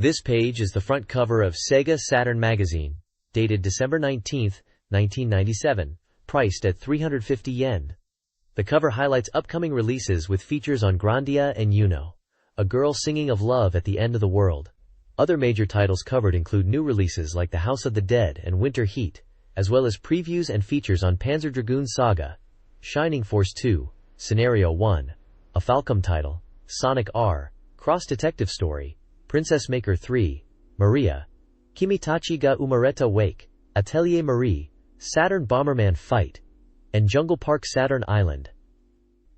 This page is the front cover of SEGA Saturn magazine, dated December 19, 1997, priced at 350 yen. The cover highlights upcoming releases with features on Grandia and Yuno, a girl singing of love at the end of the world. Other major titles covered include new releases like The House of the Dead and Winter Heat, as well as previews and features on Panzer Dragoon Saga, Shining Force 2, Scenario 1, a Falcom title, Sonic R, Cross Detective Story, Princess Maker 3, Maria, Kimitachi ga Umareta Wake, Atelier Marie, Saturn Bomberman Fight, and Jungle Park Saturn Island.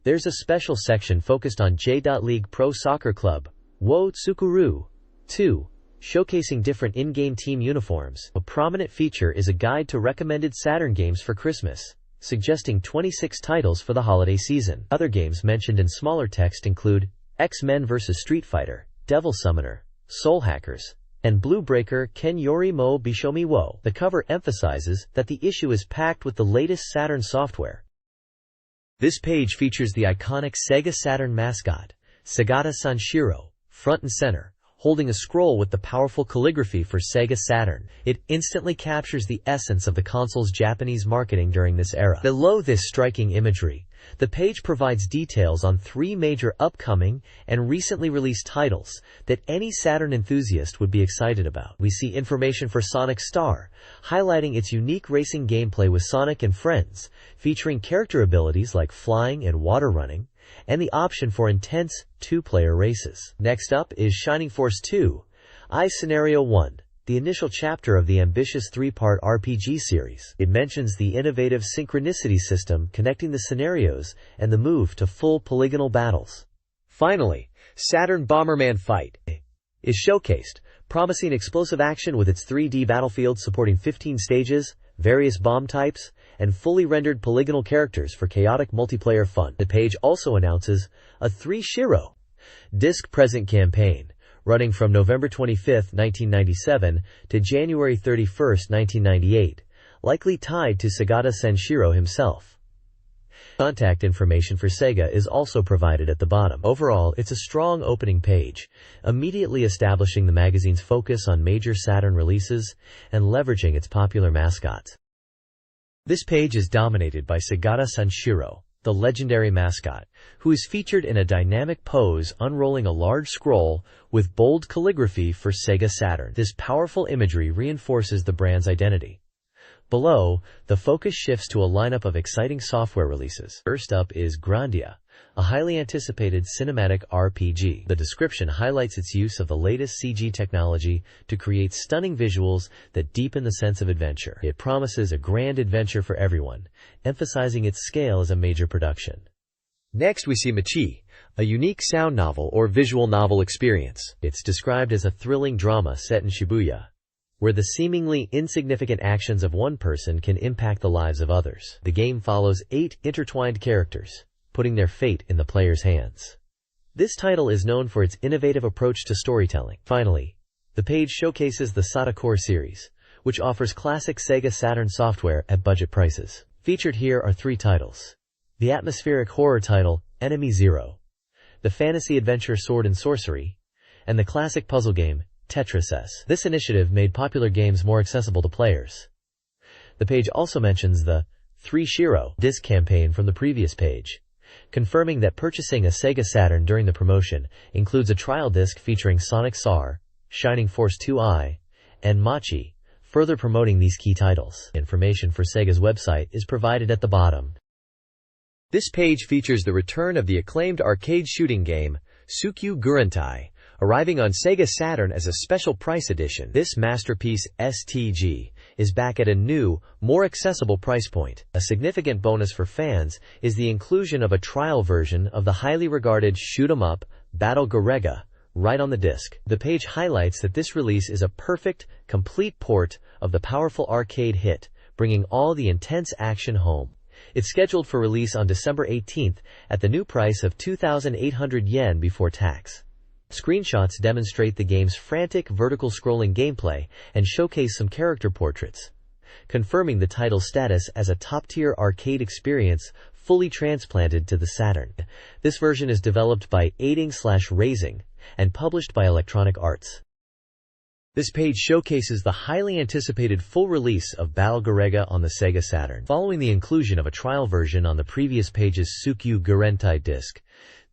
There's a special section focused on J.League Pro Soccer Club, Wo Tsukuru 2, showcasing different in-game team uniforms. A prominent feature is a guide to recommended Saturn games for Christmas, suggesting 26 titles for the holiday season. Other games mentioned in smaller text include X-Men vs. Street Fighter, Devil Summoner, Soul Hackers, and Blue Breaker Ken Yori Mo Bishomi Wo. The cover emphasizes that the issue is packed with the latest Saturn software. This page features the iconic SEGA Saturn mascot, Sagata Sanshiro, front and center, holding a scroll with the powerful calligraphy for SEGA Saturn. It instantly captures the essence of the console's Japanese marketing during this era. Below this striking imagery, the page provides details on 3 major upcoming and recently released titles that any Saturn enthusiast would be excited about. We see information for Sonic Star, highlighting its unique racing gameplay with Sonic and friends, featuring character abilities like flying and water running, and the option for intense 2-player races. Next up is Shining Force 2, Scenario 1, the initial chapter of the ambitious 3-part RPG series. It mentions the innovative synchronicity system connecting the scenarios and the move to full polygonal battles. Finally, Saturn Bomberman Fight is showcased, promising explosive action with its 3D battlefield supporting 15 stages, various bomb types, and fully rendered polygonal characters for chaotic multiplayer fun. The page also announces a 3-Shiro disc present campaign, running from November 25, 1997 to January 31, 1998, likely tied to Sagata Sanshiro himself. Contact information for Sega is also provided at the bottom. Overall, it's a strong opening page, immediately establishing the magazine's focus on major Saturn releases and leveraging its popular mascots. This page is dominated by Sagata Sanshiro, the legendary mascot, who is featured in a dynamic pose unrolling a large scroll with bold calligraphy for SEGA Saturn. This powerful imagery reinforces the brand's identity. Below, the focus shifts to a lineup of exciting software releases. First up is Grandia, a highly anticipated cinematic RPG. The description highlights its use of the latest CG technology to create stunning visuals that deepen the sense of adventure. It promises a grand adventure for everyone, emphasizing its scale as a major production. Next we see Machi, a unique sound novel or visual novel experience. It's described as a thrilling drama set in Shibuya, where the seemingly insignificant actions of one person can impact the lives of others. The game follows 8 intertwined characters, putting their fate in the player's hands. This title is known for its innovative approach to storytelling. Finally, the page showcases the SATURN series, which offers classic SEGA Saturn software at budget prices. Featured here are 3 titles: the atmospheric horror title, Enemy Zero, the fantasy adventure Sword and Sorcery, and the classic puzzle game, Tetris S. This initiative made popular games more accessible to players. The page also mentions the 3-Shiro disc campaign from the previous page, confirming that purchasing a SEGA Saturn during the promotion includes a trial disc featuring Sonic SAR, Shining Force 2i, and Machi, further promoting these key titles. Information for Sega's website is provided at the bottom. This page features the return of the acclaimed arcade shooting game, Tsukyu Gurentai, arriving on SEGA Saturn as a special price edition. This masterpiece, STG, is back at a new, more accessible price point. A significant bonus for fans is the inclusion of a trial version of the highly regarded Shoot 'em Up, Battle Garega, right on the disc. The page highlights that this release is a perfect, complete port of the powerful arcade hit, bringing all the intense action home. It's scheduled for release on December 18th at the new price of 2,800 yen before tax. Screenshots demonstrate the game's frantic vertical scrolling gameplay and showcase some character portraits, confirming the title's status as a top-tier arcade experience fully transplanted to the Saturn. This version is developed by Aiding/Raising and published by Electronic Arts. This page showcases the highly anticipated full release of Battle Garega on the Sega Saturn. Following the inclusion of a trial version on the previous page's Tsukyu Gurentai disc,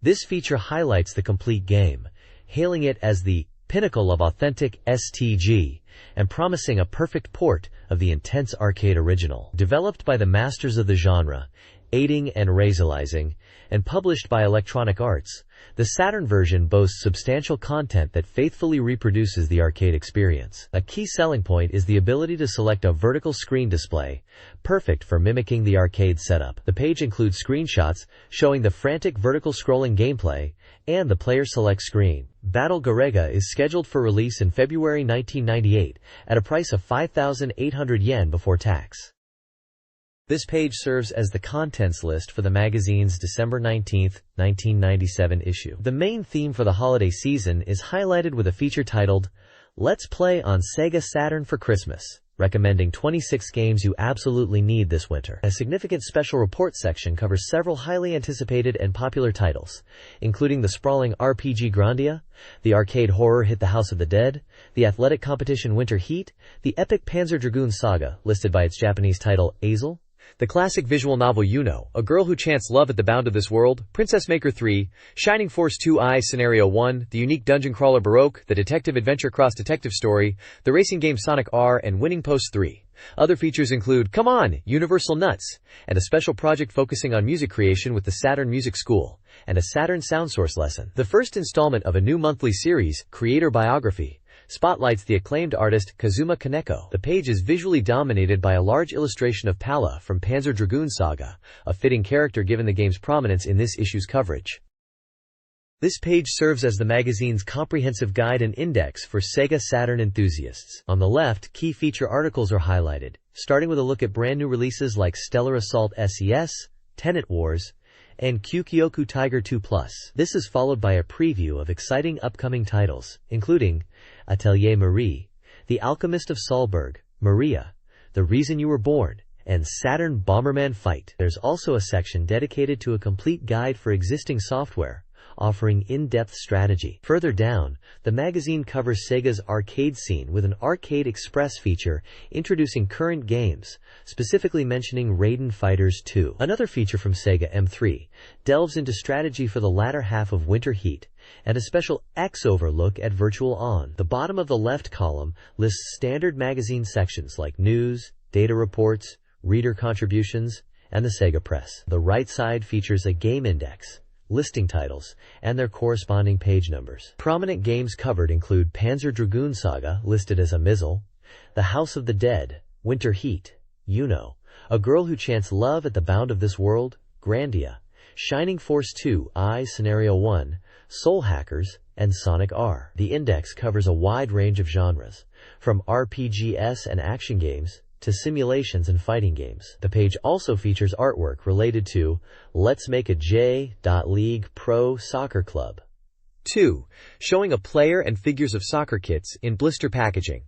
this feature highlights the complete game, hailing it as the pinnacle of authentic STG and promising a perfect port of the intense arcade original. Developed by the masters of the genre, aiding and racializing, and published by Electronic Arts, the Saturn version boasts substantial content that faithfully reproduces the arcade experience. A key selling point is the ability to select a vertical screen display, perfect for mimicking the arcade setup. The page includes screenshots showing the frantic vertical scrolling gameplay and the player select screen. Battle Garega is scheduled for release in February 1998 at a price of 5,800 yen before tax. This page serves as the contents list for the magazine's December 19, 1997 issue. The main theme for the holiday season is highlighted with a feature titled, "Let's Play on Sega Saturn for Christmas," recommending 26 games you absolutely need this winter. A significant special report section covers several highly anticipated and popular titles, including the sprawling RPG Grandia, the arcade horror hit The House of the Dead, the athletic competition Winter Heat, the epic Panzer Dragoon Saga, listed by its Japanese title, Azel, the classic visual novel A Girl Who Chants Love at the Bound of This World, Princess Maker 3, Shining Force 2i Scenario 1, the unique dungeon crawler Baroque, the detective adventure cross-detective story, the racing game Sonic R, and Winning Post 3. Other features include Come On! Universal Nuts, and a special project focusing on music creation with the Saturn Music School, and a Saturn sound source lesson. The first installment of a new monthly series, Creator Biography, spotlights the acclaimed artist Kazuma Kaneko. The page is visually dominated by a large illustration of Palla from Panzer Dragoon Saga, a fitting character given the game's prominence in this issue's coverage. This page serves as the magazine's comprehensive guide and index for Sega Saturn enthusiasts. On the left, key feature articles are highlighted, starting with a look at brand new releases like Stellar Assault SES, Tenet Wars, and Kukyoku Tiger 2 Plus. This is followed by a preview of exciting upcoming titles, including Atelier Marie, The Alchemist of Solberg, Maria, The Reason You Were Born, and Saturn Bomberman Fight. There's also a section dedicated to a complete guide for existing software, offering in-depth strategy. Further down, the magazine covers Sega's arcade scene with an Arcade Express feature introducing current games, specifically mentioning Raiden Fighters 2. Another feature from Sega M3 delves into strategy for the latter half of Winter Heat, and a special X-Over look at Virtual On. The bottom of the left column lists standard magazine sections like news, data reports, reader contributions, and the Sega Press. The right side features a game index, listing titles, and their corresponding page numbers. Prominent games covered include Panzer Dragoon Saga, listed as a Mizzle, The House of the Dead, Winter Heat, A Girl Who Chants Love at the Bound of This World, Grandia, Shining Force 2i Scenario 1, Soul Hackers, and Sonic R. The index covers a wide range of genres, from RPGs and action games to simulations and fighting games. The page also features artwork related to Let's Make a J.League Pro Soccer Club 2, showing a player and figures of soccer kits in blister packaging.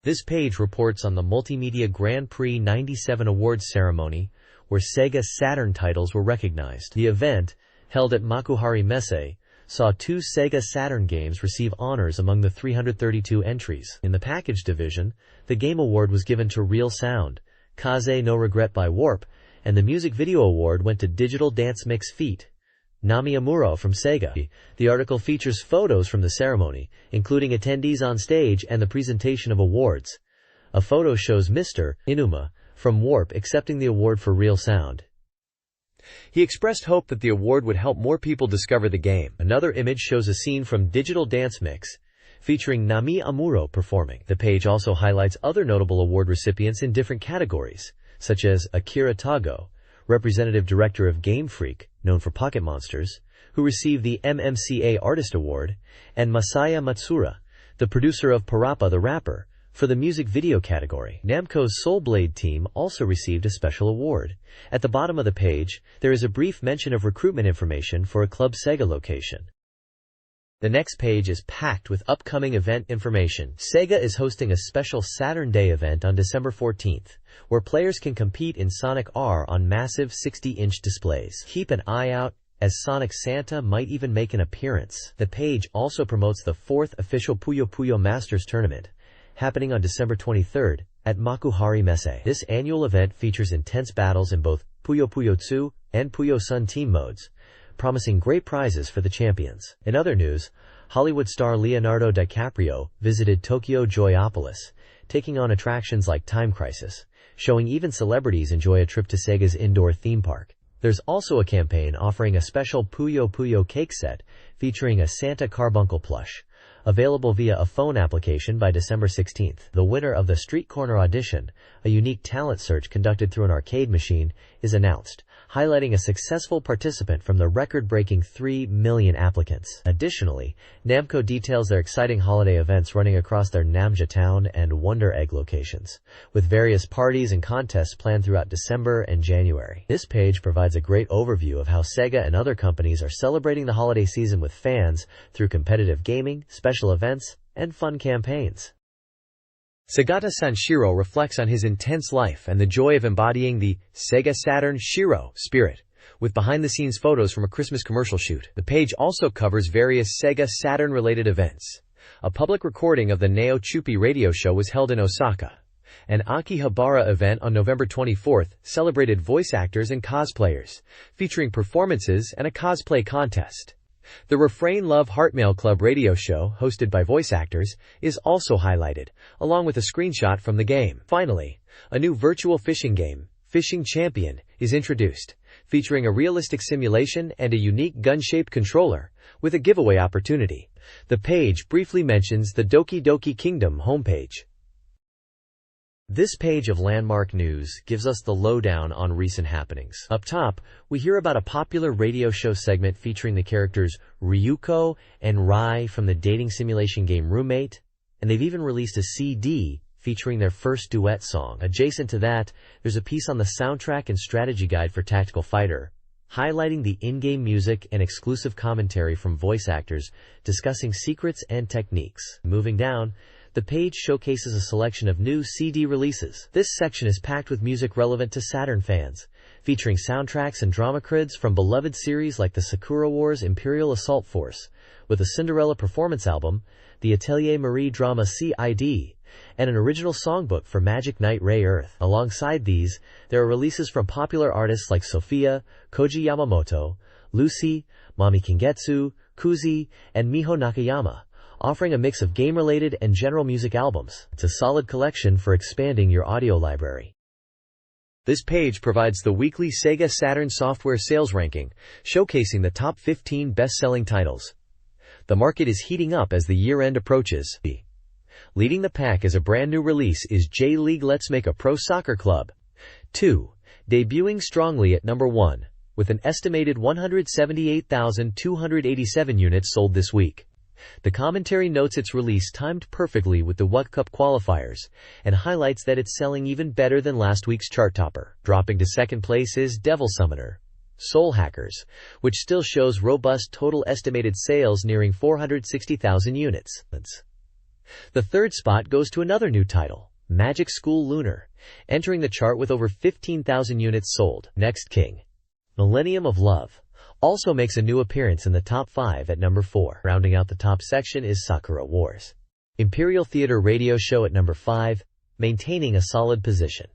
This page reports on the Multimedia Grand Prix 97 awards ceremony, where Sega Saturn titles were recognized. The event, held at Makuhari Messe, saw 2 Sega Saturn games receive honors among the 332 entries. In the package division, the Game Award was given to Real Sound, Kaze no Regret by Warp, and the Music Video Award went to Digital Dance Mix Feat. Nami Amuro from Sega. The article features photos from the ceremony, including attendees on stage and the presentation of awards. A photo shows Mr. Inuma from Warp accepting the award for Real Sound. He expressed hope that the award would help more people discover the game. Another image shows a scene from Digital Dance Mix, featuring Nami Amuro performing. The page also highlights other notable award recipients in different categories, such as Akira Tago, Representative Director of Game Freak, known for Pocket Monsters, who received the MMCA Artist Award, and Masaya Matsura, the producer of Parappa the Rapper, for the music video category. Namco's Soul Blade team also received a special award. At the bottom of the page, there is a brief mention of recruitment information for a Club Sega location. The next page is packed with upcoming event information. Sega is hosting a special Saturn Day event on December 14th, where players can compete in Sonic R on massive 60-inch displays. Keep an eye out as Sonic Santa might even make an appearance. The page also promotes the 4th official Puyo Puyo Masters Tournament, happening on December 23rd at Makuhari Messe. This annual event features intense battles in both Puyo Puyo 2 and Puyo Sun team modes, promising great prizes for the champions. In other news, Hollywood star Leonardo DiCaprio visited Tokyo Joyopolis, taking on attractions like Time Crisis, showing even celebrities enjoy a trip to Sega's indoor theme park. There's also a campaign offering a special Puyo Puyo cake set featuring a Santa Carbuncle plush, available via a phone application by December 16th. The winner of the Street Corner Audition, a unique talent search conducted through an arcade machine, is announced, highlighting a successful participant from the record-breaking 3 million applicants. Additionally, Namco details their exciting holiday events running across their Namja Town and Wonder Egg locations, with various parties and contests planned throughout December and January. This page provides a great overview of how Sega and other companies are celebrating the holiday season with fans through competitive gaming, special events, and fun campaigns. Sagata Sanshiro reflects on his intense life and the joy of embodying the SEGA Saturn Shiro spirit, with behind-the-scenes photos from a Christmas commercial shoot. The page also covers various SEGA Saturn-related events. A public recording of the Neo Chupi radio show was held in Osaka. An Akihabara event on November 24th celebrated voice actors and cosplayers, featuring performances and a cosplay contest. The Refrain Love Heartmail Club radio show, hosted by voice actors, is also highlighted, along with a screenshot from the game. Finally, a new virtual fishing game, Fishing Champion, is introduced, featuring a realistic simulation and a unique gun-shaped controller, with a giveaway opportunity. The page briefly mentions the Doki Doki Kingdom homepage. This page of landmark news gives us the lowdown on recent happenings. Up top, we hear about a popular radio show segment featuring the characters Ryuko and Rai from the dating simulation game Roommate, and they've even released a CD featuring their first duet song. Adjacent to that, there's a piece on the soundtrack and strategy guide for Tactical Fighter, highlighting the in-game music and exclusive commentary from voice actors discussing secrets and techniques. Moving down, the page showcases a selection of new CD releases. This section is packed with music relevant to Saturn fans, featuring soundtracks and drama crids from beloved series like the Sakura Wars Imperial Assault Force, with a Cinderella performance album, the Atelier Marie drama CID, and an original songbook for Magic Knight Ray Earth. Alongside these, there are releases from popular artists like Sophia, Koji Yamamoto, Lucy, Mami Kingetsu, Kuzi, and Miho Nakayama, offering a mix of game-related and general music albums. It's a solid collection for expanding your audio library. This page provides the weekly SEGA Saturn software sales ranking, showcasing the top 15 best-selling titles. The market is heating up as the year-end approaches. Leading the pack as a brand-new release is J-League Let's Make a Pro Soccer Club 2, debuting strongly at number 1, with an estimated 178,287 units sold this week. The commentary notes its release timed perfectly with the World Cup qualifiers, and highlights that it's selling even better than last week's chart topper. Dropping to second place is Devil Summoner Soul Hackers, which still shows robust total estimated sales nearing 460,000 units. The third spot goes to another new title, Magic School Lunar, entering the chart with over 15,000 units sold. Next King, Millennium of Love, also makes a new appearance in the top 5 at number 4. Rounding out the top section is Sakura Wars Imperial Theater Radio Show at number 5, maintaining a solid position.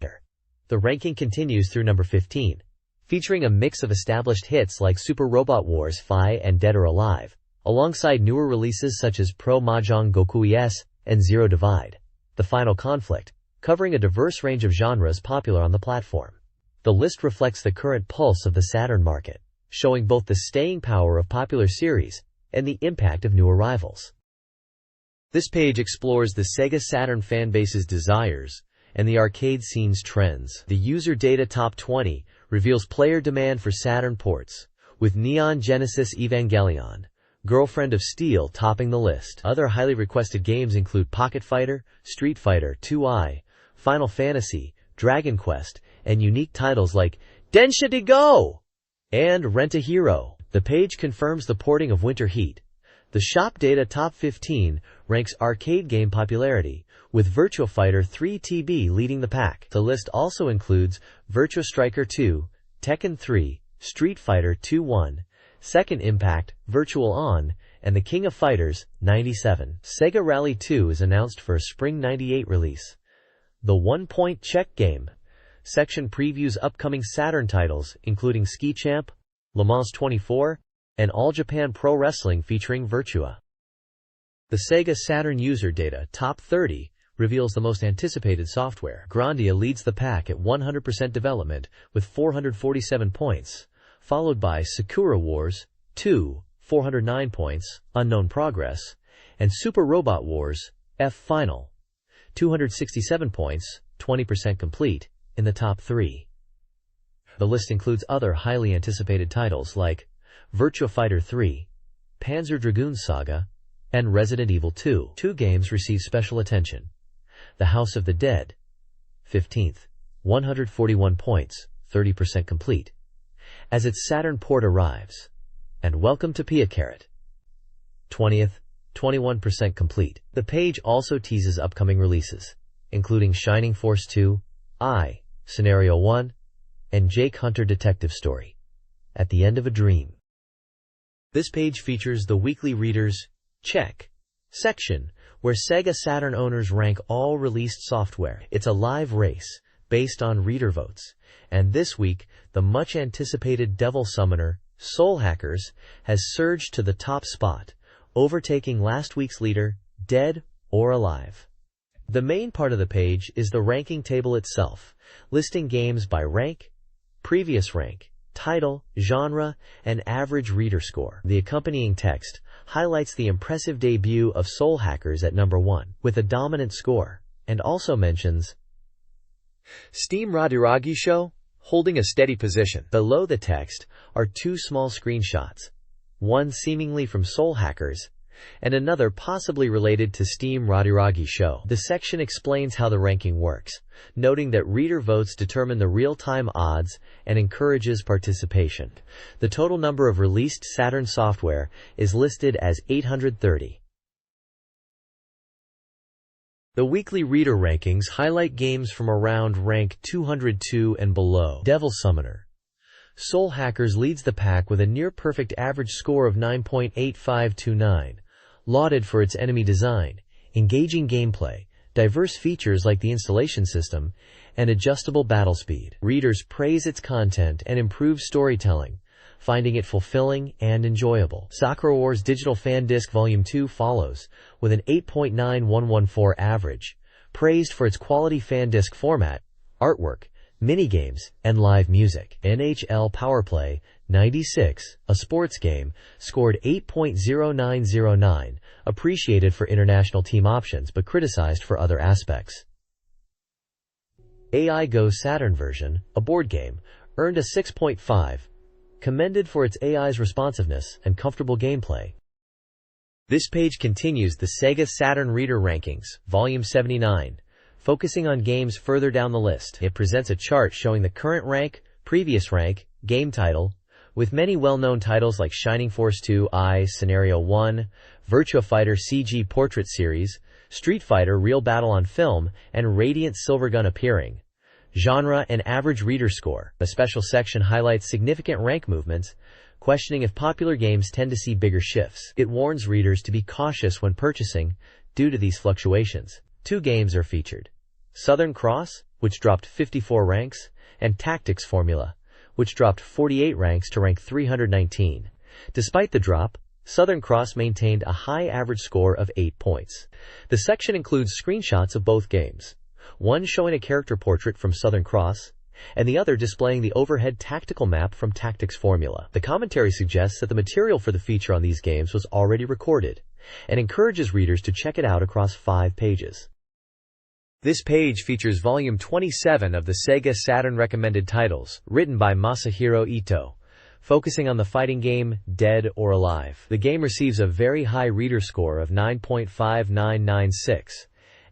The ranking continues through number 15, featuring a mix of established hits like Super Robot Wars Fi and Dead or Alive, alongside newer releases such as Pro Mahjong Goku ES and Zero Divide, The Final Conflict, covering a diverse range of genres popular on the platform. The list reflects the current pulse of the Saturn market, showing both the staying power of popular series and the impact of new arrivals. This page explores the Sega Saturn fanbase's desires and the arcade scene's trends. The User Data Top 20 reveals player demand for Saturn ports, with Neon Genesis Evangelion, Girlfriend of Steel topping the list. Other highly requested games include Pocket Fighter, Street Fighter 2i, Final Fantasy, Dragon Quest, and unique titles like Densha de Go and Rent a Hero. The page confirms the porting of Winter Heat. The Shop Data Top 15 ranks arcade game popularity, with Virtua Fighter 3 TB leading the pack. The list also includes Virtua Striker 2, Tekken 3, Street Fighter 2-1, Second Impact, Virtual On, and The King of Fighters, 97. Sega Rally 2 is announced for a Spring 98 release. The One Point Check Game section previews upcoming Saturn titles, including Ski Champ, Le Mans 24, and All Japan Pro Wrestling featuring Virtua. The Sega Saturn User Data Top 30 reveals the most anticipated software. Grandia leads the pack at 100% development with 447 points, followed by Sakura Wars 2, 409 points, Unknown Progress, and Super Robot Wars F Final, 267 points, 20% complete, in the top 3. The list includes other highly anticipated titles like Virtua Fighter 3, Panzer Dragoon Saga, and Resident Evil 2. Two games receive special attention. The House of the Dead, 15th, 141 points, 30% complete, as its Saturn port arrives, and Welcome to Piacaret, 20th, 21% complete. The page also teases upcoming releases, including Shining Force 2, Scenario 1, and Jake Hunter Detective Story, At the End of a Dream. This page features the weekly Reader's Check section, where Sega Saturn owners rank all released software. It's a live race based on reader votes, and this week, the much-anticipated Devil Summoner, Soul Hackers, has surged to the top spot, overtaking last week's leader, Dead or Alive. The main part of the page is the ranking table itself, listing games by rank, previous rank, title, genre, and average reader score. The accompanying text highlights the impressive debut of Soul Hackers at number 1, with a dominant score, and also mentions Steam Radiragi Show, holding a steady position. Below the text are two small screenshots, one seemingly from Soul Hackers, and another possibly related to Steam Radiragi Show. The section explains how the ranking works, noting that reader votes determine the real-time odds and encourages participation. The total number of released Saturn software is listed as 830. The weekly reader rankings highlight games from around rank 202 and below. Devil Summoner. Soul Hackers leads the pack with a near-perfect average score of 9.8529. Lauded for its enemy design, engaging gameplay, diverse features like the installation system, and adjustable battle speed. Readers praise its content and improve storytelling, finding it fulfilling and enjoyable. Sakura Wars Digital Fan Disc Volume 2 follows, with an 8.9114 average, praised for its quality fan disc format, artwork, minigames, and live music. NHL Powerplay 96, a sports game, scored 8.0909, appreciated for international team options but criticized for other aspects. AI Go Saturn version, a board game, earned a 6.5, commended for its AI's responsiveness and comfortable gameplay. This page continues the Sega Saturn Reader Rankings, Volume 79, focusing on games further down the list. It presents a chart showing the current rank, previous rank, game title, with many well-known titles like Shining Force 2, Scenario 1, Virtua Fighter CG Portrait Series, Street Fighter Real Battle on Film, and Radiant Silvergun appearing. Genre and average reader score. A special section highlights significant rank movements, questioning if popular games tend to see bigger shifts. It warns readers to be cautious when purchasing due to these fluctuations. Two games are featured: Southern Cross, which dropped 54 ranks, and Tactics Formula, which dropped 48 ranks to rank 319. Despite the drop, Southern Cross maintained a high average score of 8 points. The section includes screenshots of both games, one showing a character portrait from Southern Cross, and the other displaying the overhead tactical map from Tactics Formula. The commentary suggests that the material for the feature on these games was already recorded, and encourages readers to check it out across 5 pages. This page features Volume 27 of the Sega Saturn recommended titles, written by Masahiro Ito, focusing on the fighting game Dead or Alive. The game receives a very high reader score of 9.5996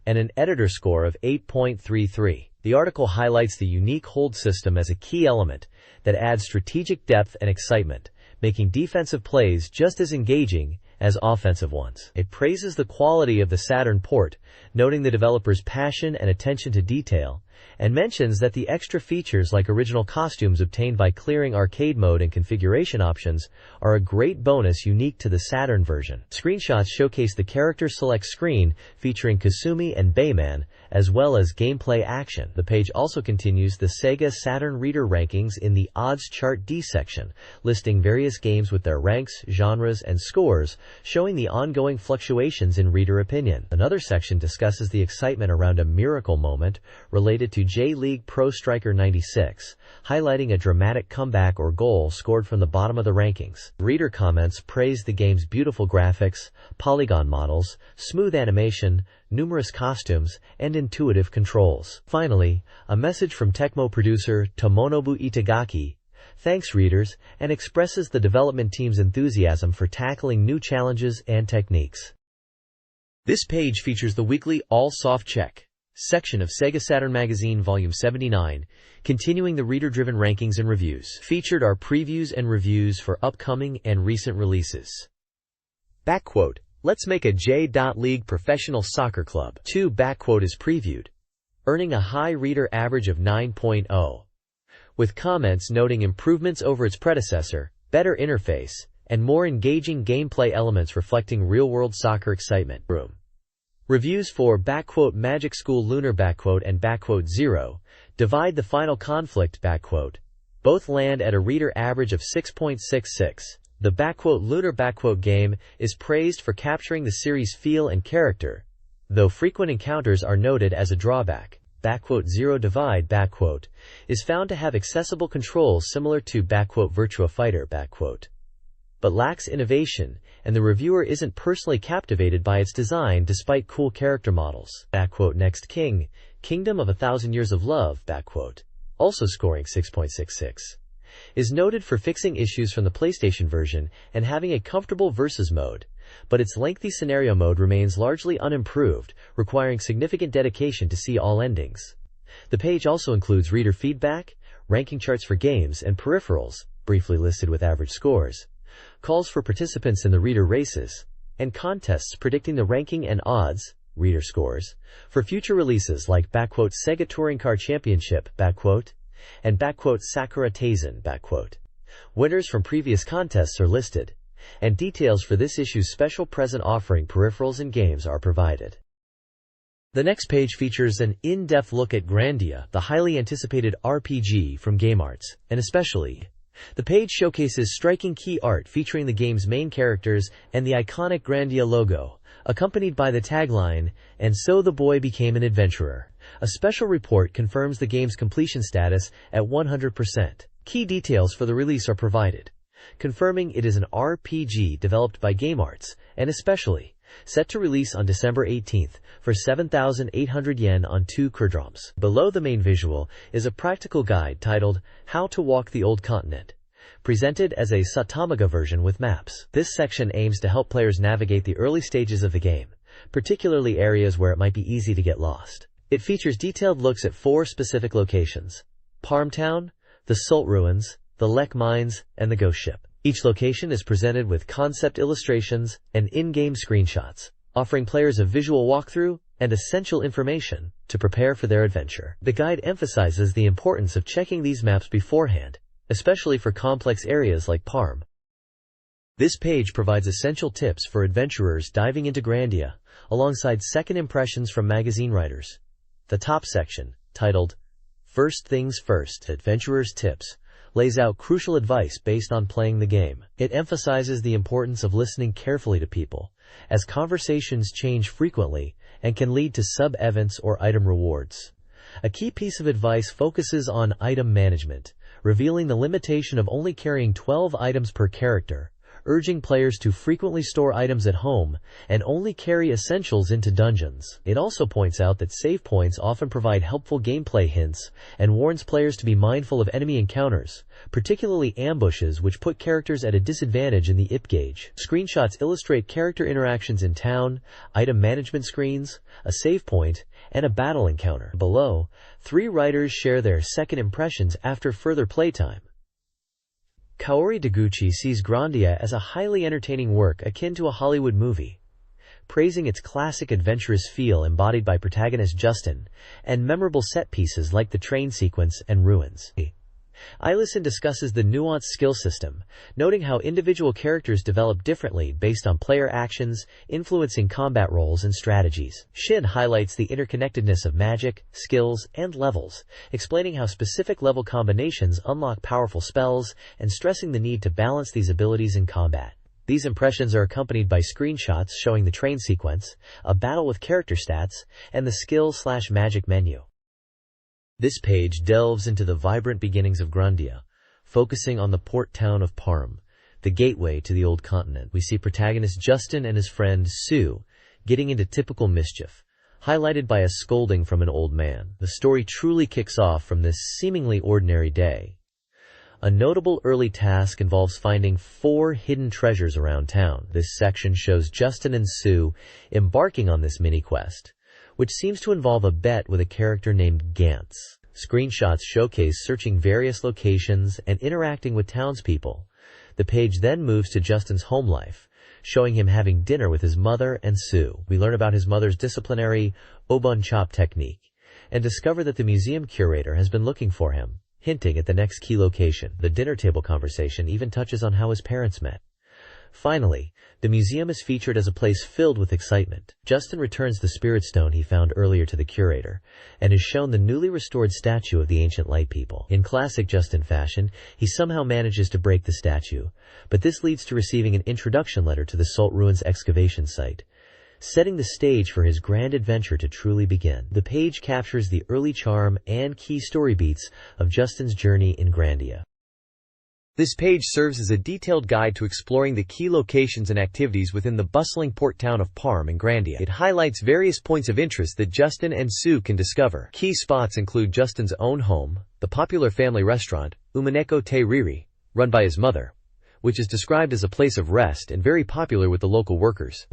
and an editor score of 8.33. The article highlights the unique hold system as a key element that adds strategic depth and excitement, making defensive plays just as engaging as offensive ones. It praises the quality of the Saturn port, noting the developer's passion and attention to detail, and mentions that the extra features like original costumes obtained by clearing arcade mode and configuration options are a great bonus unique to the Saturn version. Screenshots showcase the character select screen featuring Kasumi and Bayman, as well as gameplay action. The page also continues the SEGA Saturn reader rankings in the odds chart D section, listing various games with their ranks, genres, and scores, showing the ongoing fluctuations in reader opinion. Another section discusses the excitement around a miracle moment related to J-League Pro Striker 96, highlighting a dramatic comeback or goal scored from the bottom of the rankings. Reader comments praise the game's beautiful graphics, polygon models, smooth animation, numerous costumes, and intuitive controls. Finally, a message from Tecmo producer Tomonobu Itagaki thanks readers and expresses the development team's enthusiasm for tackling new challenges and techniques. This page features the weekly All Soft Check section of SEGA Saturn Magazine Volume 79, continuing the reader-driven rankings and reviews. Featured are previews and reviews for upcoming and recent releases. Backquote, let's make a J-League Professional Soccer Club. 2 backquote is previewed, earning a high reader average of 9.0, with comments noting improvements over its predecessor, better interface, and more engaging gameplay elements reflecting real-world soccer excitement. Reviews for backquote Magic School Lunar backquote and backquote Zero Divide the Final Conflict backquote. Both land at a reader average of 6.66. The backquote Lunar backquote game is praised for capturing the series' feel and character, though frequent encounters are noted as a drawback. Backquote Zero Divide backquote is found to have accessible controls similar to backquote Virtua Fighter backquote, but lacks innovation, and the reviewer isn't personally captivated by its design despite cool character models. Backquote Next King, Kingdom of a Thousand Years of Love backquote, also scoring 6.66, is noted for fixing issues from the PlayStation version and having a comfortable versus mode, but its lengthy scenario mode remains largely unimproved, requiring significant dedication to see all endings. The page also includes reader feedback, ranking charts for games and peripherals, briefly listed with average scores, calls for participants in the reader races, and contests predicting the ranking and odds, reader scores, for future releases like backquote Sega Touring Car Championship backquote, and backquote Sakura Taisen backquote. Winners from previous contests are listed, and details for this issue's special present offering peripherals and games are provided. The next page features an in-depth look at Grandia, the highly anticipated RPG from GameArts, and especially the page showcases striking key art featuring the game's main characters and the iconic Grandia logo, accompanied by the tagline, "And so the boy became an adventurer." A special report confirms the game's completion status at 100%. Key details for the release are provided, confirming it is an RPG developed by GameArts, and especially set to release on December 18th for 7,800 yen on 2 krdroms. Below the main visual is a practical guide titled How to Walk the Old Continent, presented as a Satamaga version with maps. This section aims to help players navigate the early stages of the game, particularly areas where it might be easy to get lost. It features detailed looks at 4 specific locations: Parmtown, the Sult Ruins, the Lek Mines, and the Ghost Ship. Each location is presented with concept illustrations and in-game screenshots, offering players a visual walkthrough and essential information to prepare for their adventure. The guide emphasizes the importance of checking these maps beforehand, especially for complex areas like Parm. This page provides essential tips for adventurers diving into Grandia, alongside second impressions from magazine writers. The top section, titled First Things First, Adventurers' Tips, lays out crucial advice based on playing the game. It emphasizes the importance of listening carefully to people, as conversations change frequently and can lead to sub-events or item rewards. A key piece of advice focuses on item management, revealing the limitation of only carrying 12 items per character, urging players to frequently store items at home and only carry essentials into dungeons. It also points out that save points often provide helpful gameplay hints and warns players to be mindful of enemy encounters, particularly ambushes which put characters at a disadvantage in the IP gauge. Screenshots illustrate character interactions in town, item management screens, a save point, and a battle encounter. Below, 3 writers share their second impressions after further playtime. Kaori Deguchi sees Grandia as a highly entertaining work akin to a Hollywood movie, praising its classic adventurous feel embodied by protagonist Justin, and memorable set pieces like the train sequence and ruins. Eilison discusses the nuanced skill system, noting how individual characters develop differently based on player actions, influencing combat roles and strategies. Shin highlights the interconnectedness of magic, skills, and levels, explaining how specific level combinations unlock powerful spells and stressing the need to balance these abilities in combat. These impressions are accompanied by screenshots showing the train sequence, a battle with character stats, and the skill/magic menu. This page delves into the vibrant beginnings of Grandia, focusing on the port town of Parm, the gateway to the old continent. We see protagonist Justin and his friend Sue getting into typical mischief, highlighted by a scolding from an old man. The story truly kicks off from this seemingly ordinary day. A notable early task involves finding 4 hidden treasures around town. This section shows Justin and Sue embarking on this mini-quest, which seems to involve a bet with a character named Gantz. Screenshots showcase searching various locations and interacting with townspeople. The page then moves to Justin's home life, showing him having dinner with his mother and Sue. We learn about his mother's disciplinary obon chop technique and discover that the museum curator has been looking for him, hinting at the next key location. The dinner table conversation even touches on how his parents met. Finally, the museum is featured as a place filled with excitement. Justin returns the spirit stone he found earlier to the curator, and is shown the newly restored statue of the ancient light people. In classic Justin fashion, he somehow manages to break the statue, but this leads to receiving an introduction letter to the Salt Ruins excavation site, setting the stage for his grand adventure to truly begin. The page captures the early charm and key story beats of Justin's journey in Grandia. This page serves as a detailed guide to exploring the key locations and activities within the bustling port town of Parm and Grandia. It highlights various points of interest that Justin and Sue can discover. Key spots include Justin's own home, the popular family restaurant, Umaneko Te Riri, run by his mother, which is described as a place of rest and very popular with the local workers.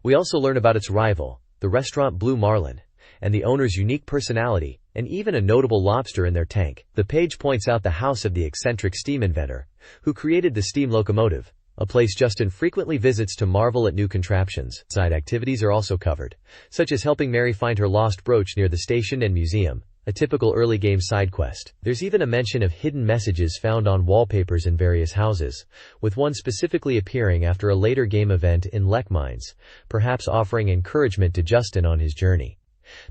We also learn about its rival, the restaurant Blue Marlin, and the owner's unique personality, and even a notable lobster in their tank. The page points out the house of the eccentric steam inventor, who created the steam locomotive, a place Justin frequently visits to marvel at new contraptions. Side activities are also covered, such as helping Mary find her lost brooch near the station and museum, a typical early game side quest. There's even a mention of hidden messages found on wallpapers in various houses, with one specifically appearing after a later game event in Lek Mines, perhaps offering encouragement to Justin on his journey.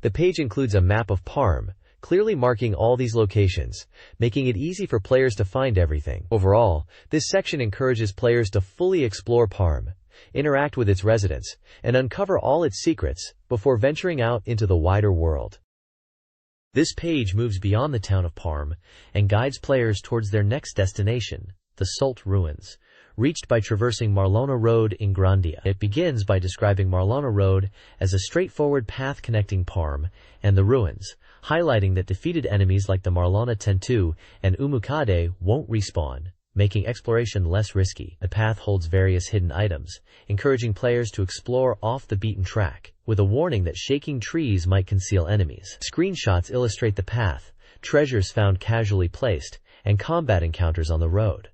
The page includes a map of Parm, clearly marking all these locations, making it easy for players to find everything. Overall, this section encourages players to fully explore Parm, interact with its residents, and uncover all its secrets before venturing out into the wider world. This page moves beyond the town of Parm and guides players towards their next destination, the Salt Ruins, reached by traversing Marlona Road in Grandia. It begins by describing Marlona Road as a straightforward path connecting Parm and the ruins, highlighting that defeated enemies like the Marlona Tentu and Umukade won't respawn, making exploration less risky. The path holds various hidden items, encouraging players to explore off the beaten track, with a warning that shaking trees might conceal enemies. Screenshots illustrate the path, treasures found casually placed, and combat encounters on the road.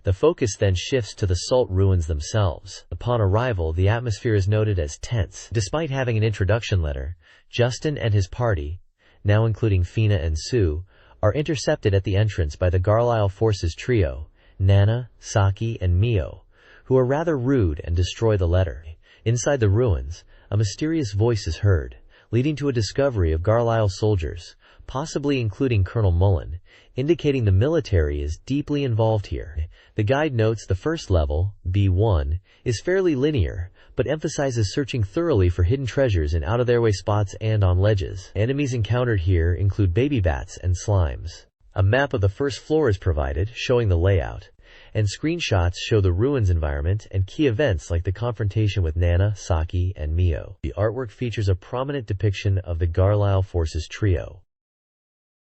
The focus then shifts to the Salt Ruins themselves. Upon arrival, the atmosphere is noted as tense. Despite having an introduction letter, Justin and his party, now including Fina and Sue, are intercepted at the entrance by the Garlisle Forces trio, Nana, Saki, and Mio, who are rather rude and destroy the letter. Inside the ruins, a mysterious voice is heard, leading to a discovery of Garlisle soldiers, possibly including Colonel Mullen, indicating the military is deeply involved here. The guide notes the first level, B1, is fairly linear, but emphasizes searching thoroughly for hidden treasures in out-of-their-way spots and on ledges. Enemies encountered here include baby bats and slimes. A map of the first floor is provided, showing the layout, and screenshots show the ruins environment and key events like the confrontation with Nana, Saki, and Mio. The artwork features a prominent depiction of the Garlisle Forces trio.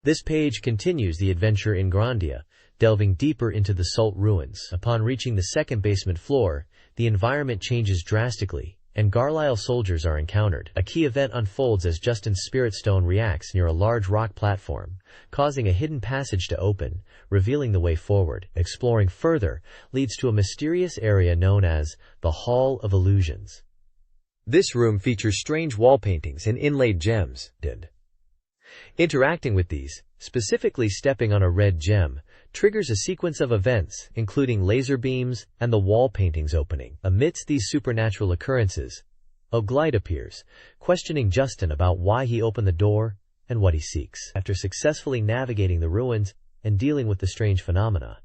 This page continues the adventure in Grandia, delving deeper into the Salt Ruins. Upon reaching the second basement floor, the environment changes drastically, and Garlisle soldiers are encountered. A key event unfolds as Justin's spirit stone reacts near a large rock platform, causing a hidden passage to open, revealing the way forward. Exploring further leads to a mysterious area known as the Hall of Illusions. This room features strange wall paintings and inlaid gems. Interacting with these, specifically stepping on a red gem, triggers a sequence of events, including laser beams and the wall paintings opening. Amidst these supernatural occurrences, a glide appears, questioning Justin about why he opened the door and what he seeks. After successfully navigating the ruins and dealing with the strange phenomena,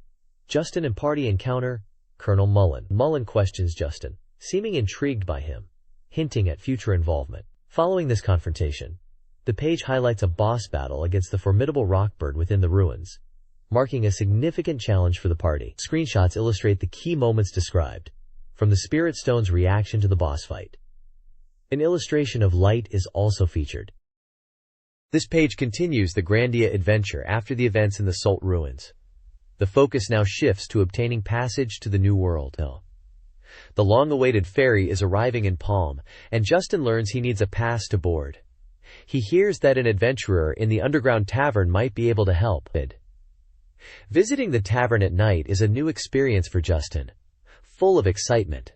Justin and party encounter Colonel Mullen. Mullen questions Justin, seeming intrigued by him, hinting at future involvement. Following this confrontation, the page highlights a boss battle against the formidable Rockbird within the ruins, marking a significant challenge for the party. Screenshots illustrate the key moments described, from the Spirit Stone's reaction to the boss fight. An illustration of light is also featured. This page continues the Grandia adventure after the events in the Salt ruins. The focus now shifts to obtaining passage to the New World. The long-awaited ferry is arriving in Palm, and Justin learns he needs a pass to board. He hears that an adventurer in the underground tavern might be able to help. Visiting the tavern at night is a new experience for Justin, full of excitement.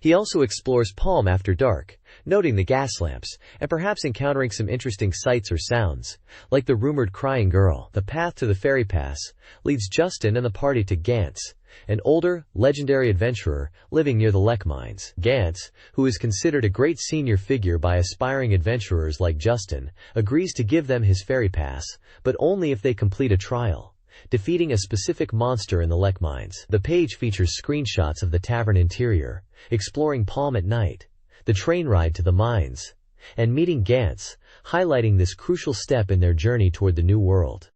He also explores Palm after dark, noting the gas lamps, and perhaps encountering some interesting sights or sounds, like the rumored crying girl. The path to the ferry pass leads Justin and the party to Gantz, an older, legendary adventurer living near the Lek mines. Gantz, who is considered a great senior figure by aspiring adventurers like Justin, agrees to give them his ferry pass, but only if they complete a trial, defeating a specific monster in the Lek mines. The page features screenshots of the tavern interior, exploring Palm at night, the train ride to the mines, and meeting Gantz, highlighting this crucial step in their journey toward the New World.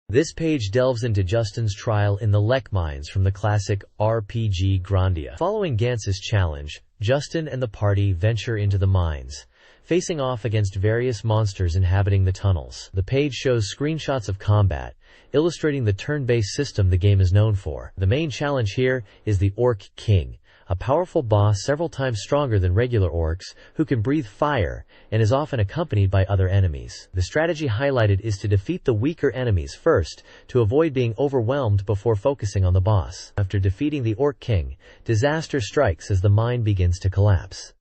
This page delves into Justin's trial in the Lek mines from the classic RPG Grandia. Following Gantz's challenge, Justin and the party venture into the mines, facing off against various monsters inhabiting the tunnels. The page shows screenshots of combat, illustrating the turn-based system the game is known for. The main challenge here is the Orc King, a powerful boss several times stronger than regular orcs, who can breathe fire and is often accompanied by other enemies. The strategy highlighted is to defeat the weaker enemies first, to avoid being overwhelmed before focusing on the boss. After defeating the Orc King, disaster strikes as the mine begins to collapse.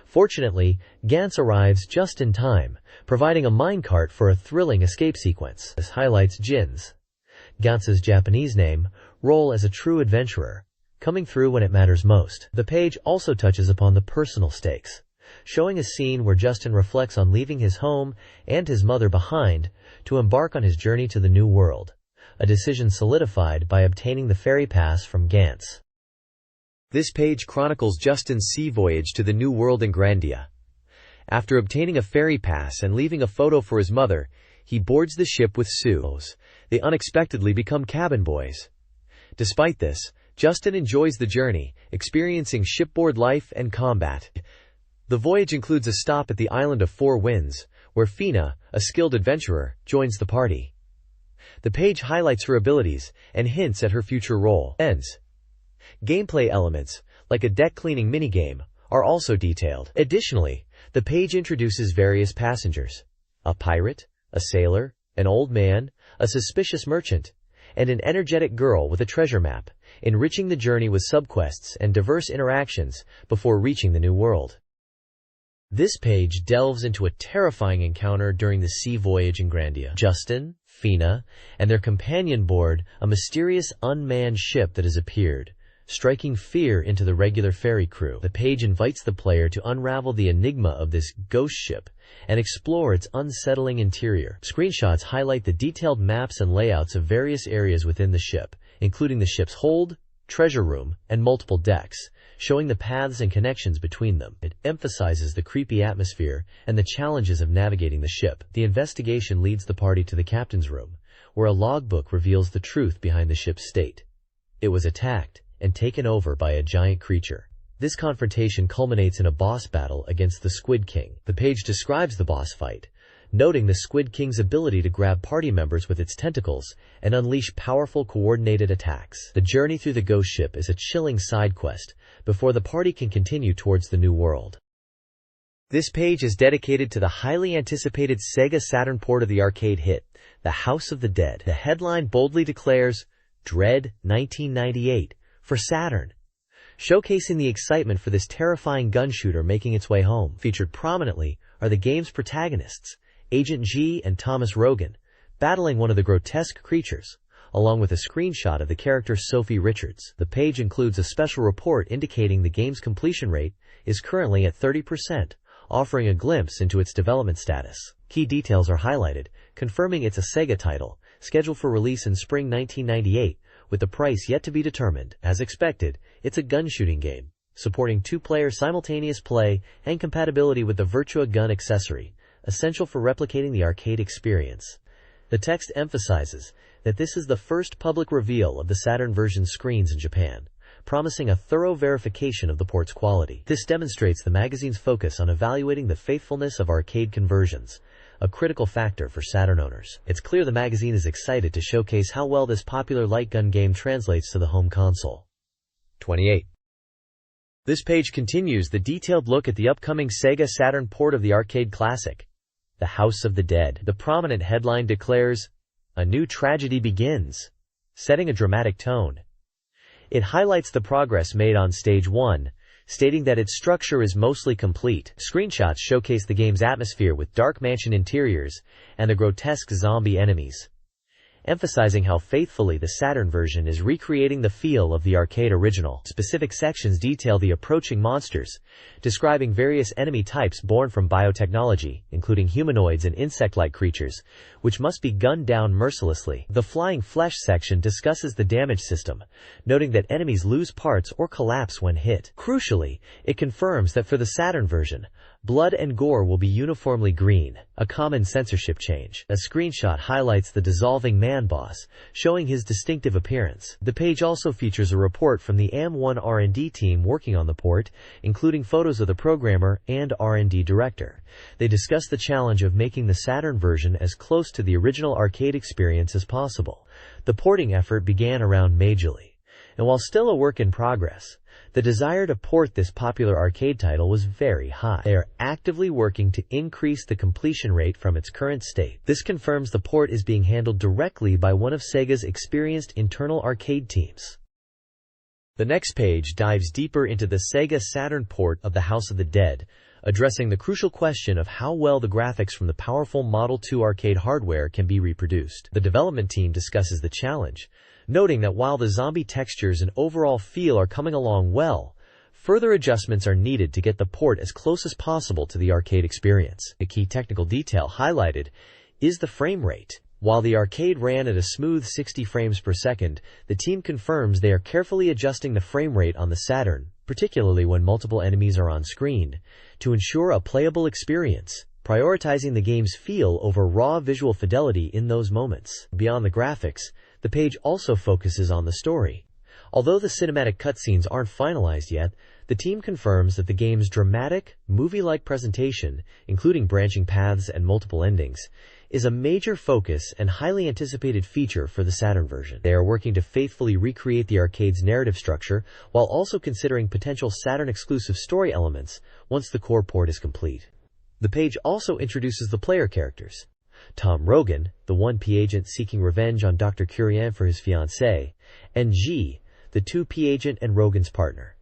Fortunately, Gantz arrives just in time, providing a minecart for a thrilling escape sequence. This highlights Jin's, Gantz's Japanese name, role as a true adventurer, coming through when it matters most. The page also touches upon the personal stakes, showing a scene where Justin reflects on leaving his home and his mother behind to embark on his journey to the New World, a decision solidified by obtaining the ferry pass from Gantz. This page chronicles Justin's sea voyage to the New World in Grandia. After obtaining a ferry pass and leaving a photo for his mother, he boards the ship with Sue. They unexpectedly become cabin boys. Despite this, Justin enjoys the journey, experiencing shipboard life and combat. The voyage includes a stop at the island of Four Winds, where Fina, a skilled adventurer, joins the party. The page highlights her abilities and hints at her future role. Gameplay elements, like a deck-cleaning minigame, are also detailed. Additionally, the page introduces various passengers: a pirate, a sailor, an old man, a suspicious merchant, and an energetic girl with a treasure map, enriching the journey with subquests and diverse interactions before reaching the New World. This page delves into a terrifying encounter during the sea voyage in Grandia. Justin, Fina, and their companion board a mysterious unmanned ship that has appeared, striking fear into the regular ferry crew. The page invites the player to unravel the enigma of this ghost ship and explore its unsettling interior. Screenshots highlight the detailed maps and layouts of various areas within the ship, including the ship's hold, treasure room, and multiple decks, showing the paths and connections between them. It emphasizes the creepy atmosphere and the challenges of navigating the ship. The investigation leads the party to the captain's room, where a logbook reveals the truth behind the ship's state. It was attacked and taken over by a giant creature. This confrontation culminates in a boss battle against the Squid King. The page describes the boss fight, noting the Squid King's ability to grab party members with its tentacles and unleash powerful coordinated attacks. The journey through the ghost ship is a chilling side quest before the party can continue towards the New World. This page is dedicated to the highly anticipated SEGA Saturn port of the arcade hit, The House of the Dead. The headline boldly declares, "Dread 1998, for Saturn," showcasing the excitement for this terrifying gun shooter making its way home. Featured prominently are the game's protagonists, Agent G and Thomas Rogan, battling one of the grotesque creatures, along with a screenshot of the character Sophie Richards. The page includes a special report indicating the game's completion rate is currently at 30%, offering a glimpse into its development status. Key details are highlighted, confirming it's a SEGA title, scheduled for release in spring 1998, with the price yet to be determined. As expected, it's a gun shooting game, supporting two-player simultaneous play and compatibility with the Virtua gun accessory, essential for replicating the arcade experience. The text emphasizes that this is the first public reveal of the Saturn version screens in Japan, promising a thorough verification of the port's quality. This demonstrates the magazine's focus on evaluating the faithfulness of arcade conversions, a critical factor for Saturn owners. It's clear the magazine is excited to showcase how well this popular light gun game translates to the home console. 28. This page continues the detailed look at the upcoming SEGA Saturn port of the arcade classic, The House of the Dead. The prominent headline declares, "A new tragedy begins," setting a dramatic tone. It highlights the progress made on Stage 1, stating that its structure is mostly complete. Screenshots showcase the game's atmosphere with dark mansion interiors and the grotesque zombie enemies, emphasizing how faithfully the Saturn version is recreating the feel of the arcade original. Specific sections detail the approaching monsters, describing various enemy types born from biotechnology, including humanoids and insect-like creatures, which must be gunned down mercilessly. The flying flesh section discusses the damage system, noting that enemies lose parts or collapse when hit. Crucially, it confirms that for the Saturn version, blood and gore will be uniformly green, a common censorship change. A screenshot highlights the dissolving man boss, showing his distinctive appearance. The page also features a report from the AM1 R&D team working on the port, including photos of the programmer and R&D director. They discuss the challenge of making the Saturn version as close to the original arcade experience as possible. The porting effort began around May, and while still a work in progress, the desire to port this popular arcade title was very high. They are actively working to increase the completion rate from its current state. This confirms the port is being handled directly by one of Sega's experienced internal arcade teams. The next page dives deeper into the Sega Saturn port of The House of the Dead, addressing the crucial question of how well the graphics from the powerful Model 2 arcade hardware can be reproduced. The development team discusses the challenge, noting that while the zombie textures and overall feel are coming along well, further adjustments are needed to get the port as close as possible to the arcade experience. A key technical detail highlighted is the frame rate. While the arcade ran at a smooth 60 frames per second, the team confirms they are carefully adjusting the frame rate on the Saturn, particularly when multiple enemies are on screen, to ensure a playable experience, prioritizing the game's feel over raw visual fidelity in those moments. Beyond the graphics, the page also focuses on the story. Although the cinematic cutscenes aren't finalized yet, the team confirms that the game's dramatic, movie-like presentation, including branching paths and multiple endings, is a major focus and highly anticipated feature for the Saturn version. They are working to faithfully recreate the arcade's narrative structure while also considering potential Saturn-exclusive story elements once the core port is complete. The page also introduces the player characters: Tom Rogan, the 1P agent seeking revenge on Dr. Curien for his fiancée, and G, the 2P agent and Rogan's partner.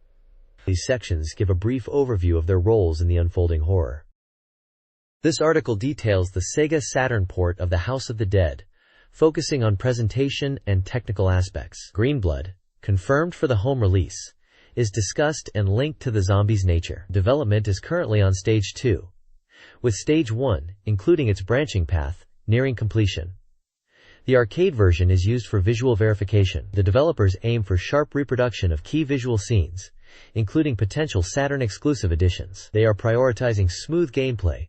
These sections give a brief overview of their roles in the unfolding horror. This article details the Sega Saturn port of The House of the Dead, focusing on presentation and technical aspects. Greenblood, confirmed for the home release, is discussed and linked to the zombies' nature. Development is currently on Stage 2, with Stage 1, including its branching path, nearing completion. The arcade version is used for visual verification. The developers aim for sharp reproduction of key visual scenes, including potential Saturn-exclusive additions. They are prioritizing smooth gameplay,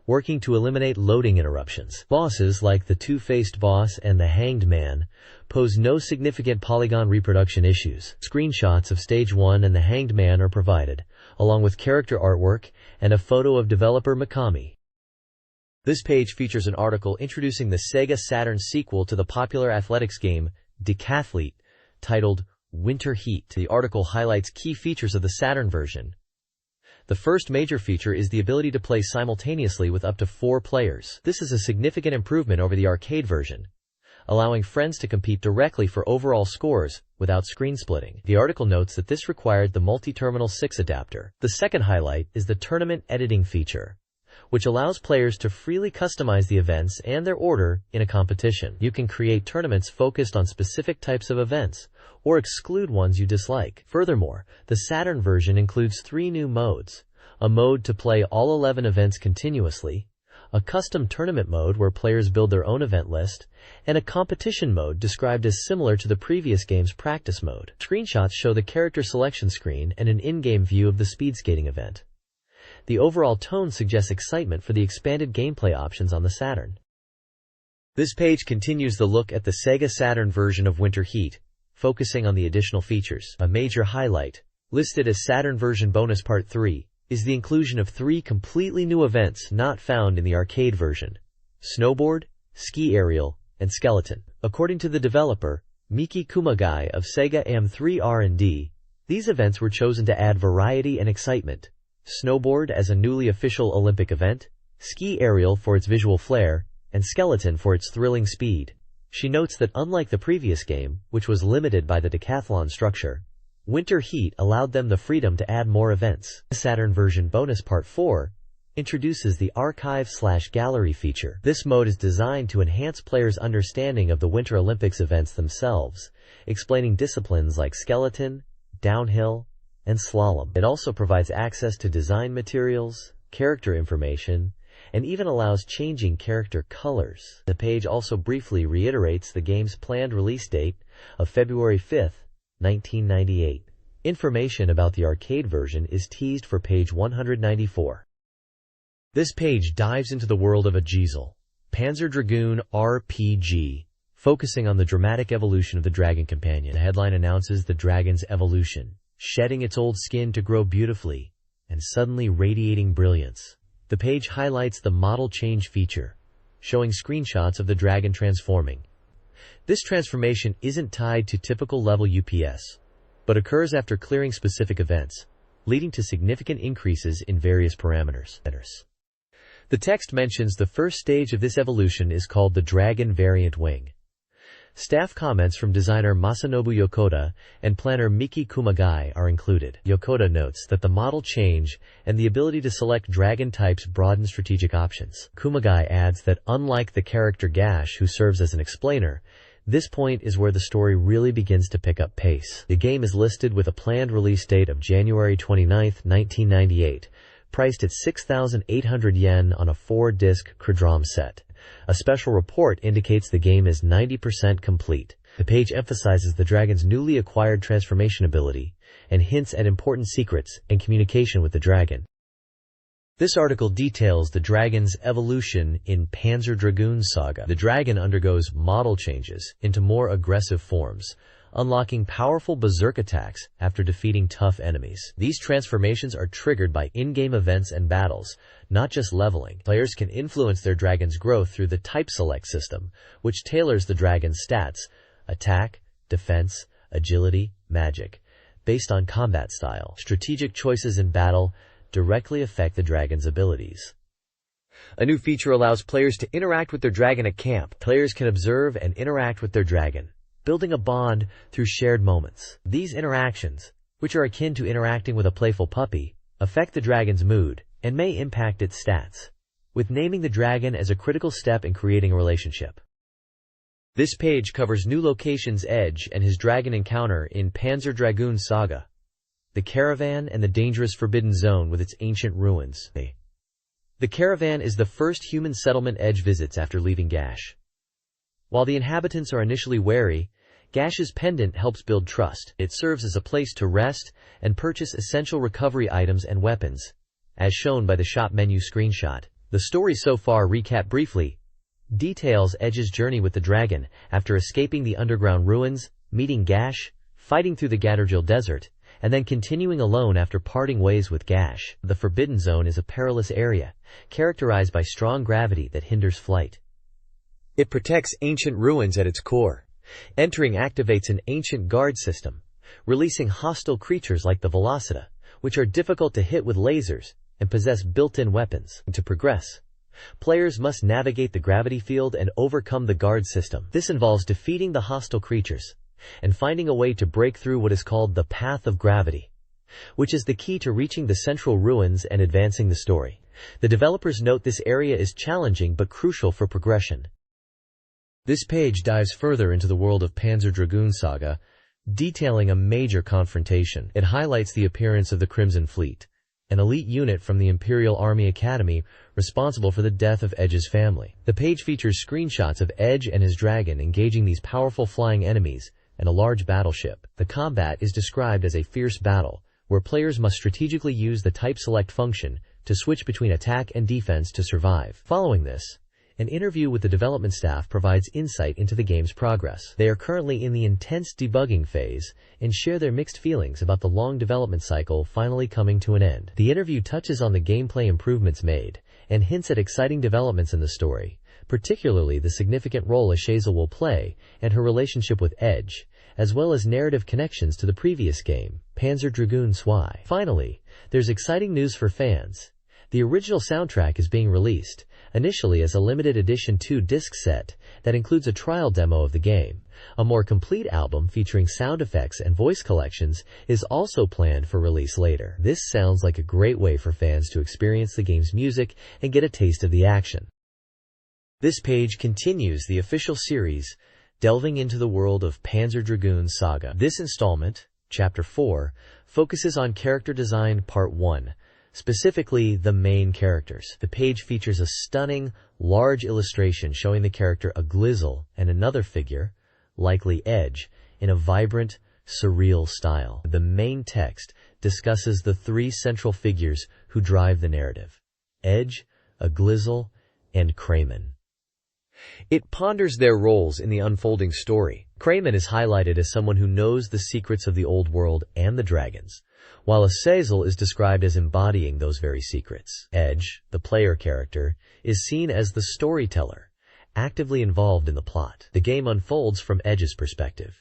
working to eliminate loading interruptions. Bosses like the Two-Faced Boss and the Hanged Man pose no significant polygon reproduction issues. Screenshots of Stage 1 and the Hanged Man are provided, along with character artwork and a photo of developer Mikami. This page features an article introducing the Sega Saturn sequel to the popular athletics game, Decathlete, titled Winter Heat. The article highlights key features of the Saturn version. The first major feature is the ability to play simultaneously with up to 4 players. This is a significant improvement over the arcade version, allowing friends to compete directly for overall scores without screen splitting. The article notes that this required the multi-terminal 6 adapter. The second highlight is the tournament editing feature, which allows players to freely customize the events and their order in a competition. You can create tournaments focused on specific types of events, or exclude ones you dislike. Furthermore, the Saturn version includes 3 new modes: a mode to play all 11 events continuously, a custom tournament mode where players build their own event list, and a competition mode described as similar to the previous game's practice mode. Screenshots show the character selection screen and an in-game view of the speed skating event. The overall tone suggests excitement for the expanded gameplay options on the Saturn. This page continues the look at the SEGA Saturn version of Winter Heat, focusing on the additional features. A major highlight, listed as Saturn version bonus part 3, is the inclusion of 3 completely new events not found in the arcade version: snowboard, ski aerial, and skeleton. According to the developer, Miki Kumagai of SEGA AM3 R&D, these events were chosen to add variety and excitement: snowboard as a newly official Olympic event, ski aerial for its visual flair, and skeleton for its thrilling speed. She notes that unlike the previous game, which was limited by the decathlon structure, Winter Heat allowed them the freedom to add more events. The Saturn version bonus part 4 introduces the Archive/Gallery feature. This mode is designed to enhance players' understanding of the Winter Olympics events themselves, explaining disciplines like skeleton, downhill, and slalom. It also provides access to design materials, character information, and even allows changing character colors. The page also briefly reiterates the game's planned release date of February 5, 1998. Information about the arcade version is teased for page 194. This page dives into the world of a Diesel Panzer Dragoon RPG, focusing on the dramatic evolution of the Dragon Companion. The headline announces the Dragon's evolution, shedding its old skin to grow beautifully, and suddenly radiating brilliance. The page highlights the model change feature, showing screenshots of the Dragon transforming. This transformation isn't tied to typical level UPS, but occurs after clearing specific events, leading to significant increases in various parameters. The text mentions the first stage of this evolution is called the Dragon Variant Wing. Staff comments from designer Masanobu Yokota and planner Miki Kumagai are included. Yokota notes that the model change and the ability to select dragon types broaden strategic options. Kumagai adds that unlike the character Gash, who serves as an explainer, this point is where the story really begins to pick up pace. The game is listed with a planned release date of January 29, 1998, priced at 6,800 yen on a 4-disc Credrom set. A special report indicates the game is 90% complete. The page emphasizes the dragon's newly acquired transformation ability and hints at important secrets and communication with the dragon. This article details the dragon's evolution in Panzer Dragoon Saga. The dragon undergoes model changes into more aggressive forms, unlocking powerful berserk attacks after defeating tough enemies. These transformations are triggered by in-game events and battles, not just leveling. Players can influence their dragon's growth through the Type Select system, which tailors the dragon's stats, attack, defense, agility, magic, based on combat style. Strategic choices in battle directly affect the dragon's abilities. A new feature allows players to interact with their dragon at camp. Players can observe and interact with their dragon, building a bond through shared moments. These interactions, which are akin to interacting with a playful puppy, affect the dragon's mood and may impact its stats, with naming the dragon as a critical step in creating a relationship. This page covers new locations Edge and his dragon encounter in Panzer Dragoon Saga, the Caravan and the dangerous Forbidden Zone with its ancient ruins. The Caravan is the first human settlement Edge visits after leaving Gash. While the inhabitants are initially wary, Gash's pendant helps build trust. It serves as a place to rest and purchase essential recovery items and weapons, as shown by the shop menu screenshot. The story so far, recap briefly, details Edge's journey with the dragon after escaping the underground ruins, meeting Gash, fighting through the Gadargil Desert, and then continuing alone after parting ways with Gash. The Forbidden Zone is a perilous area, characterized by strong gravity that hinders flight. It protects ancient ruins at its core. Entering activates an ancient guard system, releasing hostile creatures like the Velocita, which are difficult to hit with lasers and possess built-in weapons. To progress, Players must navigate the gravity field and overcome the guard system. This involves defeating the hostile creatures and finding a way to break through what is called the path of gravity, which is the key to reaching the central ruins and advancing the story. The developers note this area is challenging but crucial for progression. This page dives further into the world of Panzer Dragoon Saga, detailing a major confrontation. It highlights the appearance of the Crimson Fleet, an elite unit from the Imperial Army Academy responsible for the death of Edge's family. The page features screenshots of Edge and his dragon engaging these powerful flying enemies and a large battleship. The combat is described as a fierce battle, where players must strategically use the type select function to switch between attack and defense to survive. Following this, an interview with the development staff provides insight into the game's progress. They are currently in the intense debugging phase and share their mixed feelings about the long development cycle finally coming to an end. The interview touches on the gameplay improvements made and hints at exciting developments in the story, particularly the significant role Azazel will play and her relationship with Edge, as well as narrative connections to the previous game, Panzer Dragoon Zwei. Finally, there's exciting news for fans. The original soundtrack is being released, initially as a limited edition 2-disc set that includes a trial demo of the game. A more complete album featuring sound effects and voice collections is also planned for release later. This sounds like a great way for fans to experience the game's music and get a taste of the action. This page continues the official series, delving into the world of Panzer Dragoon Saga. This installment, Chapter 4, focuses on character design Part 1, specifically the main characters. The page features a stunning, large illustration showing the character Azazel and another figure, likely Edge, in a vibrant, surreal style. The main text discusses the three central figures who drive the narrative: Edge, Azazel, and Kramen. It ponders their roles in the unfolding story. Kramen is highlighted as someone who knows the secrets of the old world and the dragons, while Azazel is described as embodying those very secrets. Edge, the player character, is seen as the storyteller, actively involved in the plot. The game unfolds from Edge's perspective.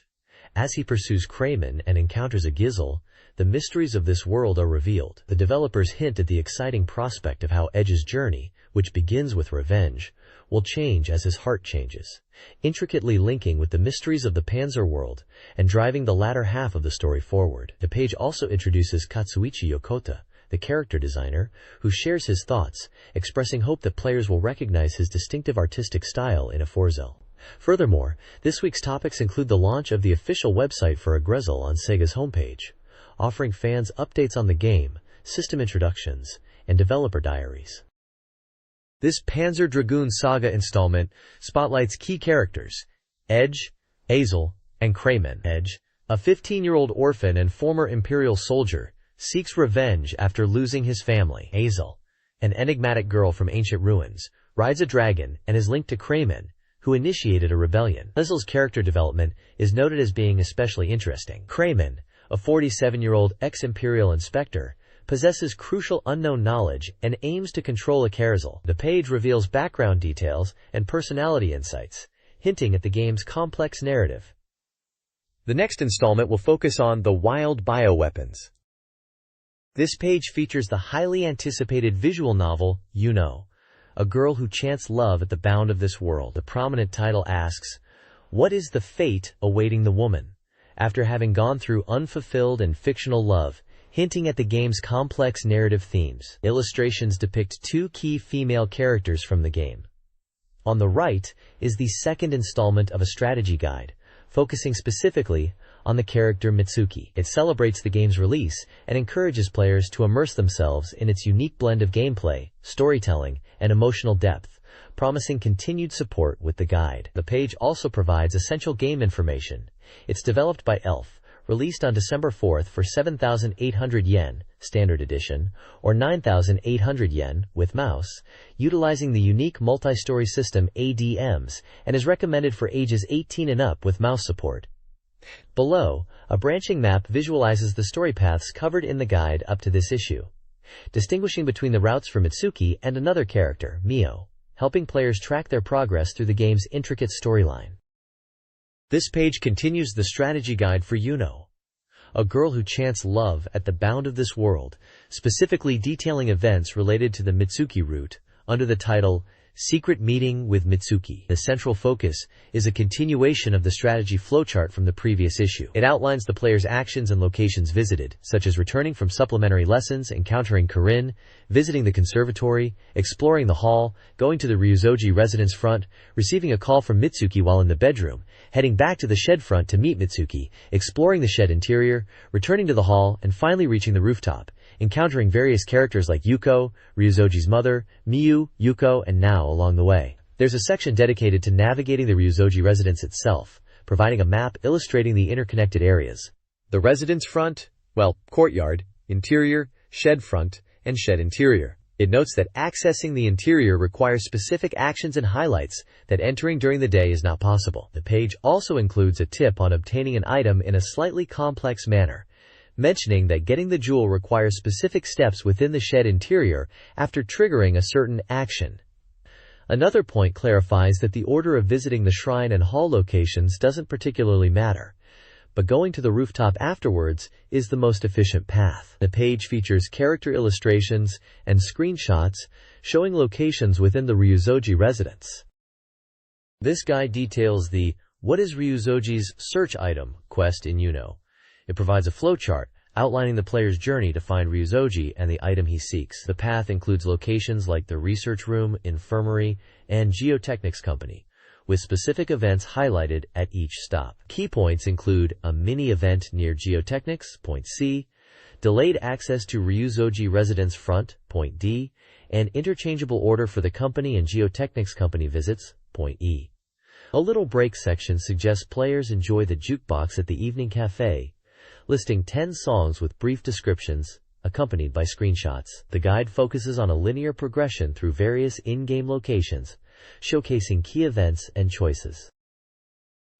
As he pursues Kramen and encounters Azazel, the mysteries of this world are revealed. The developers hint at the exciting prospect of how Edge's journey, which begins with revenge, will change as his heart changes, intricately linking with the mysteries of the Panzer world and driving the latter half of the story forward. The page also introduces Katsuichi Yokota, the character designer, who shares his thoughts, expressing hope that players will recognize his distinctive artistic style in Azazel. Furthermore, this week's topics include the launch of the official website for Azazel on Sega's homepage, offering fans updates on the game, system introductions, and developer diaries. This Panzer Dragoon Saga installment spotlights key characters: Edge, Azazel, and Kramen. Edge, a 15-year-old orphan and former Imperial soldier, seeks revenge after losing his family. Azazel, an enigmatic girl from ancient ruins, rides a dragon and is linked to Kramen, who initiated a rebellion. Azazel's character development is noted as being especially interesting. Kramen, a 47-year-old ex-Imperial inspector, possesses crucial unknown knowledge and aims to control Azazel. The page reveals background details and personality insights, hinting at the game's complex narrative. The next installment will focus on the wild bioweapons. This page features the highly anticipated visual novel, You Know, A Girl Who Chants Love at the Bound of This World. The prominent title asks, what is the fate awaiting the woman, after having gone through unfulfilled and fictional love, hinting at the game's complex narrative themes. Illustrations depict two key female characters from the game. On the right is the second installment of a strategy guide, focusing specifically on the character Mitsuki. It celebrates the game's release and encourages players to immerse themselves in its unique blend of gameplay, storytelling, and emotional depth, promising continued support with the guide. The page also provides essential game information. It's developed by Elf, released on December 4th for 7,800 yen, standard edition, or 9,800 yen, with mouse, utilizing the unique multi-story system ADMs, and is recommended for ages 18 and up with mouse support. Below, a branching map visualizes the story paths covered in the guide up to this issue, distinguishing between the routes for Mitsuki and another character, Mio, helping players track their progress through the game's intricate storyline. This page continues the strategy guide for You Know, A Girl Who Chants Love at the Bound of This World, specifically detailing events related to the Mitsuki route, under the title Secret Meeting with Mitsuki. The central focus is a continuation of the strategy flowchart from the previous issue. It outlines the player's actions and locations visited, such as returning from supplementary lessons, encountering Corinne, visiting the conservatory, exploring the hall, going to the Ryuzoji residence front, receiving a call from Mitsuki while in the bedroom, heading back to the shed front to meet Mitsuki, exploring the shed interior, returning to the hall, and finally reaching the rooftop, encountering various characters like Yuko, Ryuzoji's mother, Miyu, Yuko, and Nao along the way. There's a section dedicated to navigating the Ryuzoji residence itself, providing a map illustrating the interconnected areas. The residence front, courtyard, interior, shed front, and shed interior. It notes that accessing the interior requires specific actions and highlights that entering during the day is not possible. The page also includes a tip on obtaining an item in a slightly complex manner, mentioning that getting the jewel requires specific steps within the shed interior after triggering a certain action. Another point clarifies that the order of visiting the shrine and hall locations doesn't particularly matter, but going to the rooftop afterwards is the most efficient path. The page features character illustrations and screenshots showing locations within the Ryuzoji residence. This guide details the "What is Ryuzoji's search item" quest in Yuno. It provides a flowchart outlining the player's journey to find Ryuzoji and the item he seeks. The path includes locations like the research room, infirmary, and geotechnics company, with specific events highlighted at each stop. Key points include a mini-event near geotechnics, point C, delayed access to Ryuzoji residence front, point D, and interchangeable order for the company and geotechnics company visits, point E. A little break section suggests players enjoy the jukebox at the evening cafe, listing 10 songs with brief descriptions, accompanied by screenshots. The guide focuses on a linear progression through various in-game locations, showcasing key events and choices.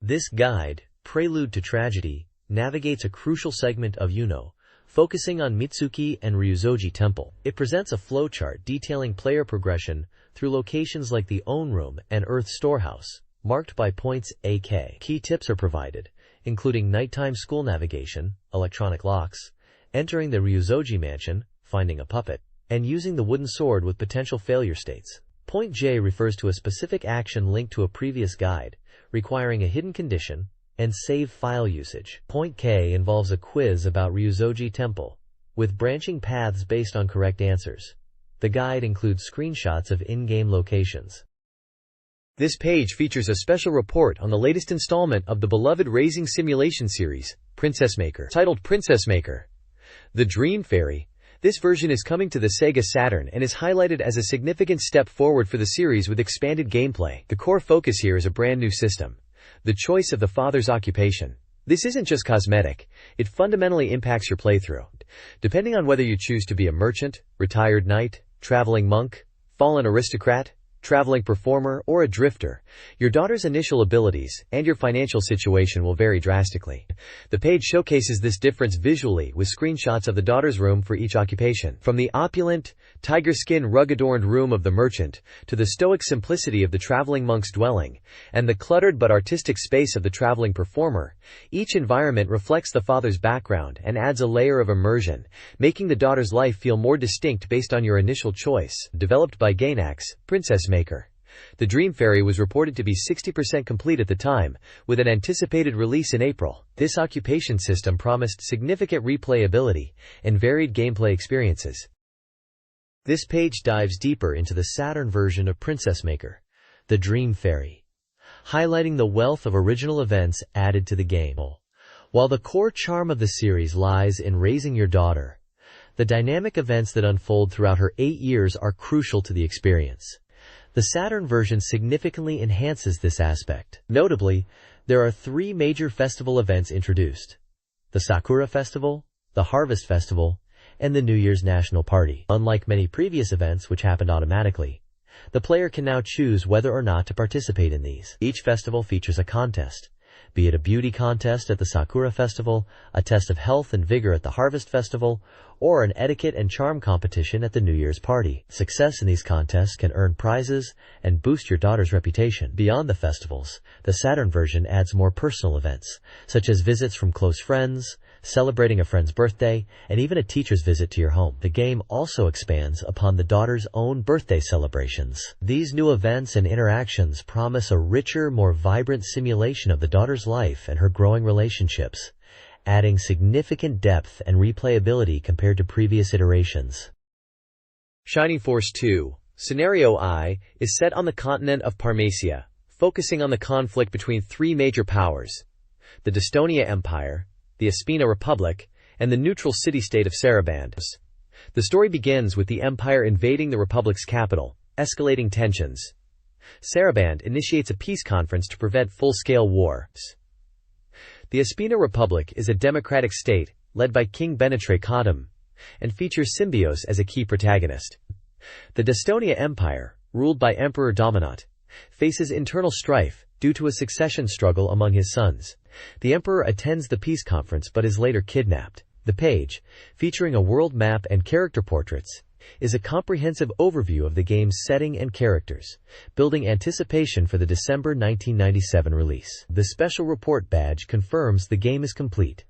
This guide, Prelude to Tragedy, navigates a crucial segment of Yuno, focusing on Mitsuki and Ryuzoji Temple. It presents a flowchart detailing player progression through locations like the Own Room and Earth Storehouse, marked by points AK. Key tips are provided, including nighttime school navigation, electronic locks, entering the Ryuzoji mansion, finding a puppet, and using the wooden sword with potential failure states. Point J refers to a specific action linked to a previous guide, requiring a hidden condition, and save file usage. Point K involves a quiz about Ryuzoji Temple, with branching paths based on correct answers. The guide includes screenshots of in-game locations. This page features a special report on the latest installment of the beloved racing simulation series, Princess Maker. Titled Princess Maker, The Dream Fairy, this version is coming to the SEGA Saturn and is highlighted as a significant step forward for the series with expanded gameplay. The core focus here is a brand new system, the choice of the father's occupation. This isn't just cosmetic, it fundamentally impacts your playthrough. Depending on whether you choose to be a merchant, retired knight, traveling monk, fallen aristocrat, traveling performer, or a drifter, your daughter's initial abilities and your financial situation will vary drastically. The page showcases this difference visually with screenshots of the daughter's room for each occupation. From the opulent, tiger-skin rug-adorned room of the merchant to the stoic simplicity of the traveling monk's dwelling, and the cluttered but artistic space of the traveling performer, each environment reflects the father's background and adds a layer of immersion, making the daughter's life feel more distinct based on your initial choice. Developed by Gainax, Princess Maker, The Dream Fairy was reported to be 60% complete at the time, with an anticipated release in April. This occupation system promised significant replayability and varied gameplay experiences. This page dives deeper into the Saturn version of Princess Maker, The Dream Fairy, highlighting the wealth of original events added to the game. While the core charm of the series lies in raising your daughter, the dynamic events that unfold throughout her 8 years are crucial to the experience. The Saturn version significantly enhances this aspect. Notably, there are 3 major festival events introduced: the Sakura Festival, the Harvest Festival, and the New Year's National Party. Unlike many previous events which happened automatically, the player can now choose whether or not to participate in these. Each festival features a contest, be it a beauty contest at the Sakura Festival, a test of health and vigor at the Harvest Festival, or an etiquette and charm competition at the New Year's Party. Success in these contests can earn prizes and boost your daughter's reputation. Beyond the festivals, the Saturn version adds more personal events, such as visits from close friends, celebrating a friend's birthday, and even a teacher's visit to your home. The game also expands upon the daughter's own birthday celebrations. These new events and interactions promise a richer, more vibrant simulation of the daughter's life and her growing relationships, adding significant depth and replayability compared to previous iterations. Shining Force 2, Scenario I, is set on the continent of Parmesia, focusing on the conflict between three major powers: the Destonia Empire, the Aspina Republic, and the neutral city-state of Saraband. The story begins with the Empire invading the Republic's capital, escalating tensions. Saraband initiates a peace conference to prevent full-scale war. The Aspina Republic is a democratic state, led by King Benetre Kadam, and features Symbios as a key protagonist. The Destonia Empire, ruled by Emperor Dominat, faces internal strife due to a succession struggle among his sons. The emperor attends the peace conference but is later kidnapped. The page, featuring a world map and character portraits, is a comprehensive overview of the game's setting and characters, building anticipation for the December 1997 release. The special report badge confirms the game is complete.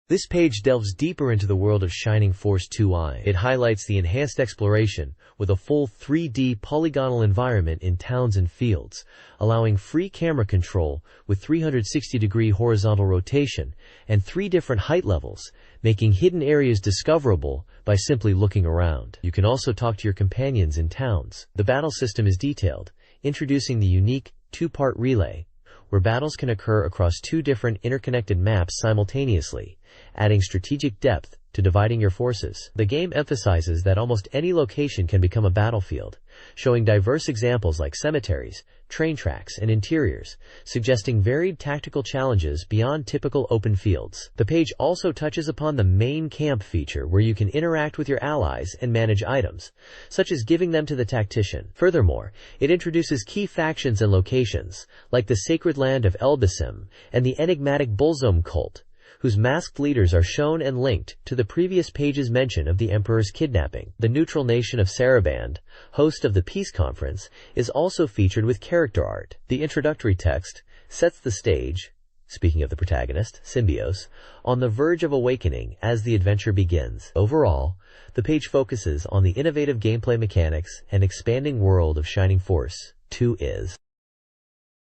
This page delves deeper into the world of Shining Force 2i. It highlights the enhanced exploration with a full 3D polygonal environment in towns and fields, allowing free camera control with 360-degree horizontal rotation and 3 different height levels, making hidden areas discoverable by simply looking around. You can also talk to your companions in towns. The battle system is detailed, introducing the unique 2-part relay, where battles can occur across 2 different interconnected maps simultaneously, adding strategic depth to dividing your forces. The game emphasizes that almost any location can become a battlefield, showing diverse examples like cemeteries, train tracks, and interiors, suggesting varied tactical challenges beyond typical open fields. The page also touches upon the main camp feature, where you can interact with your allies and manage items, such as giving them to the tactician. Furthermore, it introduces key factions and locations, like the Sacred Land of Elbasim and the enigmatic Bulzom cult, whose masked leaders are shown and linked to the previous page's mention of the Emperor's kidnapping. The neutral nation of Saraband, host of the peace conference, is also featured with character art. The introductory text sets the stage, speaking of the protagonist, Symbios, on the verge of awakening as the adventure begins. Overall, the page focuses on the innovative gameplay mechanics and expanding world of Shining Force 2 is.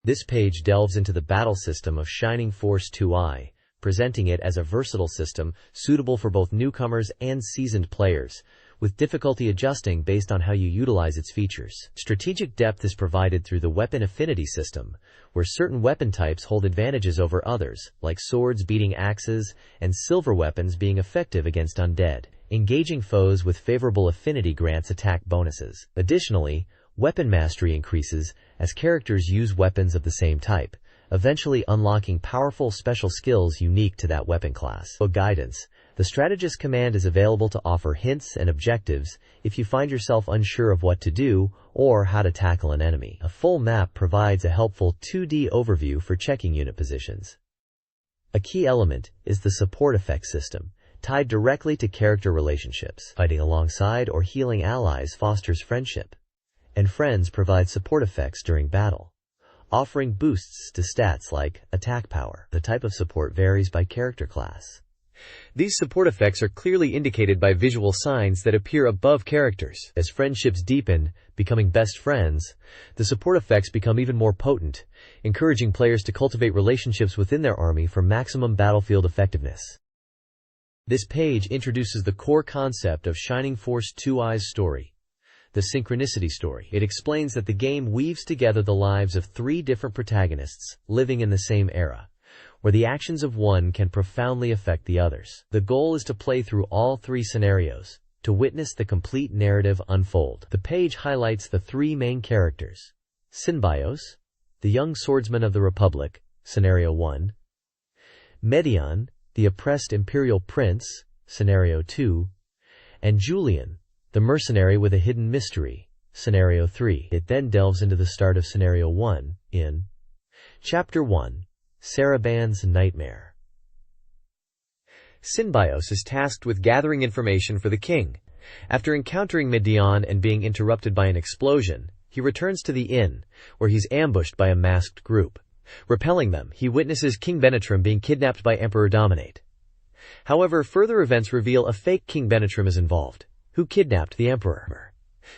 This page delves into the battle system of Shining Force 2i, presenting it as a versatile system suitable for both newcomers and seasoned players, with difficulty adjusting based on how you utilize its features. Strategic depth is provided through the weapon affinity system, where certain weapon types hold advantages over others, like swords beating axes and silver weapons being effective against undead. Engaging foes with favorable affinity grants attack bonuses. Additionally, weapon mastery increases as characters use weapons of the same type, eventually unlocking powerful special skills unique to that weapon class. For guidance, the strategist command is available to offer hints and objectives if you find yourself unsure of what to do or how to tackle an enemy. A full map provides a helpful 2D overview for checking unit positions. A key element is the support effect system, tied directly to character relationships. Fighting alongside or healing allies fosters friendship, and friends provide support effects during battle, offering boosts to stats like attack power. The type of support varies by character class. These support effects are clearly indicated by visual signs that appear above characters. As friendships deepen, becoming best friends, the support effects become even more potent, encouraging players to cultivate relationships within their army for maximum battlefield effectiveness. This page introduces the core concept of Shining Force 2i's story, the synchronicity story. It explains that the game weaves together the lives of 3 different protagonists living in the same era, where the actions of one can profoundly affect the others. The goal is to play through all 3 scenarios, to witness the complete narrative unfold. The page highlights the 3 main characters: Symbios, the young swordsman of the Republic, Scenario 1; Medion, the oppressed imperial prince, Scenario 2; and Julian, the mercenary with a hidden mystery, Scenario 3. It then delves into the start of Scenario 1 in Chapter 1, Saraband's Nightmare. Symbios is tasked with gathering information for the king. After encountering Medion and being interrupted by an explosion, he returns to the inn, where he's ambushed by a masked group. Repelling them, he witnesses King Benetrim being kidnapped by Emperor Dominate. However, further events reveal a fake King Benetrim is involved, who kidnapped the emperor.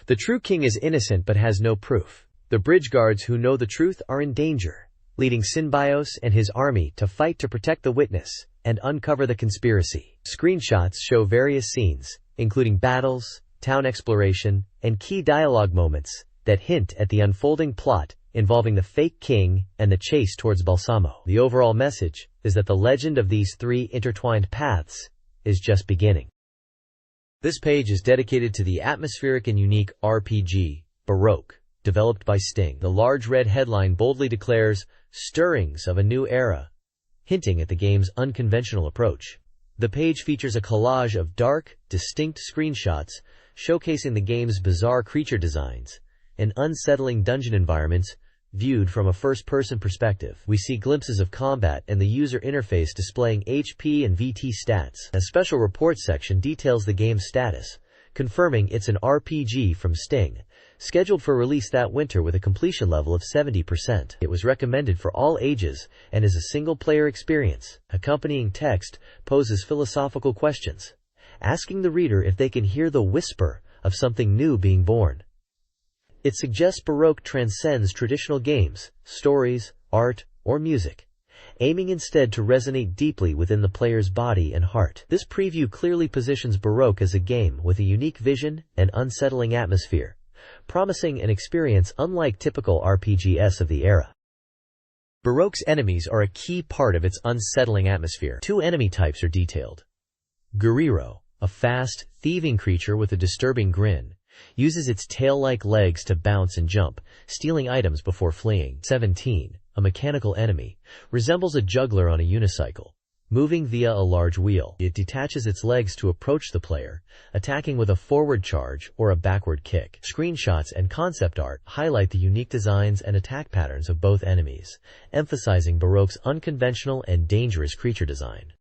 The true king is innocent but has no proof. The bridge guards who know the truth are in danger, leading Synbios and his army to fight to protect the witness and uncover the conspiracy. Screenshots show various scenes, including battles, town exploration, and key dialogue moments that hint at the unfolding plot involving the fake king and the chase towards Balsamo. The overall message is that the legend of these three intertwined paths is just beginning. This page is dedicated to the atmospheric and unique RPG, Baroque, developed by Sting. The large red headline boldly declares, "Stirrings of a New Era," hinting at the game's unconventional approach. The page features a collage of dark, distinct screenshots showcasing the game's bizarre creature designs and unsettling dungeon environments viewed from a first-person perspective. We see glimpses of combat and the user interface displaying HP and VT stats. A special reports section details the game's status, confirming it's an RPG from Sting, scheduled for release that winter with a completion level of 70%. It was recommended for all ages and is a single-player experience. Accompanying text poses philosophical questions, asking the reader if they can hear the whisper of something new being born. It suggests Baroque transcends traditional games, stories, art, or music, aiming instead to resonate deeply within the player's body and heart. This preview clearly positions Baroque as a game with a unique vision and unsettling atmosphere, promising an experience unlike typical RPGs of the era. Baroque's enemies are a key part of its unsettling atmosphere. Two enemy types are detailed. Guerrero, a fast, thieving creature with a disturbing grin, uses its tail-like legs to bounce and jump, stealing items before fleeing. 17, a mechanical enemy, resembles a juggler on a unicycle, moving via a large wheel. It detaches its legs to approach the player, attacking with a forward charge or a backward kick. Screenshots and concept art highlight the unique designs and attack patterns of both enemies, emphasizing Baroque's unconventional and dangerous creature design.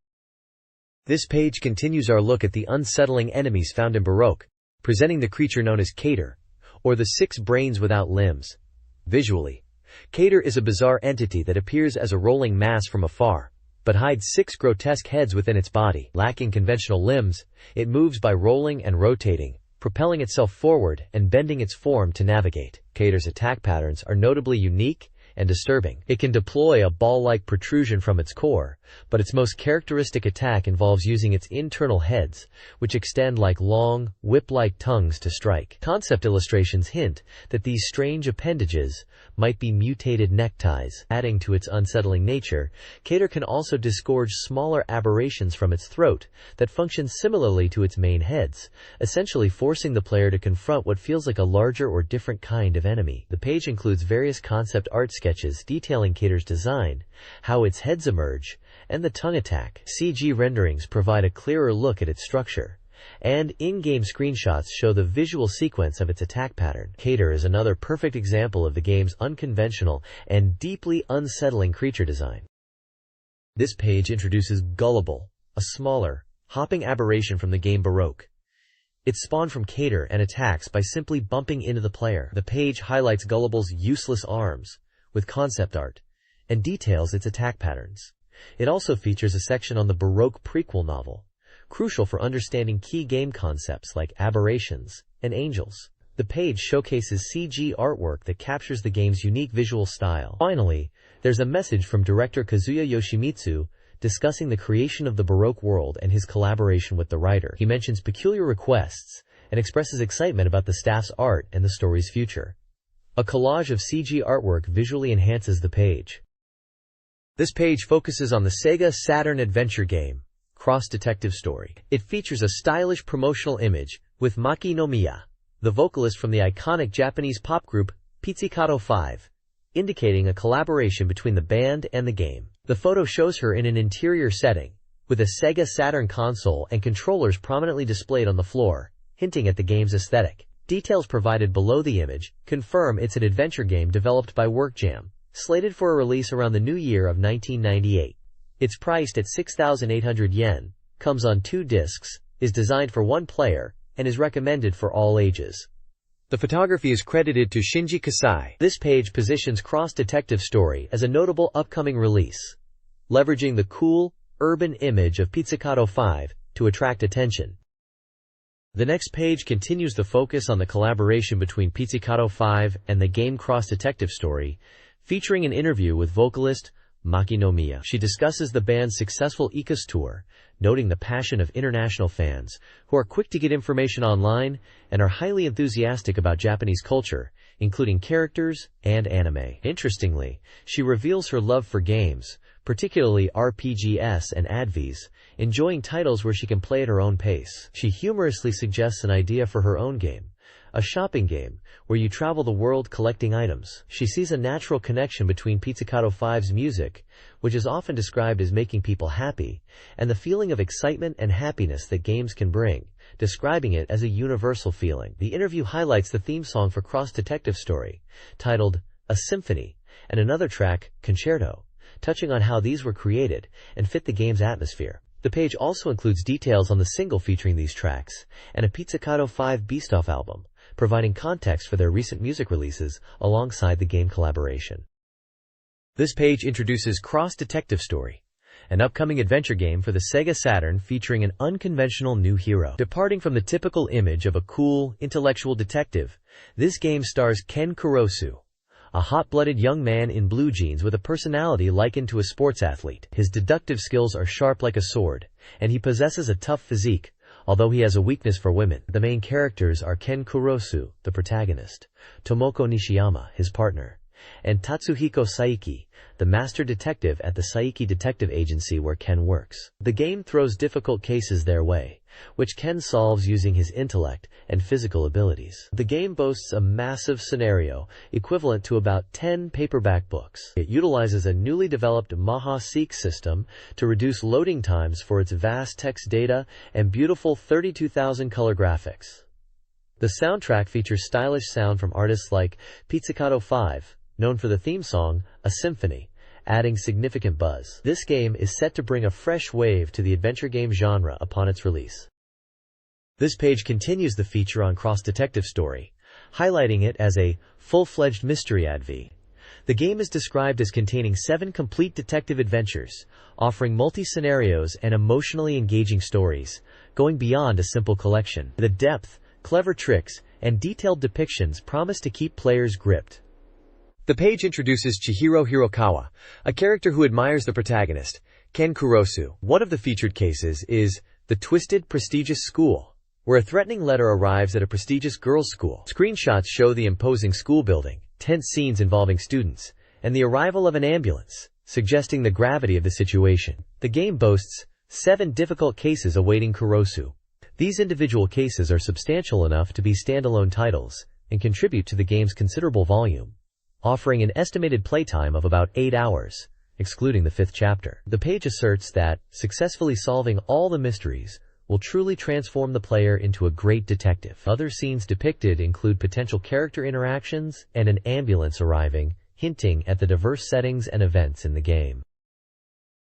This page continues our look at the unsettling enemies found in Baroque, presenting the creature known as Cater, or the six brains without limbs. Visually, Cater is a bizarre entity that appears as a rolling mass from afar, but hides six grotesque heads within its body. Lacking conventional limbs, it moves by rolling and rotating, propelling itself forward and bending its form to navigate. Cater's attack patterns are notably unique and disturbing. It can deploy a ball-like protrusion from its core, but its most characteristic attack involves using its internal heads, which extend like long, whip-like tongues to strike. Concept illustrations hint that these strange appendages might be mutated neckties. Adding to its unsettling nature, Cater can also disgorge smaller aberrations from its throat that function similarly to its main heads, essentially forcing the player to confront what feels like a larger or different kind of enemy. The page includes various concept art sketches detailing Cater's design, how its heads emerge, and the tongue attack. CG renderings provide a clearer look at its structure, and in-game screenshots show the visual sequence of its attack pattern. Cater is another perfect example of the game's unconventional and deeply unsettling creature design. This page introduces Gullible, a smaller, hopping aberration from the game Baroque. It spawned from Cater and attacks by simply bumping into the player. The page highlights Gullible's useless arms with concept art and details its attack patterns. It also features a section on the Baroque prequel novel, crucial for understanding key game concepts like aberrations and angels. The page showcases CG artwork that captures the game's unique visual style. Finally, there's a message from director Kazuya Yoshimitsu discussing the creation of the Baroque world and his collaboration with the writer. He mentions peculiar requests and expresses excitement about the staff's art and the story's future. A collage of CG artwork visually enhances the page. This page focuses on the SEGA Saturn adventure game, Cross Detective Story. It features a stylish promotional image with Maki no Miya, the vocalist from the iconic Japanese pop group Pizzicato 5, indicating a collaboration between the band and the game. The photo shows her in an interior setting, with a SEGA Saturn console and controllers prominently displayed on the floor, hinting at the game's aesthetic. Details provided below the image confirm it's an adventure game developed by WorkJam, slated for a release around the new year of 1998. It's priced at 6,800 yen, comes on 2 discs, is designed for 1 player, and is recommended for all ages. The photography is credited to Shinji Kasai. This page positions Cross Detective Story as a notable upcoming release, leveraging the cool, urban image of Pizzicato 5 to attract attention. The next page continues the focus on the collaboration between Pizzicato 5 and the game Cross Detective Story, featuring an interview with vocalist Maki no Miya. She discusses the band's successful ECAS tour, noting the passion of international fans who are quick to get information online and are highly enthusiastic about Japanese culture, including characters and anime. Interestingly, she reveals her love for games, particularly RPGs and ADVs, enjoying titles where she can play at her own pace. She humorously suggests an idea for her own game, a shopping game where you travel the world collecting items. She sees a natural connection between Pizzicato 5's music, which is often described as making people happy, and the feeling of excitement and happiness that games can bring, describing it as a universal feeling. The interview highlights the theme song for Cross Detective Story, titled A Symphony, and another track, Concerto, touching on how these were created and fit the game's atmosphere. The page also includes details on the single featuring these tracks and a Pizzicato 5 Best-of album, providing context for their recent music releases alongside the game collaboration. This page introduces Cross Detective Story, an upcoming adventure game for the SEGA Saturn featuring an unconventional new hero. Departing from the typical image of a cool, intellectual detective, this game stars Ken Kurosu, a hot-blooded young man in blue jeans with a personality likened to a sports athlete. His deductive skills are sharp like a sword, and he possesses a tough physique, although he has a weakness for women. The main characters are Ken Kurosu, the protagonist, Tomoko Nishiyama, his partner, and Tatsuhiko Saiki, the master detective at the Saiki Detective Agency where Ken works. The game throws difficult cases their way, which Ken solves using his intellect and physical abilities. The game boasts a massive scenario equivalent to about 10 paperback books. It utilizes a newly developed Maha-Seek system to reduce loading times for its vast text data and beautiful 32,000 color graphics. The soundtrack features stylish sound from artists like Pizzicato 5, known for the theme song, A Symphony, adding significant buzz. This game is set to bring a fresh wave to the adventure game genre upon its release. This page continues the feature on Cross Detective Story, highlighting it as a full-fledged mystery ADV. The game is described as containing 7 complete detective adventures, offering multi-scenarios and emotionally engaging stories, going beyond a simple collection. The depth, clever tricks, and detailed depictions promise to keep players gripped. The page introduces Chihiro Hirokawa, a character who admires the protagonist, Ken Kurosu. One of the featured cases is The Twisted Prestigious School, where a threatening letter arrives at a prestigious girls' school. Screenshots show the imposing school building, tense scenes involving students, and the arrival of an ambulance, suggesting the gravity of the situation. The game boasts 7 difficult cases awaiting Kurosu. These individual cases are substantial enough to be standalone titles and contribute to the game's considerable volume, offering an estimated playtime of about 8 hours, excluding the 5th chapter. The page asserts that successfully solving all the mysteries will truly transform the player into a great detective. Other scenes depicted include potential character interactions and an ambulance arriving, hinting at the diverse settings and events in the game.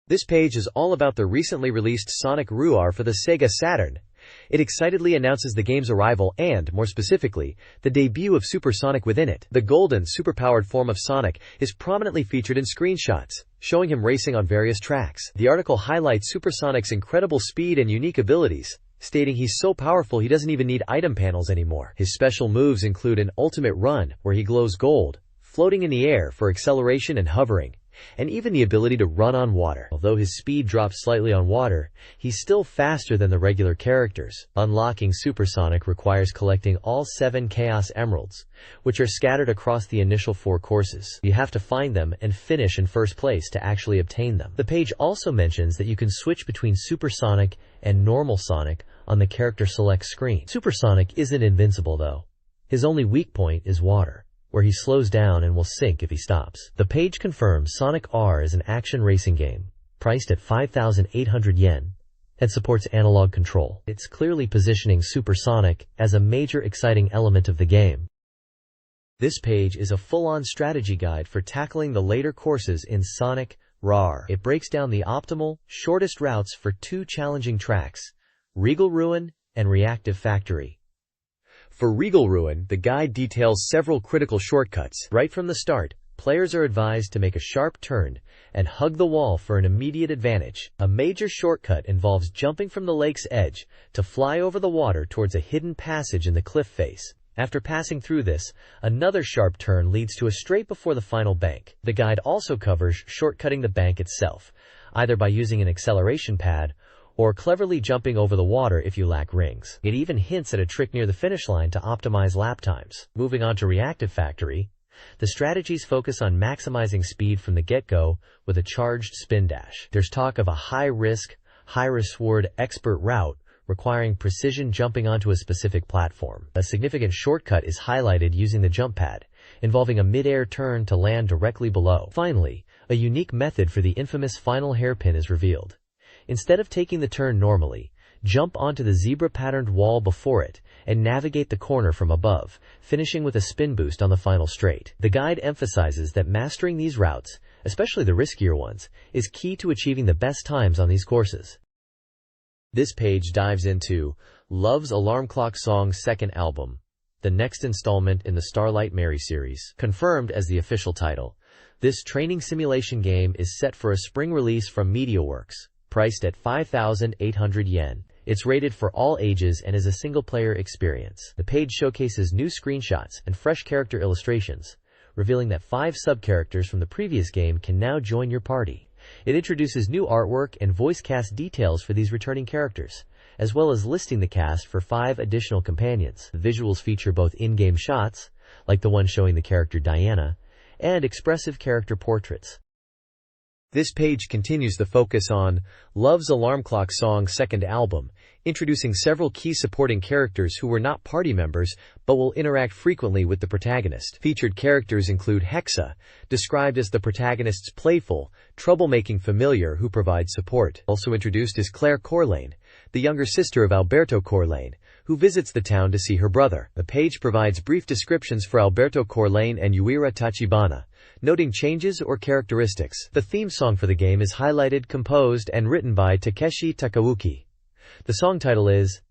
This page is all about the recently released Sonic Ruar for the SEGA Saturn. It excitedly announces the game's arrival and, more specifically, the debut of Super Sonic within it. The golden, superpowered form of Sonic is prominently featured in screenshots, showing him racing on various tracks. The article highlights Super Sonic's incredible speed and unique abilities, stating he's so powerful he doesn't even need item panels anymore. His special moves include an ultimate run, where he glows gold, floating in the air for acceleration and hovering, and even the ability to run on water. Although his speed drops slightly on water, he's still faster than the regular characters. Unlocking Super Sonic requires collecting all 7 Chaos Emeralds, which are scattered across the initial 4 courses. You have to find them and finish in first place to actually obtain them. The page also mentions that you can switch between Super Sonic and normal Sonic on the character select screen. Super Sonic isn't invincible though. His only weak point is water, where he slows down and will sink if he stops. The page confirms Sonic R is an action racing game, priced at 5,800 yen, and supports analog control. It's clearly positioning Super Sonic as a major exciting element of the game. This page is a full-on strategy guide for tackling the later courses in Sonic RAR. It breaks down the optimal, shortest routes for 2 challenging tracks, Regal Ruin and Reactive Factory. For Regal Ruin, the guide details several critical shortcuts. Right from the start, players are advised to make a sharp turn and hug the wall for an immediate advantage. A major shortcut involves jumping from the lake's edge to fly over the water towards a hidden passage in the cliff face. After passing through this, another sharp turn leads to a straight before the final bank. The guide also covers shortcutting the bank itself, either by using an acceleration pad or cleverly jumping over the water if you lack rings. It even hints at a trick near the finish line to optimize lap times. Moving on to Reactive Factory, the strategies focus on maximizing speed from the get-go with a charged spin dash. There's talk of a high-risk, high-reward expert route requiring precision jumping onto a specific platform. A significant shortcut is highlighted using the jump pad, involving a mid-air turn to land directly below. Finally, a unique method for the infamous final hairpin is revealed. Instead of taking the turn normally, jump onto the zebra-patterned wall before it and navigate the corner from above, finishing with a spin boost on the final straight. The guide emphasizes that mastering these routes, especially the riskier ones, is key to achieving the best times on these courses. This page dives into Love's Alarm Clock Song's second album, the next installment in the Starlight Mary series. Confirmed as the official title, this training simulation game is set for a spring release from MediaWorks, priced at 5,800 yen. It's rated for all ages and is a single-player experience. The page showcases new screenshots and fresh character illustrations, revealing that 5 sub-characters from the previous game can now join your party. It introduces new artwork and voice cast details for these returning characters, as well as listing the cast for 5 additional companions. The visuals feature both in-game shots, like the one showing the character Diana, and expressive character portraits. This page continues the focus on Love's Alarm Clock Song's second album, introducing several key supporting characters who were not party members but will interact frequently with the protagonist. Featured characters include Hexa, described as the protagonist's playful, troublemaking familiar who provides support. Also introduced is Claire Corlane, the younger sister of Alberto Corlane, who visits the town to see her brother. The page provides brief descriptions for Alberto Corlane and Yuira Tachibana, noting changes or characteristics. The theme song for the game is highlighted, composed, and written by Takeshi Takauki. The song title is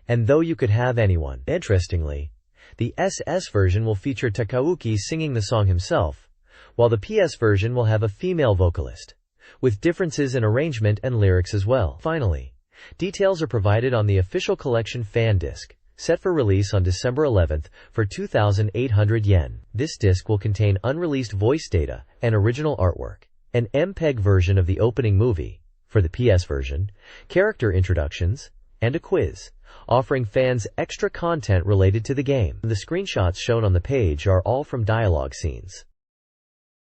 And Though You Could Have Anyone. Interestingly, the SS version will feature Takauki singing the song himself, while the PS version will have a female vocalist, with differences in arrangement and lyrics as well. Finally, details are provided on the official collection fan disc, set for release on December 11th for 2,800 yen. This disc will contain unreleased voice data and original artwork, an MPEG version of the opening movie, for the PS version, character introductions, and a quiz, offering fans extra content related to the game. The screenshots shown on the page are all from dialogue scenes.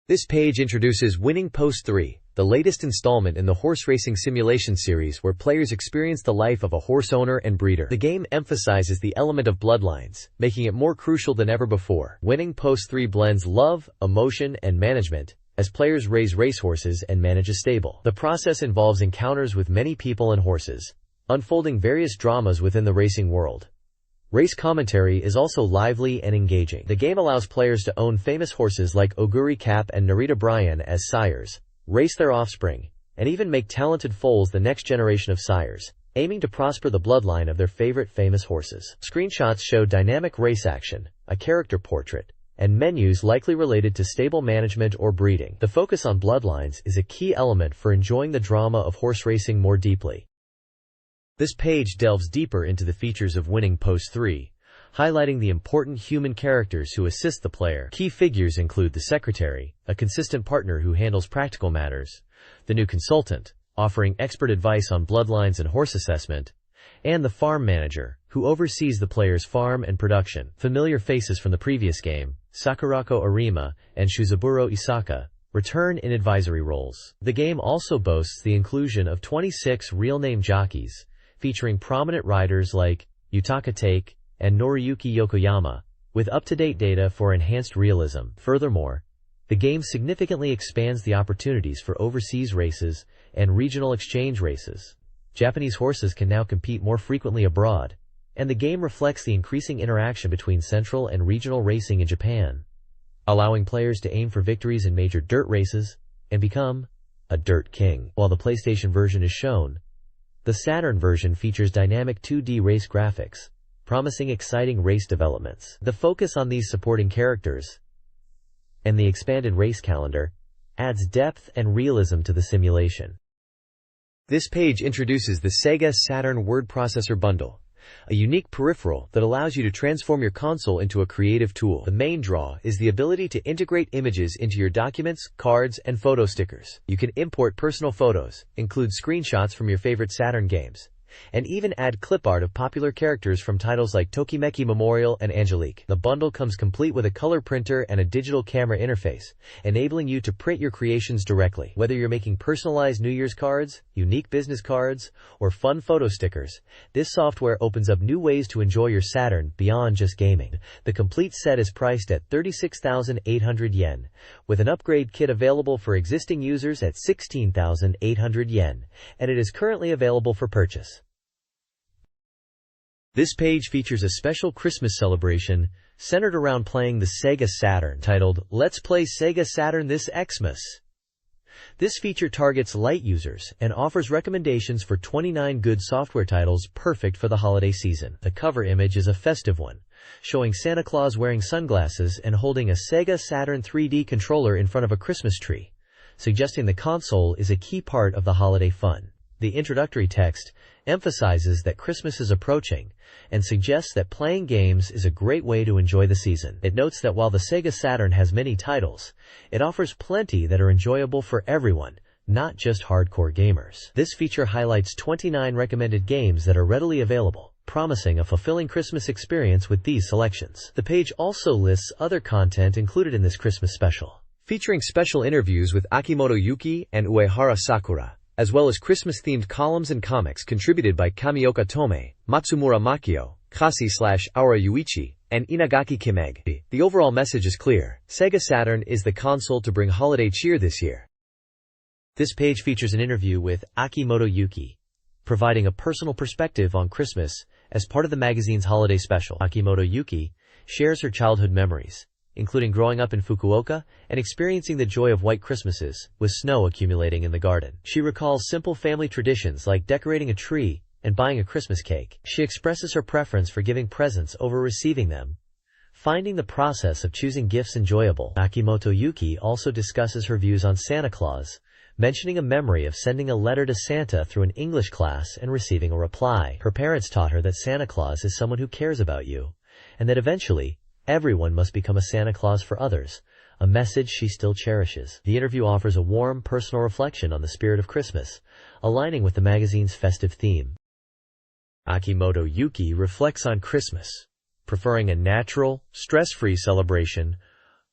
This page introduces Winning Post 3, the latest installment in the horse racing simulation series where players experience the life of a horse owner and breeder. The game emphasizes the element of bloodlines, making it more crucial than ever before. Winning Post 3 blends love, emotion, and management, as players raise racehorses and manage a stable. The process involves encounters with many people and horses, unfolding various dramas within the racing world. Race commentary is also lively and engaging. The game allows players to own famous horses like Oguri Cap and Narita Bryan as sires, race their offspring, and even make talented foals the next generation of sires, aiming to prosper the bloodline of their favorite famous horses. Screenshots show dynamic race action, a character portrait, and menus likely related to stable management or breeding. The focus on bloodlines is a key element for enjoying the drama of horse racing more deeply. This page delves deeper into the features of Winning Post 3, highlighting the important human characters who assist the player. Key figures include the secretary, a consistent partner who handles practical matters, the new consultant, offering expert advice on bloodlines and horse assessment, and the farm manager, who oversees the player's farm and production. Familiar faces from the previous game, Sakurako Arima and Shuzaburo Isaka, return in advisory roles. The game also boasts the inclusion of 26 real-name jockeys, featuring prominent riders like Yutaka Take and Noriyuki Yokoyama, with up-to-date data for enhanced realism. Furthermore, the game significantly expands the opportunities for overseas races and regional exchange races. Japanese horses can now compete more frequently abroad, and the game reflects the increasing interaction between central and regional racing in Japan, allowing players to aim for victories in major dirt races and become a dirt king. While the PlayStation version is shown, the Saturn version features dynamic 2D race graphics, promising exciting race developments. The focus on these supporting characters and the expanded race calendar adds depth and realism to the simulation. This page introduces the SEGA Saturn Word Processor Bundle, a unique peripheral that allows you to transform your console into a creative tool. The main draw is the ability to integrate images into your documents, cards, and photo stickers. You can import personal photos, include screenshots from your favorite Saturn games, and even add clip art of popular characters from titles like Tokimeki Memorial and Angelique. The bundle comes complete with a color printer and a digital camera interface, enabling you to print your creations directly. Whether you're making personalized New Year's cards, unique business cards, or fun photo stickers, this software opens up new ways to enjoy your Saturn beyond just gaming. The complete set is priced at 36,800 yen, with an upgrade kit available for existing users at 16,800 yen, and it is currently available for purchase. This page features a special Christmas celebration centered around playing the SEGA Saturn, titled Let's Play SEGA Saturn This Xmas. This feature targets light users and offers recommendations for 29 good software titles perfect for the holiday season. The cover image is a festive one, showing Santa Claus wearing sunglasses and holding a SEGA Saturn 3D controller in front of a Christmas tree, suggesting the console is a key part of the holiday fun. The introductory text emphasizes that Christmas is approaching and suggests that playing games is a great way to enjoy the season. It notes that while the SEGA Saturn has many titles, it offers plenty that are enjoyable for everyone, not just hardcore gamers. This feature highlights 29 recommended games that are readily available, promising a fulfilling Christmas experience with these selections. The page also lists other content included in this Christmas special, featuring special interviews with Akimoto Yuki and Uehara Sakura, as well as Christmas-themed columns and comics contributed by Kamioka Tome, Matsumura Makio, Kasi/Aura Yuichi, and Inagaki Kimeg. The overall message is clear: SEGA Saturn is the console to bring holiday cheer this year. This page features an interview with Akimoto Yuki, providing a personal perspective on Christmas as part of the magazine's holiday special. Akimoto Yuki shares her childhood memories, including growing up in Fukuoka and experiencing the joy of white Christmases, with snow accumulating in the garden. She recalls simple family traditions like decorating a tree and buying a Christmas cake. She expresses her preference for giving presents over receiving them, finding the process of choosing gifts enjoyable. Akimoto Yuki also discusses her views on Santa Claus, mentioning a memory of sending a letter to Santa through an English class and receiving a reply. Her parents taught her that Santa Claus is someone who cares about you, and that eventually, everyone must become a Santa Claus for others, a message she still cherishes. The interview offers a warm, personal reflection on the spirit of Christmas, aligning with the magazine's festive theme. Akimoto Yuki reflects on Christmas, preferring a natural, stress-free celebration,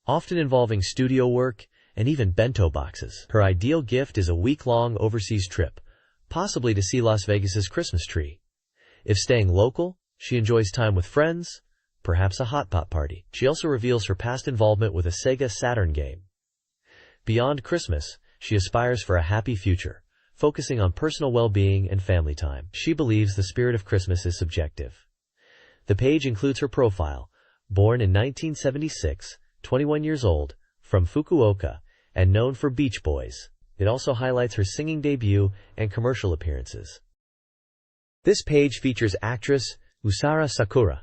often involving studio work and even bento boxes. Her ideal gift is a week-long overseas trip, possibly to see Las Vegas's Christmas tree. If staying local, she enjoys time with friends, perhaps a hot pot party. She also reveals her past involvement with a SEGA Saturn game. Beyond Christmas, she aspires for a happy future, focusing on personal well-being and family time. She believes the spirit of Christmas is subjective. The page includes her profile, born in 1976, 21 years old, from Fukuoka, and known for Beach Boys. It also highlights her singing debut and commercial appearances. This page features actress Usara Sakura,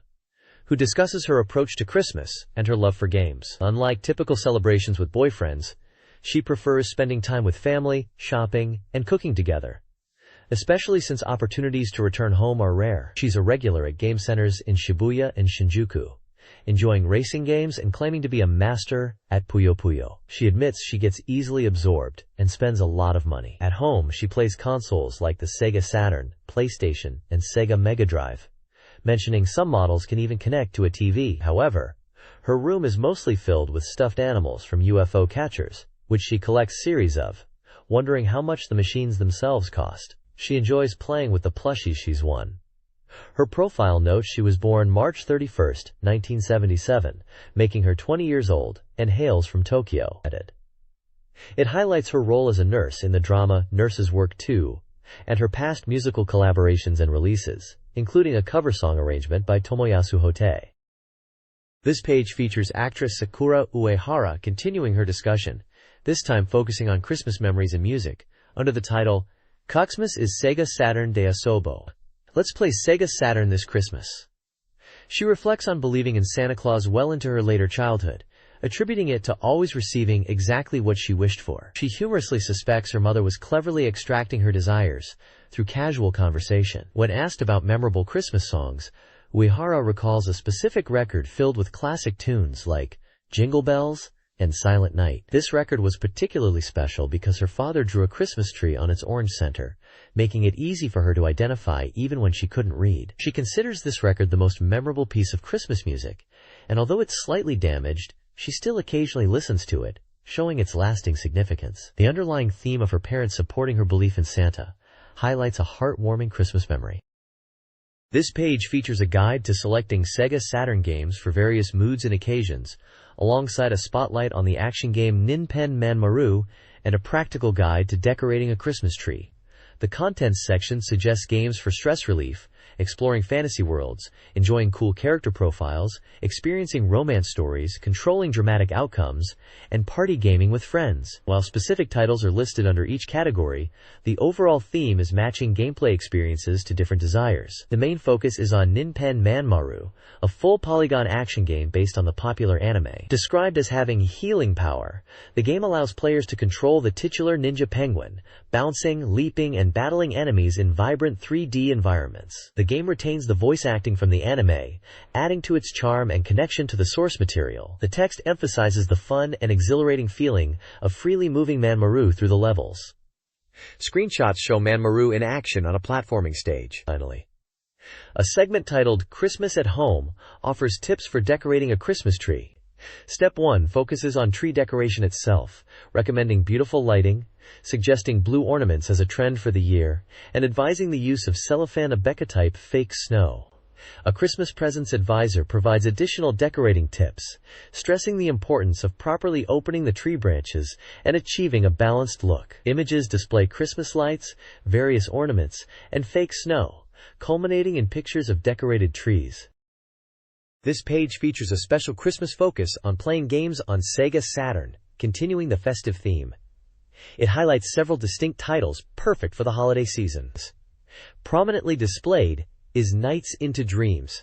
who discusses her approach to Christmas and her love for games. Unlike typical celebrations with boyfriends, she prefers spending time with family, shopping, and cooking together, especially since opportunities to return home are rare. She's a regular at game centers in Shibuya and Shinjuku, enjoying racing games and claiming to be a master at Puyo Puyo. She admits she gets easily absorbed and spends a lot of money. At home, she plays consoles like the SEGA Saturn, PlayStation, and Sega Mega Drive, mentioning some models can even connect to a TV. However, her room is mostly filled with stuffed animals from UFO catchers, which she collects series of, wondering how much the machines themselves cost. She enjoys playing with the plushies she's won. Her profile notes she was born March 31, 1977, making her 20 years old, and hails from Tokyo. It highlights her role as a nurse in the drama Nurses Work 2, and her past musical collaborations and releases, including a cover song arrangement by Tomoyasu Hote. This page features actress Sakura Uehara continuing her discussion, this time focusing on Christmas memories and music, under the title, Koxmas is SEGA Saturn de Asobo. Let's play SEGA Saturn this Christmas. She reflects on believing in Santa Claus well into her later childhood, attributing it to always receiving exactly what she wished for. She humorously suspects her mother was cleverly extracting her desires through casual conversation. When asked about memorable Christmas songs, Uehara recalls a specific record filled with classic tunes like Jingle Bells and Silent Night. This record was particularly special because her father drew a Christmas tree on its orange center, making it easy for her to identify even when she couldn't read. She considers this record the most memorable piece of Christmas music, and although it's slightly damaged, she still occasionally listens to it, showing its lasting significance. The underlying theme of her parents supporting her belief in Santa highlights a heartwarming Christmas memory. This page features a guide to selecting SEGA Saturn games for various moods and occasions, alongside a spotlight on the action game Ninpen Manmaru and a practical guide to decorating a Christmas tree. The contents section suggests games for stress relief, exploring fantasy worlds, enjoying cool character profiles, experiencing romance stories, controlling dramatic outcomes, and party gaming with friends. While specific titles are listed under each category, the overall theme is matching gameplay experiences to different desires. The main focus is on Ninpen Manmaru, a full polygon action game based on the popular anime. Described as having healing power, the game allows players to control the titular ninja penguin, bouncing, leaping, and battling enemies in vibrant 3D environments. The game retains the voice acting from the anime, adding to its charm and connection to the source material. The text emphasizes the fun and exhilarating feeling of freely moving Manmaru through the levels. Screenshots show Manmaru in action on a platforming stage. Finally, a segment titled Christmas at Home offers tips for decorating a Christmas tree. Step 1 focuses on tree decoration itself, recommending beautiful lighting, suggesting blue ornaments as a trend for the year, and advising the use of cellophane Abeka-type fake snow. A Christmas Presents Advisor provides additional decorating tips, stressing the importance of properly opening the tree branches and achieving a balanced look. Images display Christmas lights, various ornaments, and fake snow, culminating in pictures of decorated trees. This page features a special Christmas focus on playing games on SEGA Saturn, continuing the festive theme. It highlights several distinct titles perfect for the holiday seasons. Prominently displayed is Nights into Dreams,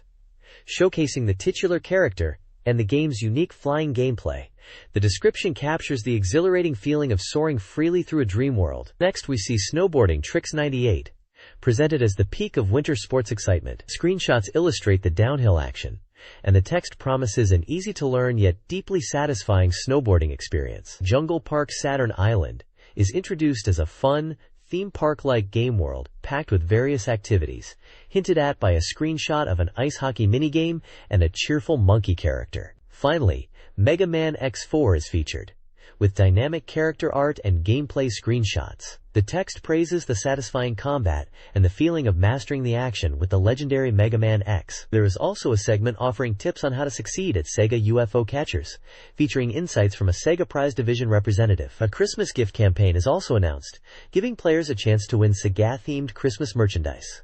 showcasing the titular character and the game's unique flying gameplay. The description captures the exhilarating feeling of soaring freely through a dream world. Next we see Snowboarding Tricks 98, presented as the peak of winter sports excitement. Screenshots illustrate the downhill action, and the text promises an easy-to-learn yet deeply satisfying snowboarding experience. Jungle Park Saturn Island is introduced as a fun, theme park-like game world packed with various activities, hinted at by a screenshot of an ice hockey minigame and a cheerful monkey character. Finally, Mega Man X4 is featured, with dynamic character art and gameplay screenshots. The text praises the satisfying combat and the feeling of mastering the action with the legendary Mega Man X. There is also a segment offering tips on how to succeed at SEGA UFO catchers, featuring insights from a SEGA Prize Division representative. A Christmas gift campaign is also announced, giving players a chance to win SEGA-themed Christmas merchandise.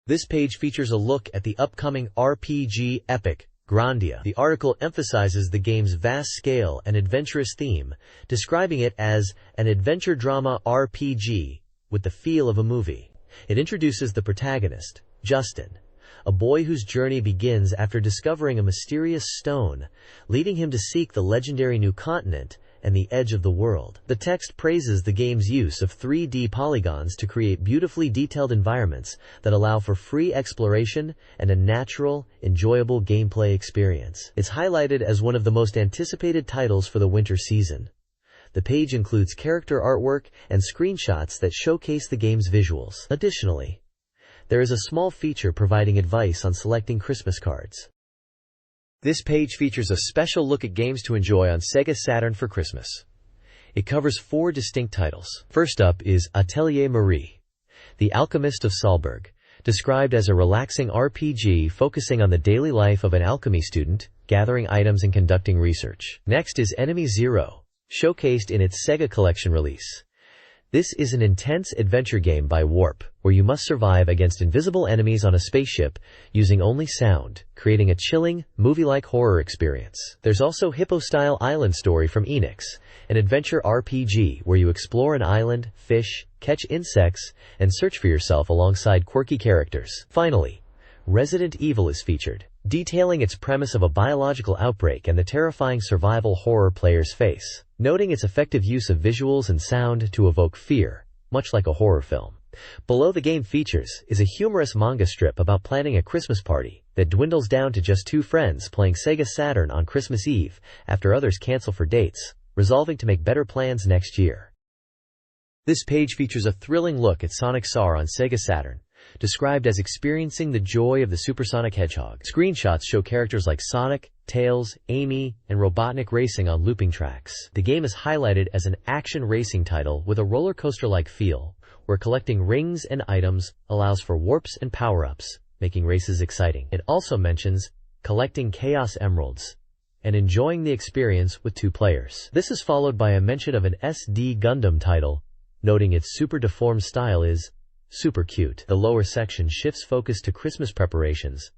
This page features a look at the upcoming RPG epic, Grandia. The article emphasizes the game's vast scale and adventurous theme, describing it as an adventure drama RPG with the feel of a movie. It introduces the protagonist, Justin, a boy whose journey begins after discovering a mysterious stone, leading him to seek the legendary new continent and the edge of the world. The text praises the game's use of 3D polygons to create beautifully detailed environments that allow for free exploration and a natural, enjoyable gameplay experience. It's highlighted as one of the most anticipated titles for the winter season. The page includes character artwork and screenshots that showcase the game's visuals. Additionally, there is a small feature providing advice on selecting Christmas cards. This page features a special look at games to enjoy on SEGA Saturn for Christmas. It covers 4 distinct titles. First up is Atelier Marie, The Alchemist of Salzburg, described as a relaxing RPG focusing on the daily life of an alchemy student, gathering items and conducting research. Next is Enemy Zero, showcased in its SEGA Collection release. This is an intense adventure game by Warp, where you must survive against invisible enemies on a spaceship using only sound, creating a chilling, movie-like horror experience. There's also Hippo-style Island Story from Enix, an adventure RPG where you explore an island, fish, catch insects, and search for yourself alongside quirky characters. Finally, Resident Evil is featured, detailing its premise of a biological outbreak and the terrifying survival horror players face, noting its effective use of visuals and sound to evoke fear, much like a horror film. Below the game features is a humorous manga strip about planning a Christmas party that dwindles down to just two friends playing SEGA Saturn on Christmas Eve after others cancel for dates, resolving to make better plans next year. This page features a thrilling look at Sonic SAR on SEGA Saturn, described as experiencing the joy of the supersonic hedgehog. Screenshots show characters like Sonic, Tails, Amy, and Robotnik racing on looping tracks. The game is highlighted as an action racing title with a roller coaster-like feel, where collecting rings and items allows for warps and power-ups, making races exciting. It also mentions collecting Chaos Emeralds and enjoying the experience with two players. This is followed by a mention of an SD Gundam title, noting its super deformed style is super cute. The lower section shifts focus to Christmas preparations,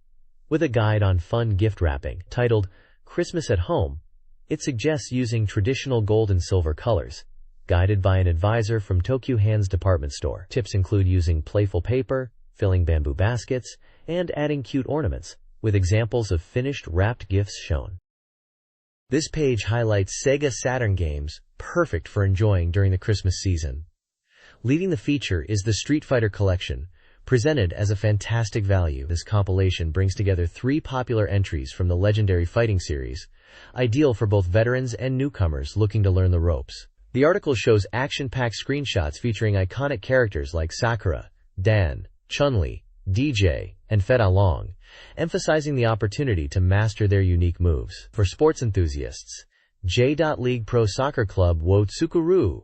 with a guide on fun gift wrapping. Titled Christmas at Home, it suggests using traditional gold and silver colors, guided by an advisor from Tokyo Hands department store. Tips include using playful paper, filling bamboo baskets, and adding cute ornaments, with examples of finished wrapped gifts shown. This page highlights SEGA Saturn games, perfect for enjoying during the Christmas season. Leading the feature is the Street Fighter Collection, presented as a fantastic value. This compilation brings together 3 popular entries from the legendary fighting series, ideal for both veterans and newcomers looking to learn the ropes. The article shows action-packed screenshots featuring iconic characters like Sakura, Dan, Chun-Li, DJ, and Feta Long, emphasizing the opportunity to master their unique moves. For sports enthusiasts, J.League Pro Soccer Club wo Tsukuru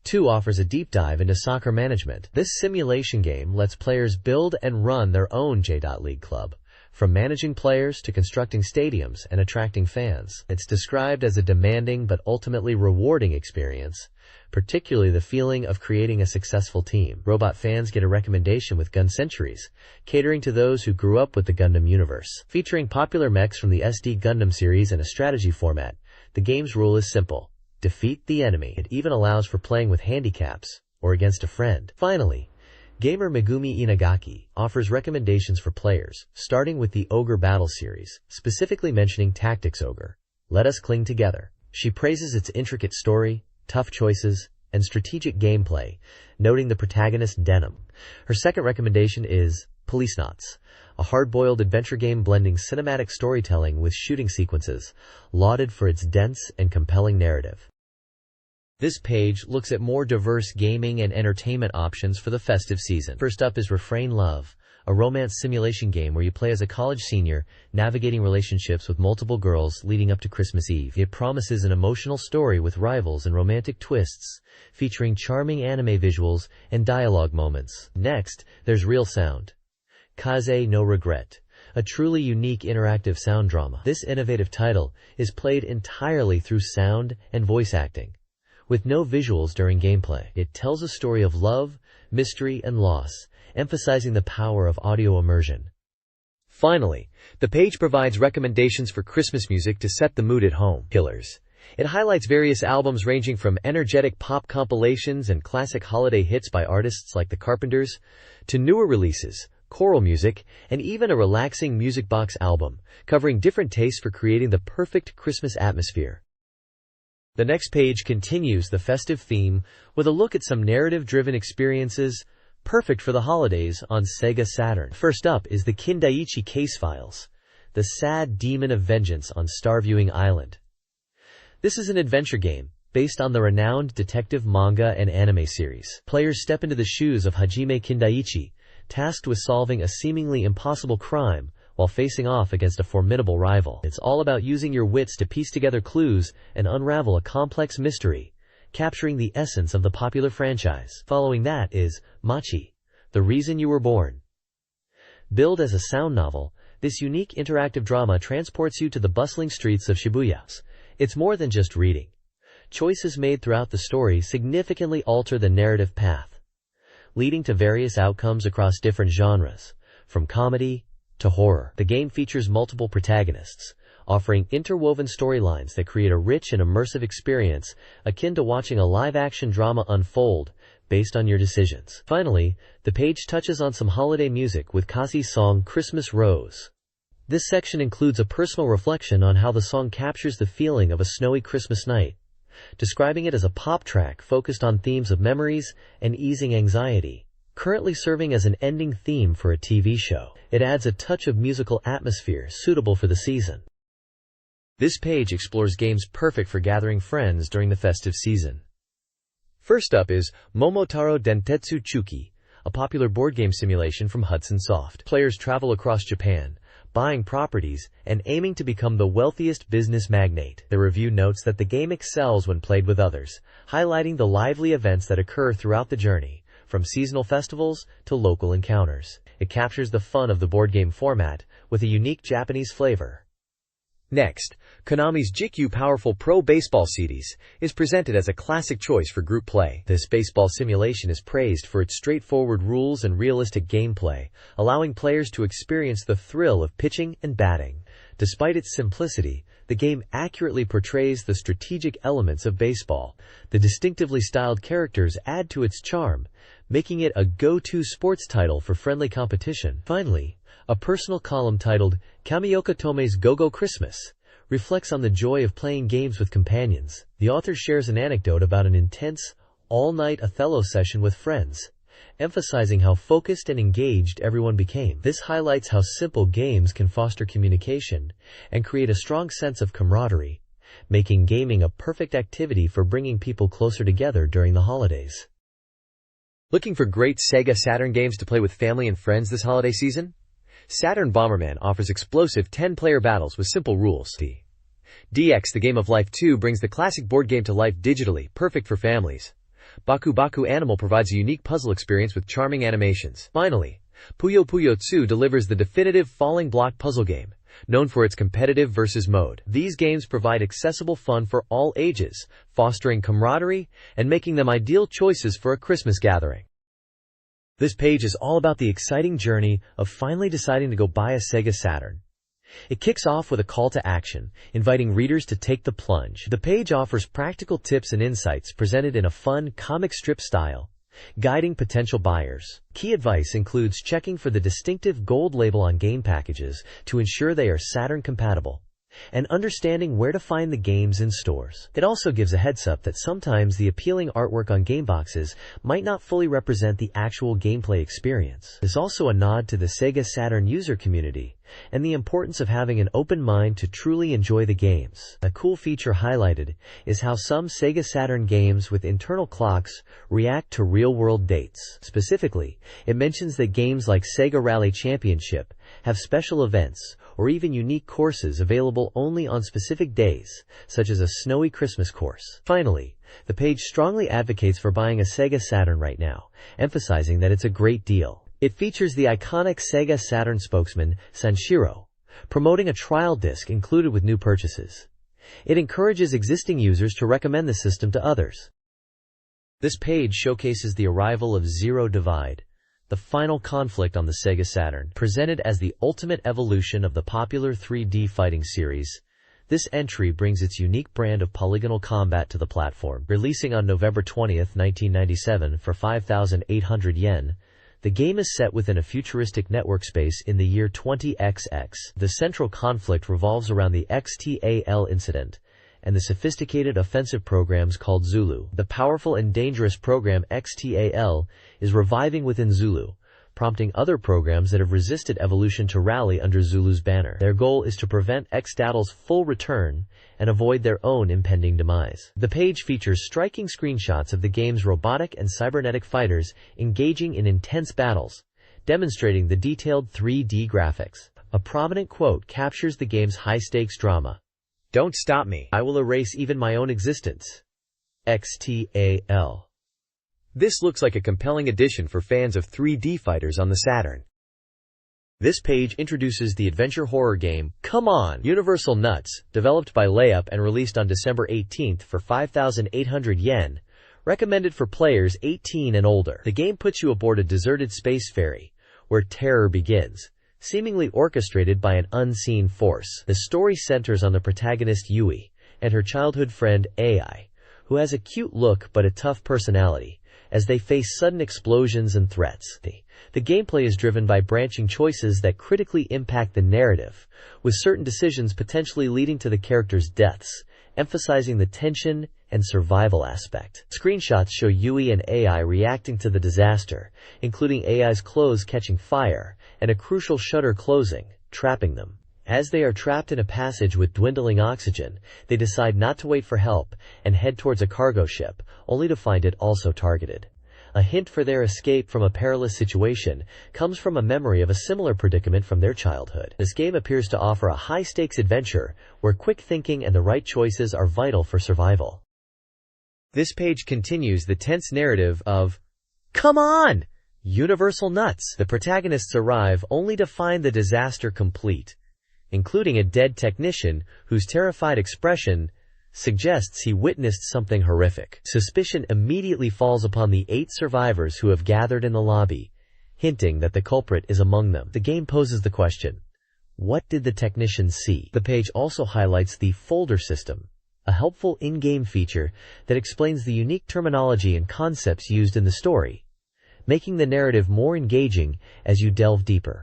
2 offers a deep dive into soccer management. This simulation game lets players build and run their own J.League club, from managing players to constructing stadiums and attracting fans. It's described as a demanding but ultimately rewarding experience, particularly the feeling of creating a successful team. Robot fans get a recommendation with Gun Centuries, catering to those who grew up with the Gundam universe. Featuring popular mechs from the SD Gundam series in a strategy format, the game's rule is simple: defeat the enemy. It even allows for playing with handicaps, or against a friend. Finally, gamer Megumi Inagaki offers recommendations for players, starting with the Ogre Battle series, specifically mentioning Tactics Ogre, Let Us Cling Together. She praises its intricate story, tough choices, and strategic gameplay, noting the protagonist Denim. Her second recommendation is Policenauts, a hard-boiled adventure game blending cinematic storytelling with shooting sequences, lauded for its dense and compelling narrative. This page looks at more diverse gaming and entertainment options for the festive season. First up is Refrain Love, a romance simulation game where you play as a college senior, navigating relationships with multiple girls leading up to Christmas Eve. It promises an emotional story with rivals and romantic twists, featuring charming anime visuals and dialogue moments. Next, there's Real Sound, Kaze no Regret, a truly unique interactive sound drama. This innovative title is played entirely through sound and voice acting, with no visuals during gameplay. It tells a story of love, mystery, and loss, emphasizing the power of audio immersion. Finally, the page provides recommendations for Christmas music to set the mood at home. Killers. It highlights various albums ranging from energetic pop compilations and classic holiday hits by artists like the Carpenters, to newer releases, choral music, and even a relaxing music box album, covering different tastes for creating the perfect Christmas atmosphere. The next page continues the festive theme with a look at some narrative-driven experiences perfect for the holidays on SEGA Saturn. First up is the Kindaichi Case Files, the sad demon of vengeance on Starviewing Island. This is an adventure game based on the renowned detective manga and anime series. Players step into the shoes of Hajime Kindaichi, tasked with solving a seemingly impossible crime while facing off against a formidable rival. It's all about using your wits to piece together clues and unravel a complex mystery, capturing the essence of the popular franchise. Following that is Machi, The Reason You Were Born. Billed as a sound novel, this unique interactive drama transports you to the bustling streets of Shibuya. It's more than just reading. Choices made throughout the story significantly alter the narrative path, leading to various outcomes across different genres, from comedy to horror. The game features multiple protagonists, offering interwoven storylines that create a rich and immersive experience akin to watching a live-action drama unfold based on your decisions. Finally, the page touches on some holiday music with Kasi's song Christmas Rose. This section includes a personal reflection on how the song captures the feeling of a snowy Christmas night, describing it as a pop track focused on themes of memories and easing anxiety, currently serving as an ending theme for a TV show. It adds a touch of musical atmosphere suitable for the season. This page explores games perfect for gathering friends during the festive season. First up is Momotaro Dentetsu Chuki, a popular board game simulation from Hudson Soft. Players travel across Japan, buying properties and aiming to become the wealthiest business magnate. The review notes that the game excels when played with others, highlighting the lively events that occur throughout the journey, from seasonal festivals to local encounters. It captures the fun of the board game format with a unique Japanese flavor. Next, Konami's JIKU Powerful Pro Baseball Series is presented as a classic choice for group play. This baseball simulation is praised for its straightforward rules and realistic gameplay, allowing players to experience the thrill of pitching and batting. Despite its simplicity, the game accurately portrays the strategic elements of baseball. The distinctively styled characters add to its charm, making it a go-to sports title for friendly competition. Finally, a personal column titled Kamioka Tome's Go-Go Christmas reflects on the joy of playing games with companions. The author shares an anecdote about an intense, all-night Othello session with friends, emphasizing how focused and engaged everyone became. This highlights how simple games can foster communication and create a strong sense of camaraderie, making gaming a perfect activity for bringing people closer together during the holidays. Looking for great SEGA Saturn games to play with family and friends this holiday season? Saturn Bomberman offers explosive 10-player battles with simple rules. DX The Game of Life 2 brings the classic board game to life digitally, perfect for families. Baku Baku Animal provides a unique puzzle experience with charming animations. Finally, Puyo Puyo 2 delivers the definitive falling block puzzle game, known for its competitive versus mode. These games provide accessible fun for all ages, fostering camaraderie and making them ideal choices for a Christmas gathering. This page is all about the exciting journey of finally deciding to go buy a SEGA Saturn. It kicks off with a call to action, inviting readers to take the plunge. The page offers practical tips and insights presented in a fun, comic strip style, guiding potential buyers. Key advice includes checking for the distinctive gold label on game packages to ensure they are Saturn compatible, and understanding where to find the games in stores. It also gives a heads up that sometimes the appealing artwork on game boxes might not fully represent the actual gameplay experience. There's also a nod to the SEGA Saturn user community and the importance of having an open mind to truly enjoy the games. A cool feature highlighted is how some SEGA Saturn games with internal clocks react to real-world dates. Specifically, it mentions that games like SEGA Rally Championship have special events or even unique courses available only on specific days, such as a snowy Christmas course. Finally, the page strongly advocates for buying a SEGA Saturn right now, emphasizing that it's a great deal. It features the iconic SEGA Saturn spokesman, Sanshiro, promoting a trial disc included with new purchases. It encourages existing users to recommend the system to others. This page showcases the arrival of Zero Divide, the final conflict on the SEGA Saturn. Presented as the ultimate evolution of the popular 3D fighting series, this entry brings its unique brand of polygonal combat to the platform. Releasing on November 20, 1997 for 5,800 yen, the game is set within a futuristic network space in the year 20XX. The central conflict revolves around the XTAL incident and the sophisticated offensive programs called Zulu. The powerful and dangerous program XTAL is reviving within Zulu, prompting other programs that have resisted evolution to rally under Zulu's banner. Their goal is to prevent XTAL's full return and avoid their own impending demise. The page features striking screenshots of the game's robotic and cybernetic fighters engaging in intense battles, demonstrating the detailed 3D graphics. A prominent quote captures the game's high-stakes drama. "Don't stop me. I will erase even my own existence. XTAL." This looks like a compelling addition for fans of 3D fighters on the Saturn. This page introduces the adventure horror game, Come On! Universal Nuts, developed by Layup and released on December 18 for 5,800 yen, recommended for players 18 and older. The game puts you aboard a deserted space ferry, where terror begins, seemingly orchestrated by an unseen force. The story centers on the protagonist Yui and her childhood friend Ai, who has a cute look but a tough personality, as they face sudden explosions and threats. The gameplay is driven by branching choices that critically impact the narrative, with certain decisions potentially leading to the characters' deaths, emphasizing the tension and survival aspect. Screenshots show UE and AI reacting to the disaster, including AI's clothes catching fire and a crucial shutter closing, trapping them. As they are trapped in a passage with dwindling oxygen, they decide not to wait for help and head towards a cargo ship, only to find it also targeted. A hint for their escape from a perilous situation comes from a memory of a similar predicament from their childhood. This game appears to offer a high-stakes adventure where quick thinking and the right choices are vital for survival. This page continues the tense narrative of, "Come on! Universal nuts!" The protagonists arrive only to find the disaster complete, including a dead technician whose terrified expression suggests he witnessed something horrific. Suspicion immediately falls upon the 8 survivors who have gathered in the lobby, hinting that the culprit is among them. The game poses the question, what did the technician see? The page also highlights the folder system, a helpful in-game feature that explains the unique terminology and concepts used in the story, making the narrative more engaging as you delve deeper.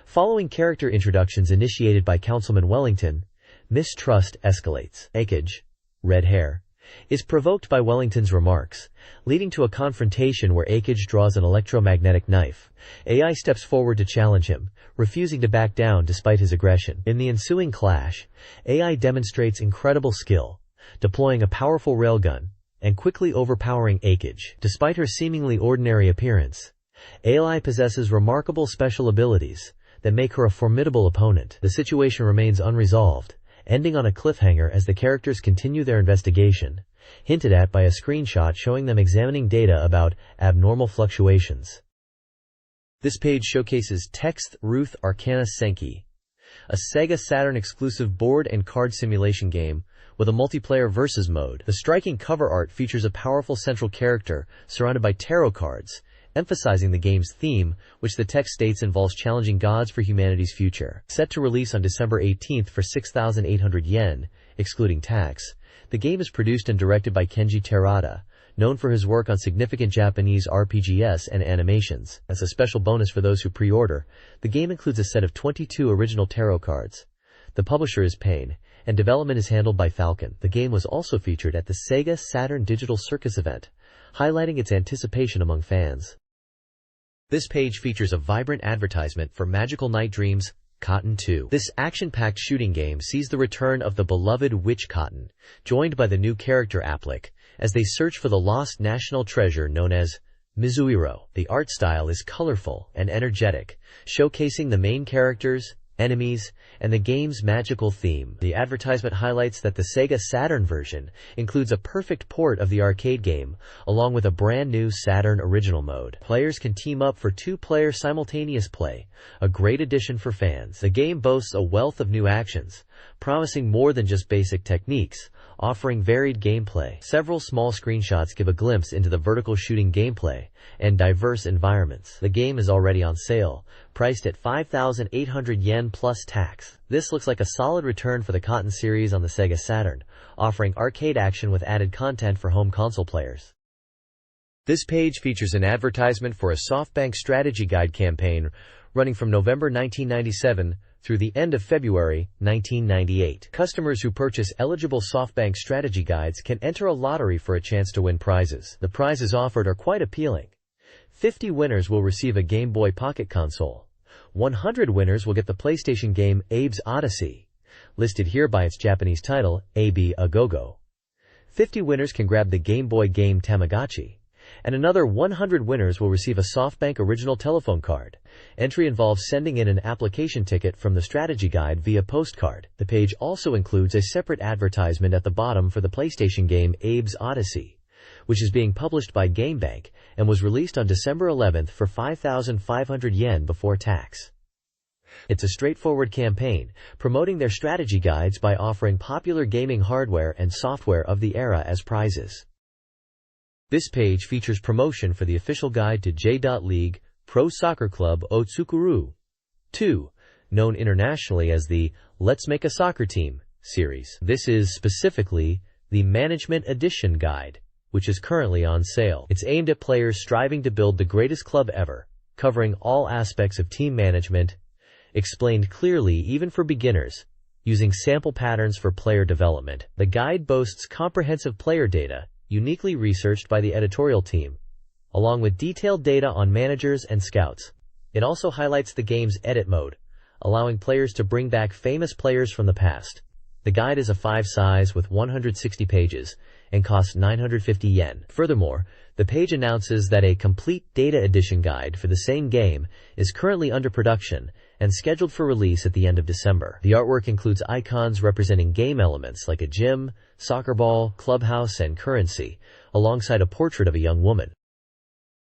Following character introductions initiated by Councilman Wellington, mistrust escalates. Akage, red hair, is provoked by Wellington's remarks, leading to a confrontation where Akage draws an electromagnetic knife. AI steps forward to challenge him, refusing to back down despite his aggression. In the ensuing clash, AI demonstrates incredible skill, deploying a powerful railgun and quickly overpowering Akage. Despite her seemingly ordinary appearance, AI possesses remarkable special abilities that make her a formidable opponent. The situation remains unresolved, ending on a cliffhanger as the characters continue their investigation, hinted at by a screenshot showing them examining data about abnormal fluctuations. This page showcases Text Ruth Arcana Senki, a SEGA Saturn exclusive board and card simulation game with a multiplayer versus mode. The striking cover art features a powerful central character surrounded by tarot cards, emphasizing the game's theme, which the text states involves challenging gods for humanity's future. Set to release on December 18th for 6,800 yen, excluding tax, the game is produced and directed by Kenji Terada, known for his work on significant Japanese RPGs and animations. As a special bonus for those who pre-order, the game includes a set of 22 original tarot cards. The publisher is Pain, and development is handled by Falcon. The game was also featured at the SEGA Saturn Digital Circus event, highlighting its anticipation among fans. This page features a vibrant advertisement for Magical Night Dreams, Cotton 2. This action-packed shooting game sees the return of the beloved witch Cotton, joined by the new character Applic, as they search for the lost national treasure known as Mizuiro. The art style is colorful and energetic, showcasing the main characters, enemies, and the game's magical theme. The advertisement highlights that the SEGA Saturn version includes a perfect port of the arcade game, along with a brand new Saturn original mode. Players can team up for 2-player simultaneous play, a great addition for fans. The game boasts a wealth of new actions, promising more than just basic techniques, offering varied gameplay. Several small screenshots give a glimpse into the vertical shooting gameplay and diverse environments. The game is already on sale, priced at 5,800 yen plus tax. This looks like a solid return for the Cotton series on the SEGA Saturn, offering arcade action with added content for home console players. This page features an advertisement for a SoftBank strategy guide campaign running from November 1997 through the end of February 1998. Customers who purchase eligible SoftBank strategy guides can enter a lottery for a chance to win prizes. The prizes offered are quite appealing. 50 winners will receive a Game Boy Pocket console. 100 winners will get the PlayStation game Abe's Odyssey, listed here by its Japanese title, Abe a Go-Go. 50 winners can grab the Game Boy game Tamagotchi, and another 100 winners will receive a SoftBank original telephone card. Entry involves sending in an application ticket from the strategy guide via postcard. The page also includes a separate advertisement at the bottom for the PlayStation game Abe's Odyssey, which is being published by GameBank and was released on December 11th for 5,500 yen before tax. It's a straightforward campaign, promoting their strategy guides by offering popular gaming hardware and software of the era as prizes. This page features promotion for the official guide to J.League Pro Soccer Club Otsukuru 2, known internationally as the Let's Make a Soccer Team series. This is specifically the Management Edition guide, which is currently on sale. It's aimed at players striving to build the greatest club ever, covering all aspects of team management, explained clearly even for beginners, using sample patterns for player development. The guide boasts comprehensive player data, uniquely researched by the editorial team, along with detailed data on managers and scouts. It also highlights the game's edit mode, allowing players to bring back famous players from the past. The guide is a 5 size with 160 pages and costs 950 yen. Furthermore, the page announces that a complete data edition guide for the same game is currently under production and scheduled for release at the end of December. The artwork includes icons representing game elements like a gym, soccer ball, clubhouse, and currency, alongside a portrait of a young woman.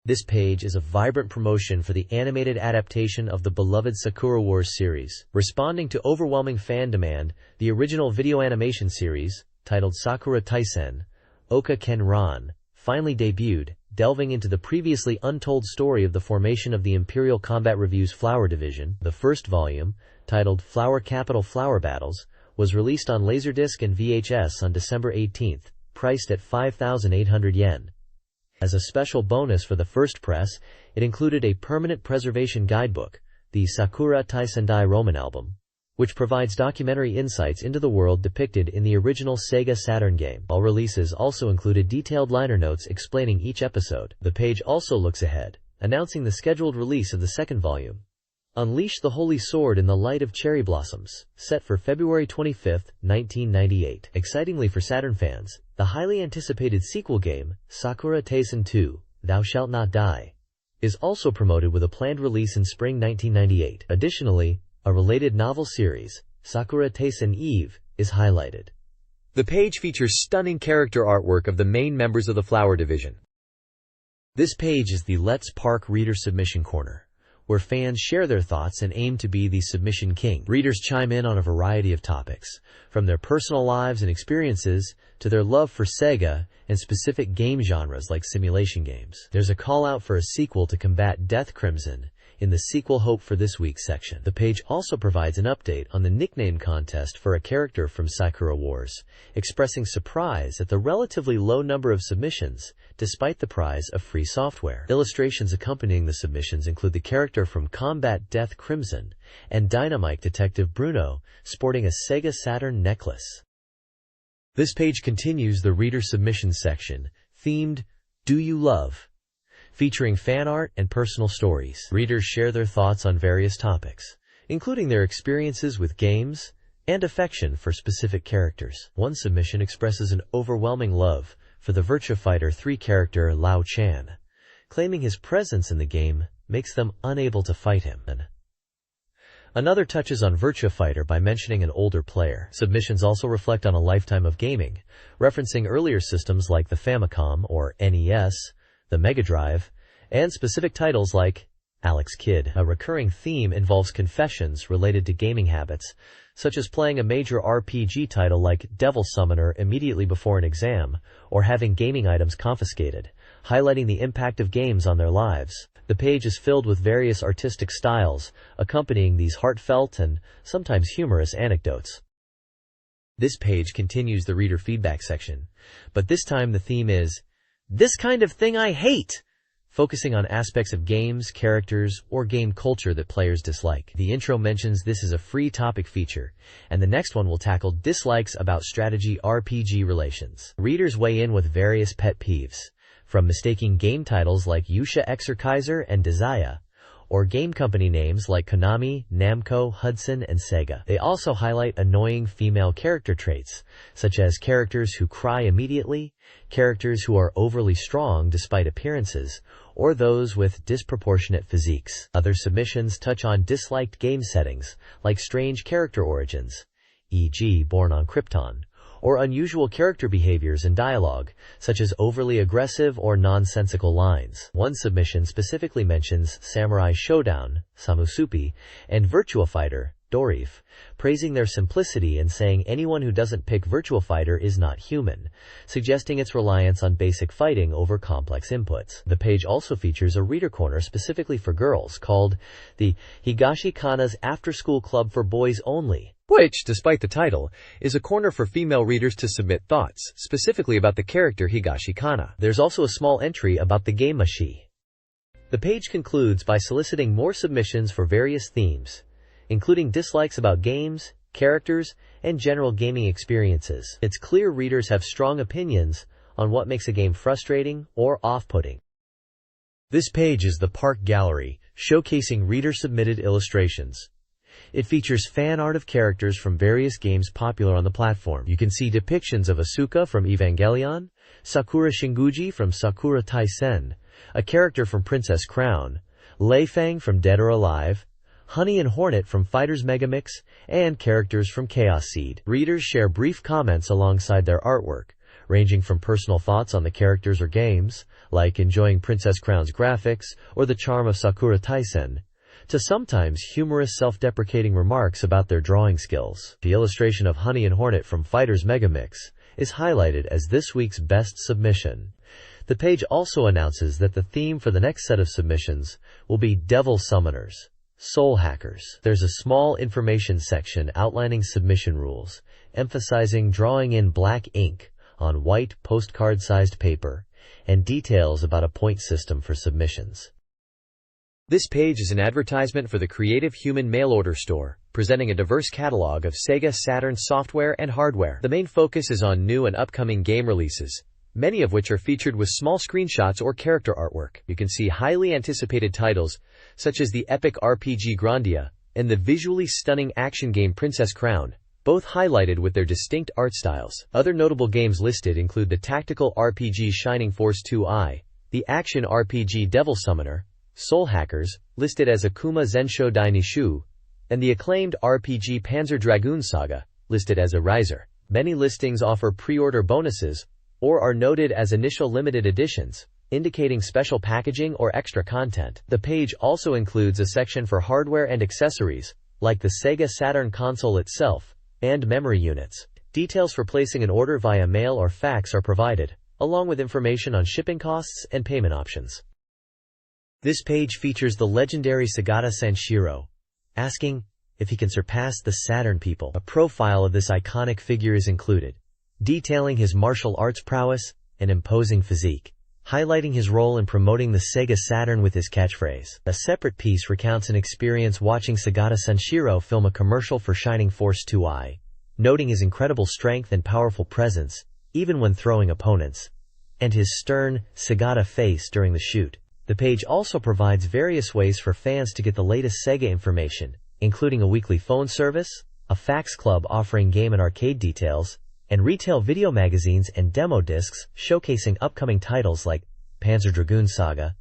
This page is a vibrant promotion for the animated adaptation of the beloved Sakura Wars series. Responding to overwhelming fan demand, the original video animation series, titled Sakura Taisen, Oka Ken Ran, finally debuted, delving into the previously untold story of the formation of the Imperial Combat Review's Flower Division. The first volume, titled Flower Capital Flower Battles, was released on Laserdisc and VHS on December 18th, priced at 5,800 yen. As a special bonus for the first press, it included a permanent preservation guidebook, the Sakura Taisendai Roman album, which provides documentary insights into the world depicted in the original Sega Saturn game. All releases also included detailed liner notes explaining each episode. The page also looks ahead, announcing the scheduled release of the second volume, Unleash the Holy Sword in the Light of Cherry Blossoms, set for February 25, 1998. Excitingly for Saturn fans, the highly anticipated sequel game, Sakura Taisen 2, Thou Shalt Not Die, is also promoted with a planned release in spring 1998. Additionally, a related novel series, Sakura Taisen Eve, is highlighted. The page features stunning character artwork of the main members of the Flower Division. This page is the Let's Park Reader Submission Corner, where fans share their thoughts and aim to be the submission king. Readers chime in on a variety of topics, from their personal lives and experiences to their love for Sega and specific game genres like simulation games. There's a call out for a sequel to combat Death Crimson in the sequel hope for this week's section. The page also provides an update on the nickname contest for a character from Sakura Wars, expressing surprise at the relatively low number of submissions, despite the prize of free software. Illustrations accompanying the submissions include the character from Combat Death Crimson and Dynamite Detective Bruno, sporting a Sega Saturn necklace. This page continues the reader submissions section, themed, Do You Love?, featuring fan art and personal stories. Readers share their thoughts on various topics, including their experiences with games and affection for specific characters. One submission expresses an overwhelming love for the Virtua Fighter 3 character Lao Chan, claiming his presence in the game makes them unable to fight him. Another touches on Virtua Fighter by mentioning an older player. Submissions also reflect on a lifetime of gaming, referencing earlier systems like the Famicom or NES, the Mega Drive, and specific titles like Alex Kidd. A recurring theme involves confessions related to gaming habits, such as playing a major RPG title like Devil Summoner immediately before an exam, or having gaming items confiscated, highlighting the impact of games on their lives. The page is filled with various artistic styles, accompanying these heartfelt and sometimes humorous anecdotes. This page continues the reader feedback section, but this time the theme is, This Kind of Thing I Hate, focusing on aspects of games, characters, or game culture that players dislike. The intro mentions this is a free topic feature, and the next one will tackle dislikes about strategy RPG relations. Readers weigh in with various pet peeves, from mistaking game titles like Yusha Exerciser and Desire, or game company names like Konami, Namco, Hudson, and Sega. They also highlight annoying female character traits, such as characters who cry immediately, characters who are overly strong despite appearances, or those with disproportionate physiques. Other submissions touch on disliked game settings, like strange character origins, e.g. Born on Krypton, or unusual character behaviors and dialogue, such as overly aggressive or nonsensical lines. One submission specifically mentions Samurai Showdown, Samusupi, and Virtua Fighter, Dorif, praising their simplicity and saying anyone who doesn't pick Virtua Fighter is not human, suggesting its reliance on basic fighting over complex inputs. The page also features a reader corner specifically for girls called the Higashi Kana's After School Club for Boys Only, which, despite the title, is a corner for female readers to submit thoughts, specifically about the character Higashi Kana. There's also a small entry about the game Mashi. The page concludes by soliciting more submissions for various themes, including dislikes about games, characters, and general gaming experiences. It's clear readers have strong opinions on what makes a game frustrating or off-putting. This page is the Park Gallery, showcasing reader-submitted illustrations. It features fan art of characters from various games popular on the platform. You can see depictions of Asuka from Evangelion, Sakura Shinguji from Sakura Taisen, a character from Princess Crown, Lei Fang from Dead or Alive, Honey and Hornet from Fighters Megamix, and characters from Chaos Seed. Readers share brief comments alongside their artwork, ranging from personal thoughts on the characters or games, like enjoying Princess Crown's graphics or the charm of Sakura Taisen, to sometimes humorous self-deprecating remarks about their drawing skills. The illustration of Honey and Hornet from Fighters Megamix is highlighted as this week's best submission. The page also announces that the theme for the next set of submissions will be Devil Summoners, Soul Hackers. There's a small information section outlining submission rules, emphasizing drawing in black ink on white postcard-sized paper, and details about a point system for submissions. This page is an advertisement for the Creative Human mail-order store, presenting a diverse catalog of SEGA Saturn software and hardware. The main focus is on new and upcoming game releases, many of which are featured with small screenshots or character artwork. You can see highly anticipated titles, such as the epic RPG Grandia and the visually stunning action game Princess Crown, both highlighted with their distinct art styles. Other notable games listed include the tactical RPG Shining Force 2i, the action RPG Devil Summoner, Soul Hackers, listed as Akuma Zensho Dai Nishu, and the acclaimed RPG Panzer Dragoon Saga, listed as a Riser. Many listings offer pre-order bonuses, or are noted as initial limited editions, indicating special packaging or extra content. The page also includes a section for hardware and accessories, like the SEGA Saturn console itself, and memory units. Details for placing an order via mail or fax are provided, along with information on shipping costs and payment options. This page features the legendary Sagata Sanshiro, asking if he can surpass the Saturn people. A profile of this iconic figure is included, detailing his martial arts prowess and imposing physique, highlighting his role in promoting the Sega Saturn with his catchphrase. A separate piece recounts an experience watching Sagata Sanshiro film a commercial for Shining Force 2i, noting his incredible strength and powerful presence, even when throwing opponents, and his stern, Sagata face during the shoot. The page also provides various ways for fans to get the latest Sega information, including a weekly phone service, a fax club offering game and arcade details, and retail video magazines and demo discs showcasing upcoming titles like Panzer Dragoon Saga,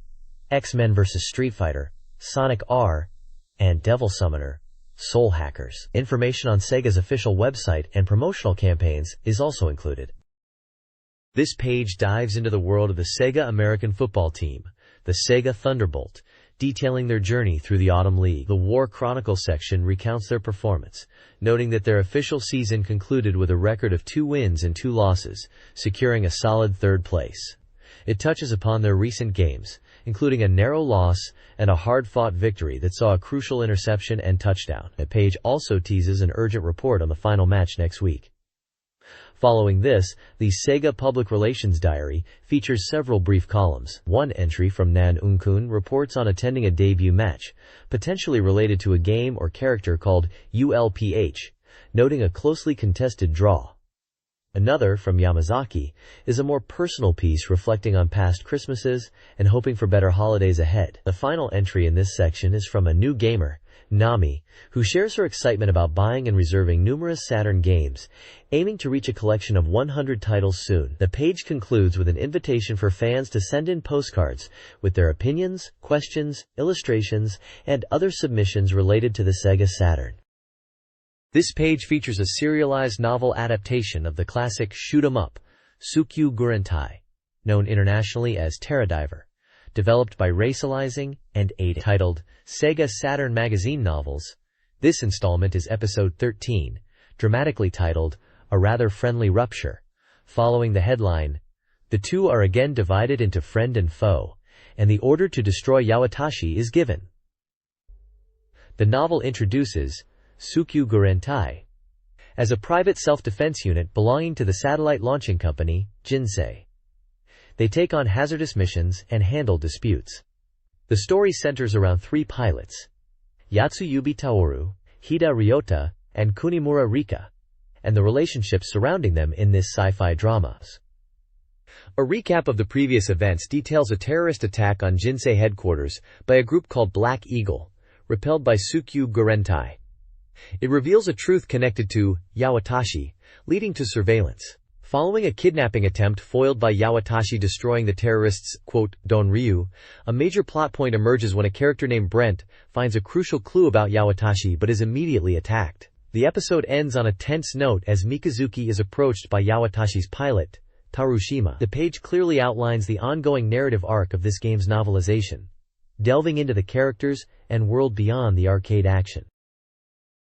X-Men vs. Street Fighter, Sonic R, and Devil Summoner, Soul Hackers. Information on Sega's official website and promotional campaigns is also included. This page dives into the world of the Sega American football team, the Sega Thunderbolt, detailing their journey through the Autumn League. The War Chronicle section recounts their performance, noting that their official season concluded with a record of 2 wins and 2 losses, securing a solid 3rd place. It touches upon their recent games, including a narrow loss and a hard-fought victory that saw a crucial interception and touchdown. The page also teases an urgent report on the final match next week. Following this, the Sega Public Relations Diary features several brief columns. One entry from Nan Unkun reports on attending a debut match, potentially related to a game or character called ULPH, noting a closely contested draw. Another, from Yamazaki, is a more personal piece reflecting on past Christmases and hoping for better holidays ahead. The final entry in this section is from a new gamer, Nami, who shares her excitement about buying and reserving numerous Saturn games, aiming to reach a collection of 100 titles soon. The page concludes with an invitation for fans to send in postcards with their opinions, questions, illustrations, and other submissions related to the Sega Saturn. This page features a serialized novel adaptation of the classic shoot 'em up, Tsukyu Gurentai, known internationally as Terradiver, developed by Racializing and Ada, titled SEGA Saturn Magazine Novels. This installment is episode 13, dramatically titled A Rather Friendly Rupture. Following the headline, the two are again divided into friend and foe, and the order to destroy Yawatashi is given. The novel introduces Tsukyu Gurentai, as a private self-defense unit belonging to the satellite launching company, Jinsei. They take on hazardous missions and handle disputes. The story centers around three pilots: Yatsuyubi Taoru, Hida Ryota, and Kunimura Rika, and the relationships surrounding them in this sci-fi drama. A recap of the previous events details a terrorist attack on Jinsei headquarters by a group called Black Eagle, repelled by Tsukyu Gurentai. It reveals a truth connected to Yawatashi, leading to surveillance. Following a kidnapping attempt foiled by Yawatashi destroying the terrorists' Donryu, a major plot point emerges when a character named Brent finds a crucial clue about Yawatashi but is immediately attacked. The episode ends on a tense note as Mikazuki is approached by Yawatashi's pilot, Tarushima. The page clearly outlines the ongoing narrative arc of this game's novelization, delving into the characters and world beyond the arcade action.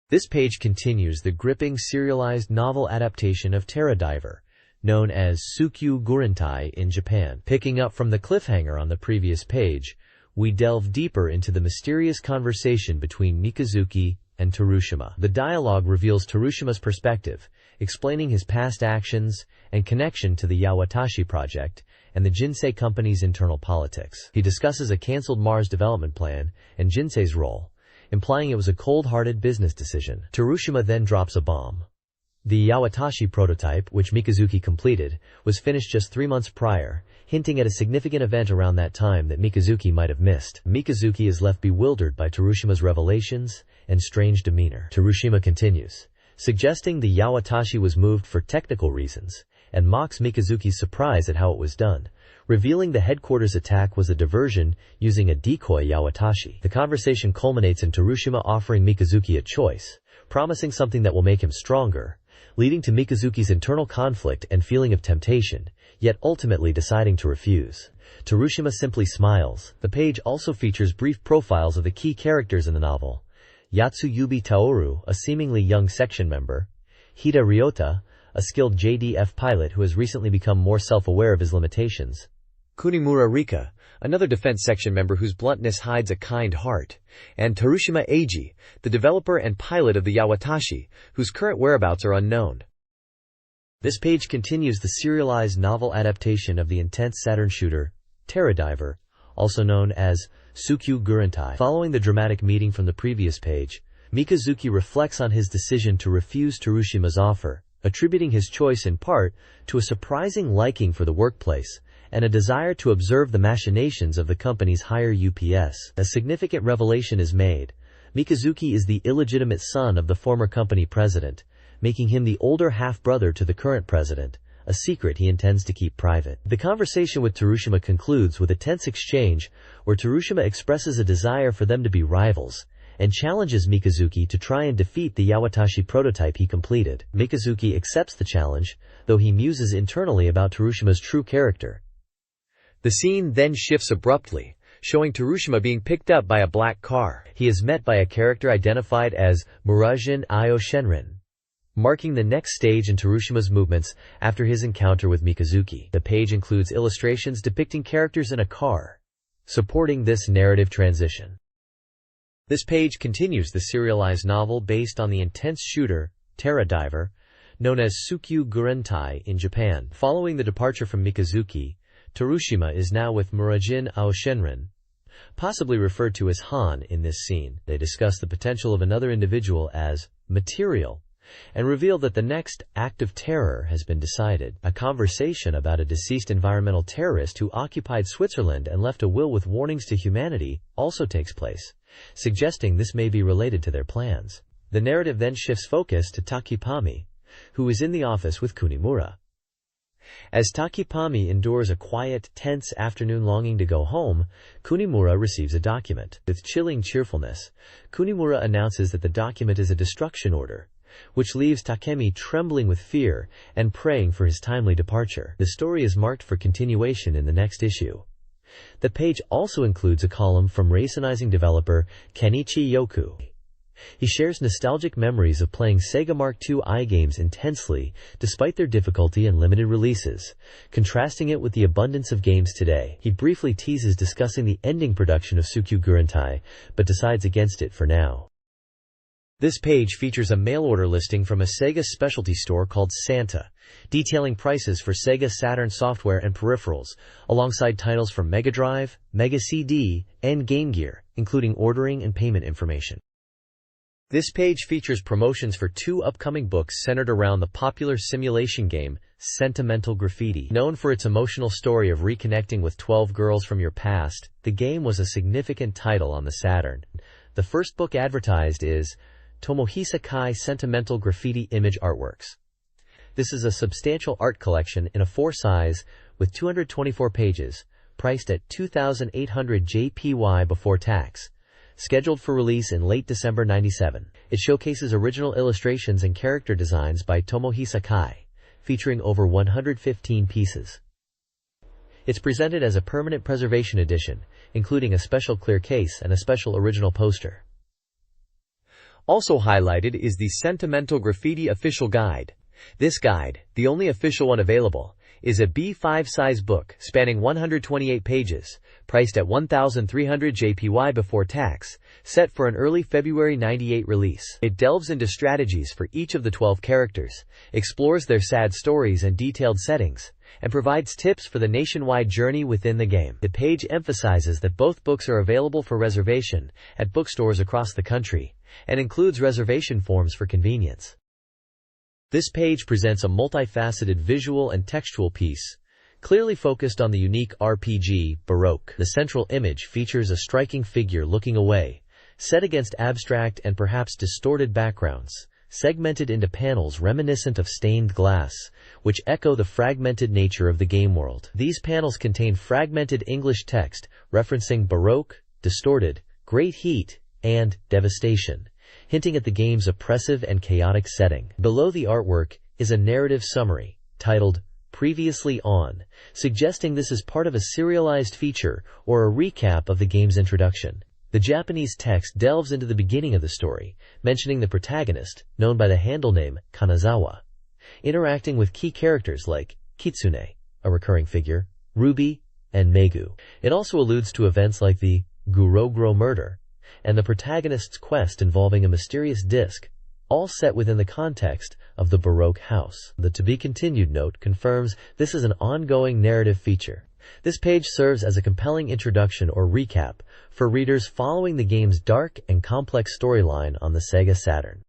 This page continues the gripping serialized novel adaptation of Terradiver, known as Tsukyu Gurentai in Japan. Picking up from the cliffhanger on the previous page, we delve deeper into the mysterious conversation between Mikazuki and Tarushima. The dialogue reveals Tarushima's perspective, explaining his past actions and connection to the Yawatashi project and the Jinsei company's internal politics. He discusses a cancelled Mars development plan and Jinsei's role, implying it was a cold-hearted business decision. Tarushima then drops a bomb. The Yawatashi prototype, which Mikazuki completed, was finished just 3 months prior, hinting at a significant event around that time that Mikazuki might have missed. Mikazuki is left bewildered by Tarushima's revelations and strange demeanor. Tarushima continues, suggesting the Yawatashi was moved for technical reasons, and mocks Mikazuki's surprise at how it was done, revealing the headquarters attack was a diversion using a decoy Yawatashi. The conversation culminates in Tarushima offering Mikazuki a choice, promising something that will make him stronger, leading to Mikazuki's internal conflict and feeling of temptation, yet ultimately deciding to refuse. Tarushima simply smiles. The page also features brief profiles of the key characters in the novel: Yatsuyubi Taoru, a seemingly young section member; Hida Ryota, a skilled JDF pilot who has recently become more self-aware of his limitations; Kunimura Rika, another defense section member whose bluntness hides a kind heart; and Tarushima Eiji, the developer and pilot of the Yawatashi, whose current whereabouts are unknown. This page continues the serialized novel adaptation of the intense Saturn shooter, Terradiver, also known as Tsukyu Gurentai. Following the dramatic meeting from the previous page, Mikazuki reflects on his decision to refuse Tarushima's offer, attributing his choice in part to a surprising liking for the workplace and a desire to observe the machinations of the company's higher UPS. A significant revelation is made. Mikazuki is the illegitimate son of the former company president, making him the older half-brother to the current president, a secret he intends to keep private. The conversation with Tarushima concludes with a tense exchange where Tarushima expresses a desire for them to be rivals and challenges Mikazuki to try and defeat the Yawatashi prototype he completed. Mikazuki accepts the challenge, though he muses internally about Tarushima's true character. The scene then shifts abruptly, showing Tarushima being picked up by a black car. He is met by a character identified as Murajin Io Shenrin, marking the next stage in Tarushima's movements after his encounter with Mikazuki. The page includes illustrations depicting characters in a car, supporting this narrative transition. This page continues the serialized novel based on the intense shooter, Terradiver, known as Tsukyu Gurentai in Japan. Following the departure from Mikazuki, Tarushima is now with Murajin Ao Shenrin, possibly referred to as Han in this scene. They discuss the potential of another individual as material, and reveal that the next act of terror has been decided. A conversation about a deceased environmental terrorist who occupied Switzerland and left a will with warnings to humanity also takes place, suggesting this may be related to their plans. The narrative then shifts focus to Takipami, who is in the office with Kunimura. As Takipami endures a quiet, tense afternoon longing to go home, Kunimura receives a document. With chilling cheerfulness, Kunimura announces that the document is a destruction order, which leaves Takemi trembling with fear and praying for his timely departure. The story is marked for continuation in the next issue. The page also includes a column from Racing developer Kenichi Yoku. He shares nostalgic memories of playing Sega Mark II games intensely despite their difficulty and limited releases, contrasting it with the abundance of games today. He briefly teases discussing the ending production of Tsukyu Gurentai, but decides against it for now. This page features a mail-order listing from a Sega specialty store called Santa, detailing prices for Sega Saturn software and peripherals, alongside titles from Mega Drive, Mega CD, and Game Gear, including ordering and payment information. This page features promotions for 2 upcoming books centered around the popular simulation game Sentimental Graffiti. Known for its emotional story of reconnecting with 12 girls from your past, the game was a significant title on the Saturn. The first book advertised is Tomohisa Kai Sentimental Graffiti Image Artworks. This is a substantial art collection in a 4 size with 224 pages, priced at 2,800 JPY before tax. Scheduled for release in late December '97. It showcases original illustrations and character designs by Tomohisa Kai, featuring over 115 pieces. It's presented as a permanent preservation edition, including a special clear case and a special original poster. Also highlighted is the Sentimental Graffiti Official Guide. This guide, the only official one available, is a B5 size book spanning 128 pages, priced at 1,300 JPY before tax, set for an early February '98 release. It delves into strategies for each of the 12 characters, explores their sad stories and detailed settings, and provides tips for the nationwide journey within the game. The page emphasizes that both books are available for reservation at bookstores across the country, and includes reservation forms for convenience. This page presents a multifaceted visual and textual piece, clearly focused on the unique RPG, Baroque. The central image features a striking figure looking away, set against abstract and perhaps distorted backgrounds, segmented into panels reminiscent of stained glass, which echo the fragmented nature of the game world. These panels contain fragmented English text referencing Baroque, distorted, great heat, and devastation, hinting at the game's oppressive and chaotic setting. Below the artwork is a narrative summary, titled Previously On, suggesting this is part of a serialized feature or a recap of the game's introduction. The Japanese text delves into the beginning of the story, mentioning the protagonist, known by the handle name Kanazawa, interacting with key characters like Kitsune, a recurring figure, Ruby, and Megu. It also alludes to events like the Gurogro murder, and the protagonist's quest involving a mysterious disc, all set within the context of the Baroque house. The to-be-continued note confirms this is an ongoing narrative feature. This page serves as a compelling introduction or recap for readers following the game's dark and complex storyline on the Sega Saturn.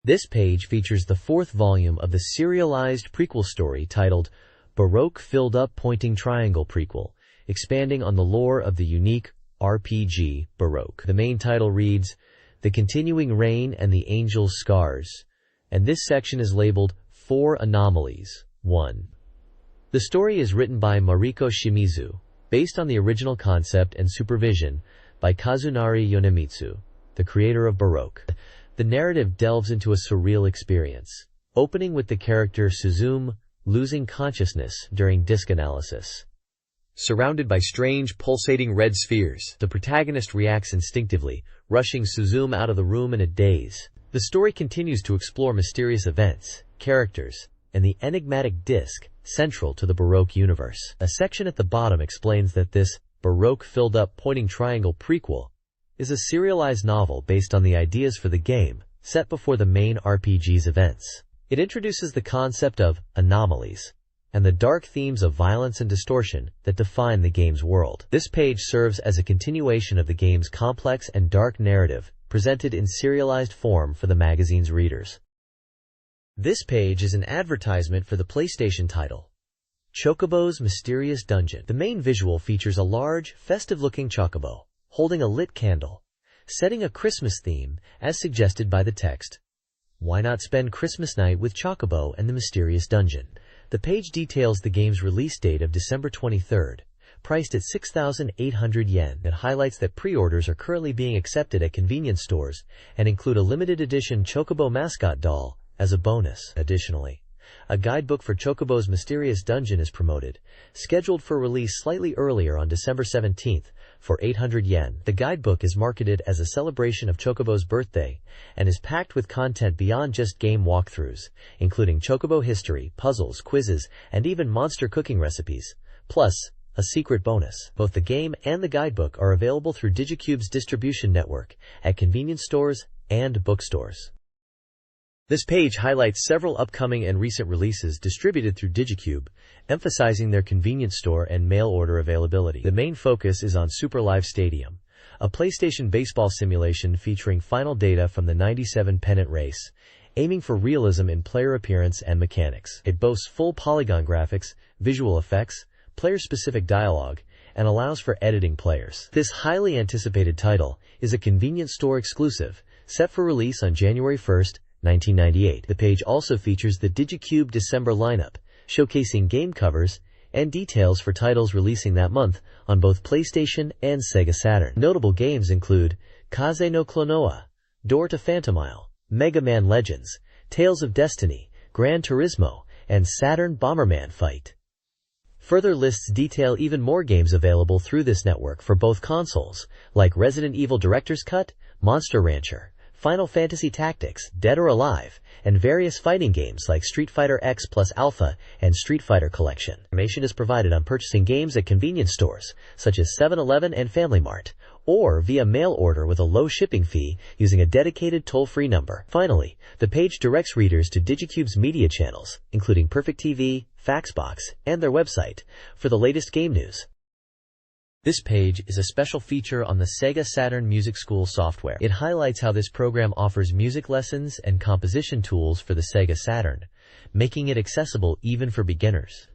This page features the 4th volume of the serialized prequel story titled Baroque Filled-Up Pointing Triangle Prequel, expanding on the lore of the unique RPG Baroque. The main title reads, The Continuing Reign and the Angel's Scars, and this section is labeled 4 Anomalies. 1. The story is written by Mariko Shimizu, based on the original concept and supervision by Kazunari Yonemitsu, the creator of Baroque. The narrative delves into a surreal experience, opening with the character Suzume losing consciousness during disc analysis. Surrounded by strange, pulsating red spheres, the protagonist reacts instinctively, rushing Suzume out of the room in a daze. The story continues to explore mysterious events, characters, and the enigmatic disc central to the Baroque universe. A section at the bottom explains that this Baroque filled-up pointing triangle prequel is a serialized novel based on the ideas for the game, set before the main RPG's events. It introduces the concept of anomalies and the dark themes of violence and distortion that define the game's world. This page serves as a continuation of the game's complex and dark narrative, presented in serialized form for the magazine's readers. This page is an advertisement for the PlayStation title, Chocobo's Mysterious Dungeon. The main visual features a large, festive-looking chocobo, holding a lit candle, setting a Christmas theme, as suggested by the text. Why not spend Christmas night with Chocobo and the Mysterious Dungeon? The page details the game's release date of December 23rd, priced at 6,800 yen. It highlights that pre-orders are currently being accepted at convenience stores and include a limited edition Chocobo mascot doll as a bonus. Additionally, a guidebook for Chocobo's Mysterious Dungeon is promoted, scheduled for release slightly earlier on December 17th for 800 yen. The guidebook is marketed as a celebration of Chocobo's birthday and is packed with content beyond just game walkthroughs, including Chocobo history, puzzles, quizzes, and even monster cooking recipes, plus a secret bonus. Both the game and the guidebook are available through Digicube's distribution network at convenience stores and bookstores. This page highlights several upcoming and recent releases distributed through Digicube, emphasizing their convenience store and mail order availability. The main focus is on Super Live Stadium, a PlayStation baseball simulation featuring final data from the '97 pennant race, aiming for realism in player appearance and mechanics. It boasts full polygon graphics, visual effects, player-specific dialogue, and allows for editing players. This highly anticipated title is a convenience store exclusive, set for release on January 1st, 1998. The page also features the Digicube December lineup, showcasing game covers and details for titles releasing that month on both PlayStation and SEGA Saturn. Notable games include Kaze no Klonoa, Door to Phantomile, Mega Man Legends, Tales of Destiny, Gran Turismo, and Saturn Bomberman Fight. Further lists detail even more games available through this network for both consoles, like Resident Evil Director's Cut, Monster Rancher, Final Fantasy Tactics, Dead or Alive, and various fighting games like Street Fighter X Plus Alpha and Street Fighter Collection. Information is provided on purchasing games at convenience stores, such as 7-Eleven and Family Mart, or via mail order with a low shipping fee using a dedicated toll-free number. Finally, the page directs readers to Digicube's media channels, including Perfect TV, Faxbox, and their website, for the latest game news. This page is a special feature on the SEGA Saturn Music School software. It highlights how this program offers music lessons and composition tools for the SEGA Saturn, making it accessible even for beginners.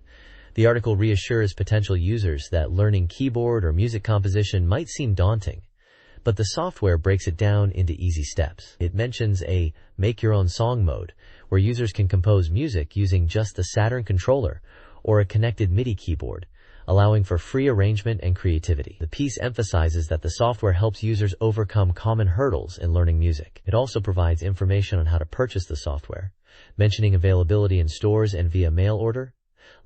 The article reassures potential users that learning keyboard or music composition might seem daunting, but the software breaks it down into easy steps. It mentions a make-your-own-song mode, where users can compose music using just the Saturn controller or a connected MIDI keyboard, allowing for free arrangement and creativity. The piece emphasizes that the software helps users overcome common hurdles in learning music. It also provides information on how to purchase the software, mentioning availability in stores and via mail order,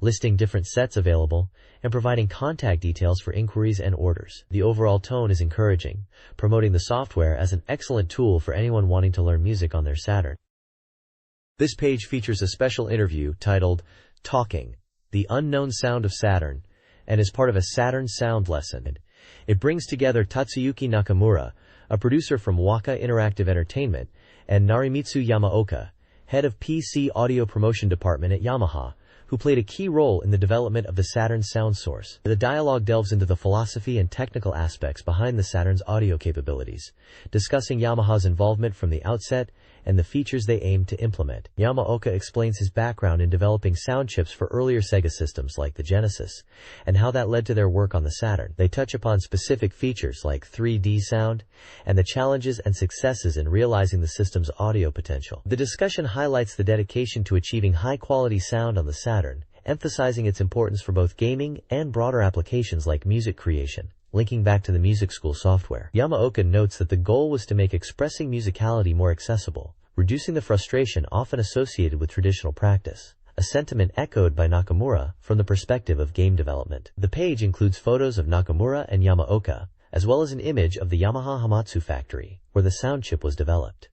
listing different sets available, and providing contact details for inquiries and orders. The overall tone is encouraging, promoting the software as an excellent tool for anyone wanting to learn music on their Saturn. This page features a special interview titled Talking, the Unknown Sound of Saturn, and is part of a Saturn sound lesson. It brings together Tatsuyuki Nakamura, a producer from Waka Interactive Entertainment, and Narimitsu Yamaoka, head of PC audio promotion department at Yamaha, who played a key role in the development of the Saturn sound source. The dialogue delves into the philosophy and technical aspects behind the Saturn's audio capabilities, discussing Yamaha's involvement from the outset and the features they aim to implement. Yamaoka explains his background in developing sound chips for earlier Sega systems like the Genesis, and how that led to their work on the Saturn. They touch upon specific features like 3D sound, and the challenges and successes in realizing the system's audio potential. The discussion highlights the dedication to achieving high-quality sound on the Saturn, emphasizing its importance for both gaming and broader applications like music creation. Linking back to the music school software, Yamaoka notes that the goal was to make expressing musicality more accessible, reducing the frustration often associated with traditional practice, a sentiment echoed by Nakamura from the perspective of game development. The page includes photos of Nakamura and Yamaoka, as well as an image of the Yamaha Hamatsu factory, where the sound chip was developed.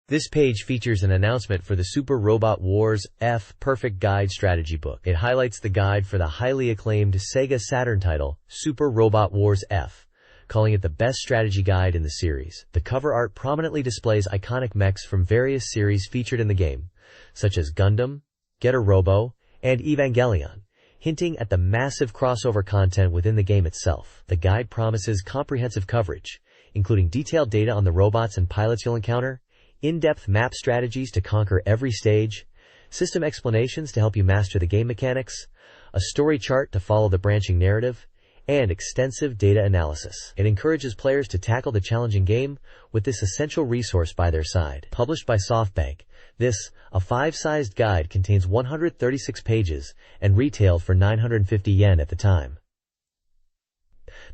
This page features an announcement for the Super Robot Wars F Perfect Guide strategy book. It highlights the guide for the highly acclaimed SEGA Saturn title, Super Robot Wars F, calling it the best strategy guide in the series. The cover art prominently displays iconic mechs from various series featured in the game, such as Gundam, Getter Robo, and Evangelion, hinting at the massive crossover content within the game itself. The guide promises comprehensive coverage, including detailed data on the robots and pilots you'll encounter, in-depth map strategies to conquer every stage, system explanations to help you master the game mechanics, a story chart to follow the branching narrative, and extensive data analysis. It encourages players to tackle the challenging game with this essential resource by their side. Published by SoftBank, this, a 5-sized guide, contains 136 pages and retailed for 950 yen at the time.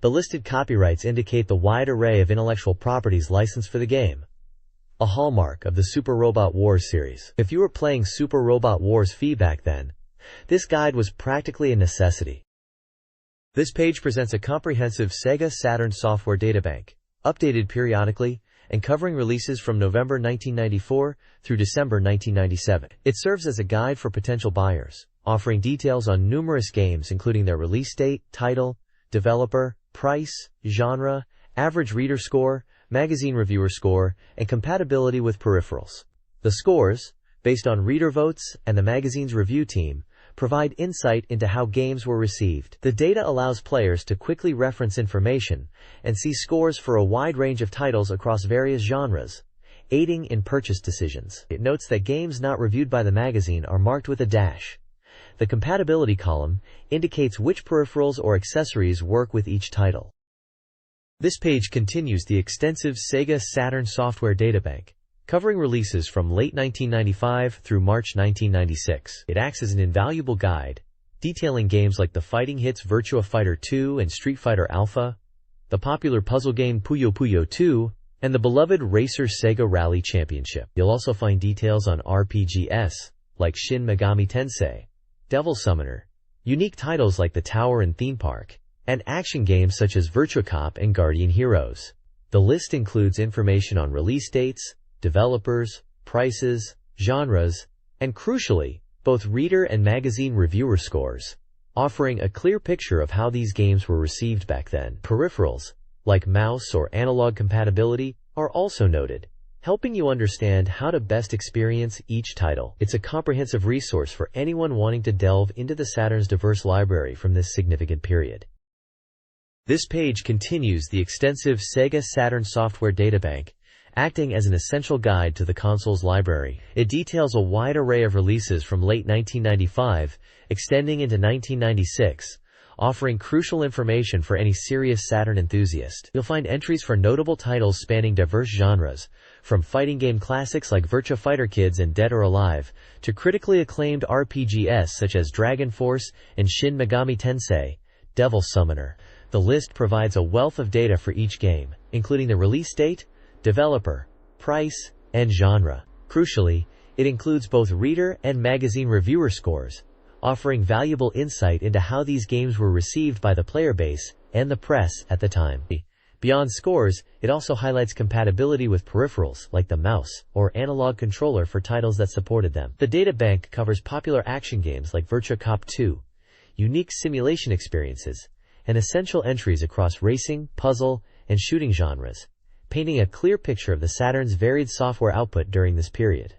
The listed copyrights indicate the wide array of intellectual properties licensed for the game, a hallmark of the Super Robot Wars series. If you were playing Super Robot Wars Phi back then, this guide was practically a necessity. This page presents a comprehensive SEGA Saturn software databank, updated periodically, and covering releases from November 1994 through December 1997. It serves as a guide for potential buyers, offering details on numerous games including their release date, title, developer, price, genre, average reader score, magazine reviewer score, and compatibility with peripherals. The scores, based on reader votes and the magazine's review team, provide insight into how games were received. The data allows players to quickly reference information and see scores for a wide range of titles across various genres, aiding in purchase decisions. It notes that games not reviewed by the magazine are marked with a dash. The compatibility column indicates which peripherals or accessories work with each title. This page continues the extensive SEGA Saturn software databank, covering releases from late 1995 through March 1996. It acts as an invaluable guide, detailing games like the fighting hits Virtua Fighter 2 and Street Fighter Alpha, the popular puzzle game Puyo Puyo 2, and the beloved racer Sega Rally Championship. You'll also find details on RPGs, like Shin Megami Tensei, Devil Summoner, unique titles like The Tower and Theme Park, and action games such as Virtua Cop and Guardian Heroes. The list includes information on release dates, developers, prices, genres, and crucially, both reader and magazine reviewer scores, offering a clear picture of how these games were received back then. Peripherals, like mouse or analog compatibility, are also noted, helping you understand how to best experience each title. It's a comprehensive resource for anyone wanting to delve into the Saturn's diverse library from this significant period. This page continues the extensive SEGA Saturn software databank, acting as an essential guide to the console's library. It details a wide array of releases from late 1995, extending into 1996, offering crucial information for any serious Saturn enthusiast. You'll find entries for notable titles spanning diverse genres, from fighting game classics like Virtua Fighter Kids and Dead or Alive, to critically acclaimed RPGs such as Dragon Force and Shin Megami Tensei, Devil Summoner. The list provides a wealth of data for each game, including the release date, developer, price, and genre. Crucially, it includes both reader and magazine reviewer scores, offering valuable insight into how these games were received by the player base and the press at the time. Beyond scores, it also highlights compatibility with peripherals like the mouse or analog controller for titles that supported them. The databank covers popular action games like Virtua Cop 2, unique simulation experiences, and essential entries across racing, puzzle, and shooting genres, painting a clear picture of the Saturn's varied software output during this period.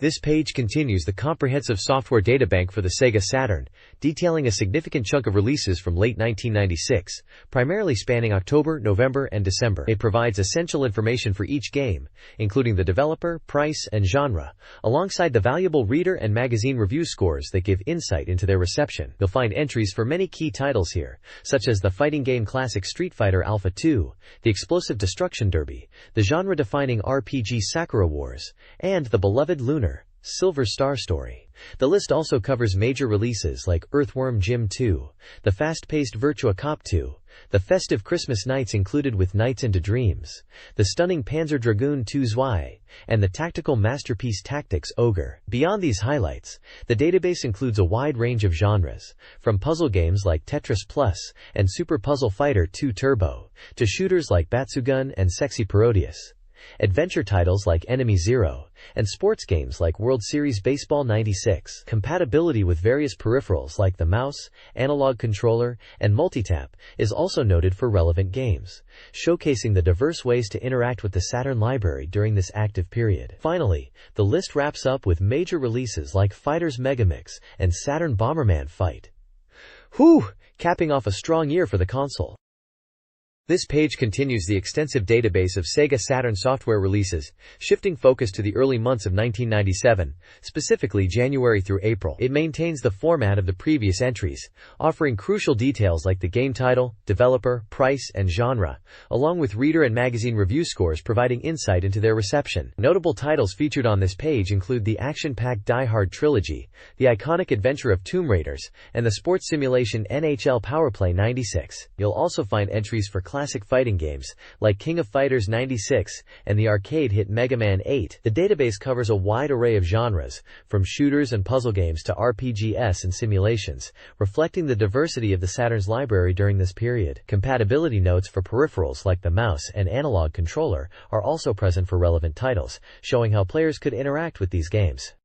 This page continues the comprehensive software databank for the Sega Saturn, detailing a significant chunk of releases from late 1996, primarily spanning October, November, and December. It provides essential information for each game, including the developer, price, and genre, alongside the valuable reader and magazine review scores that give insight into their reception. You'll find entries for many key titles here, such as the fighting game classic Street Fighter Alpha 2, the explosive Destruction Derby, the genre-defining RPG Sakura Wars, and the beloved Lunar Silver Star Story. The list also covers major releases like Earthworm Jim 2, the fast-paced Virtua Cop 2, the festive Christmas nights included with Nights into Dreams, the stunning Panzer Dragoon 2 Zwei, and the tactical masterpiece Tactics Ogre. Beyond these highlights, the database includes a wide range of genres, from puzzle games like Tetris Plus and Super Puzzle Fighter 2 Turbo, to shooters like Batsugun and Sexy Parodius, adventure titles like Enemy Zero, and sports games like World Series Baseball 96. Compatibility with various peripherals like the mouse, analog controller, and multitap is also noted for relevant games, showcasing the diverse ways to interact with the Saturn library during this active period. Finally, the list wraps up with major releases like Fighters Megamix and Saturn Bomberman Fight. Capping off a strong year for the console. This page continues the extensive database of Sega Saturn software releases, shifting focus to the early months of 1997, specifically January through April. It maintains the format of the previous entries, offering crucial details like the game title, developer, price, and genre, along with reader and magazine review scores providing insight into their reception. Notable titles featured on this page include the action-packed Die Hard trilogy, the iconic adventure of Tomb Raiders, and the sports simulation NHL Powerplay 96. You'll also find entries for classic fighting games, like King of Fighters 96 and the arcade hit Mega Man 8. The database covers a wide array of genres, from shooters and puzzle games to RPGs and simulations, reflecting the diversity of the Saturn's library during this period. Compatibility notes for peripherals like the mouse and analog controller are also present for relevant titles, showing how players could interact with these games.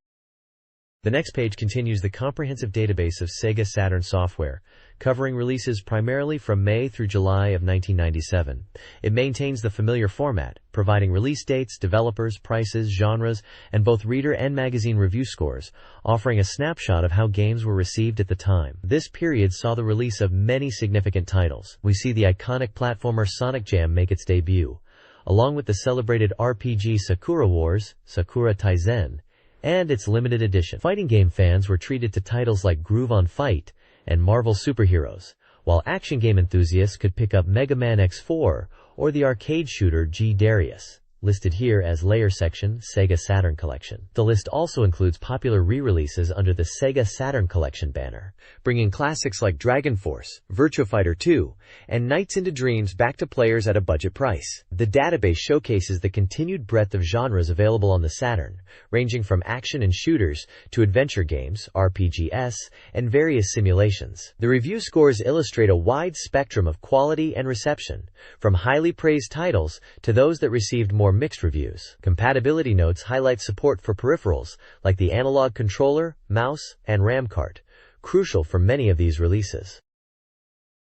The next page continues the comprehensive database of Sega Saturn software, covering releases primarily from May through July of 1997. It maintains the familiar format, providing release dates, developers, prices, genres, and both reader and magazine review scores, offering a snapshot of how games were received at the time. This period saw the release of many significant titles. We see the iconic platformer Sonic Jam make its debut, along with the celebrated RPG Sakura Wars, Sakura Taizen, and its limited edition. Fighting game fans were treated to titles like Groove on Fight and Marvel Superheroes, while action game enthusiasts could pick up Mega Man X4 or the arcade shooter G Darius, listed here as Layer Section SEGA Saturn Collection. The list also includes popular re-releases under the SEGA Saturn Collection banner, bringing classics like Dragon Force, Virtua Fighter 2, and Nights into Dreams back to players at a budget price. The database showcases the continued breadth of genres available on the Saturn, ranging from action and shooters to adventure games, RPGs, and various simulations. The review scores illustrate a wide spectrum of quality and reception, from highly praised titles to those that received more mixed reviews. Compatibility notes highlight support for peripherals like the analog controller, mouse, and RAM card, crucial for many of these releases.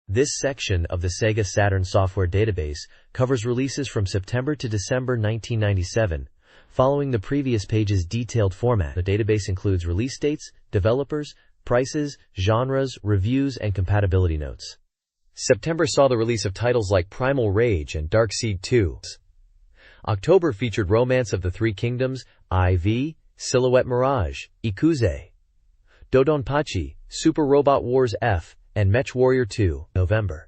This section of the SEGA Saturn software database covers releases from September to December 1997, following the previous page's detailed format. The database includes release dates, developers, prices, genres, reviews, and compatibility notes. September saw the release of titles like Primal Rage and Darkseid 2. October featured Romance of the Three Kingdoms, IV, Silhouette Mirage, Ikuze, Dodonpachi, Super Robot Wars F, and Mech Warrior 2. November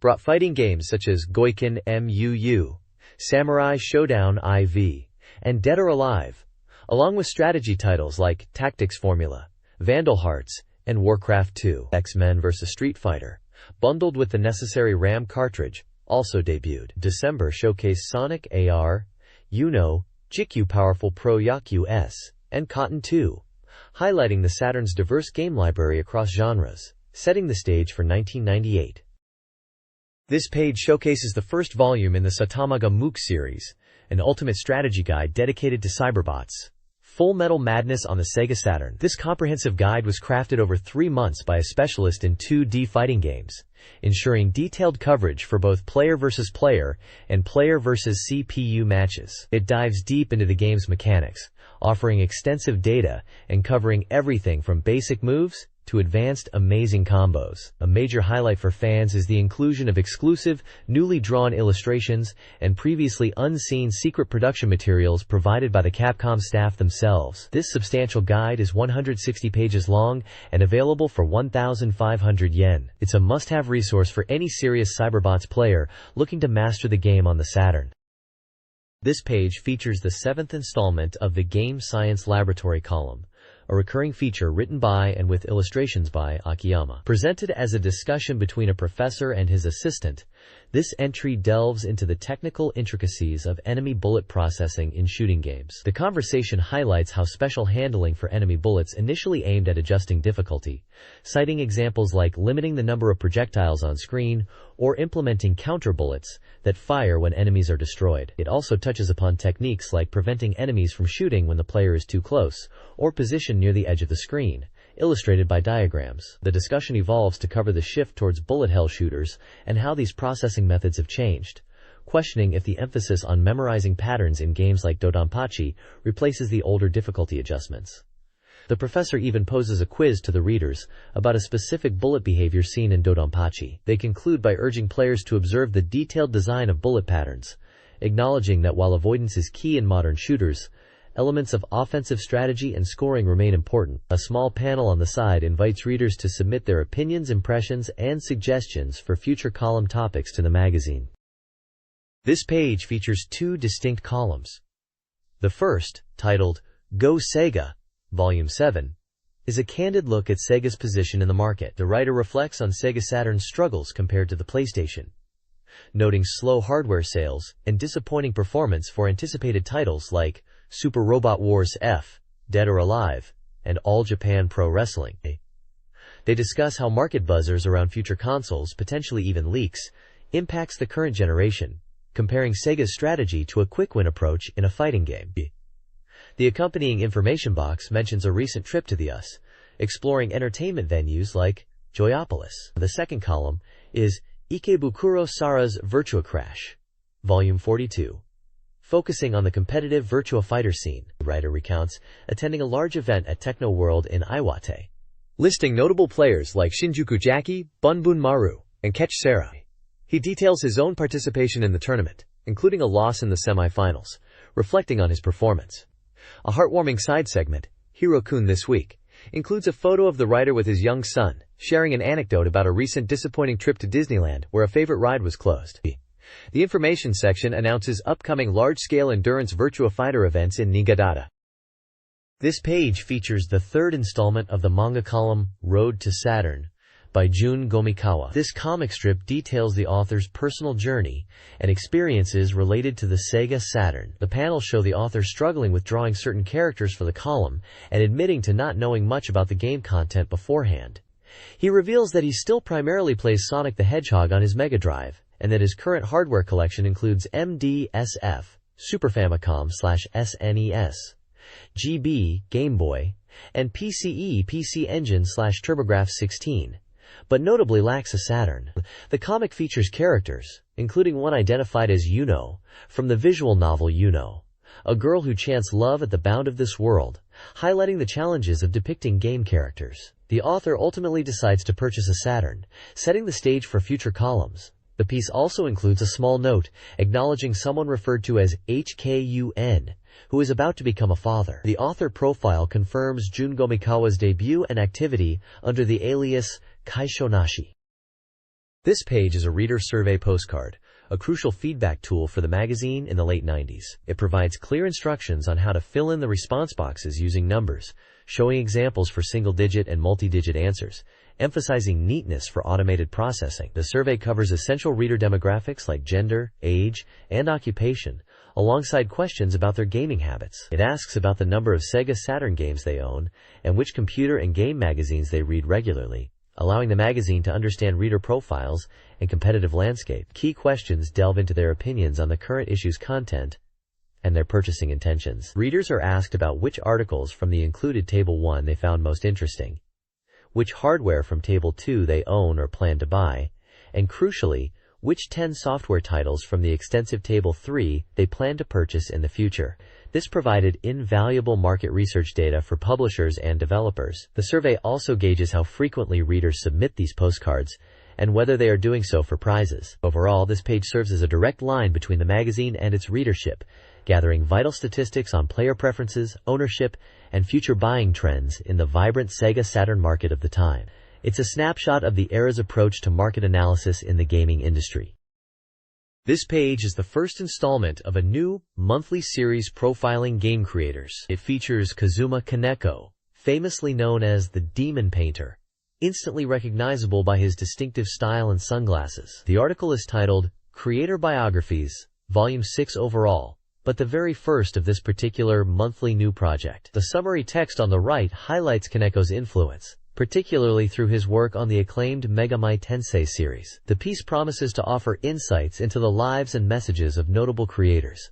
brought fighting games such as Goiken MUU, Samurai Showdown IV, and Dead or Alive, along with strategy titles like Tactics Formula, Vandal Hearts, and Warcraft 2. X-Men vs. Street Fighter, bundled with the necessary RAM cartridge, also debuted. December showcased Sonic AR, Uno, Jikyu Powerful Pro Yakyu S, and Cotton 2, highlighting the Saturn's diverse game library across genres, setting the stage for 1998. This page showcases the first volume in the Satamaga MOOC series, an ultimate strategy guide dedicated to cyberbots. Full Metal Madness on the SEGA Saturn. This comprehensive guide was crafted over 3 months by a specialist in 2D fighting games, ensuring detailed coverage for both player versus player and player versus CPU matches. It dives deep into the game's mechanics, offering extensive data and covering everything from basic moves to advanced amazing combos. A major highlight for fans is the inclusion of exclusive, newly drawn illustrations and previously unseen secret production materials provided by the Capcom staff themselves. This substantial guide is 160 pages long and available for 1,500 yen. It's a must-have resource for any serious Cyberbots player looking to master the game on the Saturn. This page features the 7th installment of the Game Science Laboratory column, a recurring feature written by and with illustrations by Akiyama. Presented as a discussion between a professor and his assistant, this entry delves into the technical intricacies of enemy bullet processing in shooting games. The conversation highlights how special handling for enemy bullets initially aimed at adjusting difficulty, citing examples like limiting the number of projectiles on screen or implementing counter bullets that fire when enemies are destroyed. It also touches upon techniques like preventing enemies from shooting when the player is too close or positioned near the edge of the screen, illustrated by diagrams. The discussion evolves to cover the shift towards bullet hell shooters and how these processing methods have changed, questioning if the emphasis on memorizing patterns in games like Dodonpachi replaces the older difficulty adjustments. The professor even poses a quiz to the readers about a specific bullet behavior seen in Dodonpachi. They conclude by urging players to observe the detailed design of bullet patterns, acknowledging that while avoidance is key in modern shooters, elements of offensive strategy and scoring remain important. A small panel on the side invites readers to submit their opinions, impressions, and suggestions for future column topics to the magazine. This page features 2 distinct columns. The first, titled Go Sega, Volume 7, is a candid look at Sega's position in the market. The writer reflects on Sega Saturn's struggles compared to the PlayStation, noting slow hardware sales and disappointing performance for anticipated titles like Super Robot Wars F, Dead or Alive, and All Japan Pro Wrestling. They discuss how market buzzers around future consoles, potentially even leaks, impacts the current generation, comparing Sega's strategy to a quick-win approach in a fighting game. The accompanying information box mentions a recent trip to the US, exploring entertainment venues like Joyopolis. The second column is Ikebukuro Sara's Virtua Crash, Volume 42, focusing on the competitive Virtua Fighter scene. The writer recounts attending a large event at Techno World in Iwate, listing notable players like Shinjuku Jackie, Bunbun Maru, and Ketch Sarah. He details his own participation in the tournament, including a loss in the semi-finals, reflecting on his performance. A heartwarming side segment, Hiro-kun This Week, includes a photo of the writer with his young son, sharing an anecdote about a recent disappointing trip to Disneyland where a favorite ride was closed. The information section announces upcoming large-scale endurance Virtua Fighter events in Niigata. This page features the third installment of the manga column Road to Saturn by Jun Gomikawa. This comic strip details the author's personal journey and experiences related to the Sega Saturn. The panels show the author struggling with drawing certain characters for the column and admitting to not knowing much about the game content beforehand. He reveals that he still primarily plays Sonic the Hedgehog on his Mega Drive, and that his current hardware collection includes MDSF, Super Famicom/SNES, GB, Game Boy, and PCE PC Engine/TurboGrafx 16, but notably lacks a Saturn. The comic features characters, including one identified as Yuno, from the visual novel Yuno, a girl who chants love at the bound of this world, highlighting the challenges of depicting game characters. The author ultimately decides to purchase a Saturn, setting the stage for future columns. The piece also includes a small note acknowledging someone referred to as HKUN, who is about to become a father. The author profile confirms Jun Gomikawa's debut and activity under the alias Kaishonashi. This page is a reader survey postcard, a crucial feedback tool for the magazine in the late 90s. It provides clear instructions on how to fill in the response boxes using numbers, showing examples for single-digit and multi-digit answers, emphasizing neatness for automated processing. The survey covers essential reader demographics like gender, age, and occupation, alongside questions about their gaming habits. It asks about the number of Sega Saturn games they own and which computer and game magazines they read regularly, allowing the magazine to understand reader profiles and competitive landscape. Key questions delve into their opinions on the current issue's content and their purchasing intentions. Readers are asked about which articles from the included Table 1 they found most interesting, which hardware from Table 2 they own or plan to buy, and crucially, which 10 software titles from the extensive Table 3 they plan to purchase in the future. This provided invaluable market research data for publishers and developers. The survey also gauges how frequently readers submit these postcards and whether they are doing so for prizes. Overall, this page serves as a direct line between the magazine and its readership, gathering vital statistics on player preferences, ownership, and future buying trends in the vibrant Sega Saturn market of the time. It's a snapshot of the era's approach to market analysis in the gaming industry. This page is the first installment of a new, monthly series profiling game creators. It features Kazuma Kaneko, famously known as the Demon Painter, instantly recognizable by his distinctive style and sunglasses. The article is titled, Creator Biographies, Volume 6 overall, but the very first of this particular monthly new project. The summary text on the right highlights Kaneko's influence, particularly through his work on the acclaimed Megami Tensei series. The piece promises to offer insights into the lives and messages of notable creators,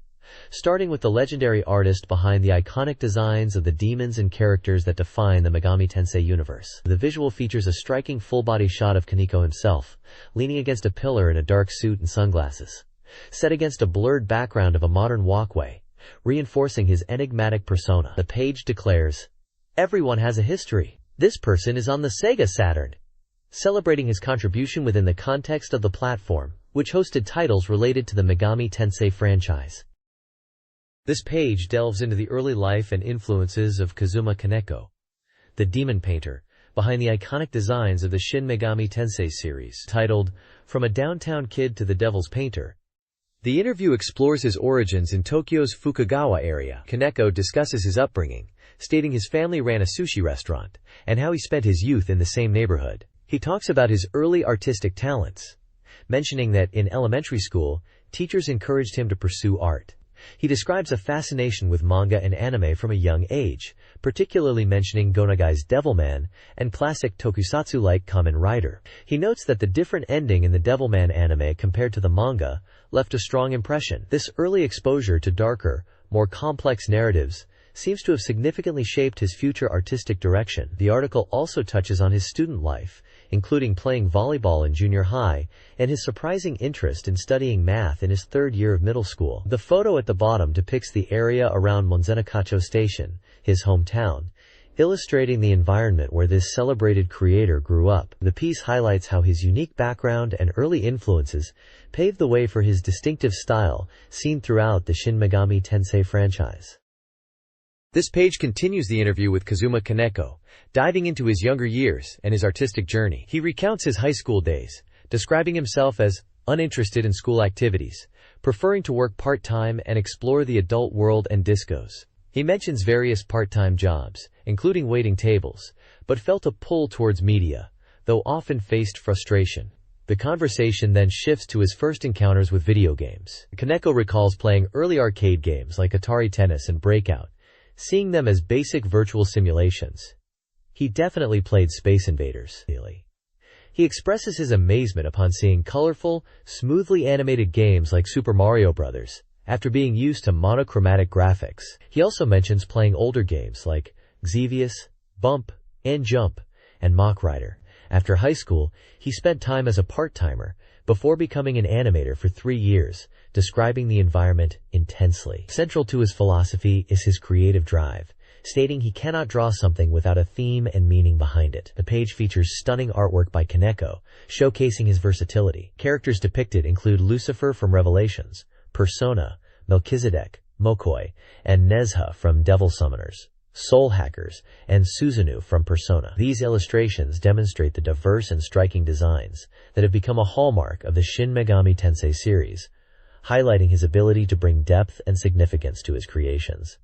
starting with the legendary artist behind the iconic designs of the demons and characters that define the Megami Tensei universe. The visual features a striking full-body shot of Kaneko himself, leaning against a pillar in a dark suit and sunglasses, set against a blurred background of a modern walkway, reinforcing his enigmatic persona. The page declares, "Everyone has a history. This person is on the Sega Saturn," celebrating his contribution within the context of the platform, which hosted titles related to the Megami Tensei franchise. This page delves into the early life and influences of Kazuma Kaneko, the Demon Painter, behind the iconic designs of the Shin Megami Tensei series. Titled, From a Downtown Kid to the Devil's Painter, the interview explores his origins in Tokyo's Fukagawa area. Kaneko discusses his upbringing, stating his family ran a sushi restaurant, and how he spent his youth in the same neighborhood. He talks about his early artistic talents, mentioning that in elementary school, teachers encouraged him to pursue art. He describes a fascination with manga and anime from a young age, particularly mentioning Go Nagai's Devilman and classic tokusatsu like Kamen Rider. He notes that the different ending in the Devilman anime compared to the manga left a strong impression. This early exposure to darker, more complex narratives seems to have significantly shaped his future artistic direction. The article also touches on his student life, including playing volleyball in junior high, and his surprising interest in studying math in his third year of middle school. The photo at the bottom depicts the area around Monzenakacho Station, his hometown, illustrating the environment where this celebrated creator grew up. The piece highlights how his unique background and early influences paved the way for his distinctive style, seen throughout the Shin Megami Tensei franchise. This page continues the interview with Kazuma Kaneko, diving into his younger years and his artistic journey. He recounts his high school days, describing himself as uninterested in school activities, preferring to work part-time and explore the adult world and discos. He mentions various part-time jobs, including waiting tables, but felt a pull towards media, though often faced frustration. The conversation then shifts to his first encounters with video games. Kaneko recalls playing early arcade games like Atari Tennis and Breakout, seeing them as basic virtual simulations. He definitely played Space Invaders. He expresses his amazement upon seeing colorful, smoothly animated games like Super Mario Bros. After being used to monochromatic graphics. He also mentions playing older games like Xevious, Bump, and Jump, and Mach Rider. After high school, he spent time as a part-timer, before becoming an animator for 3 years, describing the environment intensely. Central to his philosophy is his creative drive, stating he cannot draw something without a theme and meaning behind it. The page features stunning artwork by Kaneko, showcasing his versatility. Characters depicted include Lucifer from Revelations, Persona, Melchizedek, Mokoi, and Nezha from Devil Summoners, Soul Hackers, and Susanoo from Persona. These illustrations demonstrate the diverse and striking designs that have become a hallmark of the Shin Megami Tensei series, highlighting his ability to bring depth and significance to his creations.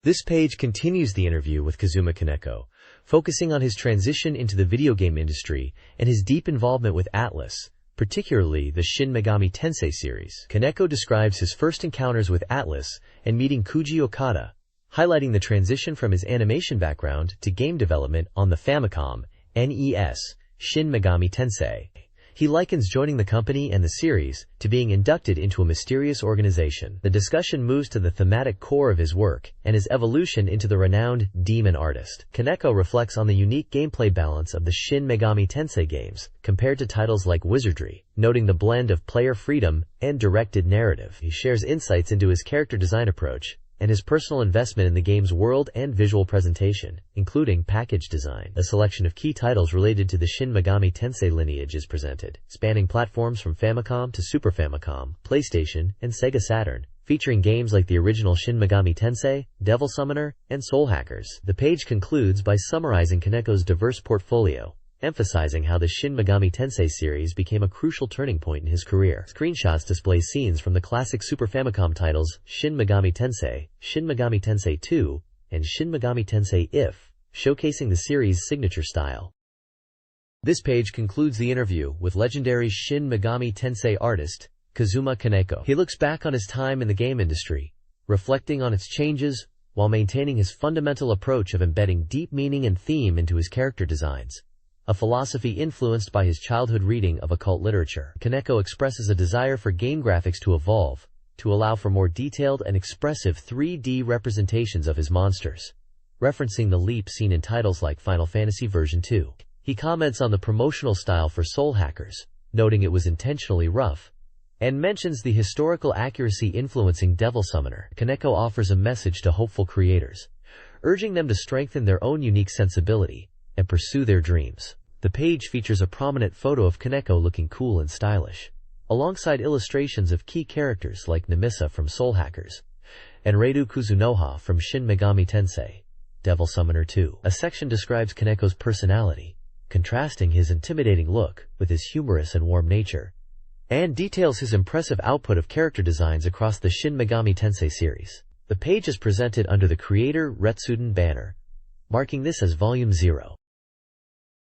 This page continues the interview with Kazuma Kaneko, focusing on his transition into the video game industry and his deep involvement with Atlus, particularly the Shin Megami Tensei series. Kaneko describes his first encounters with Atlus and meeting Koji Okada, highlighting the transition from his animation background to game development on the Famicom, NES, Shin Megami Tensei. He likens joining the company and the series to being inducted into a mysterious organization. The discussion moves to the thematic core of his work and his evolution into the renowned demon artist. Kaneko reflects on the unique gameplay balance of the Shin Megami Tensei games compared to titles like Wizardry, noting the blend of player freedom and directed narrative. He shares insights into his character design approach and his personal investment in the game's world and visual presentation, including package design. A selection of key titles related to the Shin Megami Tensei lineage is presented, spanning platforms from Famicom to Super Famicom, PlayStation, and SEGA Saturn, featuring games like the original Shin Megami Tensei, Devil Summoner, and Soul Hackers. The page concludes by summarizing Kaneko's diverse portfolio, emphasizing how the Shin Megami Tensei series became a crucial turning point in his career. Screenshots display scenes from the classic Super Famicom titles Shin Megami Tensei 2, and Shin Megami Tensei If, showcasing the series' signature style. This page concludes the interview with legendary Shin Megami Tensei artist Kazuma Kaneko. He looks back on his time in the game industry, reflecting on its changes while maintaining his fundamental approach of embedding deep meaning and theme into his character designs, a philosophy influenced by his childhood reading of occult literature. Kaneko expresses a desire for game graphics to evolve, to allow for more detailed and expressive 3D representations of his monsters, referencing the leap seen in titles like Final Fantasy Version 2. He comments on the promotional style for Soul Hackers, noting it was intentionally rough, and mentions the historical accuracy influencing Devil Summoner. Kaneko offers a message to hopeful creators, urging them to strengthen their own unique sensibility and pursue their dreams. The page features a prominent photo of Kaneko looking cool and stylish, alongside illustrations of key characters like Namisa from Soul Hackers and Reidu Kuzunoha from Shin Megami Tensei, Devil Summoner 2. A section describes Kaneko's personality, contrasting his intimidating look with his humorous and warm nature, and details his impressive output of character designs across the Shin Megami Tensei series. The page is presented under the Creator Retsuden banner, marking this as Volume 0.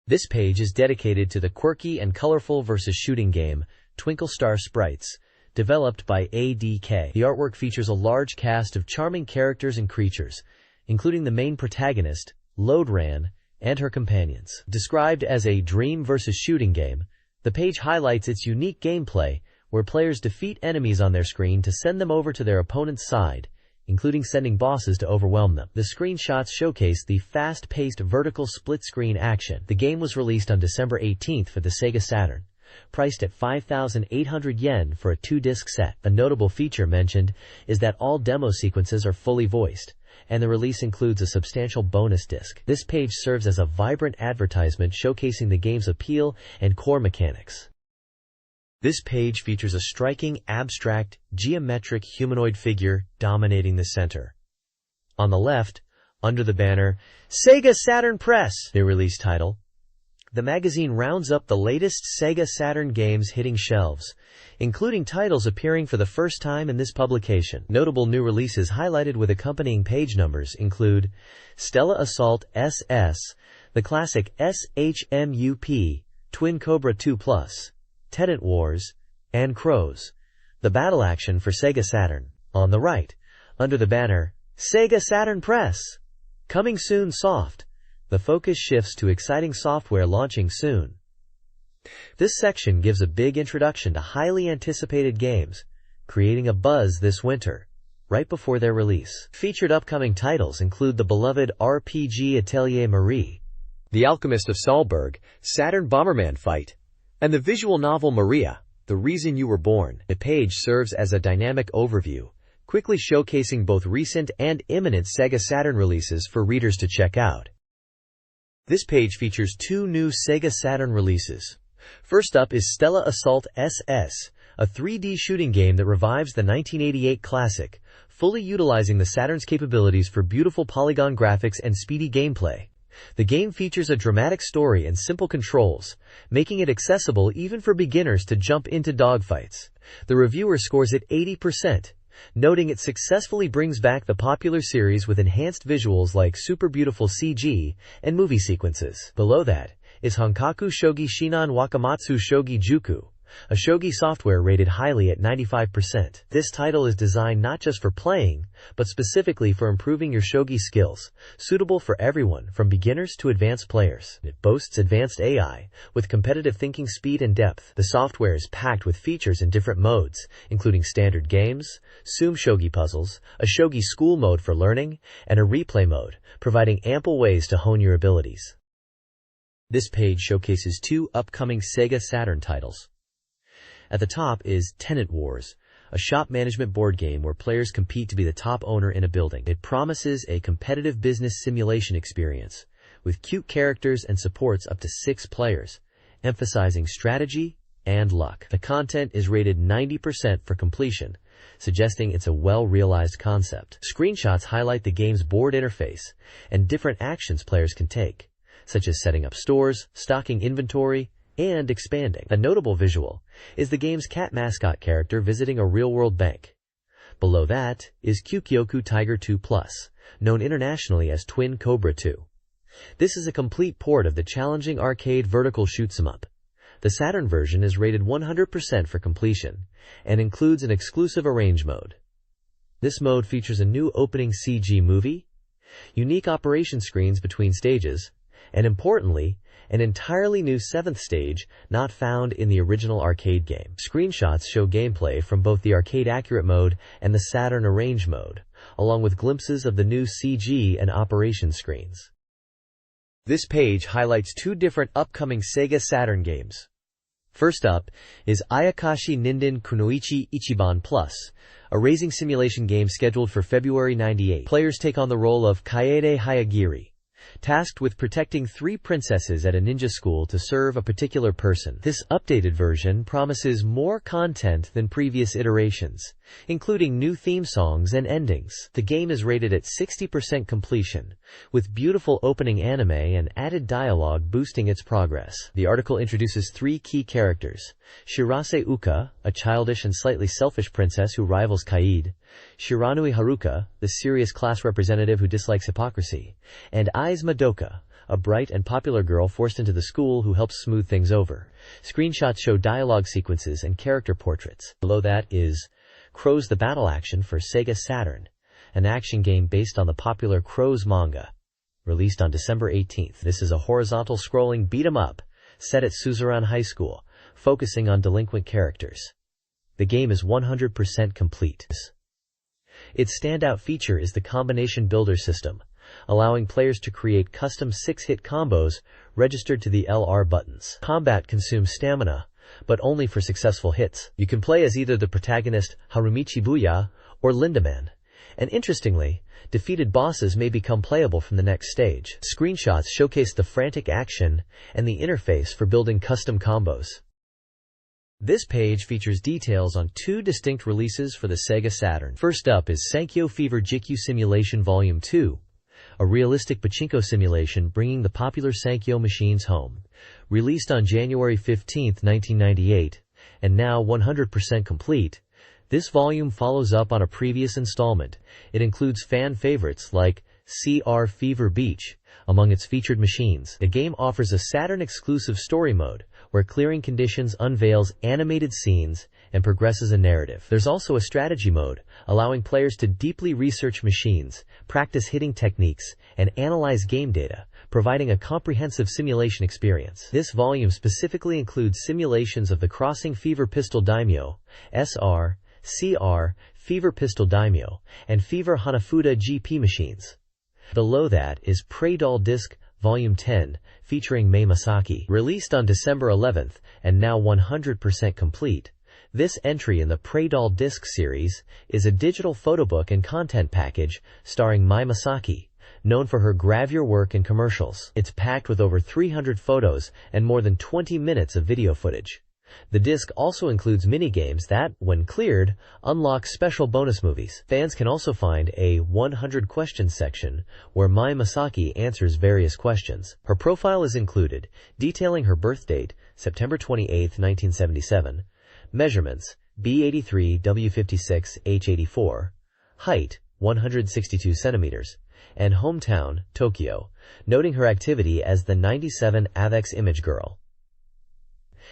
This page is dedicated to the quirky and colorful versus shooting game, Twinkle Star Sprites, developed by ADK. The artwork features a large cast of charming characters and creatures, including the main protagonist, Lodran, and her companions. Described as a dream versus shooting game, the page highlights its unique gameplay, where players defeat enemies on their screen to send them over to their opponent's side, including sending bosses to overwhelm them. The screenshots showcase the fast-paced vertical split-screen action. The game was released on December 18th for the SEGA Saturn, priced at 5,800 yen for a 2-disc set. A notable feature mentioned is that all demo sequences are fully voiced, and the release includes a substantial bonus disc. This page serves as a vibrant advertisement showcasing the game's appeal and core mechanics. This page features a striking, abstract, geometric humanoid figure dominating the center. On the left, under the banner, SEGA Saturn Press, their release title, the magazine rounds up the latest SEGA Saturn games hitting shelves, including titles appearing for the first time in this publication. Notable new releases highlighted with accompanying page numbers include Stella Assault SS, the classic SHMUP, Twin Cobra 2 Plus, Tenant Wars, and Crows, the battle action for SEGA Saturn. On the right, under the banner, SEGA Saturn Press, coming soon soft, the focus shifts to exciting software launching soon. This section gives a big introduction to highly anticipated games, creating a buzz this winter, right before their release. Featured upcoming titles include the beloved RPG Atelier Marie, The Alchemist of Salzburg, Saturn Bomberman Fight, and the visual novel Maria, The Reason You Were Born. The page serves as a dynamic overview, quickly showcasing both recent and imminent SEGA Saturn releases for readers to check out. This page features 2 new SEGA Saturn releases. First up is Stella Assault SS, a 3D shooting game that revives the 1988 classic, fully utilizing the Saturn's capabilities for beautiful polygon graphics and speedy gameplay. The game features a dramatic story and simple controls, making it accessible even for beginners to jump into dogfights. The reviewer scores it 80%, noting it successfully brings back the popular series with enhanced visuals like super beautiful CG and movie sequences. Below that is Honkaku Shogi Shinan Wakamatsu Shogi Juku, a shogi software rated highly at 95%. This title is designed not just for playing, but specifically for improving your shogi skills, suitable for everyone from beginners to advanced players. It boasts advanced AI, with competitive thinking speed and depth. The software is packed with features in different modes, including standard games, Sum Shogi puzzles, a shogi school mode for learning, and a replay mode, providing ample ways to hone your abilities. This page showcases 2 upcoming SEGA Saturn titles. At the top is Tenant Wars, a shop management board game where players compete to be the top owner in a building. It promises a competitive business simulation experience, with cute characters and supports up to 6 players, emphasizing strategy and luck. The content is rated 90% for completion, suggesting it's a well-realized concept. Screenshots highlight the game's board interface and different actions players can take, such as setting up stores, stocking inventory, and expanding. A notable visual is the game's cat mascot character visiting a real-world bank. Below that is Kyukyoku Tiger 2 Plus, known internationally as Twin Cobra 2. This is a complete port of the challenging arcade vertical shoot-'em-up. The Saturn version is rated 100% for completion, and includes an exclusive arrange mode. This mode features a new opening CG movie, unique operation screens between stages, and importantly, an entirely new 7th stage not found in the original arcade game. Screenshots show gameplay from both the arcade accurate mode and the Saturn arrange mode, along with glimpses of the new CG and operation screens. This page highlights 2 different upcoming SEGA Saturn games. First up is Ayakashi Ninden Kunoichi Ichiban Plus, a racing simulation game scheduled for February 98. Players take on the role of Kaede Hayagiri, tasked with protecting 3 princesses at a ninja school to serve a particular person. This updated version promises more content than previous iterations, including new theme songs and endings. The game is rated at 60% completion, with beautiful opening anime and added dialogue boosting its progress. The article introduces 3 key characters: Shirase Uka, a childish and slightly selfish princess who rivals Kaede; Shiranui Haruka, the serious class representative who dislikes hypocrisy; and Aiz Madoka, a bright and popular girl forced into the school who helps smooth things over. Screenshots show dialogue sequences and character portraits. Below that is Crows, the battle action for SEGA Saturn, an action game based on the popular Crows manga, released on December 18th. This is a horizontal scrolling beat-em-up set at Suzerain High School, focusing on delinquent characters. The game is 100% complete. Its standout feature is the combination builder system, allowing players to create custom 6-hit combos registered to the LR buttons. Combat consumes stamina, but only for successful hits. You can play as either the protagonist Harumi Chibuya or Lindaman, and interestingly, defeated bosses may become playable from the next stage. Screenshots showcase the frantic action and the interface for building custom combos. This page features details on 2 distinct releases for the Sega Saturn. First up is Sankyo Fever Jikyu Simulation Volume 2, a realistic pachinko simulation bringing the popular Sankyo machines home. Released on January 15, 1998, and now 100% complete, this volume follows up on a previous installment. It includes fan favorites like CR Fever Beach among its featured machines. The game offers a Saturn-exclusive story mode, where clearing conditions unveils animated scenes and progresses a narrative. There's also a strategy mode, allowing players to deeply research machines, practice hitting techniques, and analyze game data, providing a comprehensive simulation experience. This volume specifically includes simulations of the Crossing Fever Pistol Daimyo, SR, CR, Fever Pistol Daimyo, and Fever Hanafuda GP machines. Below that is Prey Doll Disc Volume 10, featuring Mei Masaki. Released on December 11th, and now 100% complete, this entry in the Prey Doll Disc series is a digital photobook and content package starring Mai Masaki, known for her gravure work and commercials. It's packed with over 300 photos and more than 20 minutes of video footage. The disc also includes minigames that, when cleared, unlock special bonus movies. Fans can also find a 100 questions section where Mai Masaki answers various questions. Her profile is included, detailing her birth date, September 28, 1977, measurements, B83, W56, H84, height, 162 centimeters, and hometown, Tokyo, noting her activity as the 97 Avex Image Girl.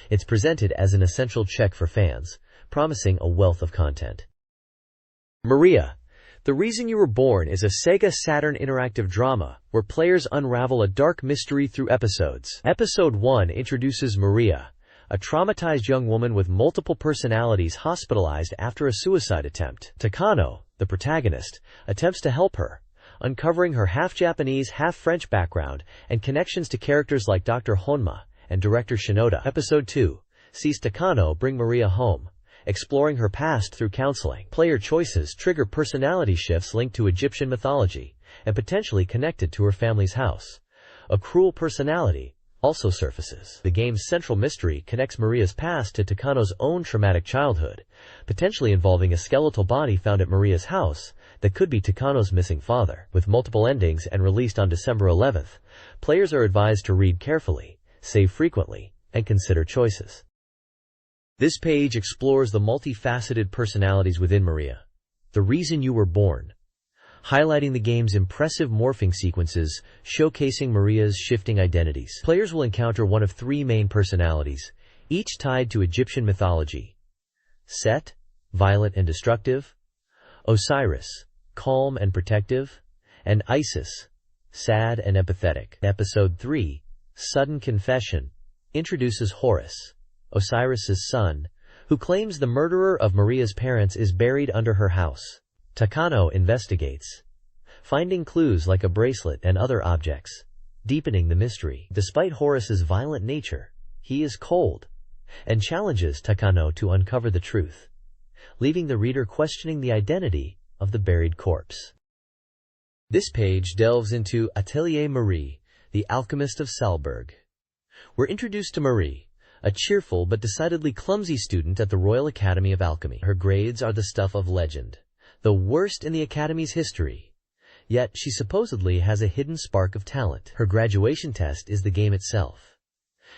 It's presented as an essential check for fans, promising a wealth of content. Maria, The Reason You Were Born is a Sega Saturn interactive drama where players unravel a dark mystery through episodes. Episode 1 introduces Maria, a traumatized young woman with multiple personalities hospitalized after a suicide attempt. Takano, the protagonist, attempts to help her, uncovering her half-Japanese, half-French background and connections to characters like Dr. Honma and director Shinoda. Episode 2 sees Takano bring Maria home, exploring her past through counseling. Player choices trigger personality shifts linked to Egyptian mythology and potentially connected to her family's house. A cruel personality also surfaces. The game's central mystery connects Maria's past to Takano's own traumatic childhood, potentially involving a skeletal body found at Maria's house that could be Takano's missing father. With multiple endings and released on December 11th, players are advised to read carefully, save frequently, and consider choices. This page explores the multifaceted personalities within Maria, The Reason You Were Born, highlighting the game's impressive morphing sequences, showcasing Maria's shifting identities. Players will encounter one of 3 main personalities, each tied to Egyptian mythology: Set, violent and destructive; Osiris, calm and protective; and Isis, sad and empathetic. Episode 3, Sudden Confession, introduces Horus, Osiris's son, who claims the murderer of Maria's parents is buried under her house. Takano investigates, finding clues like a bracelet and other objects, deepening the mystery. Despite Horus's violent nature, he is cold, and challenges Takano to uncover the truth, leaving the reader questioning the identity of the buried corpse. This page delves into Atelier Marie, the Alchemist of Salzburg. We're introduced to Marie, a cheerful but decidedly clumsy student at the Royal Academy of Alchemy. Her grades are the stuff of legend, the worst in the Academy's history. Yet she supposedly has a hidden spark of talent. Her graduation test is the game itself.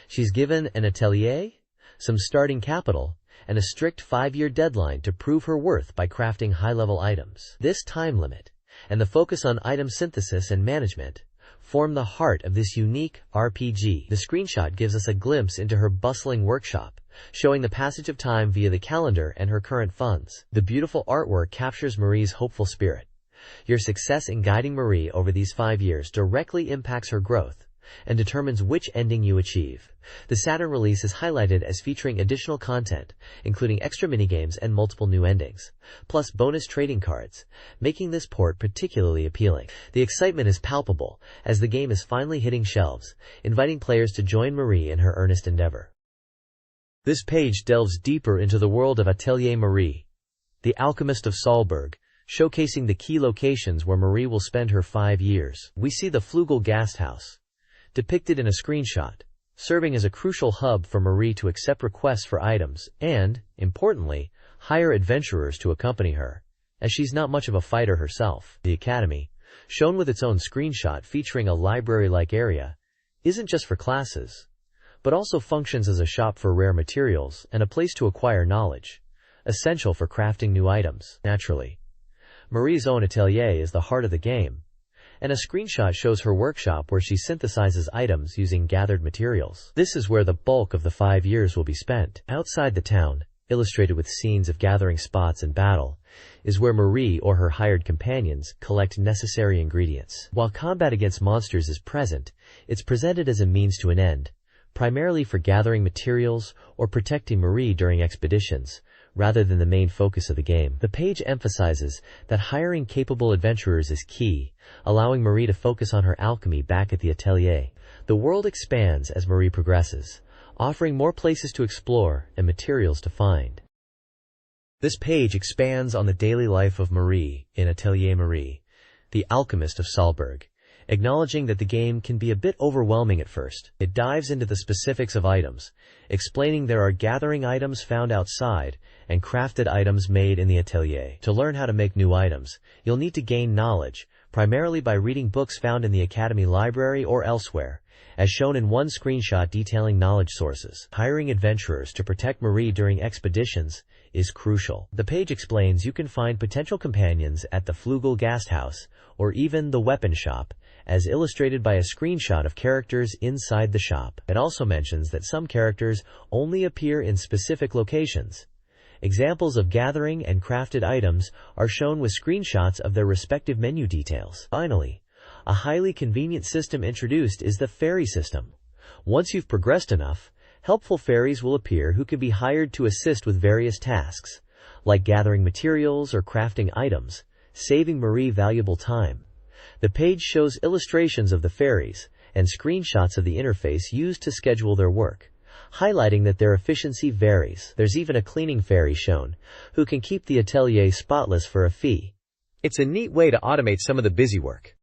She's given an atelier, some starting capital, and a strict 5-year deadline to prove her worth by crafting high-level items. This time limit, and the focus on item synthesis and management, form the heart of this unique RPG. The screenshot gives us a glimpse into her bustling workshop, showing the passage of time via the calendar and her current funds. The beautiful artwork captures Marie's hopeful spirit. Your success in guiding Marie over these 5 years directly impacts her growth, and determines which ending you achieve. The Saturn release is highlighted as featuring additional content, including extra minigames and multiple new endings, plus bonus trading cards, making this port particularly appealing. The excitement is palpable as the game is finally hitting shelves, inviting players to join Marie in her earnest endeavor. This page delves deeper into the world of Atelier Marie, the alchemist of Salzburg, showcasing the key locations where Marie will spend her 5 years. We see the Flugel Gasthaus, depicted in a screenshot, serving as a crucial hub for Marie to accept requests for items and, importantly, hire adventurers to accompany her, as she's not much of a fighter herself. The Academy, shown with its own screenshot featuring a library-like area, isn't just for classes, but also functions as a shop for rare materials and a place to acquire knowledge, essential for crafting new items. Naturally, Marie's own atelier is the heart of the game, and a screenshot shows her workshop where she synthesizes items using gathered materials. This is where the bulk of the 5 years will be spent. Outside the town, illustrated with scenes of gathering spots and battle, is where Marie or her hired companions collect necessary ingredients. While combat against monsters is present, it's presented as a means to an end, primarily for gathering materials or protecting Marie during expeditions, rather than the main focus of the game. The page emphasizes that hiring capable adventurers is key, allowing Marie to focus on her alchemy back at the atelier. The world expands as Marie progresses, offering more places to explore and materials to find. This page expands on the daily life of Marie in Atelier Marie, the alchemist of Salzburg, acknowledging that the game can be a bit overwhelming at first. It dives into the specifics of items, explaining there are gathering items found outside and crafted items made in the atelier. To learn how to make new items, you'll need to gain knowledge, primarily by reading books found in the Academy library or elsewhere, as shown in one screenshot detailing knowledge sources. Hiring adventurers to protect Marie during expeditions is crucial. The page explains you can find potential companions at the Flugel Gasthaus or even the weapon shop, as illustrated by a screenshot of characters inside the shop. It also mentions that some characters only appear in specific locations. Examples of gathering and crafted items are shown with screenshots of their respective menu details. Finally, a highly convenient system introduced is the ferry system. Once you've progressed enough, helpful fairies will appear who can be hired to assist with various tasks, like gathering materials or crafting items, saving Marie valuable time. The page shows illustrations of the fairies and screenshots of the interface used to schedule their work, highlighting that their efficiency varies. There's even a cleaning fairy shown, who can keep the atelier spotless for a fee. It's a neat way to automate some of the busy work.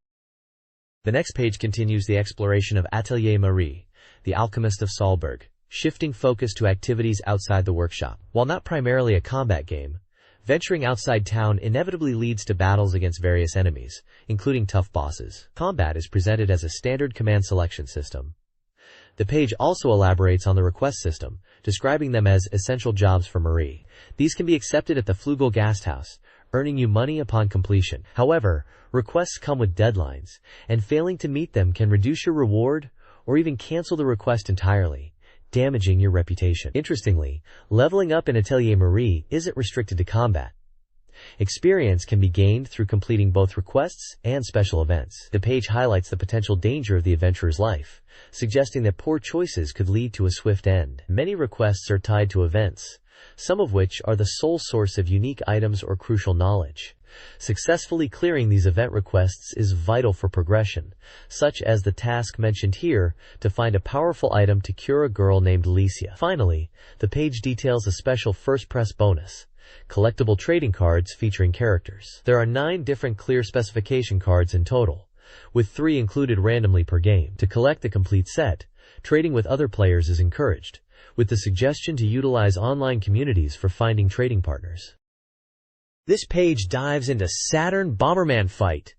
The next page continues the exploration of Atelier Marie, the alchemist of Salzburg, shifting focus to activities outside the workshop. While not primarily a combat game, venturing outside town inevitably leads to battles against various enemies, including tough bosses. Combat is presented as a standard command selection system. The page also elaborates on the request system, describing them as essential jobs for Marie. These can be accepted at the Flugel Gasthaus, earning you money upon completion. However, requests come with deadlines, and failing to meet them can reduce your reward or even cancel the request entirely, damaging your reputation. Interestingly, leveling up in Atelier Marie isn't restricted to combat. Experience can be gained through completing both requests and special events. The page highlights the potential danger of the adventurer's life, suggesting that poor choices could lead to a swift end. Many requests are tied to events, some of which are the sole source of unique items or crucial knowledge. Successfully clearing these event requests is vital for progression, such as the task mentioned here to find a powerful item to cure a girl named Alicia. Finally, the page details a special first press bonus, collectible trading cards featuring characters. There are 9 different clear specification cards in total, with 3 included randomly per game. To collect the complete set, trading with other players is encouraged, with the suggestion to utilize online communities for finding trading partners. This page dives into Saturn Bomberman Fight,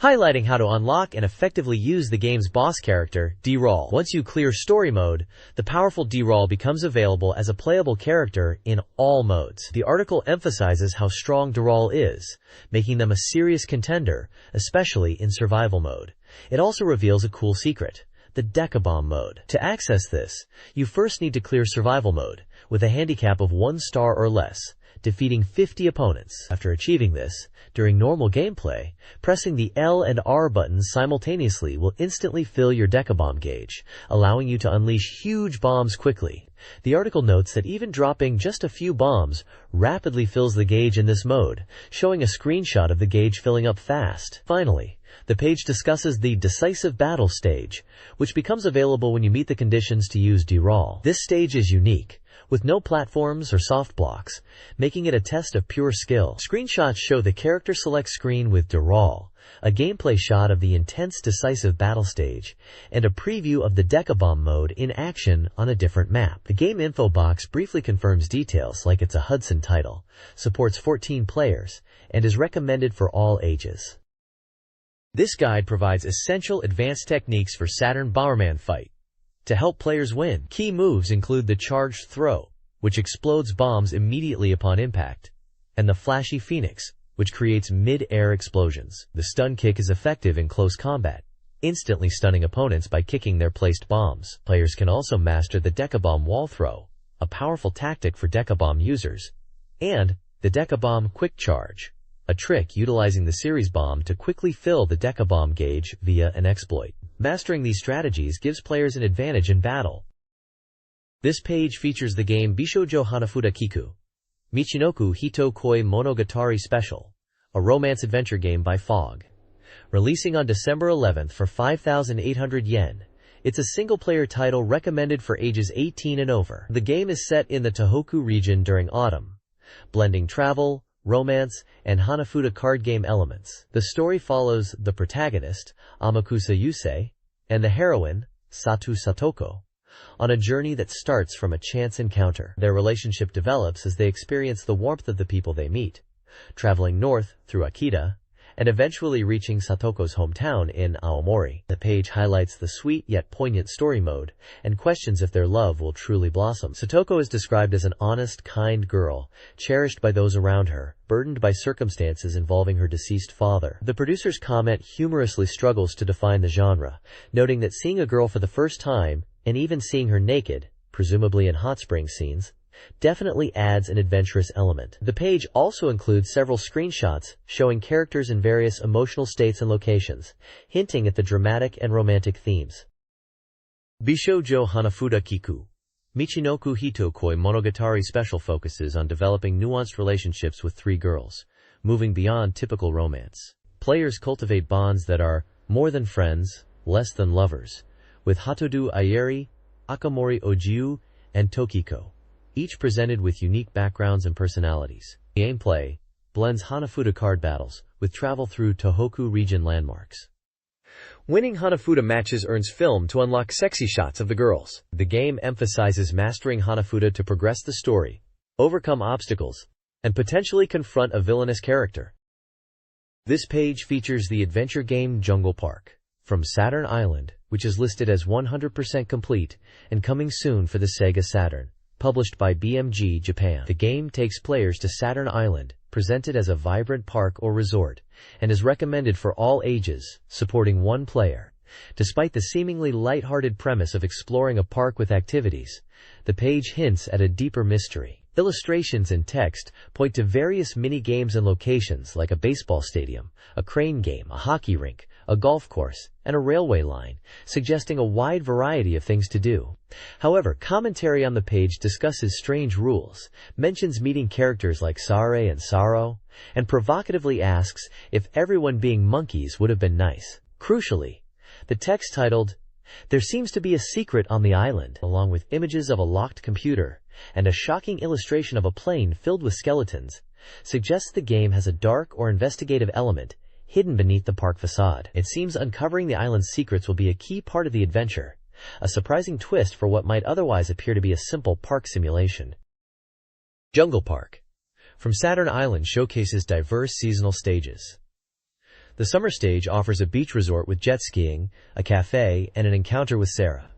highlighting how to unlock and effectively use the game's boss character, D-Roll. Once you clear story mode, the powerful D-Roll becomes available as a playable character in all modes. The article emphasizes how strong D-Roll is, making them a serious contender, especially in survival mode. It also reveals a cool secret, the Decabomb mode. To access this, you first need to clear survival mode, with a handicap of 1 star or less, defeating 50 opponents. After achieving this, during normal gameplay, pressing the L and R buttons simultaneously will instantly fill your Decabomb gauge, allowing you to unleash huge bombs quickly. The article notes that even dropping just a few bombs rapidly fills the gauge in this mode, showing a screenshot of the gauge filling up fast. Finally, the page discusses the decisive battle stage, which becomes available when you meet the conditions to use Deroll. This stage is unique, with no platforms or soft blocks, making it a test of pure skill. Screenshots show the character select screen with Deroll, a gameplay shot of the intense decisive battle stage, and a preview of the Decabomb mode in action on a different map. The game info box briefly confirms details like it's a Hudson title, supports 14 players, and is recommended for all ages. This guide provides essential advanced techniques for Saturn Bomberman fight. To help players win, key moves include the charged throw, which explodes bombs immediately upon impact, and the flashy Phoenix, which creates mid-air explosions. The stun kick is effective in close combat, instantly stunning opponents by kicking their placed bombs. Players can also master the Decabomb wall throw, a powerful tactic for Decabomb users, and the Decabomb quick charge, a trick utilizing the series bomb to quickly fill the Decabomb gauge via an exploit. Mastering these strategies gives players an advantage in battle. This page features the game Bishoujo Hanafuda Kiku, Michinoku Hito Koi Monogatari Special, a romance-adventure game by Fog. Releasing on December 11th for 5,800 yen, it's a single-player title recommended for ages 18 and over. The game is set in the Tohoku region during autumn, blending travel, romance, and Hanafuda card game elements. The story follows the protagonist, Amakusa Yusei, and the heroine, Satu Satoko, on a journey that starts from a chance encounter. Their relationship develops as they experience the warmth of the people they meet, traveling north through Akita, and eventually reaching Satoko's hometown in Aomori. The page highlights the sweet yet poignant story mode and questions if their love will truly blossom. Satoko is described as an honest, kind girl, cherished by those around her, burdened by circumstances involving her deceased father. The producer's comment humorously struggles to define the genre, noting that seeing a girl for the first time, and even seeing her naked, presumably in hot spring scenes, definitely adds an adventurous element. The page also includes several screenshots showing characters in various emotional states and locations, hinting at the dramatic and romantic themes. Bishoujo Hanafuda Kiku, Michinoku Hito Koi Monogatari Special focuses on developing nuanced relationships with three girls, moving beyond typical romance. Players cultivate bonds that are more than friends, less than lovers, with Hatodu Ayeri, Akamori Ojiu, and Tokiko, each presented with unique backgrounds and personalities. The gameplay blends Hanafuda card battles with travel through Tohoku region landmarks. Winning Hanafuda matches earns film to unlock sexy shots of the girls. The game emphasizes mastering Hanafuda to progress the story, overcome obstacles, and potentially confront a villainous character. This page features the adventure game Jungle Park from Saturn Island, which is listed as 100% complete and coming soon for the Sega Saturn. Published by BMG Japan. The game takes players to Saturn Island, presented as a vibrant park or resort, and is recommended for all ages, supporting one player. Despite the seemingly light-hearted premise of exploring a park with activities, the page hints at a deeper mystery. Illustrations and text point to various mini-games and locations like a baseball stadium, a crane game, a hockey rink, a golf course, and a railway line, suggesting a wide variety of things to do. However, commentary on the page discusses strange rules, mentions meeting characters like Sare and Saro, and provocatively asks if everyone being monkeys would have been nice. Crucially, the text titled, "There seems to be a secret on the island," along with images of a locked computer and a shocking illustration of a plane filled with skeletons, suggests the game has a dark or investigative element hidden beneath the park facade. It seems uncovering the island's secrets will be a key part of the adventure, a surprising twist for what might otherwise appear to be a simple park simulation. Jungle Park from Saturn Island showcases diverse seasonal stages. The summer stage offers a beach resort with jet skiing, a cafe, and an encounter with Sarah.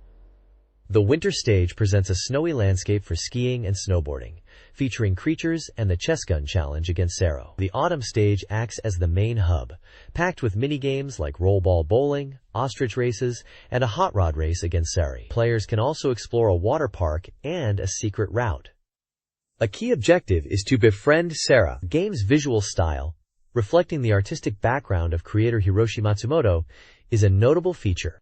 The winter stage presents a snowy landscape for skiing and snowboarding, featuring creatures and the chess gun challenge against Saro. The autumn stage acts as the main hub, packed with mini-games like roll-ball bowling, ostrich races, and a hot rod race against Sari. Players can also explore a water park and a secret route. A key objective is to befriend Sarah. The game's visual style, reflecting the artistic background of creator Hiroshi Matsumoto, is a notable feature.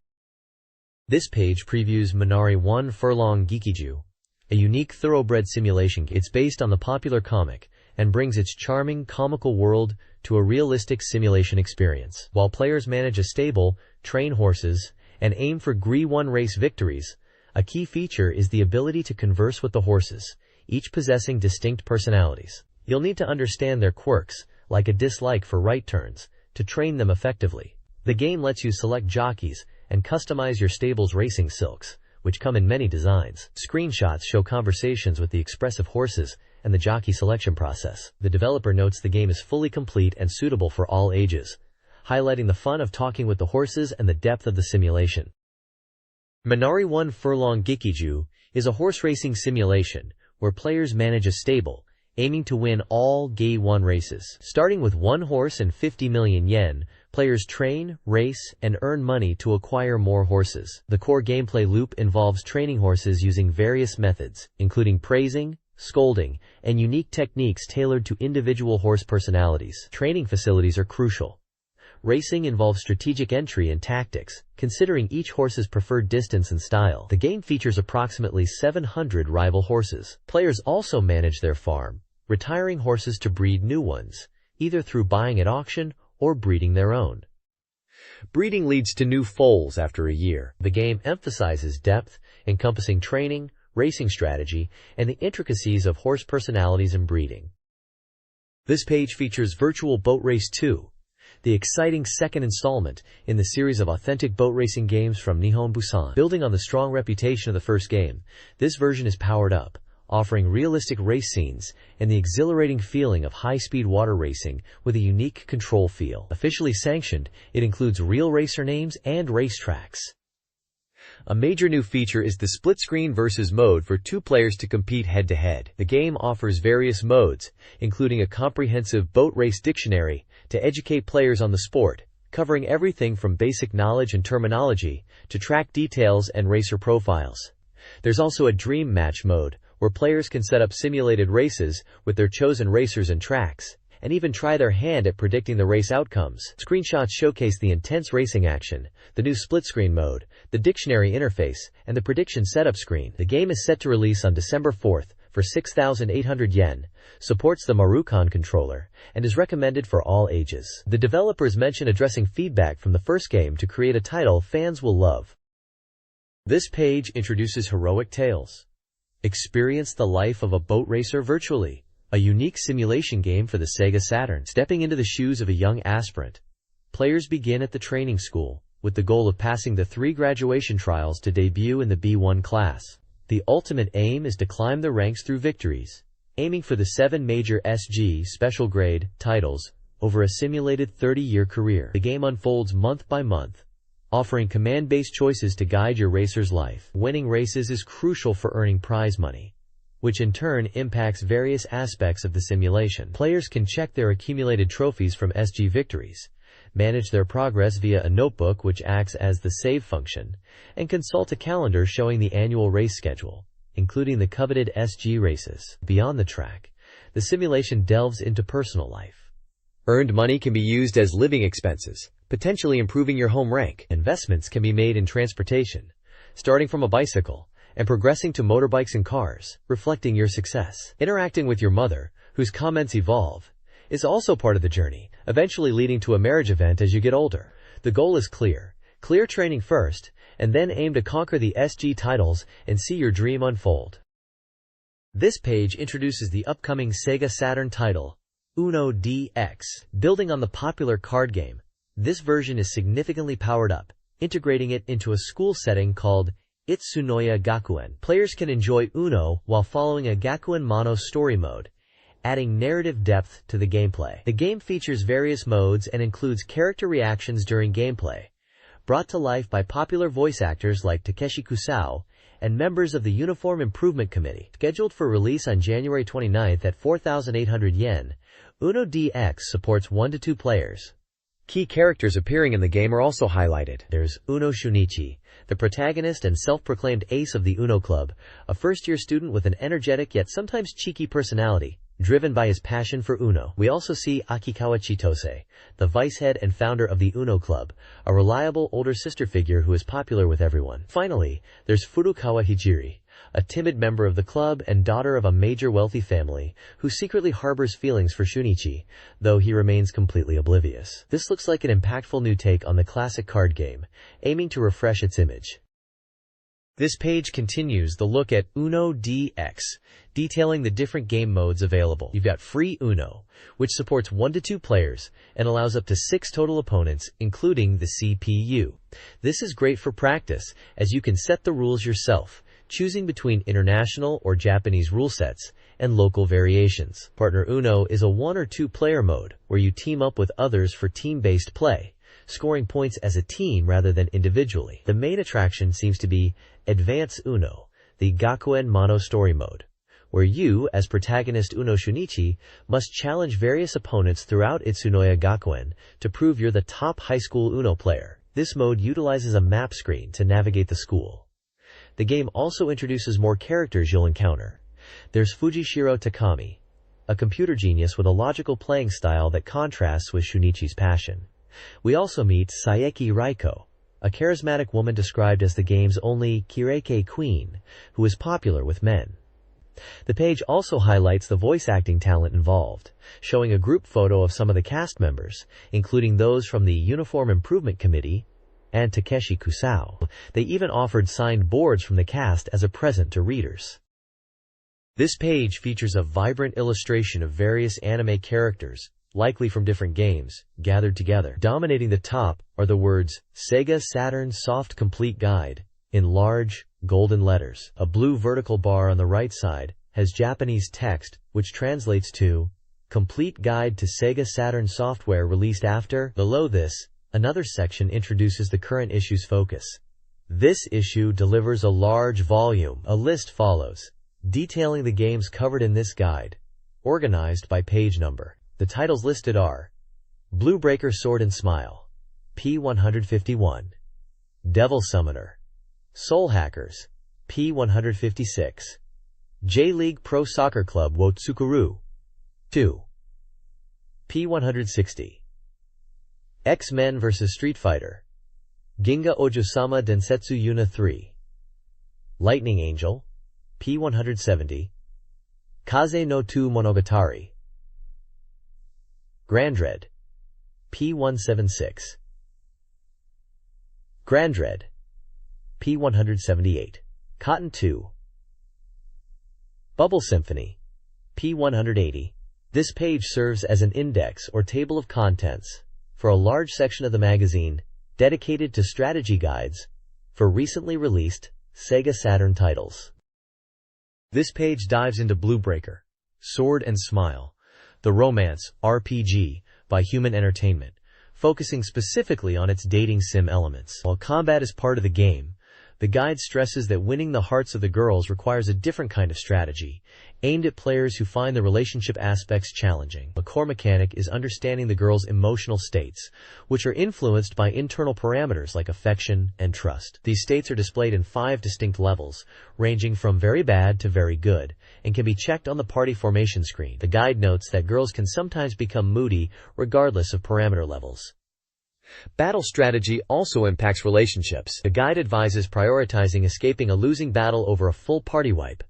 This page previews Minari 1 Furlong Gikiju, a unique thoroughbred simulation. It's based on the popular comic and brings its charming, comical world to a realistic simulation experience. While players manage a stable, train horses, and aim for Grade 1 race victories, a key feature is the ability to converse with the horses, each possessing distinct personalities. You'll need to understand their quirks, like a dislike for right turns, to train them effectively. The game lets you select jockeys and customize your stable's racing silks, which come in many designs. Screenshots show conversations with the expressive horses and the jockey selection process. The developer notes the game is fully complete and suitable for all ages, highlighting the fun of talking with the horses and the depth of the simulation. Minari 1 Furlong Gikiju is a horse racing simulation where players manage a stable, aiming to win all Grade 1 races. Starting with one horse and 50 million yen, players train, race, and earn money to acquire more horses. The core gameplay loop involves training horses using various methods, including praising, scolding, and unique techniques tailored to individual horse personalities. Training facilities are crucial. Racing involves strategic entry and tactics, considering each horse's preferred distance and style. The game features approximately 700 rival horses. Players also manage their farm, retiring horses to breed new ones, either through buying at auction or breeding their own. Breeding leads to new foals after a year. The game emphasizes depth, encompassing training, racing strategy, and the intricacies of horse personalities and breeding. This page features Virtual Boat Race 2, the exciting second installment in the series of authentic boat racing games from Nihon Busan. Building on the strong reputation of the first game, this version is powered up, offering realistic race scenes and the exhilarating feeling of high-speed water racing with a unique control feel. Officially sanctioned, it includes real racer names and racetracks. A major new feature is the split-screen versus mode for two players to compete head-to-head. The game offers various modes, including a comprehensive boat race dictionary, to educate players on the sport, covering everything from basic knowledge and terminology to track details and racer profiles. There's also a dream match mode, where players can set up simulated races with their chosen racers and tracks, and even try their hand at predicting the race outcomes. Screenshots showcase the intense racing action, the new split-screen mode, the dictionary interface, and the prediction setup screen. The game is set to release on December 4th for 6,800 yen, supports the Marucon controller, and is recommended for all ages. The developers mention addressing feedback from the first game to create a title fans will love. This page introduces Heroic Tales. Experience the life of a boat racer virtually. A unique simulation game for the SEGA Saturn. Stepping into the shoes of a young aspirant, players begin at the training school, with the goal of passing the 3 graduation trials to debut in the B1 class. The ultimate aim is to climb the ranks through victories, aiming for the 7 major SG special grade titles over a simulated 30-year career. The game unfolds month by month, offering command-based choices to guide your racer's life. Winning races is crucial for earning prize money, which in turn impacts various aspects of the simulation. Players can check their accumulated trophies from SG victories, manage their progress via a notebook which acts as the save function, and consult a calendar showing the annual race schedule, including the coveted SG races. Beyond the track, the simulation delves into personal life. Earned money can be used as living expenses, potentially improving your home rank. Investments can be made in transportation, starting from a bicycle and progressing to motorbikes and cars, reflecting your success. Interacting with your mother, whose comments evolve, is also part of the journey, eventually leading to a marriage event as you get older. The goal is clear. Clear training first, and then aim to conquer the SG titles and see your dream unfold. This page introduces the upcoming SEGA Saturn title, Uno DX. Building on the popular card game, this version is significantly powered up, integrating it into a school setting called Itsunoya Gakuen. Players can enjoy Uno while following a Gakuen Mono story mode, adding narrative depth to the gameplay. The game features various modes and includes character reactions during gameplay, brought to life by popular voice actors like Takeshi Kusao and members of the Uniform Improvement Committee. Scheduled for release on January 29th at 4,800 yen, Uno DX supports 1 to 2 players, Key characters appearing in the game are also highlighted. There's Uno Shunichi, the protagonist and self-proclaimed ace of the Uno Club, a first-year student with an energetic yet sometimes cheeky personality, driven by his passion for Uno. We also see Akikawa Chitose, the vice head and founder of the Uno Club, a reliable older sister figure who is popular with everyone. Finally, there's Furukawa Hijiri, a timid member of the club and daughter of a major wealthy family, who secretly harbors feelings for Shunichi, though he remains completely oblivious. This looks like an impactful new take on the classic card game, aiming to refresh its image. This page continues the look at Uno DX, detailing the different game modes available. You've got Free Uno, which supports 1 to 2 players and allows up to 6 total opponents, including the CPU. This is great for practice, as you can set the rules yourself, choosing between international or Japanese rule sets and local variations. Partner Uno is a 1 or 2 player mode, where you team up with others for team-based play, scoring points as a team rather than individually. The main attraction seems to be Advance Uno, the Gakuen Mono story mode, where you, as protagonist Uno Shunichi, must challenge various opponents throughout Itsunoya Gakuen to prove you're the top high school Uno player. This mode utilizes a map screen to navigate the school. The game also introduces more characters you'll encounter. There's Fujishiro Takami, a computer genius with a logical playing style that contrasts with Shunichi's passion. We also meet Saeki Raiko, a charismatic woman described as the game's only Kireke queen, who is popular with men. The page also highlights the voice acting talent involved, showing a group photo of some of the cast members, including those from the Uniform Improvement Committee and Takeshi Kusao. They even offered signed boards from the cast as a present to readers. This page features a vibrant illustration of various anime characters, likely from different games, gathered together. Dominating the top are the words SEGA Saturn Soft Complete Guide in large, golden letters. A blue vertical bar on the right side has Japanese text, which translates to Complete Guide to SEGA Saturn Software released after. Below this, another section introduces the current issue's focus. This issue delivers a large volume. A list follows, detailing the games covered in this guide, organized by page number. The titles listed are Blue Breaker Sword and Smile, P151, Devil Summoner, Soul Hackers, P156, J-League Pro Soccer Club Wotsukuru, 2, P160, X-Men vs. Street Fighter, Ginga Ojosama Densetsu Yuna 3, Lightning Angel, P170, Kaze no Tu Monogatari, Grandred, P176, Grandred, P178, Cotton 2, Bubble Symphony, P180. This page serves as an index or table of contents for a large section of the magazine dedicated to strategy guides for recently released SEGA Saturn titles. This page dives into Blue Breaker, Sword and Smile, the romance RPG by Human Entertainment, focusing specifically on its dating sim elements. While combat is part of the game, the guide stresses that winning the hearts of the girls requires a different kind of strategy, aimed at players who find the relationship aspects challenging. A core mechanic is understanding the girls' emotional states, which are influenced by internal parameters like affection and trust. These states are displayed in 5 distinct levels, ranging from very bad to very good, and can be checked on the party formation screen. The guide notes that girls can sometimes become moody regardless of parameter levels. Battle strategy also impacts relationships. The guide advises prioritizing escaping a losing battle over a full party wipe,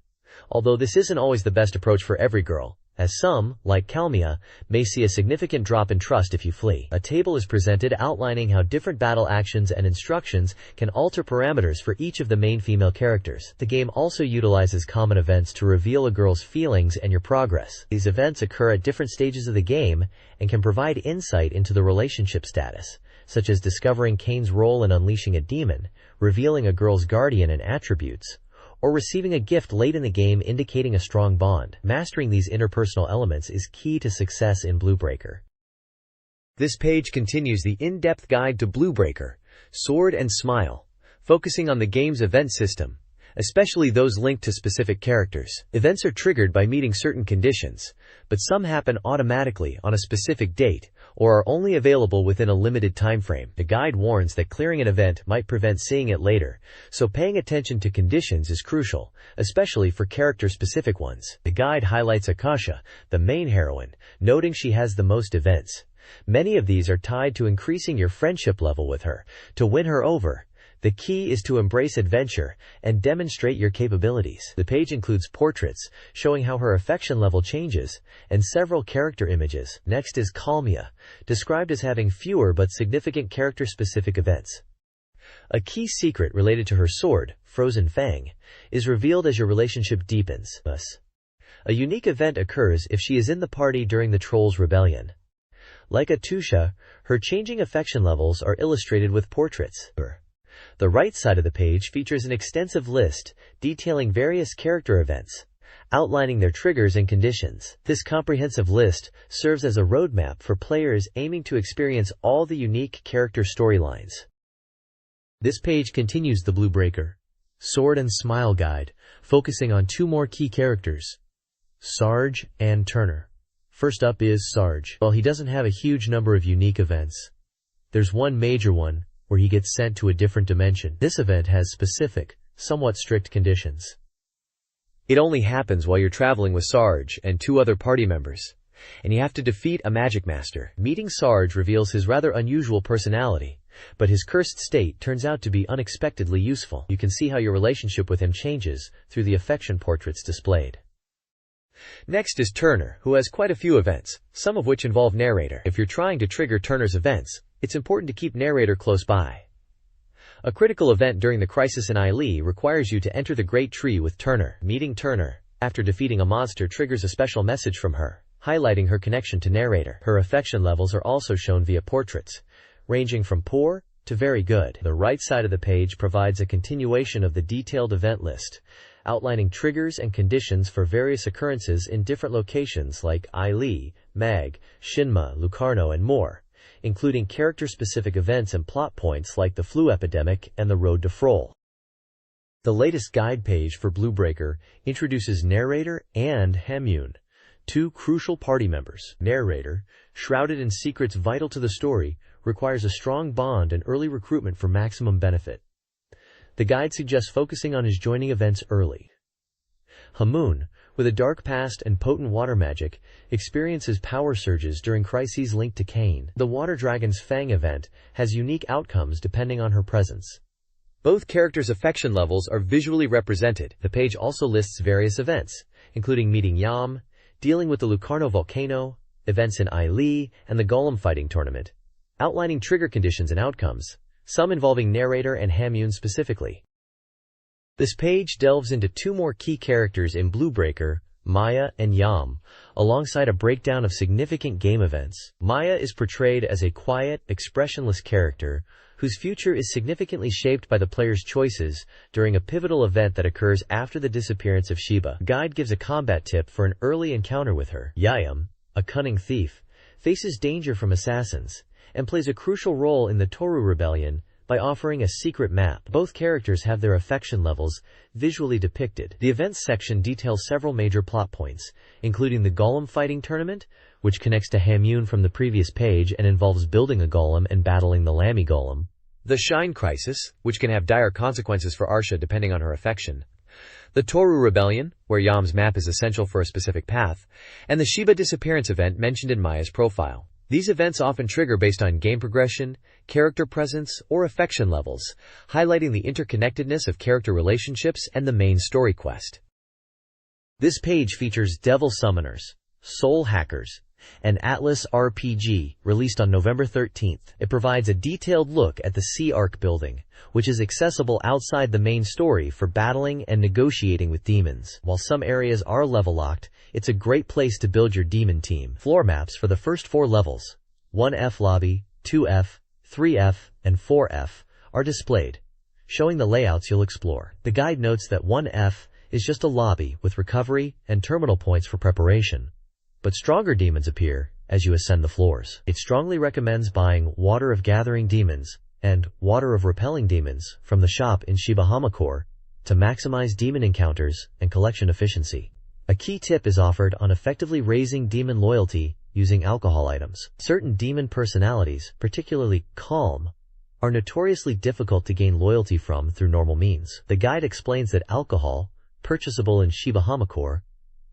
although this isn't always the best approach for every girl, as some, like Kalmia, may see a significant drop in trust if you flee. A table is presented outlining how different battle actions and instructions can alter parameters for each of the main female characters. The game also utilizes common events to reveal a girl's feelings and your progress. These events occur at different stages of the game and can provide insight into the relationship status, such as discovering Kane's role in unleashing a demon, revealing a girl's guardian and attributes, or receiving a gift late in the game indicating a strong bond. Mastering these interpersonal elements is key to success in Blue Breaker. This page continues the in-depth guide to Blue Breaker, Sword and Smile, focusing on the game's event system, especially those linked to specific characters. Events are triggered by meeting certain conditions, but some happen automatically on a specific date or are only available within a limited time frame. The guide warns that clearing an event might prevent seeing it later, so paying attention to conditions is crucial, especially for character-specific ones. The guide highlights Akasha, the main heroine, noting she has the most events. Many of these are tied to increasing your friendship level with her. To win her over, the key is to embrace adventure and demonstrate your capabilities. The page includes portraits, showing how her affection level changes, and several character images. Next is Kalmia, described as having fewer but significant character-specific events. A key secret related to her sword, Frozen Fang, is revealed as your relationship deepens. Thus, a unique event occurs if she is in the party during the Trolls' Rebellion. Like Atusha, her changing affection levels are illustrated with portraits. The right side of the page features an extensive list detailing various character events, outlining their triggers and conditions. This comprehensive list serves as a roadmap for players aiming to experience all the unique character storylines. This page continues the Blue Breaker Sword and Smile Guide, focusing on two more key characters, Sarge and Turner. First up is Sarge. While he doesn't have a huge number of unique events, there's one major one where he gets sent to a different dimension. This event has specific, somewhat strict conditions. It only happens while you're traveling with Sarge and two other party members, and you have to defeat a magic master. Meeting Sarge reveals his rather unusual personality, but his cursed state turns out to be unexpectedly useful. You can see how your relationship with him changes through the affection portraits displayed. Next is Turner, who has quite a few events, some of which involve Narrator. If you're trying to trigger Turner's events, it's important to keep Narrator close by. A critical event during the crisis in Ailey requires you to enter the Great Tree with Turner. Meeting Turner, after defeating a monster, triggers a special message from her, highlighting her connection to Narrator. Her affection levels are also shown via portraits, ranging from poor to very good. The right side of the page provides a continuation of the detailed event list, outlining triggers and conditions for various occurrences in different locations like Ailey, Mag, Shinma, Lucarno, and more, including character-specific events and plot points like the flu epidemic and the road to Frol. The latest guide page for Blue Breaker introduces Narrator and Hamyun, two crucial party members. Narrator, shrouded in secrets vital to the story, requires a strong bond and early recruitment for maximum benefit. The guide suggests focusing on his joining events early. Hamun, with a dark past and potent water magic, experiences power surges during crises linked to Cain. The Water Dragon's Fang event has unique outcomes depending on her presence. Both characters' affection levels are visually represented. The page also lists various events, including meeting Yam, dealing with the Lucarno volcano, events in Ailey, and the Golem fighting tournament, outlining trigger conditions and outcomes, some involving Narrator and Hamyun specifically. This page delves into two more key characters in Blue Breaker, Maya and Yam, alongside a breakdown of significant game events. Maya is portrayed as a quiet, expressionless character whose future is significantly shaped by the player's choices during a pivotal event that occurs after the disappearance of Sheba. Guide gives a combat tip for an early encounter with her. Yayam, a cunning thief, faces danger from assassins and plays a crucial role in the Toru Rebellion by offering a secret map. Both characters have their affection levels visually depicted. The events section details several major plot points, including the Golem fighting tournament, which connects to Hamyun from the previous page and involves building a golem and battling the Lamy Golem. The Shine Crisis, which can have dire consequences for Arsha depending on her affection. The Toru Rebellion, where Yam's map is essential for a specific path. And the Sheba disappearance event mentioned in Maya's profile. These events often trigger based on game progression, character presence, or affection levels, highlighting the interconnectedness of character relationships and the main story quest. This page features Devil Summoners, Soul Hackers, and Atlas RPG, released on November 13th. It provides a detailed look at the Sea Arc building, which is accessible outside the main story for battling and negotiating with demons. While some areas are level-locked, it's a great place to build your demon team. Floor maps for the first 4 levels, 1F lobby, 2F, 3F, and 4F, are displayed, showing the layouts you'll explore. The guide notes that 1F is just a lobby with recovery and terminal points for preparation, but stronger demons appear as you ascend the floors. It strongly recommends buying Water of Gathering Demons and Water of Repelling Demons from the shop in Shibahama Core to maximize demon encounters and collection efficiency. A key tip is offered on effectively raising demon loyalty using alcohol items. Certain demon personalities, particularly calm, are notoriously difficult to gain loyalty from through normal means. The guide explains that alcohol, purchasable in Shiba Hamakor,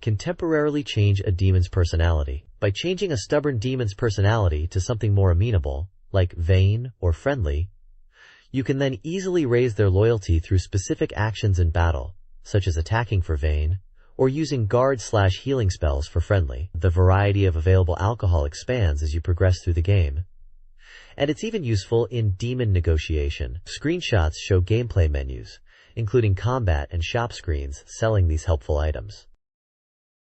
can temporarily change a demon's personality. By changing a stubborn demon's personality to something more amenable, like vain or friendly, you can then easily raise their loyalty through specific actions in battle, such as attacking for vain, or using guard/healing spells for friendly. The variety of available alcohol expands as you progress through the game, and it's even useful in demon negotiation. Screenshots show gameplay menus, including combat and shop screens selling these helpful items.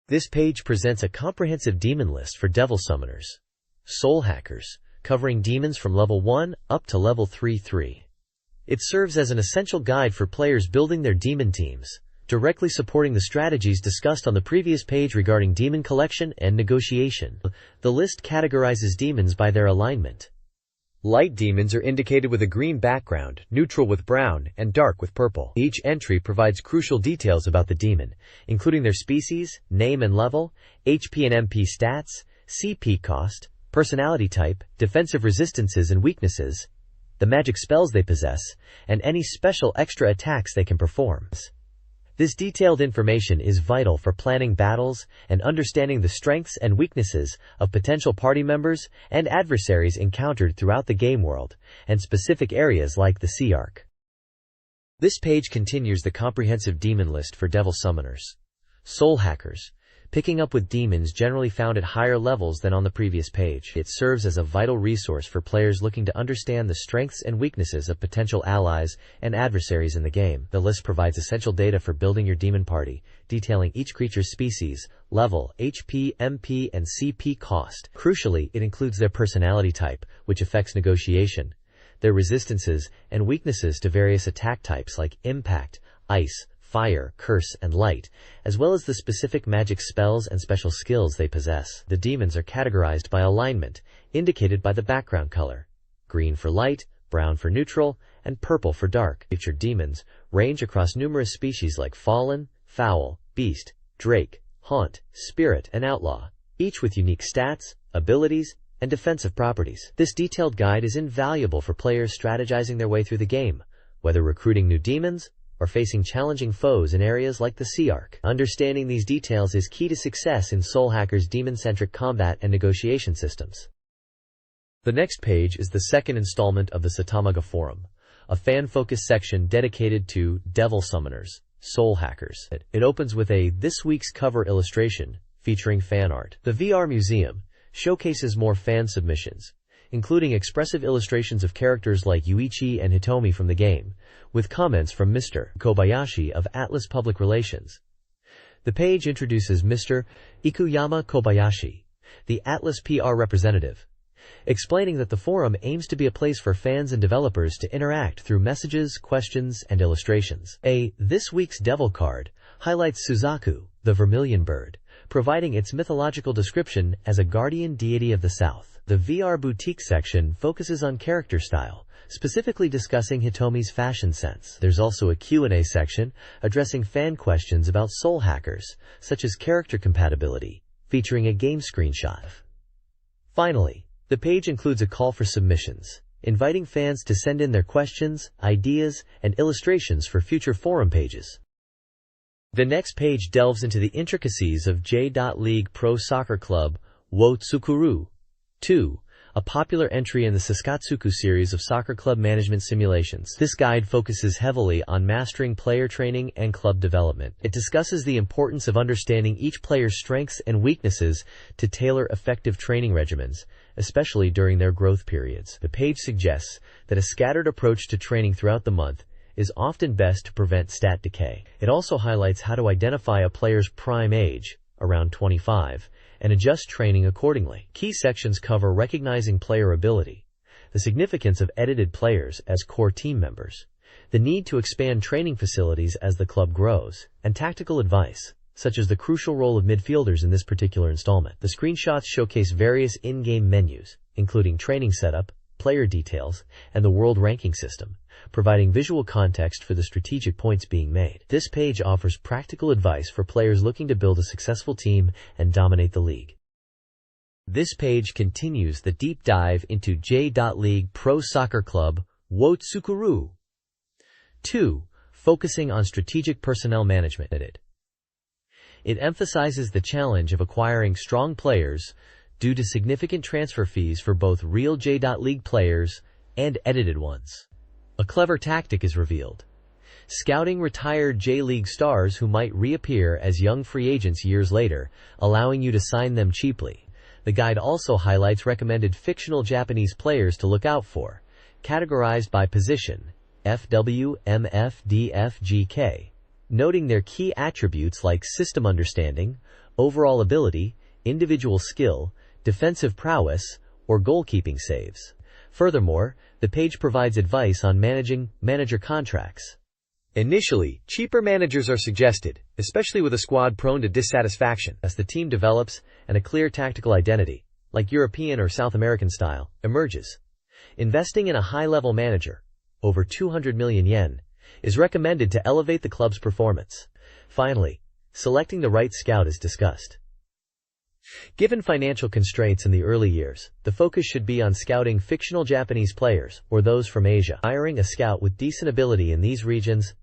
This page presents a comprehensive demon list for devil summoners, soul hackers, covering demons from level 1 up to level 3-3. It serves as an essential guide for players building their demon teams, directly supporting the strategies discussed on the previous page regarding demon collection and negotiation. The list categorizes demons by their alignment. Light demons are indicated with a green background, neutral with brown, and dark with purple. Each entry provides crucial details about the demon, including their species, name and level, HP and MP stats, CP cost, personality type, defensive resistances and weaknesses, the magic spells they possess, and any special extra attacks they can perform. This detailed information is vital for planning battles and understanding the strengths and weaknesses of potential party members and adversaries encountered throughout the game world, and specific areas like the Sea Arc. This page continues the comprehensive demon list for devil summoners, soul hackers, picking up with demons generally found at higher levels than on the previous page. It serves as a vital resource for players looking to understand the strengths and weaknesses of potential allies and adversaries in the game. The list provides essential data for building your demon party, detailing each creature's species, level, HP, MP, and CP cost. Crucially, it includes their personality type, which affects negotiation, their resistances and weaknesses to various attack types like impact, ice, fire, curse, and light, as well as the specific magic spells and special skills they possess. The demons are categorized by alignment, indicated by the background color: green for light, brown for neutral, and purple for dark. Featured demons range across numerous species like fallen, foul, beast, drake, haunt, spirit, and outlaw, each with unique stats, abilities, and defensive properties. This detailed guide is invaluable for players strategizing their way through the game, whether recruiting new demons or facing challenging foes in areas like the Sea Arc. Understanding these details is key to success in Soul Hacker's demon-centric combat and negotiation systems. The next page is the second installment of the Satamaga Forum, a fan-focused section dedicated to devil summoners, soul hackers. It opens with a "This Week's Cover" illustration featuring fan art. The VR Museum showcases more fan submissions, including expressive illustrations of characters like Yuichi and Hitomi from the game, with comments from Mr. Kobayashi of Atlas Public Relations. The page introduces Mr. Ikuyama Kobayashi, the Atlas PR representative, explaining that the forum aims to be a place for fans and developers to interact through messages, questions, and illustrations. A "This Week's Devil" card highlights Suzaku, the vermilion bird, providing its mythological description as a guardian deity of the south. The VR Boutique section focuses on character style, specifically discussing Hitomi's fashion sense. There's also a Q&A section addressing fan questions about soul hackers, such as character compatibility, featuring a game screenshot. Finally, the page includes a call for submissions, inviting fans to send in their questions, ideas, and illustrations for future forum pages. The next page delves into the intricacies of J.League Pro Soccer Club wo Tsukuru 2, a popular entry in the Saskatsuku series of soccer club management simulations. This guide focuses heavily on mastering player training and club development. It discusses the importance of understanding each player's strengths and weaknesses to tailor effective training regimens, especially during their growth periods. The page suggests that a scattered approach to training throughout the month is often best to prevent stat decay. It also highlights how to identify a player's prime age, around 25, and adjust training accordingly. Key sections cover recognizing player ability, the significance of edited players as core team members, the need to expand training facilities as the club grows, and tactical advice, such as the crucial role of midfielders in this particular installment. The screenshots showcase various in-game menus, including training setup, player details, and the world ranking system, providing visual context for the strategic points being made. This page offers practical advice for players looking to build a successful team and dominate the league. This page continues the deep dive into J.League Pro Soccer Club Wotsukuru 2, focusing on strategic personnel management. It emphasizes the challenge of acquiring strong players due to significant transfer fees for both real J.League players and edited ones. A clever tactic is revealed: scouting retired J-League stars who might reappear as young free agents years later, allowing you to sign them cheaply. The guide also highlights recommended fictional Japanese players to look out for, categorized by position, FW, MF, DF, GK, noting their key attributes like system understanding, overall ability, individual skill, defensive prowess, or goalkeeping saves. Furthermore, the page provides advice on managing manager contracts. Initially, cheaper managers are suggested, especially with a squad prone to dissatisfaction, as the team develops and a clear tactical identity, like European or South American style, emerges. Investing in a high-level manager, over 200 million yen, is recommended to elevate the club's performance. Finally, selecting the right scout is discussed. Given financial constraints in the early years, the focus should be on scouting fictional Japanese players or those from Asia. Hiring a scout with decent ability in these regions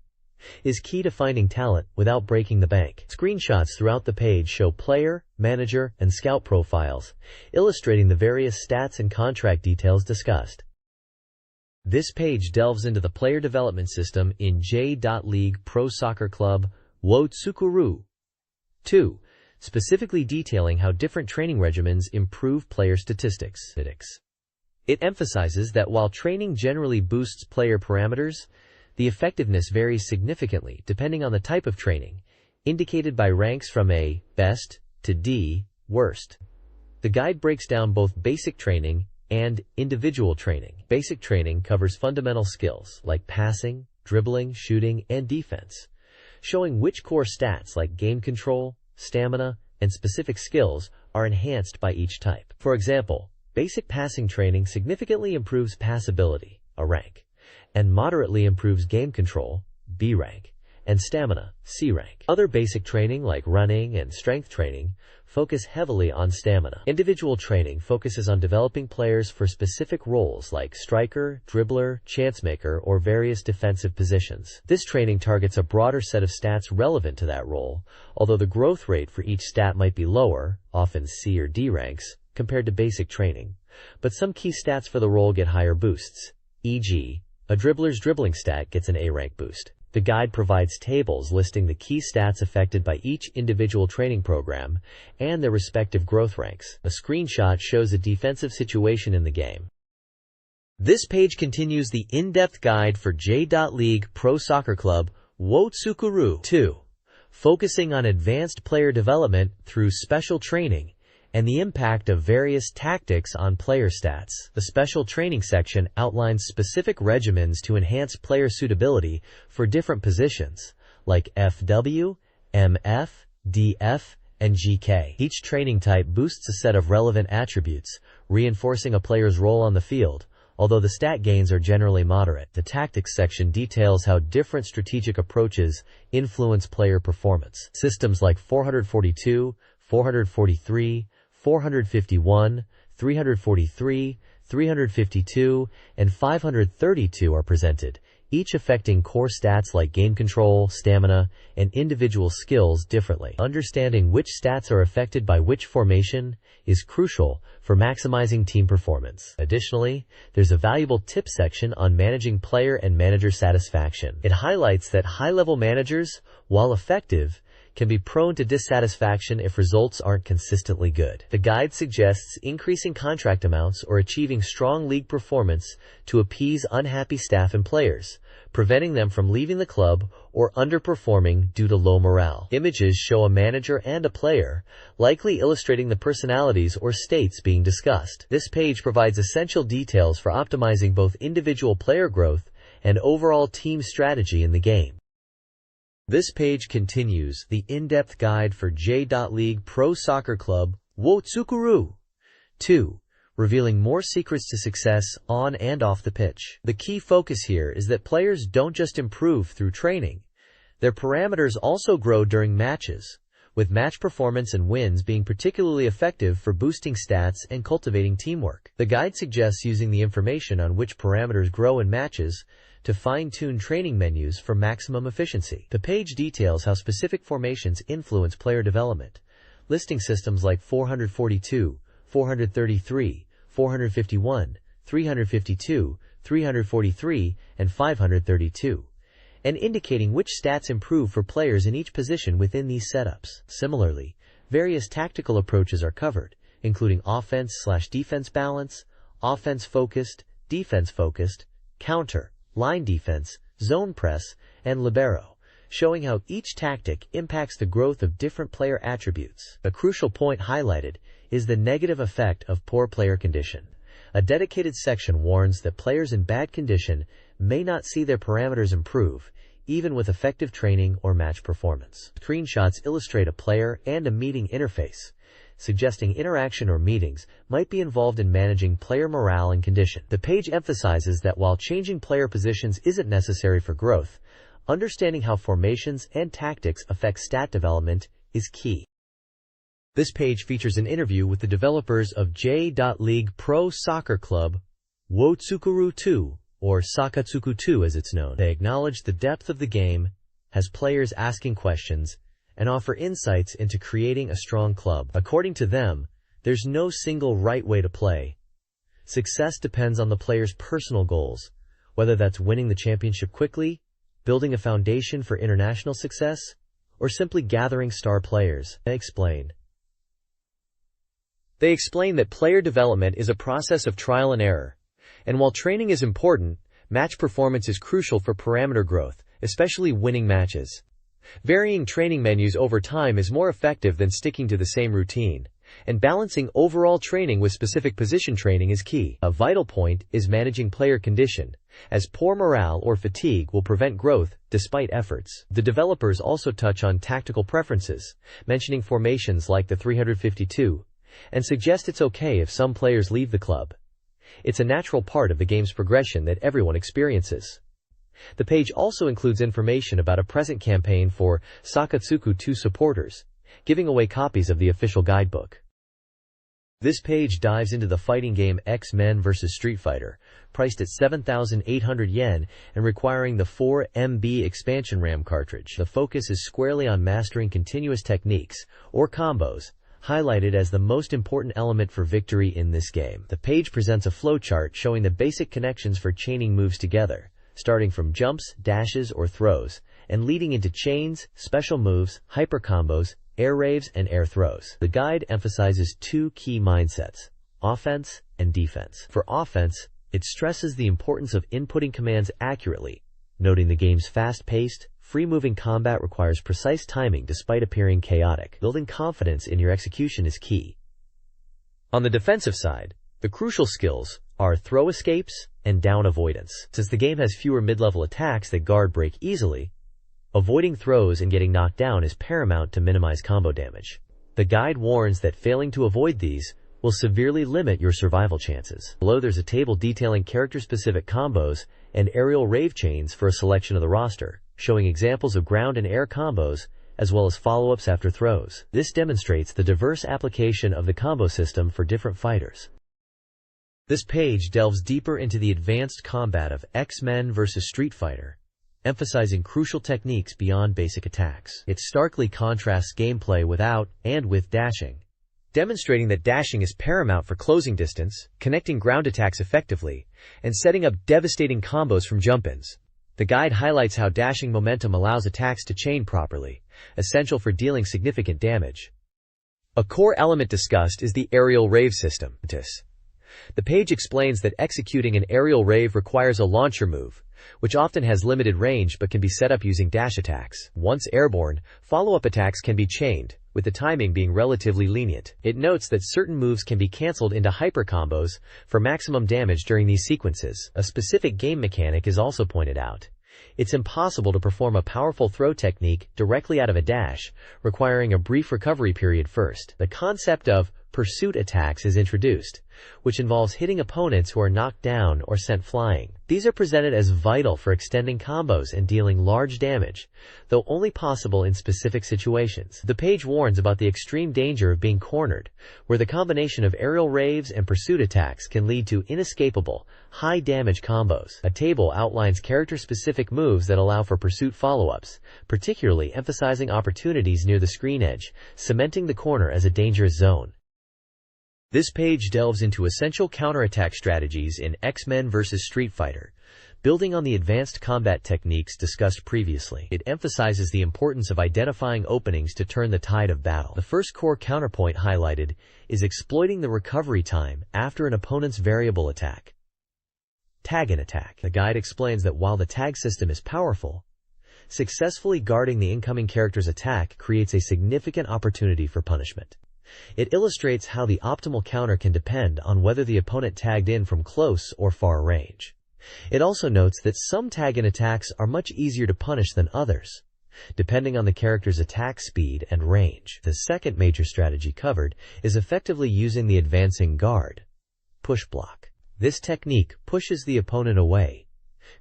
is key to finding talent without breaking the bank. Screenshots throughout the page show player, manager, and scout profiles, illustrating the various stats and contract details discussed. This page delves into the player development system in J.League Pro Soccer Club Wotsukuru 2, specifically detailing how different training regimens improve player statistics. It emphasizes that while training generally boosts player parameters, the effectiveness varies significantly depending on the type of training, indicated by ranks from A, best, to D, worst. The guide breaks down both basic training and individual training. Basic training covers fundamental skills like passing, dribbling, shooting, and defense, showing which core stats like game control, stamina, and specific skills are enhanced by each type. For example, basic passing training significantly improves passability, a rank, and moderately improves game control, B rank, and stamina, C rank. Other basic training like running and strength training focus heavily on stamina. Individual training focuses on developing players for specific roles like striker, dribbler, chancemaker, or various defensive positions. This training targets a broader set of stats relevant to that role, although the growth rate for each stat might be lower, often C or D ranks, compared to basic training. But some key stats for the role get higher boosts, e.g., a dribbler's dribbling stat gets an A rank boost. The guide provides tables listing the key stats affected by each individual training program and their respective growth ranks. A screenshot shows a defensive situation in the game. This page continues the in-depth guide for J.League Pro Soccer Club Wotsukuru 2, focusing on advanced player development through special training and the impact of various tactics on player stats. The special training section outlines specific regimens to enhance player suitability for different positions, like FW, MF, DF, and GK. Each training type boosts a set of relevant attributes, reinforcing a player's role on the field, although the stat gains are generally moderate. The tactics section details how different strategic approaches influence player performance. Systems like 442, 443, 451, 343, 352, and 532 are presented, each affecting core stats like game control, stamina, and individual skills differently. Understanding which stats are affected by which formation is crucial for maximizing team performance. Additionally, there's a valuable tip section on managing player and manager satisfaction. It highlights that high-level managers, while effective, can be prone to dissatisfaction if results aren't consistently good. The guide suggests increasing contract amounts or achieving strong league performance to appease unhappy staff and players, preventing them from leaving the club or underperforming due to low morale. Images show a manager and a player, likely illustrating the personalities or states being discussed. This page provides essential details for optimizing both individual player growth and overall team strategy in the game. This page continues the in-depth guide for J.League Pro Soccer Club Wotsukuru 2, revealing more secrets to success on and off the pitch. The key focus here is that players don't just improve through training. Their parameters also grow during matches, with match performance and wins being particularly effective for boosting stats and cultivating teamwork. The guide suggests using the information on which parameters grow in matches to fine-tune training menus for maximum efficiency. The page details how specific formations influence player development, listing systems like 442, 433, 451, 352, 343, and 532, and indicating which stats improve for players in each position within these setups. Similarly, various tactical approaches are covered, including offense/defense balance, offense-focused, defense-focused, counter, line defense, zone press, and libero, showing how each tactic impacts the growth of different player attributes. A crucial point highlighted is the negative effect of poor player condition. A dedicated section warns that players in bad condition may not see their parameters improve, even with effective training or match performance. Screenshots illustrate a player and a meeting interface, suggesting interaction or meetings might be involved in managing player morale and condition. The page emphasizes that while changing player positions isn't necessary for growth, understanding how formations and tactics affect stat development is key. This page features an interview with the developers of J.League Pro Soccer Club Wotsukuru 2, or Sakatsuku 2 as it's known. They acknowledge the depth of the game, has players asking questions, and offer insights into creating a strong club. According to them, there's no single right way to play. Success depends on the player's personal goals, whether that's winning the championship quickly, building a foundation for international success, or simply gathering star players. They explain that player development is a process of trial and error, and while training is important, match performance is crucial for parameter growth, especially winning matches. Varying training menus over time is more effective than sticking to the same routine, and balancing overall training with specific position training is key. A vital point is managing player condition, as poor morale or fatigue will prevent growth despite efforts. The developers also touch on tactical preferences, mentioning formations like the 352, and suggest it's okay if some players leave the club. It's a natural part of the game's progression that everyone experiences. The page also includes information about a present campaign for Sakatsuku 2 supporters, giving away copies of the official guidebook. This page dives into the fighting game X-Men vs. Street Fighter, priced at 7,800 yen and requiring the 4 MB expansion RAM cartridge. The focus is squarely on mastering continuous techniques, or combos, highlighted as the most important element for victory in this game. The page presents a flowchart showing the basic connections for chaining moves together, starting from jumps, dashes, or throws, and leading into chains, special moves, hyper combos, air raves, and air throws. The guide emphasizes two key mindsets: offense and defense. For offense, it stresses the importance of inputting commands accurately, noting the game's fast-paced, free-moving combat requires precise timing despite appearing chaotic. Building confidence in your execution is key. On the defensive side, the crucial skills are throw escapes and down avoidance. Since the game has fewer mid-level attacks that guard break easily, avoiding throws and getting knocked down is paramount to minimize combo damage. The guide warns that failing to avoid these will severely limit your survival chances. Below there's a table detailing character-specific combos and aerial rave chains for a selection of the roster, showing examples of ground and air combos, as well as follow-ups after throws. This demonstrates the diverse application of the combo system for different fighters. This page delves deeper into the advanced combat of X-Men vs. Street Fighter, emphasizing crucial techniques beyond basic attacks. It starkly contrasts gameplay without and with dashing, demonstrating that dashing is paramount for closing distance, connecting ground attacks effectively, and setting up devastating combos from jump-ins. The guide highlights how dashing momentum allows attacks to chain properly, essential for dealing significant damage. A core element discussed is the aerial rave system. The page explains that executing an aerial rave requires a launcher move, which often has limited range but can be set up using dash attacks. Once airborne, follow-up attacks can be chained, with the timing being relatively lenient. It notes that certain moves can be cancelled into hyper combos for maximum damage during these sequences. A specific game mechanic is also pointed out. It's impossible to perform a powerful throw technique directly out of a dash, requiring a brief recovery period first. The concept of pursuit attacks is introduced, which involves hitting opponents who are knocked down or sent flying. These are presented as vital for extending combos and dealing large damage, though only possible in specific situations. The page warns about the extreme danger of being cornered, where the combination of aerial raves and pursuit attacks can lead to inescapable, high-damage combos. A table outlines character-specific moves that allow for pursuit follow-ups, particularly emphasizing opportunities near the screen edge, cementing the corner as a dangerous zone. This page delves into essential counterattack strategies in X-Men vs. Street Fighter. Building on the advanced combat techniques discussed previously, it emphasizes the importance of identifying openings to turn the tide of battle. The first core counterpoint highlighted is exploiting the recovery time after an opponent's variable attack. Tag and attack. The guide explains that while the tag system is powerful, successfully guarding the incoming character's attack creates a significant opportunity for punishment. It illustrates how the optimal counter can depend on whether the opponent tagged in from close or far range. It also notes that some tag and attacks are much easier to punish than others, depending on the character's attack speed and range. The second major strategy covered is effectively using the advancing guard, push block. This technique pushes the opponent away,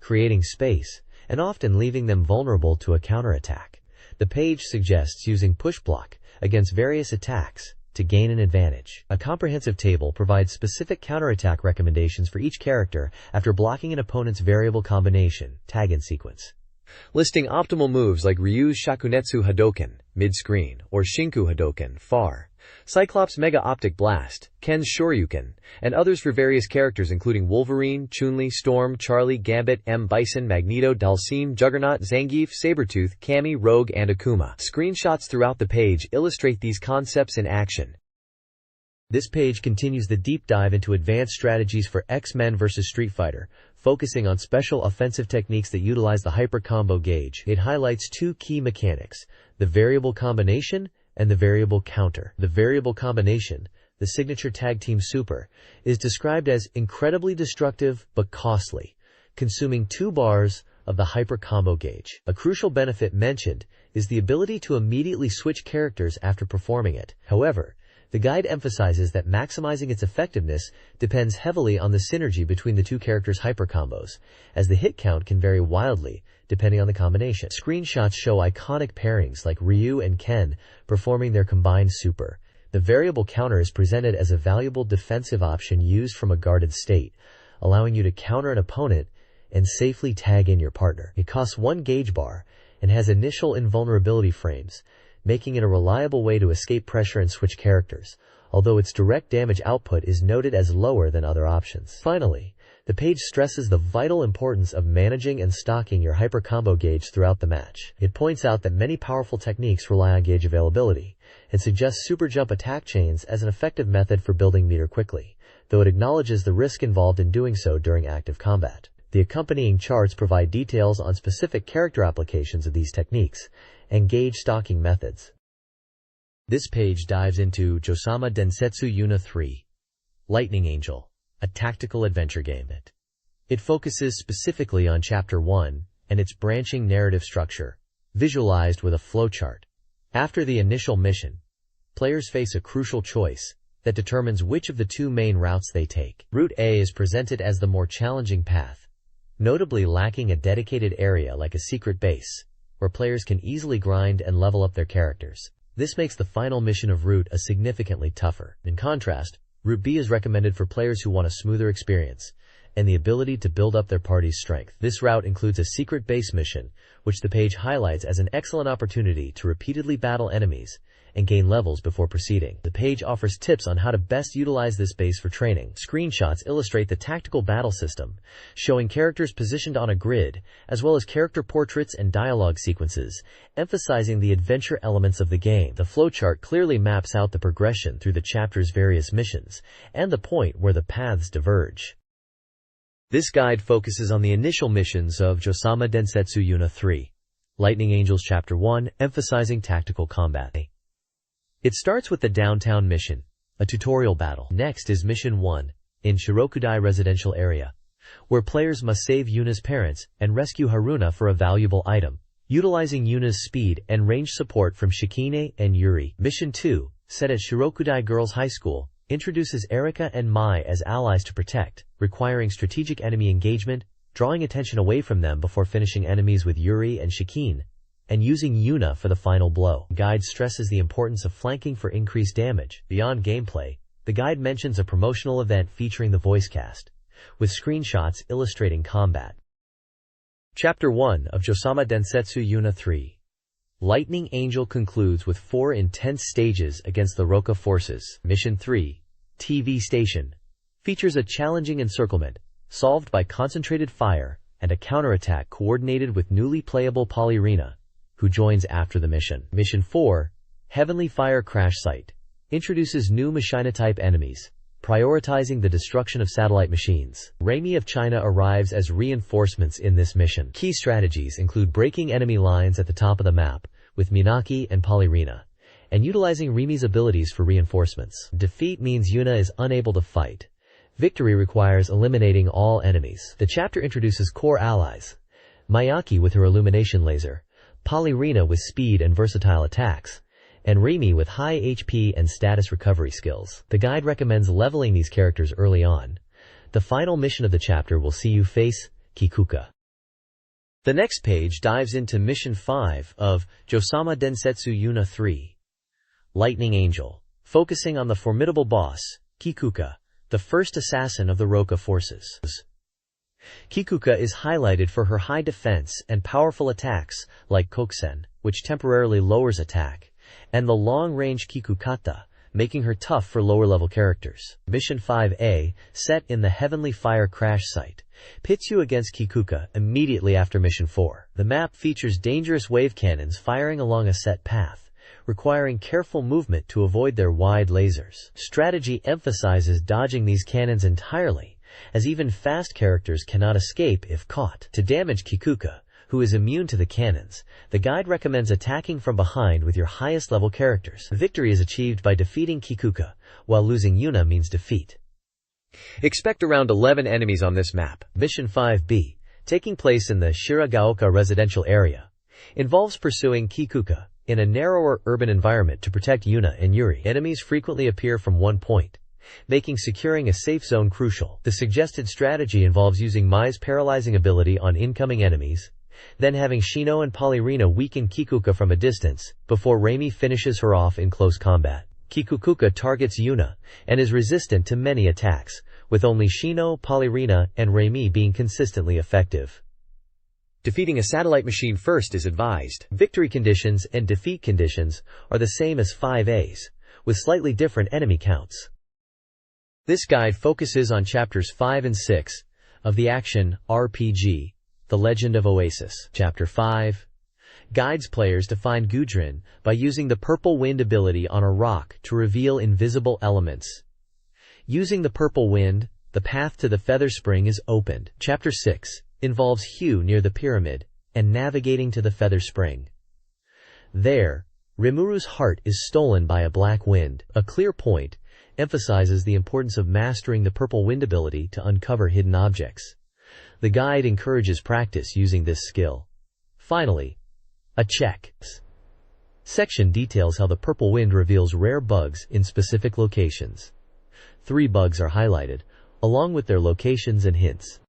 creating space and often leaving them vulnerable to a counterattack. The page suggests using push block against various attacks to gain an advantage. A comprehensive table provides specific counterattack recommendations for each character after blocking an opponent's variable combination, tag and sequence, listing optimal moves like Ryu's Shakunetsu Hadoken, mid-screen, or Shinku Hadoken, far, Cyclops' Mega Optic Blast, Ken's Shoryuken, and others for various characters including Wolverine, Chun-Li, Storm, Charlie, Gambit, M. Bison, Magneto, Dhalsim, Juggernaut, Zangief, Sabretooth, Cammy, Rogue, and Akuma. Screenshots throughout the page illustrate these concepts in action. This page continues the deep dive into advanced strategies for X-Men vs. Street Fighter, focusing on special offensive techniques that utilize the hyper combo gauge. It highlights two key mechanics, the variable combination and the variable counter. The variable combination, the signature tag team super, is described as incredibly destructive but costly, consuming 2 bars of the hyper combo gauge. A crucial benefit mentioned is the ability to immediately switch characters after performing it. However, the guide emphasizes that maximizing its effectiveness depends heavily on the synergy between the two characters' hyper combos, as the hit count can vary wildly depending on the combination. Screenshots show iconic pairings like Ryu and Ken performing their combined super. The variable counter is presented as a valuable defensive option used from a guarded state, allowing you to counter an opponent and safely tag in your partner. It costs 1 gauge bar and has initial invulnerability frames, making it a reliable way to escape pressure and switch characters, although its direct damage output is noted as lower than other options. Finally, the page stresses the vital importance of managing and stocking your hyper combo gauge throughout the match. It points out that many powerful techniques rely on gauge availability, and suggests super jump attack chains as an effective method for building meter quickly, though it acknowledges the risk involved in doing so during active combat. The accompanying charts provide details on specific character applications of these techniques and gauge stocking methods. This page dives into Josama Densetsu Yuna 3, Lightning Angel, a tactical adventure game. It focuses specifically on Chapter 1 and its branching narrative structure, visualized with a flowchart. After the initial mission, players face a crucial choice that determines which of the 2 main routes they take. Route A is presented as the more challenging path, notably lacking a dedicated area like a secret base, where players can easily grind and level up their characters. This makes the final mission of Route A significantly tougher. In contrast, Route B is recommended for players who want a smoother experience and the ability to build up their party's strength. This route includes a secret base mission, which the page highlights as an excellent opportunity to repeatedly battle enemies and gain levels before proceeding. The page offers tips on how to best utilize this base for training. Screenshots illustrate the tactical battle system, showing characters positioned on a grid, as well as character portraits and dialogue sequences, emphasizing the adventure elements of the game. The flowchart clearly maps out the progression through the chapter's various missions, and the point where the paths diverge. This guide focuses on the initial missions of Josama Densetsu Yuna 3, Lightning Angels Chapter 1, emphasizing tactical combat. It starts with the downtown mission, a tutorial battle. Next is Mission 1, in Shirokudai Residential Area, where players must save Yuna's parents and rescue Haruna for a valuable item, utilizing Yuna's speed and range support from Shikine and Yuri. Mission 2, set at Shirokudai Girls' High School, introduces Erika and Mai as allies to protect, requiring strategic enemy engagement, drawing attention away from them before finishing enemies with Yuri and Shikin, and using Yuna for the final blow. The guide stresses the importance of flanking for increased damage. Beyond gameplay, the guide mentions a promotional event featuring the voice cast, with screenshots illustrating combat. Chapter 1 of Josama Densetsu Yuna 3. Lightning Angel concludes with 4 intense stages against the Roka forces. Mission 3, TV Station, features a challenging encirclement, solved by concentrated fire, and a counterattack coordinated with newly playable Polyrena, who joins after the mission. Mission 4, Heavenly Fire Crash Site, introduces new Machina-type enemies, prioritizing the destruction of satellite machines. Raimi of China arrives as reinforcements in this mission. Key strategies include breaking enemy lines at the top of the map, with Minaki and Polyrena, and utilizing Raimi's abilities for reinforcements. Defeat means Yuna is unable to fight. Victory requires eliminating all enemies. The chapter introduces core allies: Mayaki with her illumination laser, Polyrena with speed and versatile attacks, and Raimi with high HP and status recovery skills. The guide recommends leveling these characters early on. The final mission of the chapter will see you face Kikuka. The next page dives into Mission 5 of Josama Densetsu Yuna 3. Lightning Angel, focusing on the formidable boss, Kikuka, the first assassin of the Roka forces. Kikuka is highlighted for her high defense and powerful attacks, like Kokusen, which temporarily lowers attack, and the long-range Kikukata, making her tough for lower-level characters. Mission 5A, set in the Heavenly Fire Crash Site, pits you against Kikuka immediately after Mission 4. The map features dangerous wave cannons firing along a set path, requiring careful movement to avoid their wide lasers. Strategy emphasizes dodging these cannons entirely, as even fast characters cannot escape if caught. To damage Kikuka, who is immune to the cannons, the guide recommends attacking from behind with your highest level characters. Victory is achieved by defeating Kikuka, while losing Yuna means defeat. Expect around 11 enemies on this map. Mission 5B, taking place in the Shiragaoka residential area, involves pursuing Kikuka in a narrower urban environment to protect Yuna and Yuri. Enemies frequently appear from one point, making securing a safe zone crucial. The suggested strategy involves using Mai's paralyzing ability on incoming enemies, then having Shino and Polyrena weaken Kikuka from a distance, before Raimi finishes her off in close combat. Kikuka targets Yuna, and is resistant to many attacks, with only Shino, Polyrena, and Raimi being consistently effective. Defeating a satellite machine first is advised. Victory conditions and defeat conditions are the same as 5A's, with slightly different enemy counts. This guide focuses on chapters 5 and 6 of the action RPG, The Legend of Oasis. Chapter 5 guides players to find Gudrun by using the Purple Wind ability on a rock to reveal invisible elements. Using the Purple Wind, the path to the Feather Spring is opened. Chapter 6 involves Hugh near the pyramid and navigating to the Feather Spring. There, Rimuru's heart is stolen by a black wind. A clear point emphasizes the importance of mastering the Purple Wind ability to uncover hidden objects. The guide encourages practice using this skill. Finally, a check section details how the Purple Wind reveals rare bugs in specific locations. 3 bugs are highlighted, along with their locations and hints.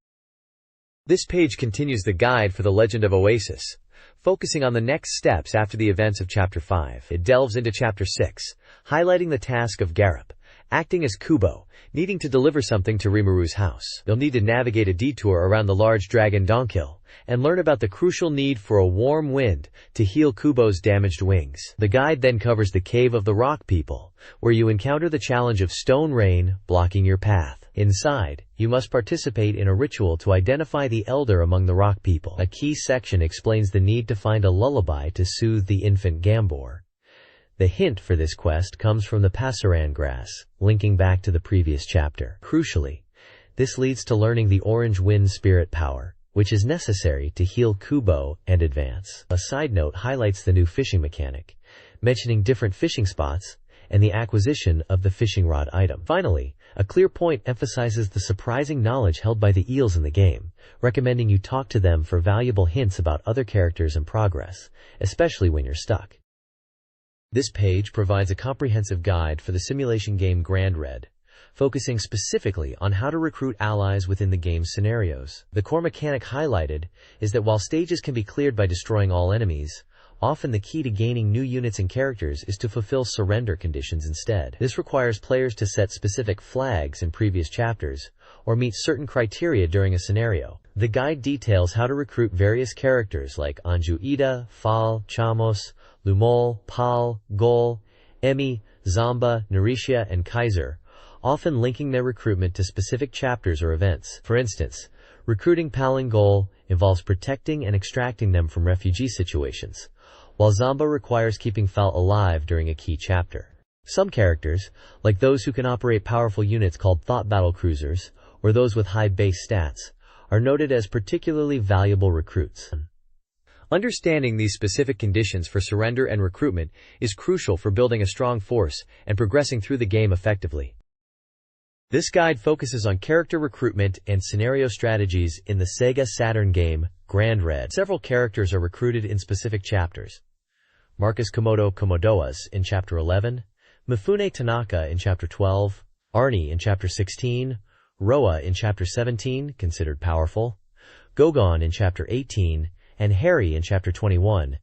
This page continues the guide for The Legend of Oasis, focusing on the next steps after the events of Chapter 5. It delves into Chapter 6, highlighting the task of Garup, acting as Kubo, needing to deliver something to Rimuru's house. They'll need to navigate a detour around the large dragon Donkil, and learn about the crucial need for a warm wind to heal Kubo's damaged wings. The guide then covers the Cave of the Rock People, where you encounter the challenge of stone rain blocking your path. Inside, you must participate in a ritual to identify the elder among the rock people. A key section explains the need to find a lullaby to soothe the infant Gambor. The hint for this quest comes from the Passaran grass, linking back to the previous chapter. Crucially, this leads to learning the Orange Wind spirit power, which is necessary to heal Kubo and advance. A side note highlights the new fishing mechanic, mentioning different fishing spots and the acquisition of the fishing rod item. Finally, a clear point emphasizes the surprising knowledge held by the eels in the game, recommending you talk to them for valuable hints about other characters and progress, especially when you're stuck. This page provides a comprehensive guide for the simulation game Narrated, focusing specifically on how to recruit allies within the game's scenarios. The core mechanic highlighted is that while stages can be cleared by destroying all enemies, often the key to gaining new units and characters is to fulfill surrender conditions instead. This requires players to set specific flags in previous chapters, or meet certain criteria during a scenario. The guide details how to recruit various characters like Anju Ida, Fal, Chamos, Lumol, Pal, Gol, Emi, Zamba, Narisha, and Kaiser, often linking their recruitment to specific chapters or events. For instance, recruiting Pal and Gol involves protecting and extracting them from refugee situations, while Zamba requires keeping Fal alive during a key chapter. Some characters, like those who can operate powerful units called thought battle cruisers, or those with high base stats, are noted as particularly valuable recruits. Understanding these specific conditions for surrender and recruitment is crucial for building a strong force and progressing through the game effectively. This guide focuses on character recruitment and scenario strategies in the SEGA Saturn game, Narrated. Several characters are recruited in specific chapters. Marcus Komodo Komodoas in Chapter 11, Mifune Tanaka in Chapter 12, Arnie in Chapter 16, Roa in Chapter 17, considered powerful, Gogon in Chapter 18, and Harry in Chapter 21,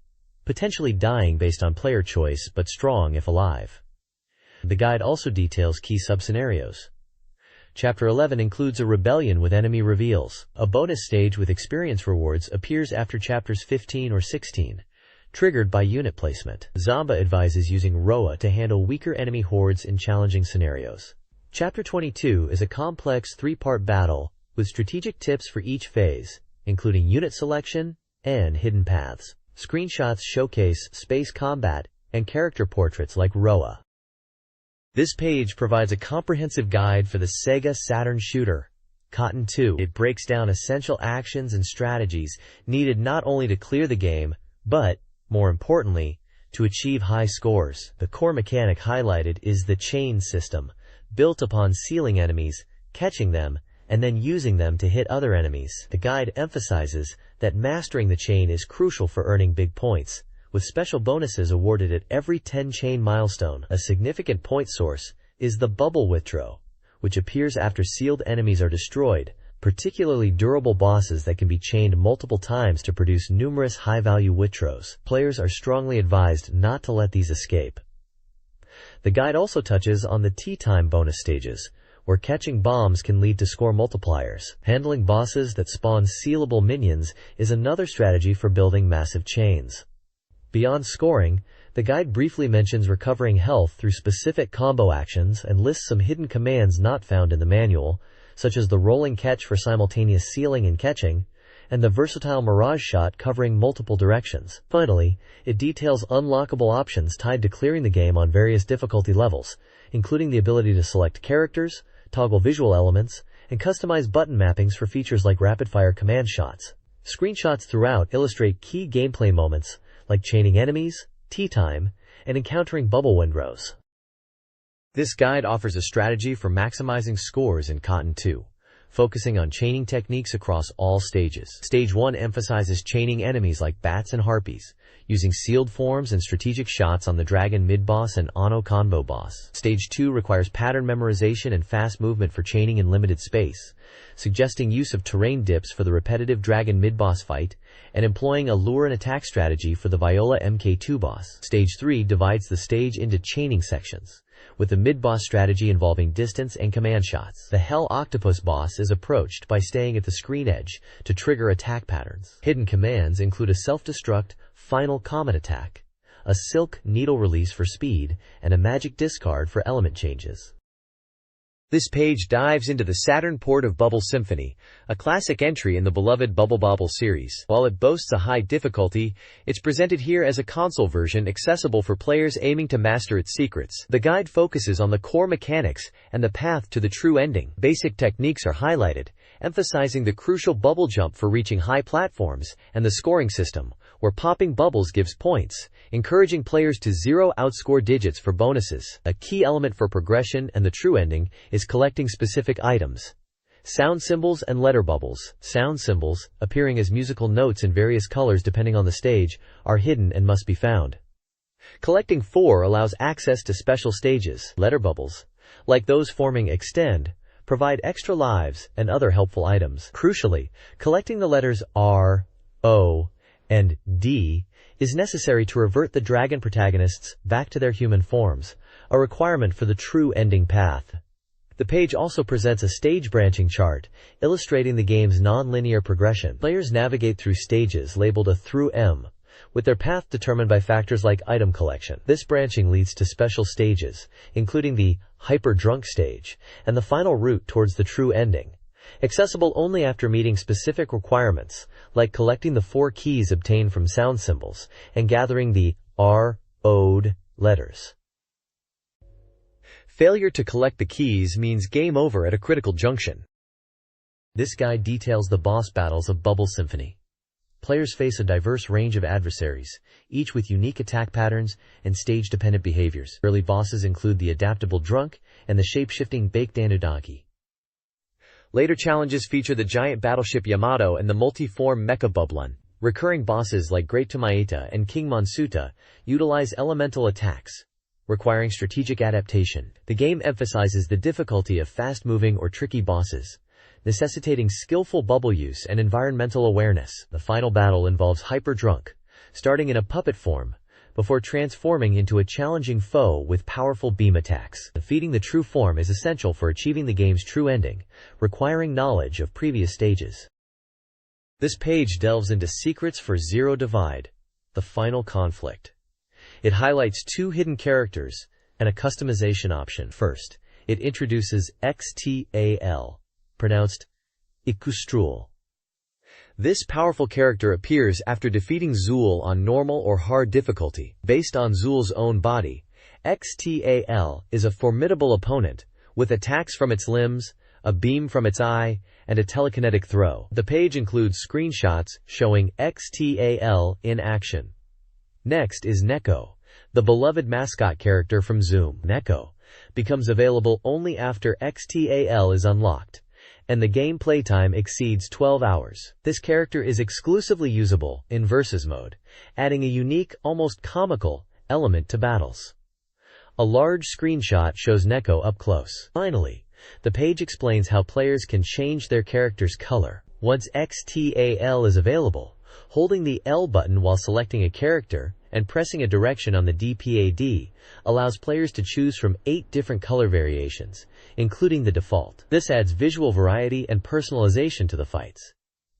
potentially dying based on player choice but strong if alive. The guide also details key sub-scenarios. Chapter 11 includes a rebellion with enemy reveals. A bonus stage with experience rewards appears after chapters 15 or 16, triggered by unit placement. Zamba advises using Roa to handle weaker enemy hordes in challenging scenarios. Chapter 22 is a complex three-part battle with strategic tips for each phase, including unit selection and hidden paths. Screenshots showcase space combat and character portraits like Roa. This page provides a comprehensive guide for the SEGA Saturn shooter, Cotton 2. It breaks down essential actions and strategies needed not only to clear the game, but, more importantly, to achieve high scores. The core mechanic highlighted is the chain system, built upon sealing enemies, catching them, and then using them to hit other enemies. The guide emphasizes that mastering the chain is crucial for earning big points, with special bonuses awarded at every 10 chain milestone. A significant point source is the bubble withdraw, which appears after sealed enemies are destroyed, particularly durable bosses that can be chained multiple times to produce numerous high-value withdraws. Players are strongly advised not to let these escape. The guide also touches on the tea time bonus stages, where catching bombs can lead to score multipliers. Handling bosses that spawn sealable minions is another strategy for building massive chains. Beyond scoring, the guide briefly mentions recovering health through specific combo actions and lists some hidden commands not found in the manual, such as the rolling catch for simultaneous sealing and catching, and the versatile mirage shot covering multiple directions. Finally, it details unlockable options tied to clearing the game on various difficulty levels, including the ability to select characters, toggle visual elements, and customize button mappings for features like rapid-fire command shots. Screenshots throughout illustrate key gameplay moments, like chaining enemies, tea time, and encountering bubble windrows. This guide offers a strategy for maximizing scores in Cotton 2, focusing on chaining techniques across all stages. Stage 1 emphasizes chaining enemies like bats and harpies, using sealed forms and strategic shots on the dragon mid-boss and Anno combo boss. Stage 2 requires pattern memorization and fast movement for chaining in limited space, suggesting use of terrain dips for the repetitive dragon mid-boss fight, and employing a lure and attack strategy for the Viola MK2 boss. Stage 3 divides the stage into chaining sections, with the mid-boss strategy involving distance and command shots. The Hell Octopus boss is approached by staying at the screen edge to trigger attack patterns. Hidden commands include a self-destruct, final comet attack, a silk needle release for speed, and a magic discard for element changes. This page dives into the Saturn port of Bubble Symphony, a classic entry in the beloved Bubble Bobble series. While it boasts a high difficulty, it's presented here as a console version accessible for players aiming to master its secrets. The guide focuses on the core mechanics and the path to the true ending. Basic techniques are highlighted, emphasizing the crucial bubble jump for reaching high platforms, and the scoring system, where popping bubbles gives points, encouraging players to zero out score digits for bonuses. A key element for progression and the true ending is collecting specific items. Sound symbols and letter bubbles. Sound symbols, appearing as musical notes in various colors depending on the stage, are hidden and must be found. Collecting 4 allows access to special stages. Letter bubbles, like those forming Extend, provide extra lives and other helpful items. Crucially, collecting the letters R, O, and D is necessary to revert the dragon protagonists back to their human forms, a requirement for the true ending path. The page also presents a stage branching chart, illustrating the game's non-linear progression. Players navigate through stages labeled A through M, with their path determined by factors like item collection. This branching leads to special stages, including the hyper-drunk stage, and the final route towards the true ending, accessible only after meeting specific requirements, like collecting the 4 keys obtained from sound symbols, and gathering the R-O'd letters. Failure to collect the keys means game over at a critical junction. This guide details the boss battles of Bubble Symphony. Players face a diverse range of adversaries, each with unique attack patterns and stage-dependent behaviors. Early bosses include the adaptable Drunk and the shape-shifting Baked Anunnaki. Later challenges feature the giant battleship Yamato and the multi-form Mecha Bublin. Recurring bosses like Great Tamaita and King Monsuta utilize elemental attacks, requiring strategic adaptation. The game emphasizes the difficulty of fast-moving or tricky bosses, necessitating skillful bubble use and environmental awareness. The final battle involves Hyper-Drunk, starting in a puppet form, before transforming into a challenging foe with powerful beam attacks. Defeating the true form is essential for achieving the game's true ending, requiring knowledge of previous stages. This page delves into secrets for Zero Divide, the final conflict. It highlights 2 hidden characters and a customization option. First, it introduces XTAL, pronounced Ikustrul. This powerful character appears after defeating Zool on normal or hard difficulty. Based on Zool's own body, XTAL is a formidable opponent, with attacks from its limbs, a beam from its eye, and a telekinetic throw. The page includes screenshots showing XTAL in action. Next is Neko, the beloved mascot character from Zoom. Neko becomes available only after XTAL is unlocked, and the game playtime exceeds 12 hours. This character is exclusively usable in Versus mode, adding a unique, almost comical, element to battles. A large screenshot shows Neko up close. Finally, the page explains how players can change their character's color. Once XTAL is available, holding the L button while selecting a character and pressing a direction on the D-pad allows players to choose from 8 different color variations, including the default. This adds visual variety and personalization to the fights.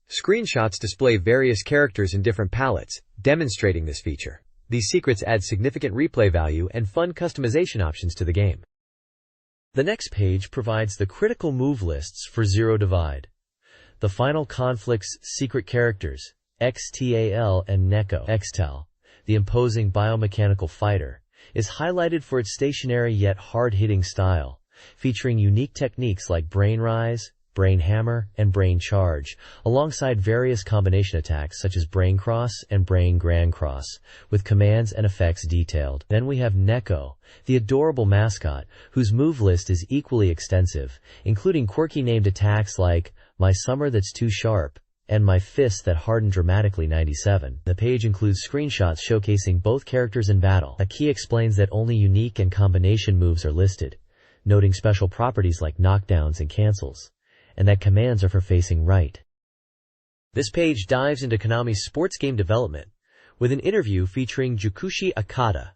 Screenshots display various characters in different palettes, demonstrating this feature. These secrets add significant replay value and fun customization options to the game. The next page provides the critical move lists for Zero Divide. The final conflict's secret characters, XTAL and Neko. XTAL, the imposing biomechanical fighter, is highlighted for its stationary yet hard-hitting style, featuring unique techniques like Brain Rise, Brain Hammer, and Brain Charge, alongside various combination attacks such as Brain Cross and Brain Grand Cross, with commands and effects detailed. Then we have Neko, the adorable mascot, whose move list is equally extensive, including quirky named attacks like My Summer That's Too Sharp and My Fist That Hardened Dramatically 97. The page includes screenshots showcasing both characters in battle. A key explains that only unique and combination moves are listed, noting special properties like knockdowns and cancels, and that commands are for facing right. This page dives into Konami's sports game development, with an interview featuring Jukushi Akata,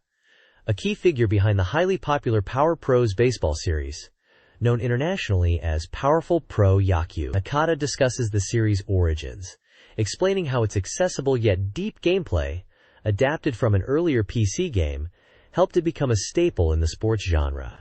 a key figure behind the highly popular Power Pros baseball series, known internationally as Powerful Pro Yaku. Akata discusses the series' origins, explaining how its accessible yet deep gameplay, adapted from an earlier PC game, helped it become a staple in the sports genre.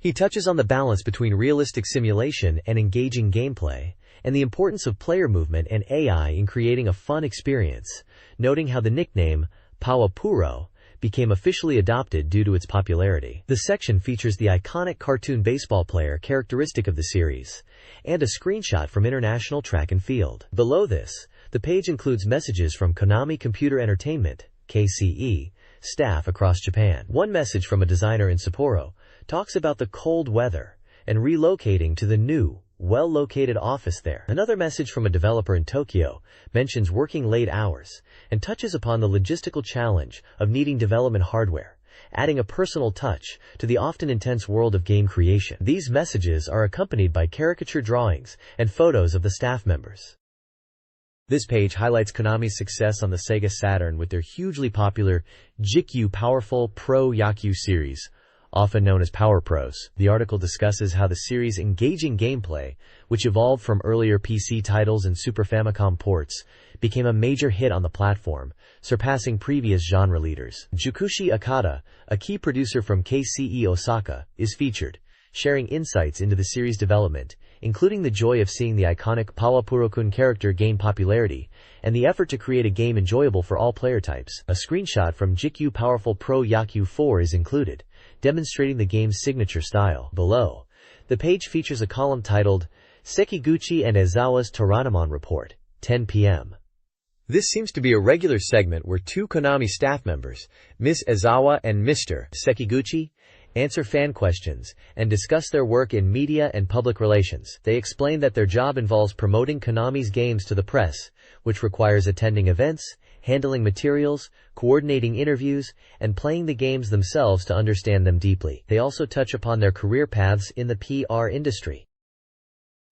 He touches on the balance between realistic simulation and engaging gameplay, and the importance of player movement and AI in creating a fun experience, noting how the nickname Pawapuro became officially adopted due to its popularity. The section features the iconic cartoon baseball player characteristic of the series, and a screenshot from International Track and Field. Below this, the page includes messages from Konami Computer Entertainment, KCE, staff across Japan. One message from a designer in Sapporo talks about the cold weather and relocating to the new, well-located office there. Another message from a developer in Tokyo mentions working late hours and touches upon the logistical challenge of needing development hardware, adding a personal touch to the often intense world of game creation. These messages are accompanied by caricature drawings and photos of the staff members. This page highlights Konami's success on the Sega Saturn with their hugely popular JIKYU Powerful Pro Yakyu series, often known as Power Pros. The article discusses how the series' engaging gameplay, which evolved from earlier PC titles and Super Famicom ports, became a major hit on the platform, surpassing previous genre leaders. Jukushi Akata, a key producer from KCE Osaka, is featured, sharing insights into the series' development, including the joy of seeing the iconic Pawapuro-kun character gain popularity, and the effort to create a game enjoyable for all player types. A screenshot from JIKYU Powerful Pro Yakyu 4 is included, demonstrating the game's signature style. Below, the page features a column titled, Sekiguchi and Ezawa's Toranamon Report, 10 p.m. This seems to be a regular segment where two Konami staff members, Ms. Ezawa and Mr. Sekiguchi, answer fan questions, and discuss their work in media and public relations. They explain that their job involves promoting Konami's games to the press, which requires attending events, handling materials, coordinating interviews, and playing the games themselves to understand them deeply. They also touch upon their career paths in the PR industry.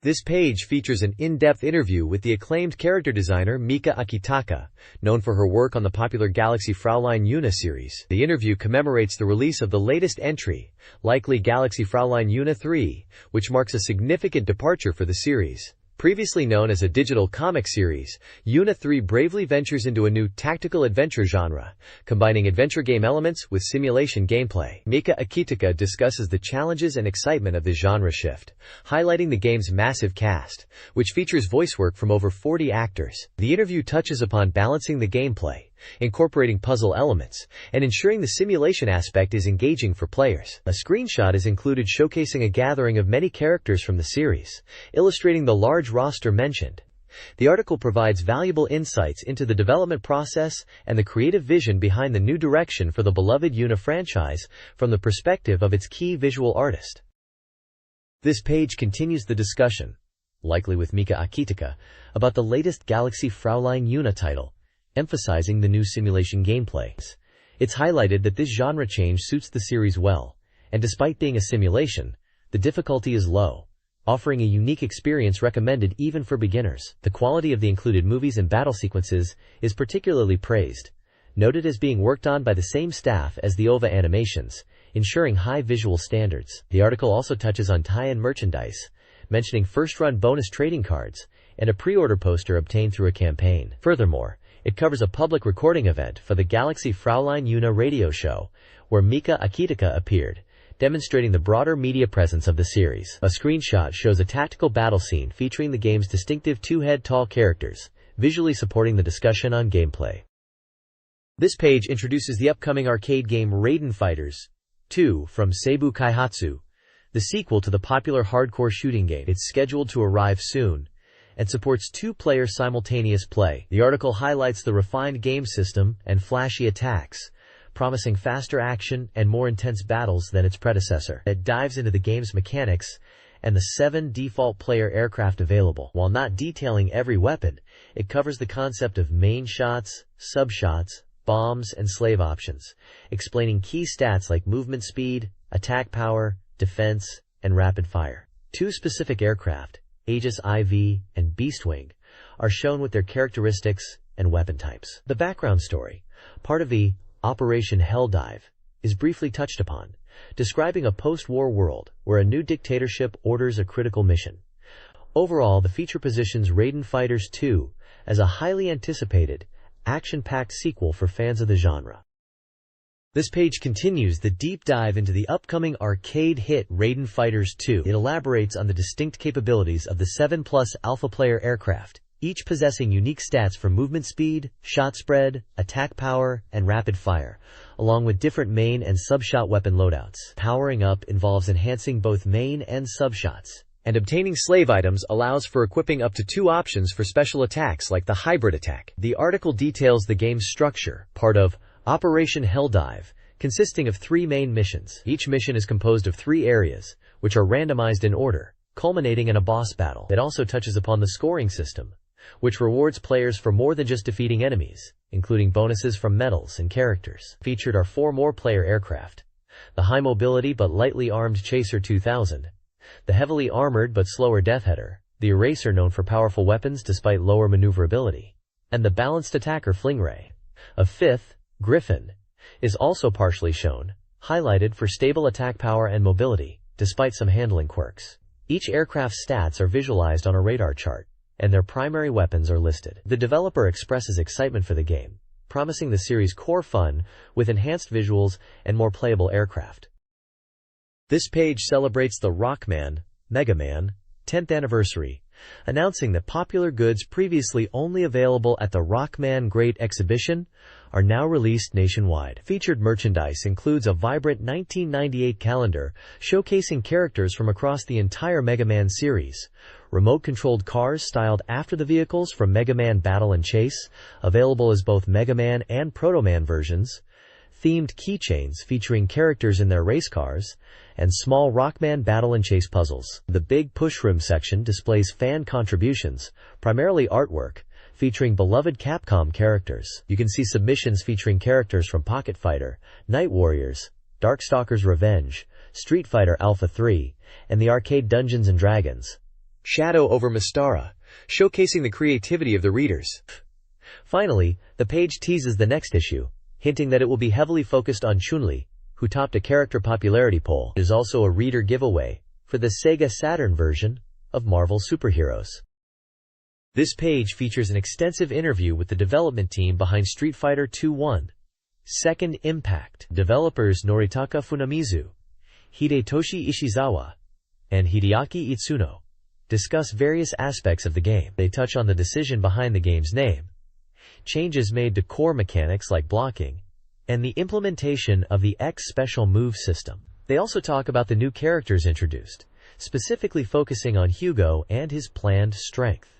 This page features an in-depth interview with the acclaimed character designer Mika Akitaka, known for her work on the popular Galaxy Fraulein Yuna series. The interview commemorates the release of the latest entry, likely Galaxy Fraulein Yuna 3, which marks a significant departure for the series. Previously known as a digital comic series, Yuna 3 bravely ventures into a new tactical adventure genre, combining adventure game elements with simulation gameplay. Mika Akitaka discusses the challenges and excitement of this genre shift, highlighting the game's massive cast, which features voice work from over 40 actors. The interview touches upon balancing the gameplay, incorporating puzzle elements, and ensuring the simulation aspect is engaging for players. A screenshot is included showcasing a gathering of many characters from the series, illustrating the large roster mentioned. The article provides valuable insights into the development process and the creative vision behind the new direction for the beloved Yuna franchise from the perspective of its key visual artist. This page continues the discussion, likely with Mika Akitaka, about the latest Galaxy Fraulein Yuna title, emphasizing the new simulation gameplay. It's highlighted that this genre change suits the series well, and despite being a simulation, the difficulty is low, offering a unique experience recommended even for beginners. The quality of the included movies and battle sequences is particularly praised, noted as being worked on by the same staff as the OVA animations, ensuring high visual standards. The article also touches on tie-in merchandise, mentioning first-run bonus trading cards, and a pre-order poster obtained through a campaign. Furthermore, it covers a public recording event for the Galaxy Fraulein Yuna radio show, where Mika Akitaka appeared, demonstrating the broader media presence of the series. A screenshot shows a tactical battle scene featuring the game's distinctive two-head-tall characters, visually supporting the discussion on gameplay. This page introduces the upcoming arcade game Raiden Fighters 2 from Seibu Kaihatsu, the sequel to the popular hardcore shooting game. It's scheduled to arrive soon, and supports two-player simultaneous play. The article highlights the refined game system and flashy attacks, promising faster action and more intense battles than its predecessor. It dives into the game's mechanics and the 7 default player aircraft available. While not detailing every weapon, it covers the concept of main shots, sub-shots, bombs, and slave options, explaining key stats like movement speed, attack power, defense, and rapid fire. 2 specific aircraft, Aegis IV and Beastwing, are shown with their characteristics and weapon types. The background story, part of the Operation Helldive, is briefly touched upon, describing a post-war world where a new dictatorship orders a critical mission. Overall, the feature positions Raiden Fighters 2 as a highly anticipated, action-packed sequel for fans of the genre. This page continues the deep dive into the upcoming arcade hit Raiden Fighters 2. It elaborates on the distinct capabilities of the 7+ alpha player aircraft, each possessing unique stats for movement speed, shot spread, attack power, and rapid fire, along with different main and sub-shot weapon loadouts. Powering up involves enhancing both main and sub-shots, and obtaining slave items allows for equipping up to 2 options for special attacks like the hybrid attack. The article details the game's structure, part of Operation Helldive, consisting of 3 main missions. Each mission is composed of 3 areas, which are randomized in order, culminating in a boss battle. It also touches upon the scoring system, which rewards players for more than just defeating enemies, including bonuses from medals and characters. Featured are 4 more player aircraft: the high mobility but lightly armed Chaser 2000, the heavily armored but slower Deathheader, the Eraser known for powerful weapons despite lower maneuverability, and the balanced attacker Flingray. A 5th, Griffin, is also partially shown, highlighted for stable attack power and mobility, despite some handling quirks. Each aircraft's stats are visualized on a radar chart, and their primary weapons are listed. The developer expresses excitement for the game, promising the series' core fun with enhanced visuals and more playable aircraft. This page celebrates the Rockman, Mega Man, 10th anniversary, announcing that popular goods previously only available at the Rockman Great Exhibition are now released nationwide. Featured merchandise includes a vibrant 1998 calendar showcasing characters from across the entire Mega Man series, remote-controlled cars styled after the vehicles from Mega Man Battle and Chase, available as both Mega Man and Proto Man versions, themed keychains featuring characters in their race cars, and small Rockman Battle and Chase puzzles. The Big Push Room section displays fan contributions, primarily artwork, featuring beloved Capcom characters. You can see submissions featuring characters from Pocket Fighter, Night Warriors, Darkstalkers Revenge, Street Fighter Alpha 3, and the arcade Dungeons & Dragons. Shadow over Mystara, showcasing the creativity of the readers. Finally, the page teases the next issue, hinting that it will be heavily focused on Chun-Li, who topped a character popularity poll. It is also a reader giveaway for the SEGA Saturn version of Marvel Superheroes. This page features an extensive interview with the development team behind Street Fighter II-1. Second Impact. Developers Noritaka Funamizu, Hidetoshi Ishizawa, and Hideaki Itsuno discuss various aspects of the game. They touch on the decision behind the game's name, changes made to core mechanics like blocking, and the implementation of the X special move system. They also talk about the new characters introduced, specifically focusing on Hugo and his planned strength.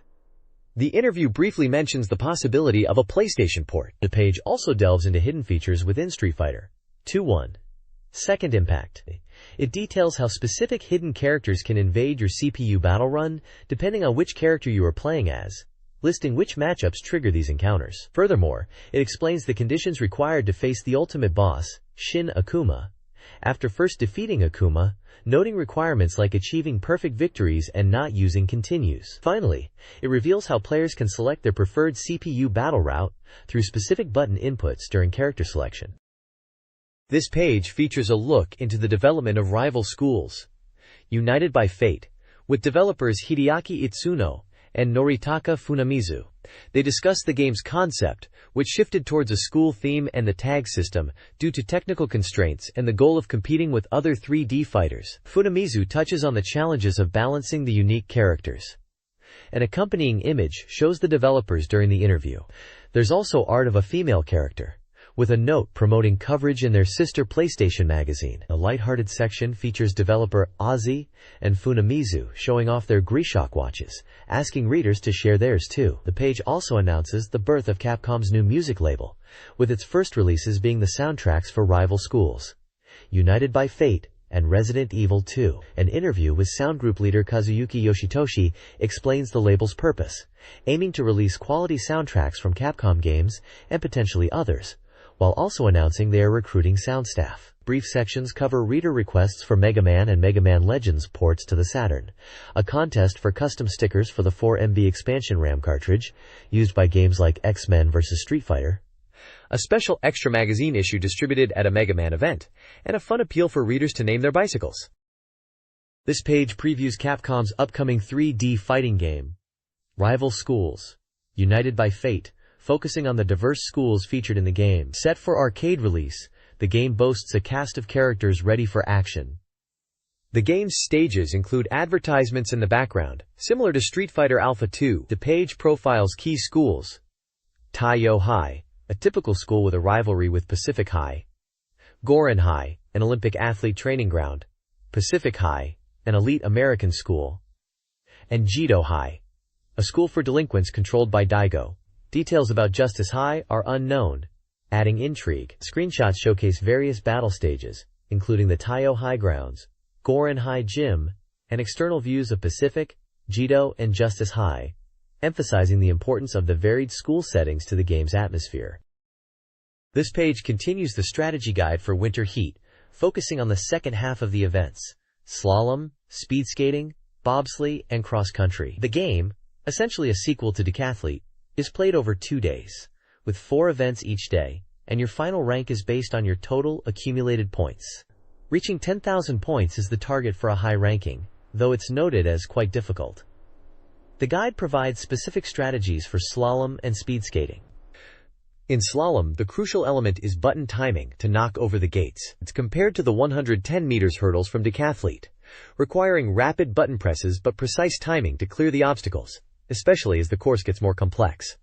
The interview briefly mentions the possibility of a PlayStation port. The page also delves into hidden features within Street Fighter II-1. Second Impact. It details how specific hidden characters can invade your CPU battle run, depending on which character you are playing as, listing which matchups trigger these encounters. Furthermore, it explains the conditions required to face the ultimate boss, Shin Akuma, after first defeating Akuma, noting requirements like achieving perfect victories and not using continues. Finally, it reveals how players can select their preferred CPU battle route through specific button inputs during character selection. This page features a look into the development of rival schools, United by Fate, with developers Hideaki Itsuno and Noritaka Funamizu. They discuss the game's concept, which shifted towards a school theme and the tag system due to technical constraints and the goal of competing with other 3D fighters. Funamizu touches on the challenges of balancing the unique characters. An accompanying image shows the developers during the interview. There's also art of a female character, with a note promoting coverage in their sister PlayStation magazine. A lighthearted section features developer Ozzy and Funamizu showing off their G-Shock watches, asking readers to share theirs too. The page also announces the birth of Capcom's new music label, with its first releases being the soundtracks for rival schools, United by Fate and Resident Evil 2. An interview with sound group leader Kazuyuki Yoshitoshi explains the label's purpose, aiming to release quality soundtracks from Capcom games and potentially others, while also announcing they are recruiting sound staff. Brief sections cover reader requests for Mega Man and Mega Man Legends ports to the Saturn, a contest for custom stickers for the 4MB expansion RAM cartridge, used by games like X-Men vs. Street Fighter, a special extra magazine issue distributed at a Mega Man event, and a fun appeal for readers to name their bicycles. This page previews Capcom's upcoming 3D fighting game, Rival Schools, United by Fate, focusing on the diverse schools featured in the game. Set for arcade release, the game boasts a cast of characters ready for action. The game's stages include advertisements in the background, similar to Street Fighter Alpha 2. The page profiles key schools: Taiyo High, a typical school with a rivalry with Pacific High; Gorin High, an Olympic athlete training ground; Pacific High, an elite American school; and Jido High, a school for delinquents controlled by Daigo. Details about Justice High are unknown, adding intrigue. Screenshots showcase various battle stages, including the Taiyo High grounds, Gorin High Gym, and external views of Pacific, Jido, and Justice High, emphasizing the importance of the varied school settings to the game's atmosphere. This page continues the strategy guide for Winter Heat, focusing on the second half of the events: slalom, speed skating, bobsleigh, and cross-country. The game, essentially a sequel to Decathlete, is played over 2 days, with 4 events each day, and your final rank is based on your total accumulated points. Reaching 10,000 points is the target for a high ranking, though it's noted as quite difficult. The guide provides specific strategies for slalom and speed skating. In slalom, the crucial element is button timing to knock over the gates. It's compared to the 110 meters hurdles from Decathlete, requiring rapid button presses but precise timing to clear the obstacles, especially as the course gets more complex.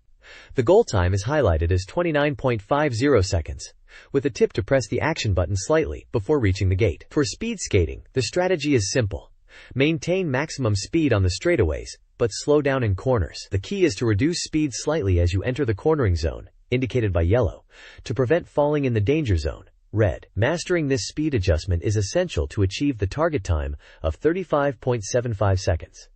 The goal time is highlighted as 29.50 seconds, with a tip to press the action button slightly before reaching the gate. For speed skating, the strategy is simple. Maintain maximum speed on the straightaways, but slow down in corners. The key is to reduce speed slightly as you enter the cornering zone, indicated by yellow, to prevent falling in the danger zone, red. Mastering this speed adjustment is essential to achieve the target time of 35.75 seconds.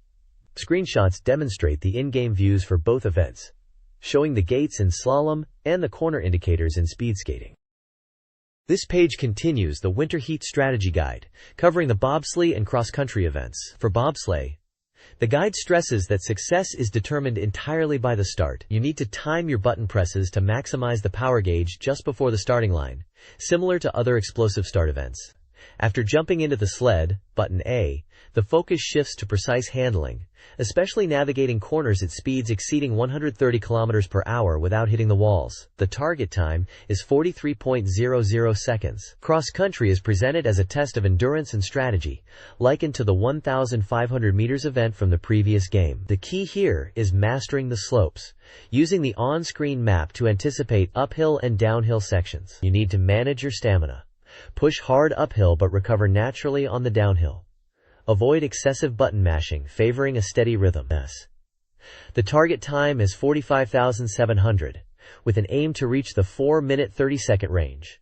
Screenshots demonstrate the in-game views for both events, showing the gates in slalom and the corner indicators in speed skating. This page continues the Winter Heat strategy guide, covering the bobsleigh and cross-country events. For bobsleigh, the guide stresses that success is determined entirely by the start. You need to time your button presses to maximize the power gauge just before the starting line, similar to other explosive start events. After jumping into the sled, button A, the focus shifts to precise handling, especially navigating corners at speeds exceeding 130 km per hour without hitting the walls. The target time is 43.00 seconds. Cross-country is presented as a test of endurance and strategy, likened to the 1,500 meters event from the previous game. The key here is mastering the slopes, using the on-screen map to anticipate uphill and downhill sections. You need to manage your stamina. Push hard uphill but recover naturally on the downhill. Avoid excessive button mashing, favoring a steady rhythm. The target time is 45,700, with an aim to reach the 4-minute 30-second range.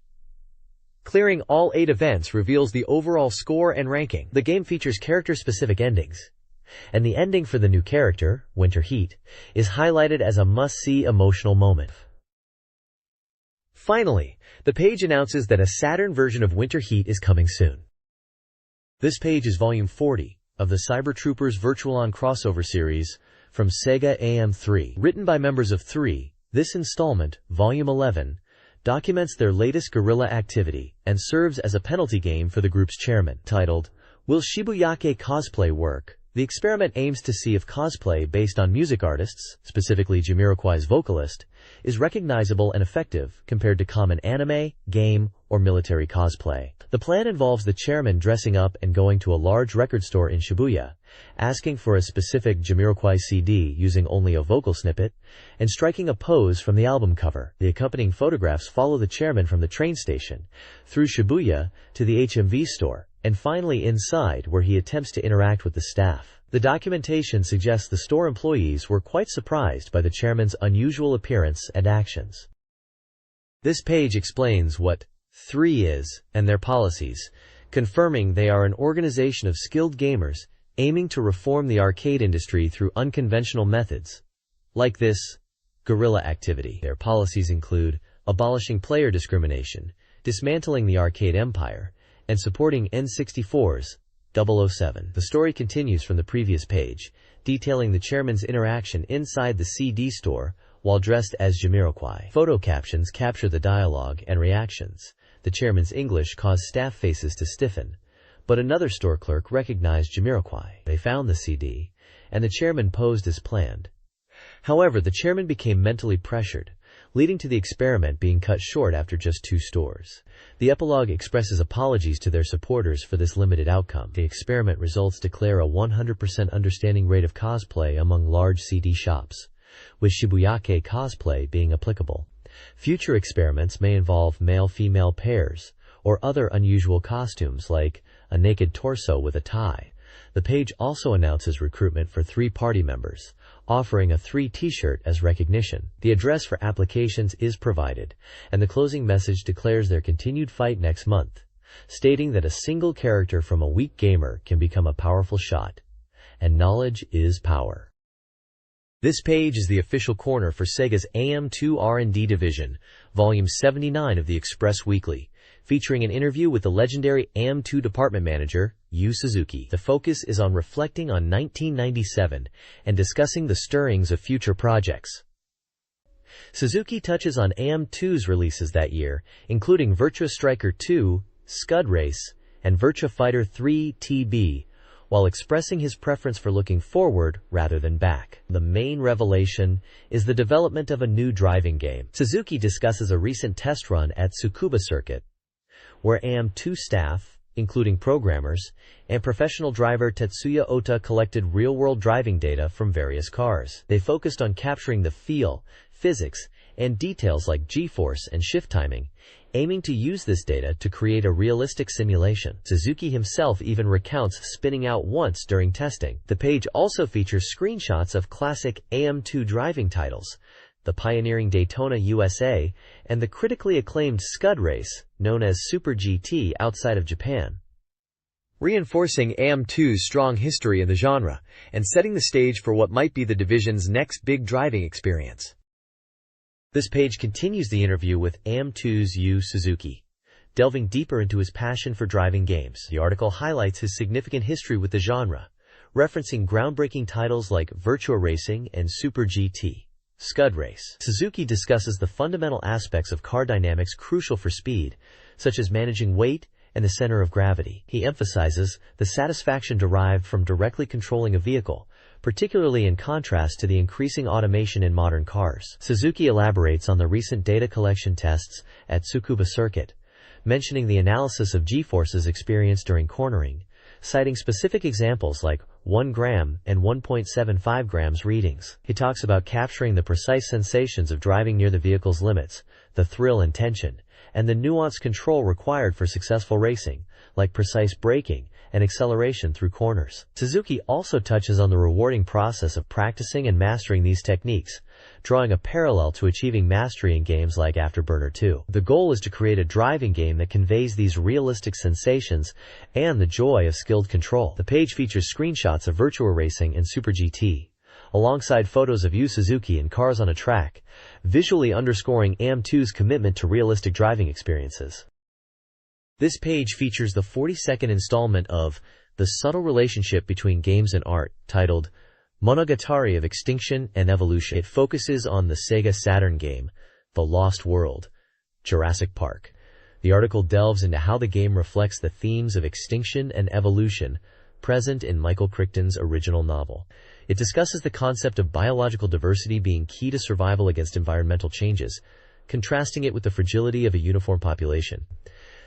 Clearing all 8 events reveals the overall score and ranking. The game features character-specific endings, and the ending for the new character, Winter Heat, is highlighted as a must-see emotional moment. Finally, the page announces that a Saturn version of Winter Heat is coming soon. This page is volume 40 of the Cyber Troopers Virtual-On crossover series from Sega AM3. Written by members of 3, this installment, volume 11, documents their latest guerrilla activity and serves as a penalty game for the group's chairman. Titled, "Will Shibuyake Cosplay Work?" The experiment aims to see if cosplay based on music artists, specifically Jamiroquai's vocalist, is recognizable and effective compared to common anime, game, or military cosplay. The plan involves the chairman dressing up and going to a large record store in Shibuya, asking for a specific Jamiroquai CD using only a vocal snippet, and striking a pose from the album cover. The accompanying photographs follow the chairman from the train station, through Shibuya, to the HMV store, and finally inside where he attempts to interact with the staff. The documentation suggests the store employees were quite surprised by the chairman's unusual appearance and actions. This page explains what 3 is and their policies, confirming they are an organization of skilled gamers aiming to reform the arcade industry through unconventional methods, like this guerrilla activity. Their policies include abolishing player discrimination, dismantling the arcade empire, and supporting N64's 007. The story continues from the previous page, detailing the chairman's interaction inside the CD store while dressed as Jamiroquai. Photo captions capture the dialogue and reactions. The chairman's English caused staff faces to stiffen, but another store clerk recognized Jamiroquai. They found the CD, and the chairman posed as planned. However, the chairman became mentally pressured, leading to the experiment being cut short after just 2 stores. The epilogue expresses apologies to their supporters for this limited outcome. The experiment results declare a 100% understanding rate of cosplay among large CD shops, with Shibuyake cosplay being applicable. Future experiments may involve male-female pairs, or other unusual costumes like a naked torso with a tie. The page also announces recruitment for 3 party members, offering a 3 t-shirt as recognition. The address for applications is provided, and the closing message declares their continued fight next month, stating that a single character from a weak gamer can become a powerful shot. And knowledge is power. This page is the official corner for Sega's AM2 R&D division, volume 79 of the Express Weekly, featuring an interview with the legendary AM2 department manager, Yu Suzuki. The focus is on reflecting on 1997 and discussing the stirrings of future projects. Suzuki touches on AM2's releases that year, including Virtua Striker 2, Scud Race, and Virtua Fighter 3 TB, while expressing his preference for looking forward rather than back. The main revelation is the development of a new driving game. Suzuki discusses a recent test run at Tsukuba Circuit, where AM2 staff, including programmers, and professional driver Tetsuya Ota collected real-world driving data from various cars. They focused on capturing the feel, physics, and details like G-force and shift timing, aiming to use this data to create a realistic simulation. Suzuki himself even recounts spinning out once during testing. The page also features screenshots of classic AM2 driving titles, the pioneering Daytona USA, and the critically acclaimed Scud Race, known as Super GT outside of Japan, reinforcing AM2's strong history in the genre, and setting the stage for what might be the division's next big driving experience. This page continues the interview with AM2's Yu Suzuki, delving deeper into his passion for driving games. The article highlights his significant history with the genre, referencing groundbreaking titles like Virtua Racing and Super GT. Scud Race. Suzuki discusses the fundamental aspects of car dynamics crucial for speed, such as managing weight and the center of gravity. He emphasizes the satisfaction derived from directly controlling a vehicle, particularly in contrast to the increasing automation in modern cars. Suzuki elaborates on the recent data collection tests at Tsukuba Circuit, mentioning the analysis of G-forces experienced during cornering, citing specific examples like 1 gram and 1.75 grams readings. He talks about capturing the precise sensations of driving near the vehicle's limits, the thrill and tension, and the nuanced control required for successful racing, like precise braking and acceleration through corners. Suzuki also touches on the rewarding process of practicing and mastering these techniques, drawing a parallel to achieving mastery in games like Afterburner 2. The goal is to create a driving game that conveys these realistic sensations and the joy of skilled control. The page features screenshots of Virtua Racing and Super GT, alongside photos of Yu Suzuki and cars on a track, visually underscoring AM2's commitment to realistic driving experiences. This page features the 42nd installment of The Subtle Relationship Between Games and Art, titled Monogatari of Extinction and Evolution. It focuses on the SEGA Saturn game, The Lost World, Jurassic Park. The article delves into how the game reflects the themes of extinction and evolution present in Michael Crichton's original novel. It discusses the concept of biological diversity being key to survival against environmental changes, contrasting it with the fragility of a uniform population.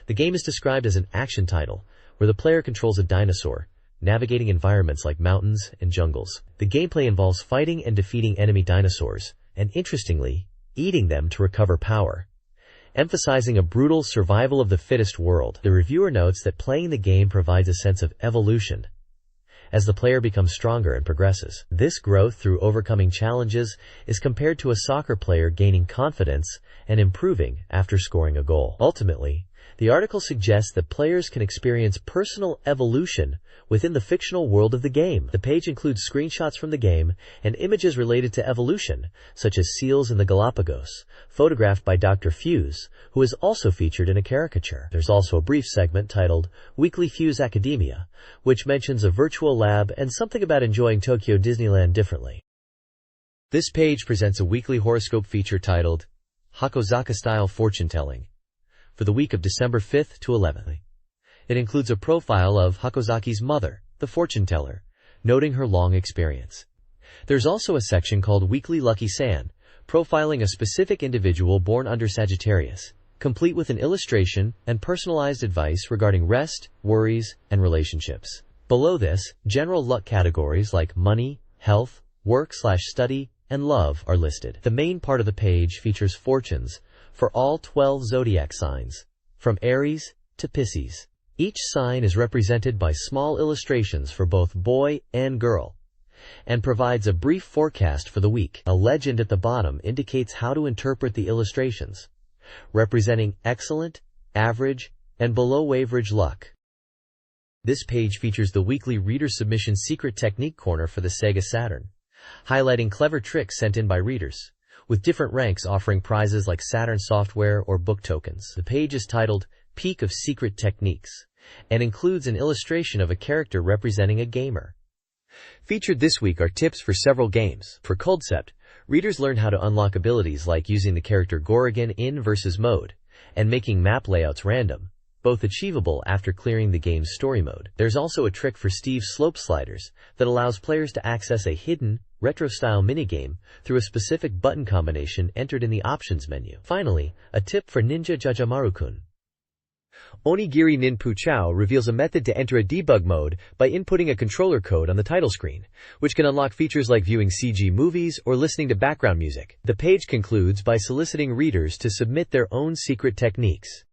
The game is described as an action title, where the player controls a dinosaur, navigating environments like mountains and jungles. The gameplay involves fighting and defeating enemy dinosaurs, and interestingly, eating them to recover power, emphasizing a brutal survival of the fittest world. The reviewer notes that playing the game provides a sense of evolution, as the player becomes stronger and progresses. This growth through overcoming challenges is compared to a soccer player gaining confidence and improving after scoring a goal. Ultimately, the article suggests that players can experience personal evolution within the fictional world of the game. The page includes screenshots from the game and images related to evolution, such as seals in the Galapagos, photographed by Dr. Fuse, who is also featured in a caricature. There's also a brief segment titled Weekly Fuse Academia, which mentions a virtual lab and something about enjoying Tokyo Disneyland differently. This page presents a weekly horoscope feature titled Hakozaka-style fortune-telling, for the week of December 5th to 11th. It includes a profile of Hakozaki's mother, the fortune teller, noting her long experience. There's also a section called Weekly Lucky San, profiling a specific individual born under Sagittarius, complete with an illustration and personalized advice regarding rest, worries, and relationships. Below this, general luck categories like money, health, work/study, and love are listed. The main part of the page features fortunes for all 12 zodiac signs, from Aries to Pisces. Each sign is represented by small illustrations for both boy and girl, and provides a brief forecast for the week. A legend at the bottom indicates how to interpret the illustrations, representing excellent, average, and Below Average Luck. This page features the weekly reader submission secret technique corner for the SEGA Saturn, highlighting clever tricks sent in by readers, with different ranks offering prizes like Saturn software or book tokens. The page is titled Peek of Secret Techniques and includes an illustration of a character representing a gamer. Featured this week are tips for several games. For Concept, readers learn how to unlock abilities like using the character Gorrigan in versus mode and making map layouts random, both achievable after clearing the game's story mode. There's also a trick for Steve's slope sliders that allows players to access a hidden, retro-style minigame through a specific button combination entered in the options menu. Finally, a tip for Ninja Jajamaru-kun. Onigiri Nin Puchao reveals a method to enter a debug mode by inputting a controller code on the title screen, which can unlock features like viewing CG movies or listening to background music. The page concludes by soliciting readers to submit their own secret techniques.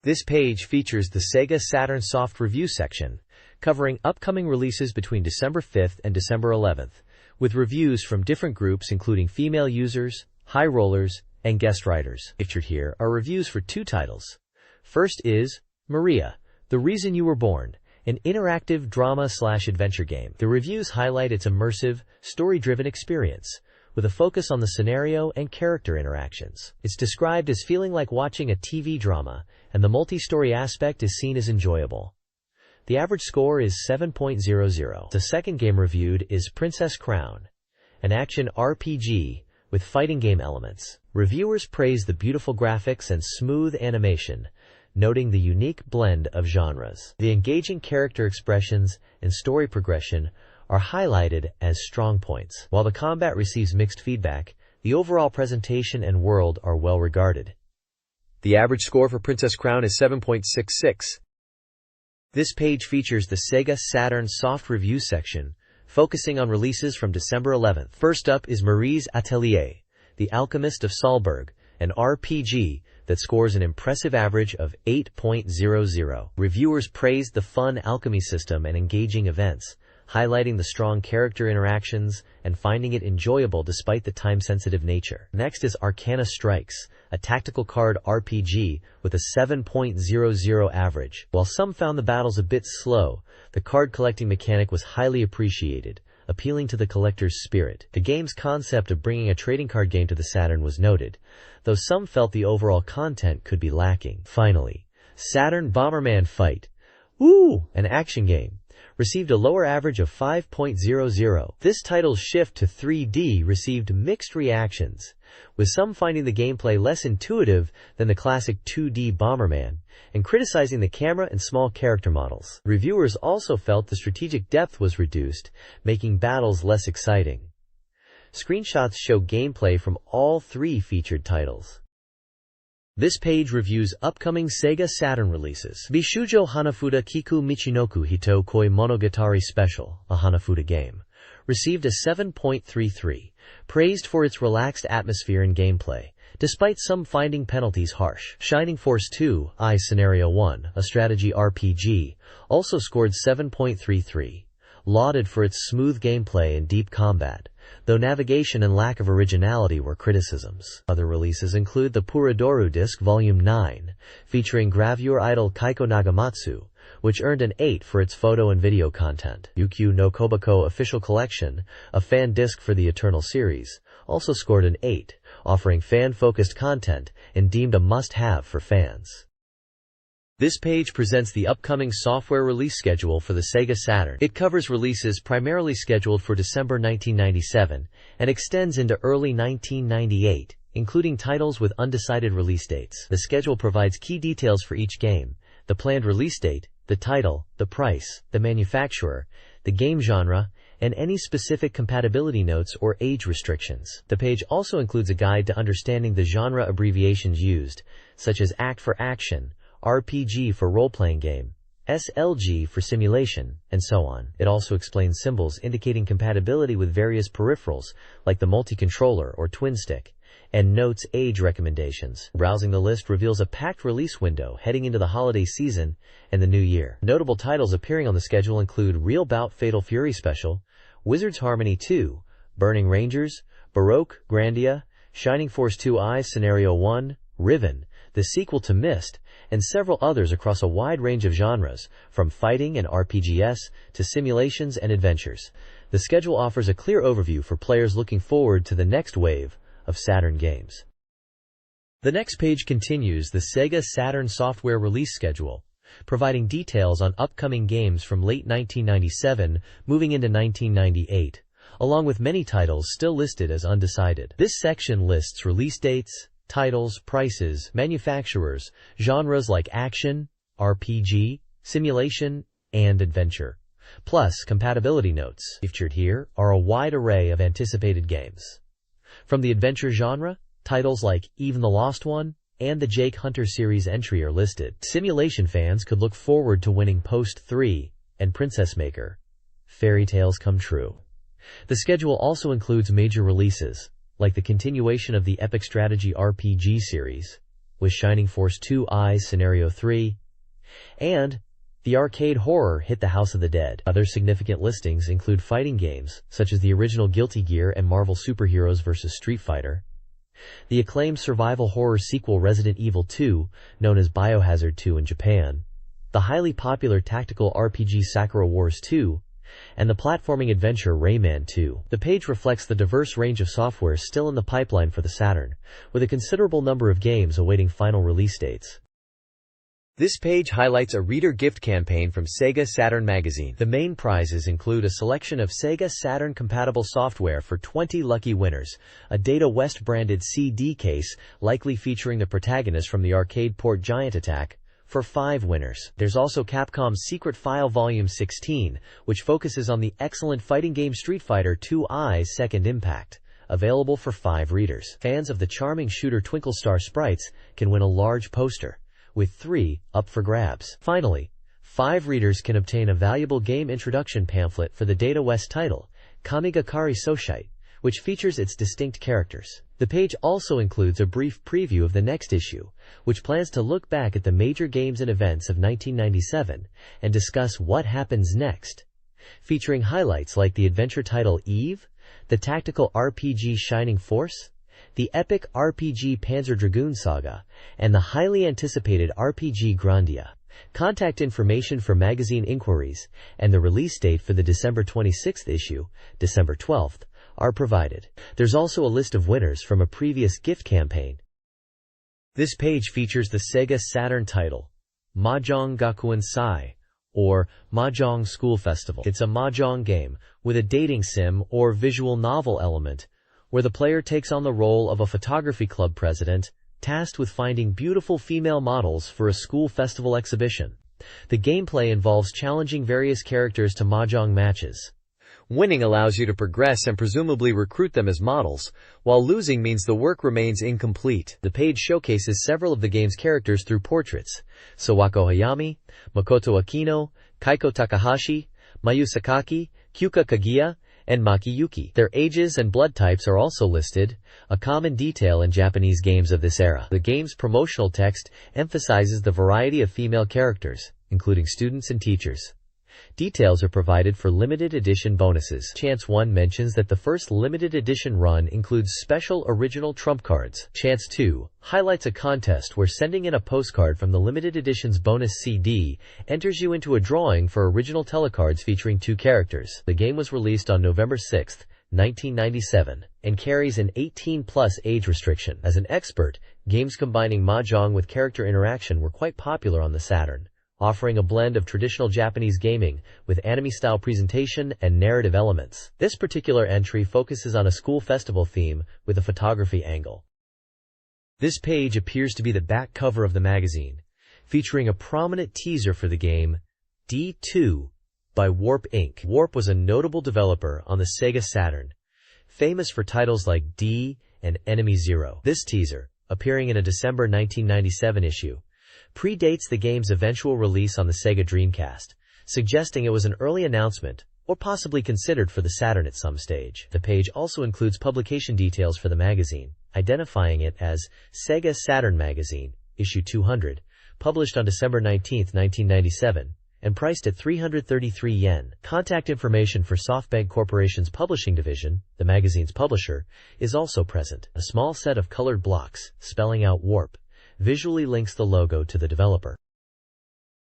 This page features the SEGA Saturn Soft Review section, covering upcoming releases between December 5th and December 11th, with reviews from different groups including female users, high rollers, and guest writers. Featured here are reviews for 2 titles. First is Maria, The Reason You Were Born, an interactive drama/adventure game. The reviews highlight its immersive, story-driven experience, with a focus on the scenario and character interactions. It's described as feeling like watching a TV drama, and the multi-story aspect is seen as enjoyable. The average score is 7.00. The second game reviewed is Princess Crown, an action RPG with fighting game elements. Reviewers praise the beautiful graphics and smooth animation, noting the unique blend of genres. The engaging character expressions and story progression are highlighted as strong points. While the combat receives mixed feedback, the overall presentation and world are well regarded. The average score for Princess Crown is 7.66. This page features the SEGA Saturn Soft Review section, focusing on releases from December 11th. First up is Marie's Atelier, The Alchemist of Salzburg, an RPG that scores an impressive average of 8.00. Reviewers praised the fun alchemy system and engaging events, highlighting the strong character interactions and finding it enjoyable despite the time-sensitive nature. Next is Arcana Strikes, a tactical card RPG with a 7.00 average. While some found the battles a bit slow, the card collecting mechanic was highly appreciated, appealing to the collector's spirit. The game's concept of bringing a trading card game to the Saturn was noted, though some felt the overall content could be lacking. Finally, Saturn Bomberman Fight, an action game, received a lower average of 5.00. This title's shift to 3D received mixed reactions, with some finding the gameplay less intuitive than the classic 2D Bomberman, and criticizing the camera and small character models. Reviewers also felt the strategic depth was reduced, making battles less exciting. Screenshots show gameplay from all 3 featured titles. This page reviews upcoming SEGA Saturn releases. Bishujo Hanafuda Kiku Michinoku Hito Koi Monogatari Special, a Hanafuda game, received a 7.33, praised for its relaxed atmosphere and gameplay, despite some finding penalties harsh. Shining Force 2, Scenario 1, a strategy RPG, also scored 7.33, lauded for its smooth gameplay and deep combat, though navigation and lack of originality were criticisms. Other releases include the Puradoru Disc Volume 9, featuring gravure idol Kaiko Nagamatsu, which earned an 8 for its photo and video content. Yukyu no Kobako Official Collection, a fan disc for the Eternal series, also scored an 8, offering fan-focused content and deemed a must-have for fans. This page presents the upcoming software release schedule for the SEGA Saturn. It covers releases primarily scheduled for December 1997 and extends into early 1998, including titles with undecided release dates. The schedule provides key details for each game, the planned release date, the title, the price, the manufacturer, the game genre, and any specific compatibility notes or age restrictions. The page also includes a guide to understanding the genre abbreviations used, such as ACT for action, RPG for role-playing game, SLG for simulation, and so on. It also explains symbols indicating compatibility with various peripherals, like the multi-controller or twin stick, and notes age recommendations. Browsing the list reveals a packed release window heading into the holiday season and the new year. Notable titles appearing on the schedule include Real Bout Fatal Fury Special, Wizard's Harmony 2, Burning Rangers, Baroque, Grandia, Shining Force 2 Scenario 1, Riven, the sequel to Myst, and several others across a wide range of genres, from fighting and RPGs to simulations and adventures. The schedule offers a clear overview for players looking forward to the next wave of Saturn games. The next page continues the SEGA Saturn software release schedule, providing details on upcoming games from late 1997 moving into 1998, along with many titles still listed as undecided. This section lists release dates, titles, prices, manufacturers, genres like action, RPG, simulation, and adventure, plus compatibility notes. Featured here are a wide array of anticipated games. From the adventure genre, titles like Even the Lost One and the Jake Hunter series entry are listed. Simulation fans could look forward to winning Post 3 and Princess Maker: Fairy Tales Come True. The schedule also includes major releases, like the continuation of the epic strategy RPG series, with Shining Force 2 Eyes Scenario 3, and the arcade horror hit The House of the Dead. Other significant listings include fighting games, such as the original Guilty Gear and Marvel Superheroes vs. Street Fighter, the acclaimed survival horror sequel Resident Evil 2, known as Biohazard 2 in Japan, the highly popular tactical RPG Sakura Wars 2, and the platforming adventure Rayman 2. The page reflects the diverse range of software still in the pipeline for the Saturn, with a considerable number of games awaiting final release dates. This page highlights a reader gift campaign from SEGA Saturn Magazine. The main prizes include a selection of SEGA Saturn-compatible software for 20 lucky winners, a Data West-branded CD case likely featuring the protagonist from the arcade port Giant Attack, for 5 winners. There's also Capcom's Secret File Volume 16, which focuses on the excellent fighting game Street Fighter 2 Eyes Second Impact, available for 5 readers. Fans of the charming shooter Twinkle Star sprites can win a large poster, with 3 up for grabs. Finally, 5 readers can obtain a valuable game introduction pamphlet for the Data West title, Kamigakari Soshite, which features its distinct characters. The page also includes a brief preview of the next issue, which plans to look back at the major games and events of 1997 and discuss what happens next, featuring highlights like the adventure title Eve, the tactical RPG Shining Force, the epic RPG Panzer Dragoon Saga, and the highly anticipated RPG Grandia. Contact information for magazine inquiries and the release date for the December 26th issue, December 12th, are provided. There's also a list of winners from a previous gift campaign. This page features the SEGA Saturn title, Mahjong Gakuen Sai, or Mahjong School Festival. It's a mahjong game with a dating sim or visual novel element, where the player takes on the role of a photography club president, tasked with finding beautiful female models for a school festival exhibition. The gameplay involves challenging various characters to mahjong matches. Winning allows you to progress and presumably recruit them as models, while losing means the work remains incomplete. The page showcases several of the game's characters through portraits: Sawako Hayami, Makoto Akino, Kaiko Takahashi, Mayu Sakaki, Kyuka Kaguya, and Maki Yuki. Their ages and blood types are also listed, a common detail in Japanese games of this era. The game's promotional text emphasizes the variety of female characters, including students and teachers. Details are provided for limited edition bonuses. Chance 1 mentions that the first limited edition run includes special original trump cards. Chance 2 highlights a contest where sending in a postcard from the limited edition's bonus CD enters you into a drawing for original telecards featuring 2 characters. The game was released on November 6, 1997, and carries an 18+ age restriction. As an expert, games combining mahjong with character interaction were quite popular on the Saturn, offering a blend of traditional Japanese gaming with anime-style presentation and narrative elements. This particular entry focuses on a school festival theme with a photography angle. This page appears to be the back cover of the magazine, featuring a prominent teaser for the game D2 by Warp Inc. Warp was a notable developer on the SEGA Saturn, famous for titles like D and Enemy Zero. This teaser, appearing in a December 1997 issue, predates the game's eventual release on the Sega Dreamcast, suggesting it was an early announcement, or possibly considered for the Saturn at some stage. The page also includes publication details for the magazine, identifying it as SEGA Saturn Magazine, issue 200, published on December 19, 1997, and priced at 333 yen. Contact information for SoftBank Corporation's publishing division, the magazine's publisher, is also present. A small set of colored blocks, spelling out Warp, visually links the logo to the developer.